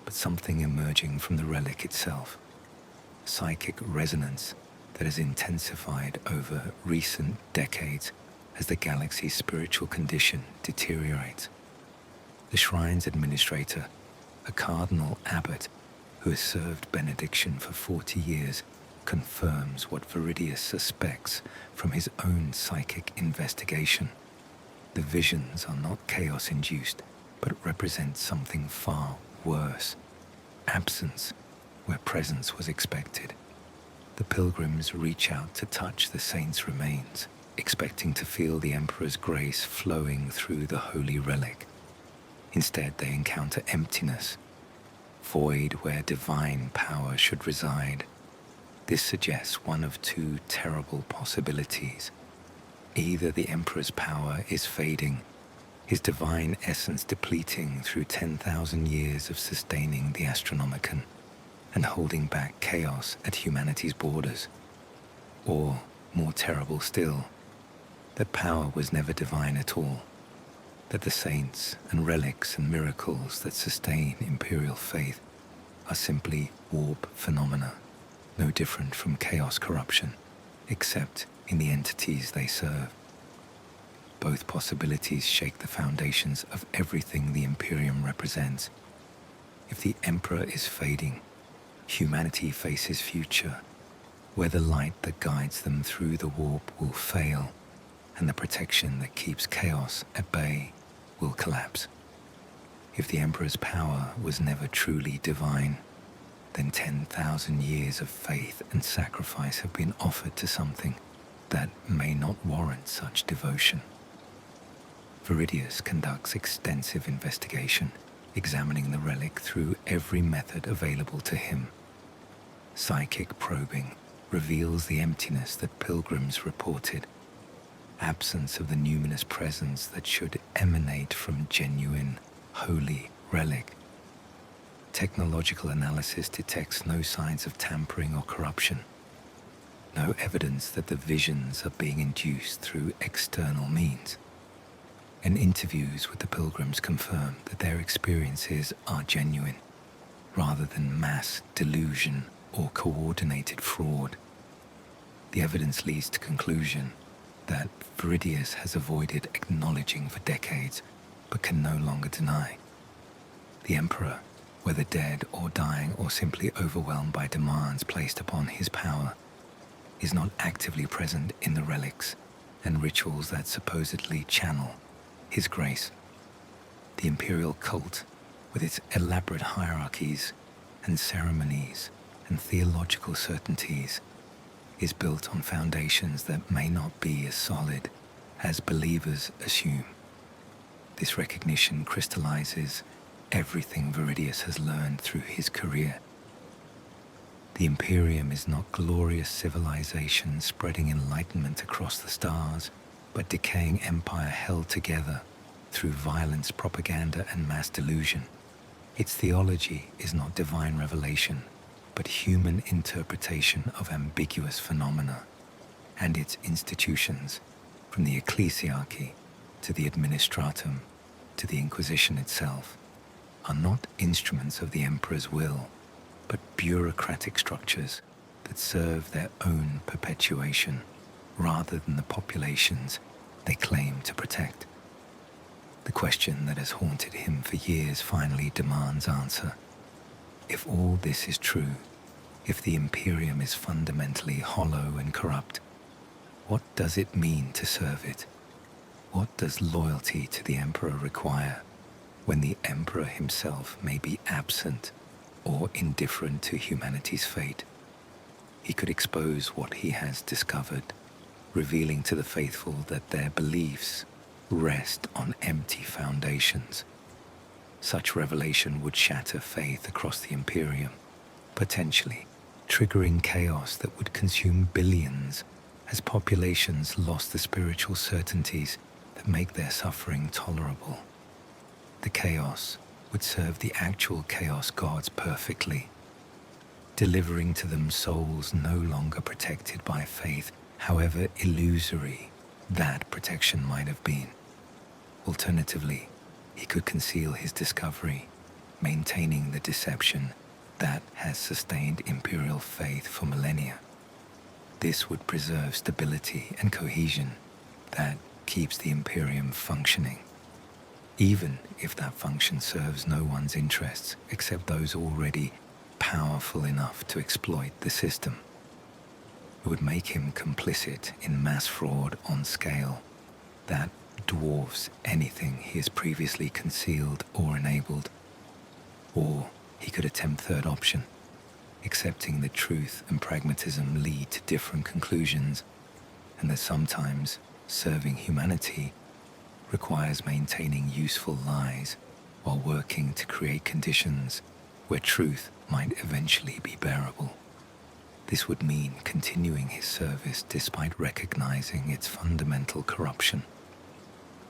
but something emerging from the relic itself, psychic resonance that has intensified over recent decades as the galaxy's spiritual condition deteriorates. The shrine's administrator, a cardinal abbot who has served benediction for 40 years, confirms what Veridius suspects from his own psychic investigation. The visions are not chaos-induced, but represent something far worse: absence where presence was expected. The pilgrims reach out to touch the saint's remains, expecting to feel the Emperor's grace flowing through the holy relic. Instead, they encounter emptiness, void where divine power should reside. This suggests one of two terrible possibilities. Either the Emperor's power is fading, his divine essence depleting through 10,000 years of sustaining the Astronomicon and holding back chaos at humanity's borders. Or, more terrible still, that power was never divine at all, that the saints and relics and miracles that sustain imperial faith are simply warp phenomena, no different from chaos corruption, except in the entities they serve. Both possibilities shake the foundations of everything the Imperium represents. If the Emperor is fading, humanity faces future, where the light that guides them through the warp will fail, and the protection that keeps chaos at bay will collapse. If the Emperor's power was never truly divine, then 10,000 years of faith and sacrifice have been offered to something that may not warrant such devotion. Veridius conducts extensive investigation, examining the relic through every method available to him. Psychic probing reveals the emptiness that pilgrims reported, absence of the numinous presence that should emanate from genuine, holy relic. Technological analysis detects no signs of tampering or corruption, no evidence that the visions are being induced through external means. And interviews with the pilgrims confirm that their experiences are genuine, rather than mass delusion or coordinated fraud. The evidence leads to conclusion that Veridius has avoided acknowledging for decades, but can no longer deny. The Emperor, whether dead or dying or simply overwhelmed by demands placed upon his power, is not actively present in the relics and rituals that supposedly channel his grace. The imperial cult, with its elaborate hierarchies and ceremonies and theological certainties, is built on foundations that may not be as solid as believers assume. This recognition crystallizes everything Veridius has learned through his career. The Imperium is not glorious civilization spreading enlightenment across the stars, but decaying empire held together through violence, propaganda, and mass delusion. Its theology is not divine revelation, but human interpretation of ambiguous phenomena, and its institutions, from the ecclesiarchy to the administratum to the Inquisition itself, are not instruments of the Emperor's will, but bureaucratic structures that serve their own perpetuation rather than the populations they claim to protect. The question that has haunted him for years finally demands answer. If all this is true, if the Imperium is fundamentally hollow and corrupt, what does it mean to serve it? What does loyalty to the Emperor require when the Emperor himself may be absent or indifferent to humanity's fate? He could expose what he has discovered, revealing to the faithful that their beliefs rest on empty foundations. Such revelation would shatter faith across the Imperium, potentially triggering chaos that would consume billions as populations lost the spiritual certainties that make their suffering tolerable. The chaos would serve the actual chaos gods perfectly, delivering to them souls no longer protected by faith, however illusory that protection might have been. Alternatively, he could conceal his discovery, maintaining the deception that has sustained imperial faith for millennia. This would preserve stability and cohesion that keeps the Imperium functioning, even if that function serves no one's interests except those already powerful enough to exploit the system. It would make him complicit in mass fraud on scale that dwarfs anything he has previously concealed or enabled. Or he could attempt third option, accepting that truth and pragmatism lead to different conclusions, and that sometimes serving humanity requires maintaining useful lies while working to create conditions where truth might eventually be bearable. This would mean continuing his service despite recognizing its fundamental corruption,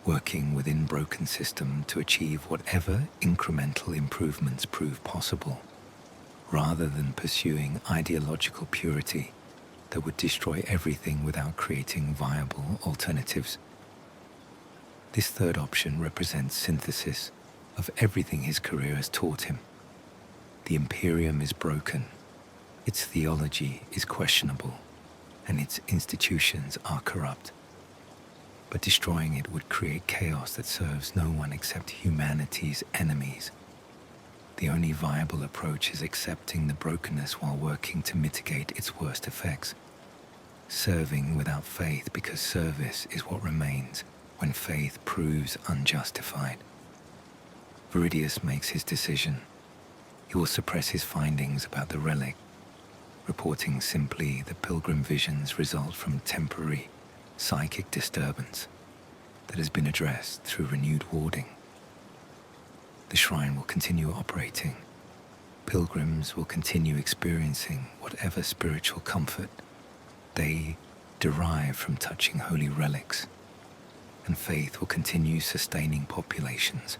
working within broken system to achieve whatever incremental improvements prove possible, rather than pursuing ideological purity that would destroy everything without creating viable alternatives. This third option represents synthesis of everything his career has taught him. The Imperium is broken, its theology is questionable, and its institutions are corrupt. But destroying it would create chaos that serves no one except humanity's enemies. The only viable approach is accepting the brokenness while working to mitigate its worst effects. Serving without faith, because service is what remains when faith proves unjustified. Veridius makes his decision. He will suppress his findings about the relic, reporting simply that pilgrim visions result from temporary psychic disturbance that has been addressed through renewed warding. the shrine will continue operating. Pilgrims will continue experiencing whatever spiritual comfort they derive from touching holy relics, and faith will continue sustaining populations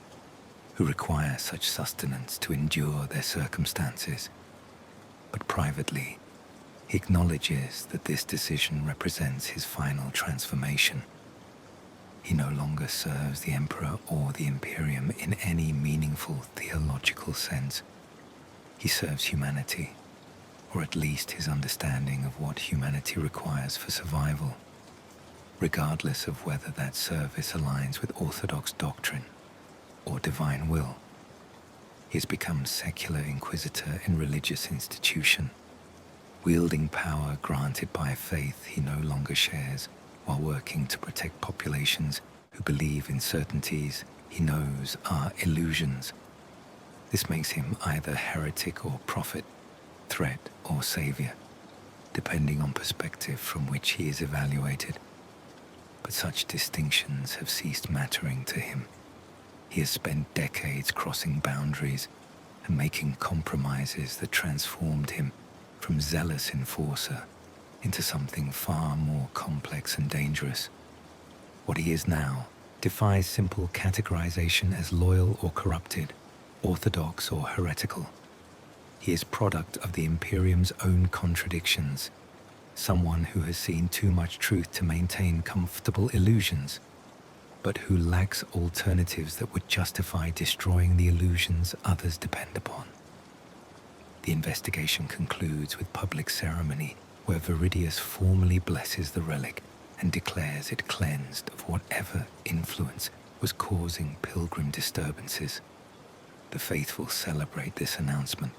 who require such sustenance to endure their circumstances. But privately, he acknowledges that this decision represents his final transformation. He no longer serves the Emperor or the Imperium in any meaningful theological sense. He serves humanity, or at least his understanding of what humanity requires for survival, regardless of whether that service aligns with orthodox doctrine or divine will. He has become secular inquisitor in religious institution, wielding power granted by faith he no longer shares, while working to protect populations who believe in certainties he knows are illusions. This makes him either heretic or prophet, threat or savior, depending on perspective from which he is evaluated. But such distinctions have ceased mattering to him. He has spent decades crossing boundaries and making compromises that transformed him from zealous enforcer into something far more complex and dangerous. What he is now defies simple categorization as loyal or corrupted, orthodox or heretical. He is product of the Imperium's own contradictions, someone who has seen too much truth to maintain comfortable illusions, but who lacks alternatives that would justify destroying the illusions others depend upon. The investigation concludes with public ceremony where Veridius formally blesses the relic and declares it cleansed of whatever influence was causing pilgrim disturbances. The faithful celebrate this announcement,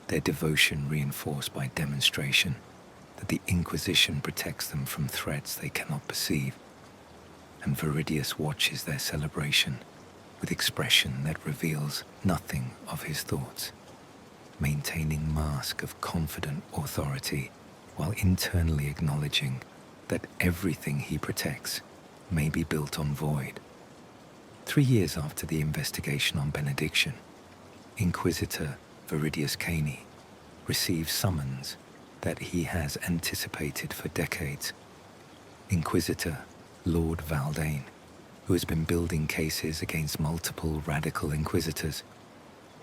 their devotion reinforced by demonstration that the Inquisition protects them from threats they cannot perceive. And Veridius watches their celebration with expression that reveals nothing of his thoughts, maintaining mask of confident authority while internally acknowledging that everything he protects may be built on void. 3 years after the investigation on benediction, Inquisitor Veridius Kaine receives summons that he has anticipated for decades. Inquisitor Lord Valdane, who has been building cases against multiple radical inquisitors,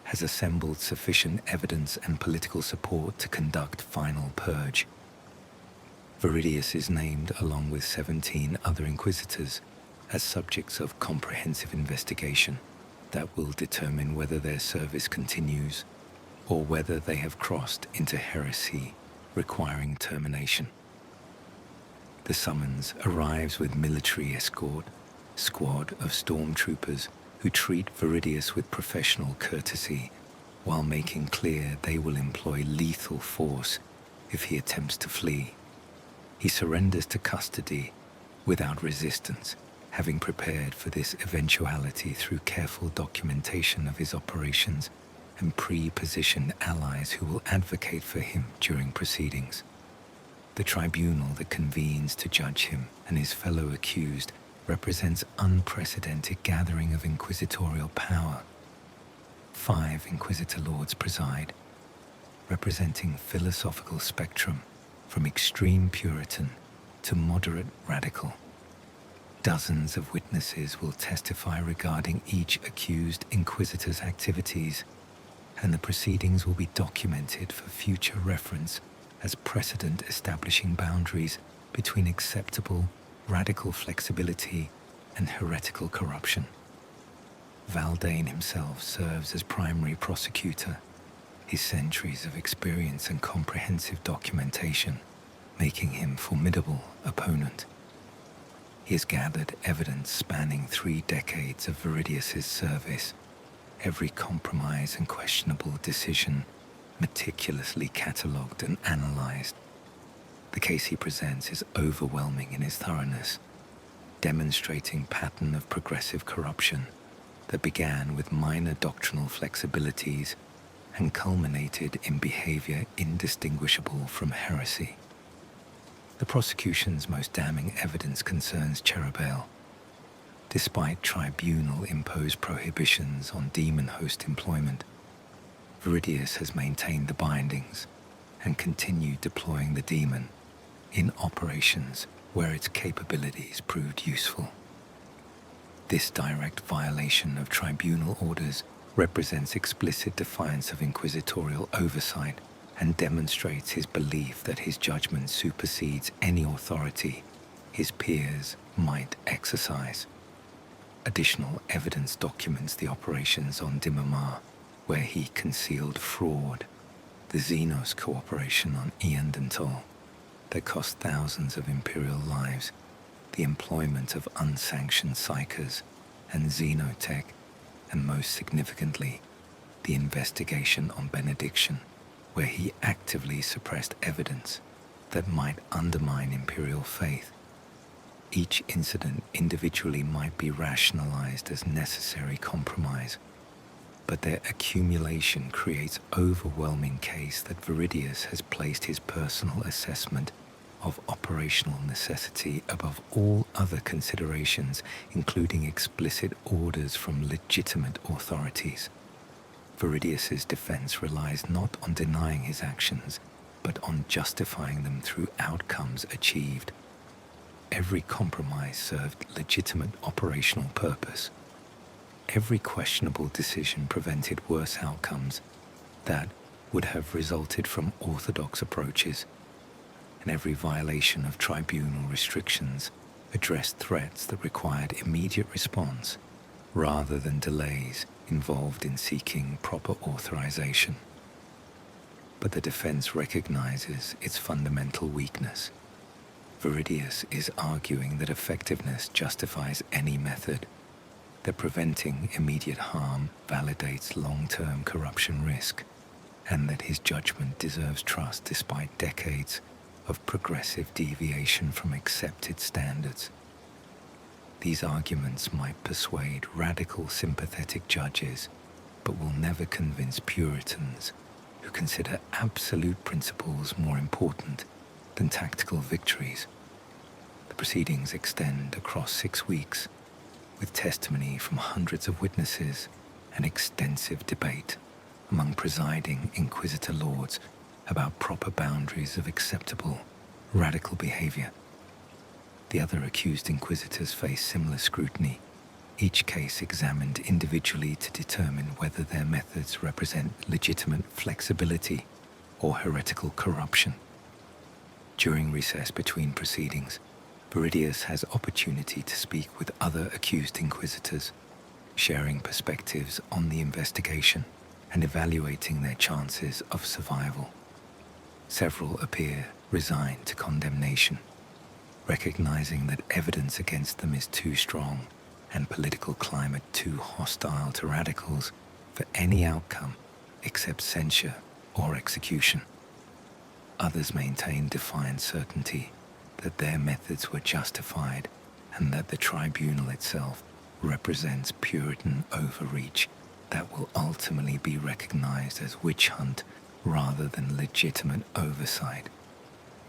has assembled sufficient evidence and political support to conduct final purge. Veridius is named along with 17 other inquisitors as subjects of comprehensive investigation that will determine whether their service continues or whether they have crossed into heresy requiring termination. The summons arrives with military escort, squad of stormtroopers who treat Veridius with professional courtesy while making clear they will employ lethal force if he attempts to flee. He surrenders to custody without resistance, having prepared for this eventuality through careful documentation of his operations and pre-positioned allies who will advocate for him during proceedings. The tribunal that convenes to judge him and his fellow accused represents unprecedented gathering of inquisitorial power. 5 Inquisitor Lords preside, representing philosophical spectrum from extreme Puritan to moderate radical. Dozens of witnesses will testify regarding each accused inquisitor's activities, and the proceedings will be documented for future reference as precedent establishing boundaries between acceptable radical flexibility and heretical corruption. Valdane himself serves as primary prosecutor, his centuries of experience and comprehensive documentation making him formidable opponent. He has gathered evidence spanning 3 decades of Veridius's service, every compromise and questionable decision meticulously catalogued and analyzed. The case he presents is overwhelming in its thoroughness, demonstrating pattern of progressive corruption that began with minor doctrinal flexibilities and culminated in behavior indistinguishable from heresy. The prosecution's most damning evidence concerns Cherubale. Despite tribunal-imposed prohibitions on daemonhost employment, Veridius has maintained the bindings and continued deploying the demon in operations where its capabilities proved useful. This direct violation of tribunal orders represents explicit defiance of inquisitorial oversight and demonstrates his belief that his judgment supersedes any authority his peers might exercise. Additional evidence documents the operations on Dimamar, where he concealed fraud, the xenos cooperation on Iandental that cost thousands of Imperial lives, the employment of unsanctioned psychers and xenotech, and most significantly, the investigation on Benediction, where he actively suppressed evidence that might undermine Imperial faith. Each incident individually might be rationalized as necessary compromise, but their accumulation creates overwhelming case that Veridius has placed his personal assessment of operational necessity above all other considerations, including explicit orders from legitimate authorities. Veridius's defense relies not on denying his actions, but on justifying them through outcomes achieved. Every compromise served legitimate operational purpose. Every questionable decision prevented worse outcomes that would have resulted from orthodox approaches, and every violation of tribunal restrictions addressed threats that required immediate response rather than delays involved in seeking proper authorization. But the defense recognizes its fundamental weakness. Veridius is arguing that effectiveness justifies any method, that preventing immediate harm validates long-term corruption risk, and that his judgment deserves trust despite decades of progressive deviation from accepted standards. These arguments might persuade radical sympathetic judges, but will never convince Puritans who consider absolute principles more important than tactical victories. The proceedings extend across 6 weeks, with testimony from hundreds of witnesses and extensive debate among presiding Inquisitor lords about proper boundaries of acceptable radical behavior. The other accused Inquisitors face similar scrutiny, each case examined individually to determine whether their methods represent legitimate flexibility or heretical corruption. During recess between proceedings, Veridius has opportunity to speak with other accused Inquisitors, sharing perspectives on the investigation and evaluating their chances of survival. Several appear resigned to condemnation, recognizing that evidence against them is too strong and political climate too hostile to radicals for any outcome except censure or execution. Others maintain defiant certainty that their methods were justified and that the tribunal itself represents Puritan overreach that will ultimately be recognized as witch hunt rather than legitimate oversight.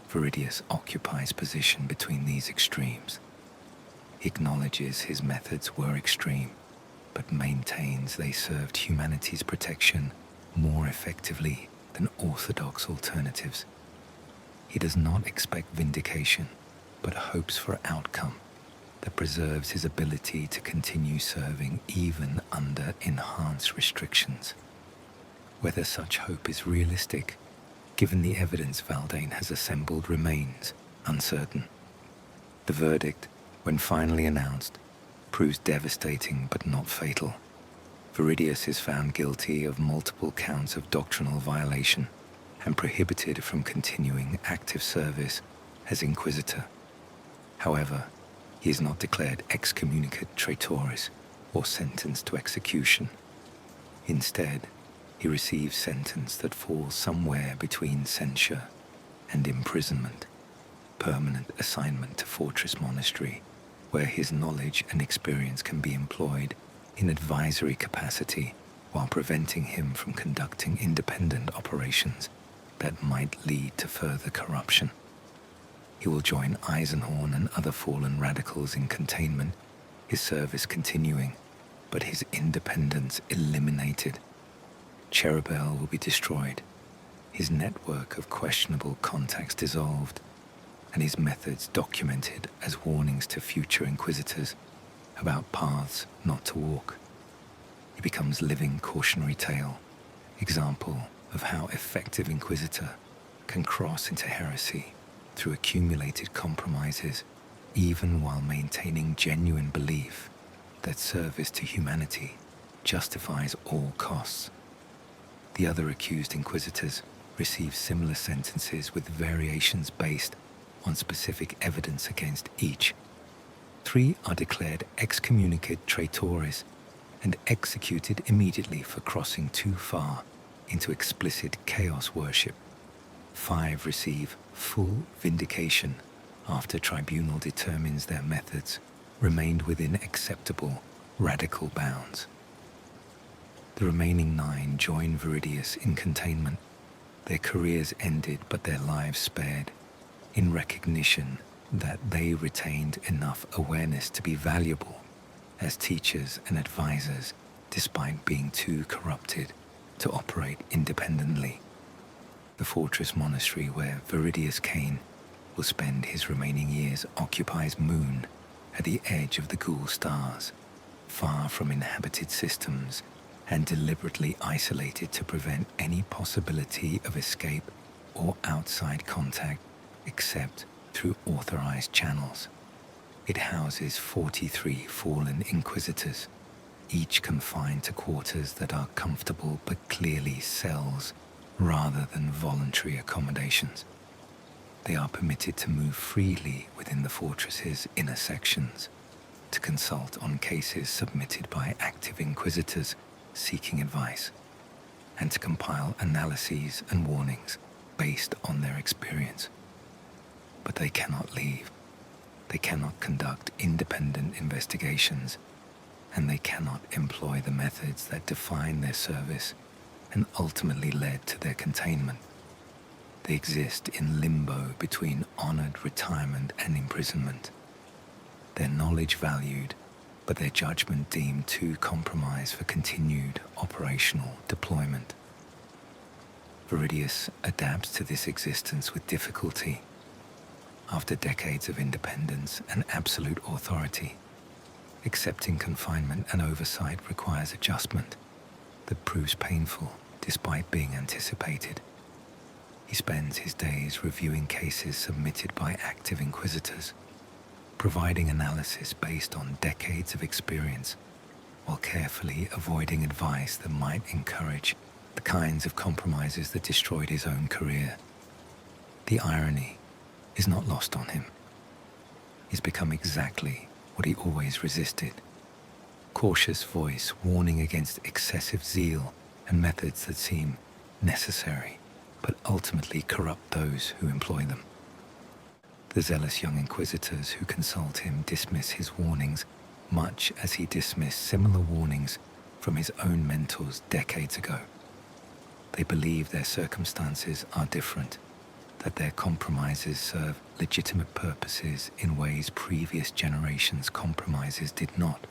Veridius occupies position between these extremes. He acknowledges his methods were extreme, but maintains they served humanity's protection more effectively than orthodox alternatives. He does not expect vindication, but hopes for outcome that preserves his ability to continue serving even under enhanced restrictions. Whether such hope is realistic, given the evidence Valdane has assembled, remains uncertain. The verdict, when finally announced, proves devastating but not fatal. Veridius is found guilty of multiple counts of doctrinal violation and prohibited from continuing active service as Inquisitor. However, he is not declared excommunicate traitoris or sentenced to execution. Instead, he receives sentence that falls somewhere between censure and imprisonment, permanent assignment to Fortress Monastery, where his knowledge and experience can be employed in advisory capacity while preventing him from conducting independent operations that might lead to further corruption. He will join Eisenhorn and other fallen radicals in containment, his service continuing, but his independence eliminated. Cherubel will be destroyed, his network of questionable contacts dissolved, and his methods documented as warnings to future Inquisitors about paths not to walk. He becomes living cautionary tale, example of how effective Inquisitor can cross into heresy through accumulated compromises, even while maintaining genuine belief that service to humanity justifies all costs. The other accused Inquisitors receive similar sentences with variations based on specific evidence against each. 3 are declared excommunicate traitores and executed immediately for crossing too far into explicit chaos worship. 5 receive full vindication after tribunal determines their methods remained within acceptable radical bounds. The remaining 9 join Veridius in containment, their careers ended but their lives spared, in recognition that they retained enough awareness to be valuable as teachers and advisors despite being too corrupted to operate independently. The fortress monastery where Veridius Kaine will spend his remaining years occupies Moon at the edge of the Ghoul stars, far from inhabited systems and deliberately isolated to prevent any possibility of escape or outside contact except through authorized channels. It houses 43 fallen Inquisitors, each confined to quarters that are comfortable but clearly cells rather than voluntary accommodations. They are permitted to move freely within the fortress's inner sections, to consult on cases submitted by active Inquisitors seeking advice, and to compile analyses and warnings based on their experience. But they cannot leave. They cannot conduct independent investigations, and they cannot employ the methods that define their service and ultimately led to their containment. They exist in limbo between honored retirement and imprisonment. Their knowledge valued, but their judgment deemed too compromised for continued operational deployment. Veridius adapts to this existence with difficulty. After decades of independence and absolute authority, accepting confinement and oversight requires adjustment that proves painful despite being anticipated. He spends his days reviewing cases submitted by active Inquisitors, providing analysis based on decades of experience, while carefully avoiding advice that might encourage the kinds of compromises that destroyed his own career. The irony is not lost on him. He's become exactly what he always resisted. Cautious voice warning against excessive zeal and methods that seem necessary, but ultimately corrupt those who employ them. The zealous young Inquisitors who consult him dismiss his warnings much as he dismissed similar warnings from his own mentors decades ago. They believe their circumstances are different, that their compromises serve legitimate purposes in ways previous generations' compromises did not.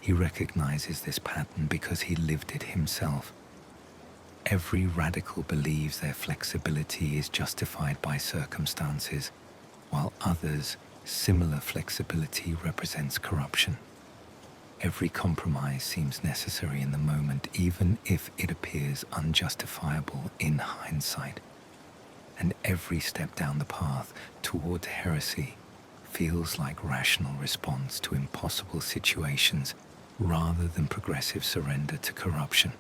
He recognizes this pattern because he lived it himself. Every radical believes their flexibility is justified by circumstances, while others' similar flexibility represents corruption. Every compromise seems necessary in the moment, even if it appears unjustifiable in hindsight. And every step down the path toward heresy feels like rational response to impossible situations rather than progressive surrender to corruption.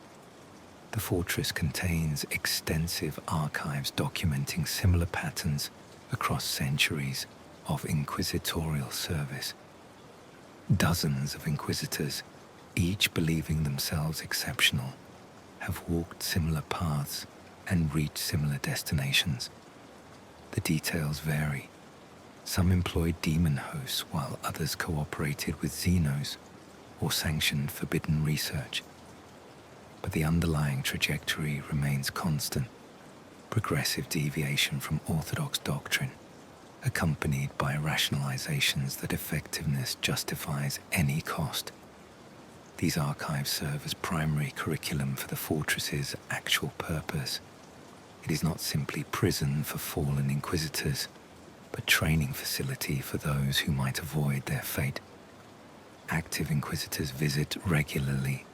The fortress contains extensive archives documenting similar patterns across centuries of inquisitorial service. Dozens of Inquisitors, each believing themselves exceptional, have walked similar paths and reached similar destinations. The details vary. Some employed daemonhosts while others cooperated with xenos or sanctioned forbidden research. But the underlying trajectory remains constant: progressive deviation from orthodox doctrine, accompanied by rationalizations that effectiveness justifies any cost. These archives serve as primary curriculum for the fortress's actual purpose. It is not simply prison for fallen inquisitors, but training facility for those who might avoid their fate. Active inquisitors visit regularly,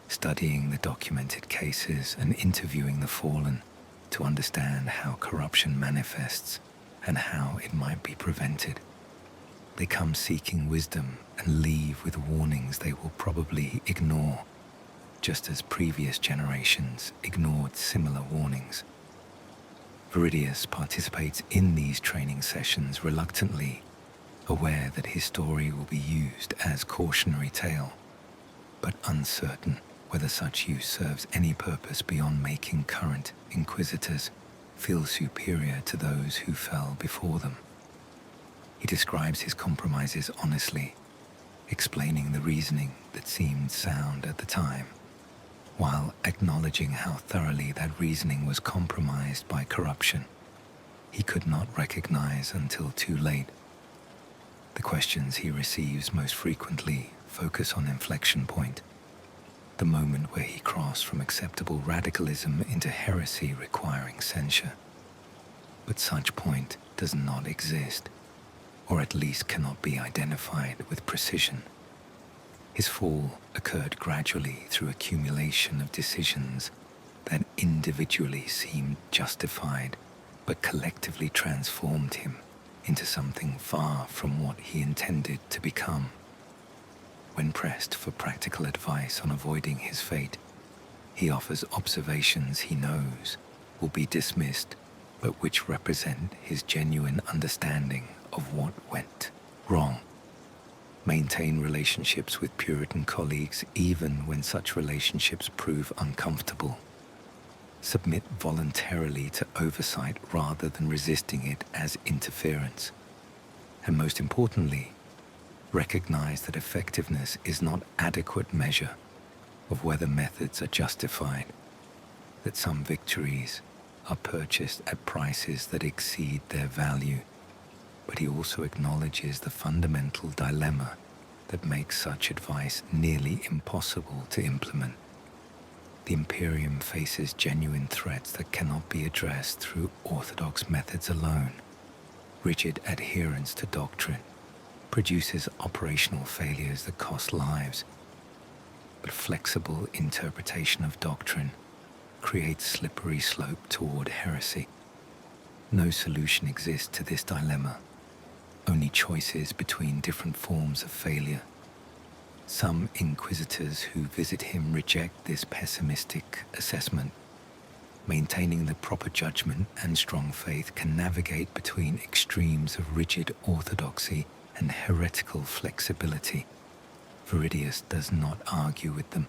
studying the documented cases and interviewing the fallen to understand how corruption manifests and how it might be prevented. They come seeking wisdom and leave with warnings they will probably ignore, just as previous generations ignored similar warnings. Veridius participates in these training sessions reluctantly, aware that his story will be used as cautionary tale, but uncertain whether such use serves any purpose beyond making current inquisitors feel superior to those who fell before them. He describes his compromises honestly, explaining the reasoning that seemed sound at the time, while acknowledging how thoroughly that reasoning was compromised by corruption he could not recognize until too late. The questions he receives most frequently focus on inflection point, the moment where he crossed from acceptable radicalism into heresy requiring censure. But such point does not exist, or at least cannot be identified with precision. His fall occurred gradually through accumulation of decisions that individually seemed justified, but collectively transformed him into something far from what he intended to become. When pressed for practical advice on avoiding his fate, he offers observations he knows will be dismissed, but which represent his genuine understanding of what went wrong. Maintain relationships with Puritan colleagues even when such relationships prove uncomfortable. Submit voluntarily to oversight rather than resisting it as interference. And most importantly, recognize that effectiveness is not adequate measure of whether methods are justified, that some victories are purchased at prices that exceed their value. But he also acknowledges the fundamental dilemma that makes such advice nearly impossible to implement. The Imperium faces genuine threats that cannot be addressed through orthodox methods alone. Rigid adherence to doctrine produces operational failures that cost lives, but flexible interpretation of doctrine creates slippery slope toward heresy. No solution exists to this dilemma, only choices between different forms of failure. Some inquisitors who visit him reject this pessimistic assessment. Maintaining the proper judgment and strong faith can navigate between extremes of rigid orthodoxy and heretical flexibility. Veridius does not argue with them,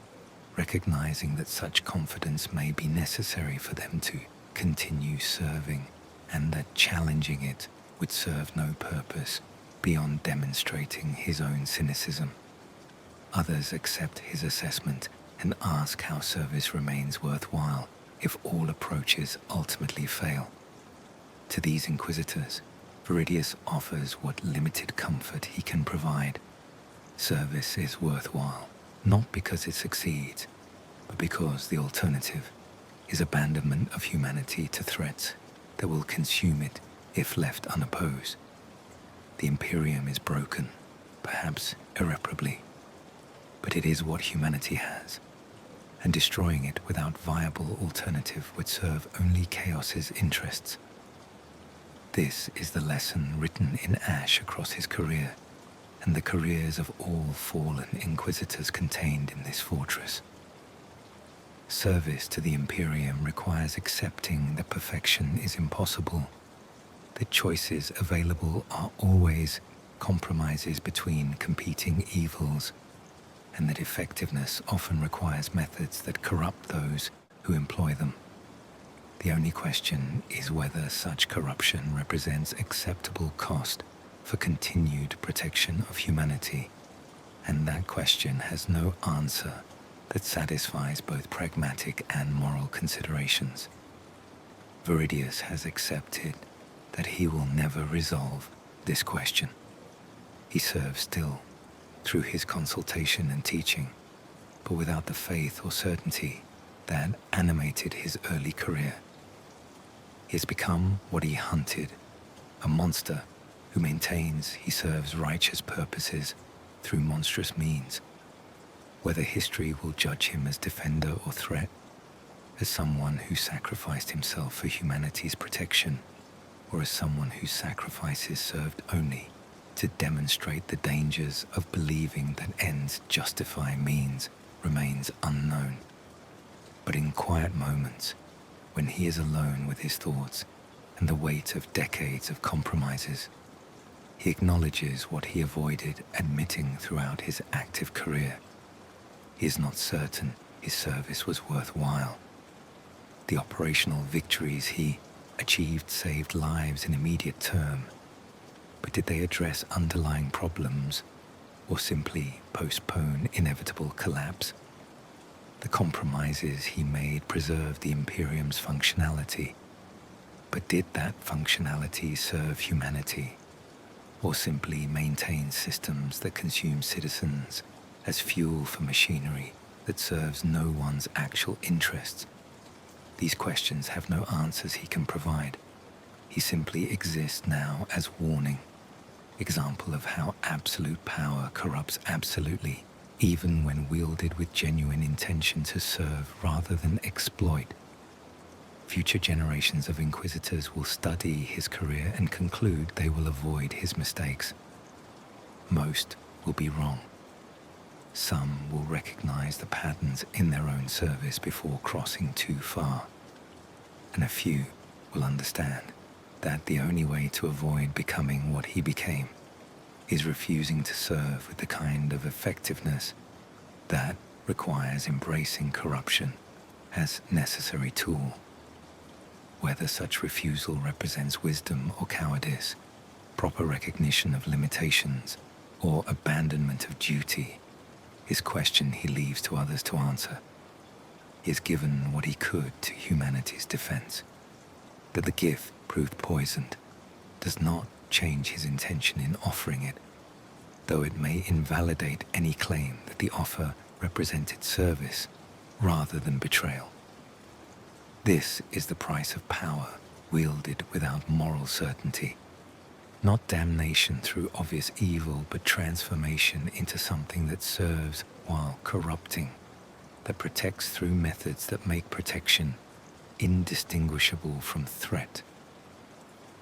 recognizing that such confidence may be necessary for them to continue serving, and that challenging it would serve no purpose beyond demonstrating his own cynicism. Others accept his assessment and ask how service remains worthwhile if all approaches ultimately fail. To these inquisitors, Veridius offers what limited comfort he can provide. Service is worthwhile, not because it succeeds, but because the alternative is abandonment of humanity to threats that will consume it if left unopposed. The Imperium is broken, perhaps irreparably, but it is what humanity has, and destroying it without viable alternative would serve only chaos's interests. This is the lesson written in ash across his career, and the careers of all fallen inquisitors contained in this fortress. Service to the Imperium requires accepting that perfection is impossible, that choices available are always compromises between competing evils, and that effectiveness often requires methods that corrupt those who employ them. The only question is whether such corruption represents acceptable cost for continued protection of humanity, and that question has no answer that satisfies both pragmatic and moral considerations. Veridius has accepted that he will never resolve this question. He serves still, through his consultation and teaching, but without the faith or certainty that animated his early career. He has become what he hunted, a monster who maintains he serves righteous purposes through monstrous means. Whether history will judge him as defender or threat, as someone who sacrificed himself for humanity's protection, or as someone whose sacrifices served only to demonstrate the dangers of believing that ends justify means, remains unknown. But in quiet moments, when he is alone with his thoughts and the weight of decades of compromises, he acknowledges what he avoided admitting throughout his active career. He is not certain his service was worthwhile. The operational victories he achieved saved lives in immediate term, but did they address underlying problems or simply postpone inevitable collapse? The compromises he made preserved the Imperium's functionality, but did that functionality serve humanity, or simply maintain systems that consume citizens as fuel for machinery that serves no one's actual interests? These questions have no answers he can provide. He simply exists now as warning, example of how absolute power corrupts absolutely, even when wielded with genuine intention to serve rather than exploit. Future generations of Inquisitors will study his career and conclude they will avoid his mistakes. Most will be wrong. Some will recognize the patterns in their own service before crossing too far. And a few will understand that the only way to avoid becoming what he became is refusing to serve with the kind of effectiveness that requires embracing corruption as necessary tool. Whether such refusal represents wisdom or cowardice, proper recognition of limitations, or abandonment of duty, is question he leaves to others to answer. He has given what he could to humanity's defense. That the gift proved poisoned does not change his intention in offering it, though it may invalidate any claim that the offer represented service rather than betrayal. This is the price of power wielded without moral certainty. Not damnation through obvious evil, but transformation into something that serves while corrupting, that protects through methods that make protection indistinguishable from threat.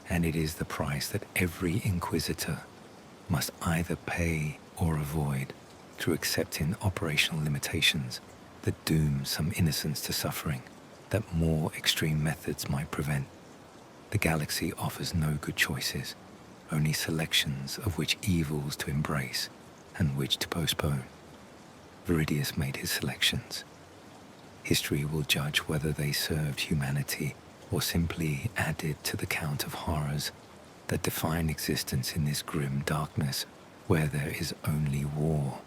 And it is the price that every Inquisitor must either pay or avoid through accepting operational limitations that doom some innocents to suffering that more extreme methods might prevent. The galaxy offers no good choices, only selections of which evils to embrace and which to postpone. Veridius made his selections. History will judge whether they served humanity or simply added to the count of horrors that define existence in this grim darkness where there is only war.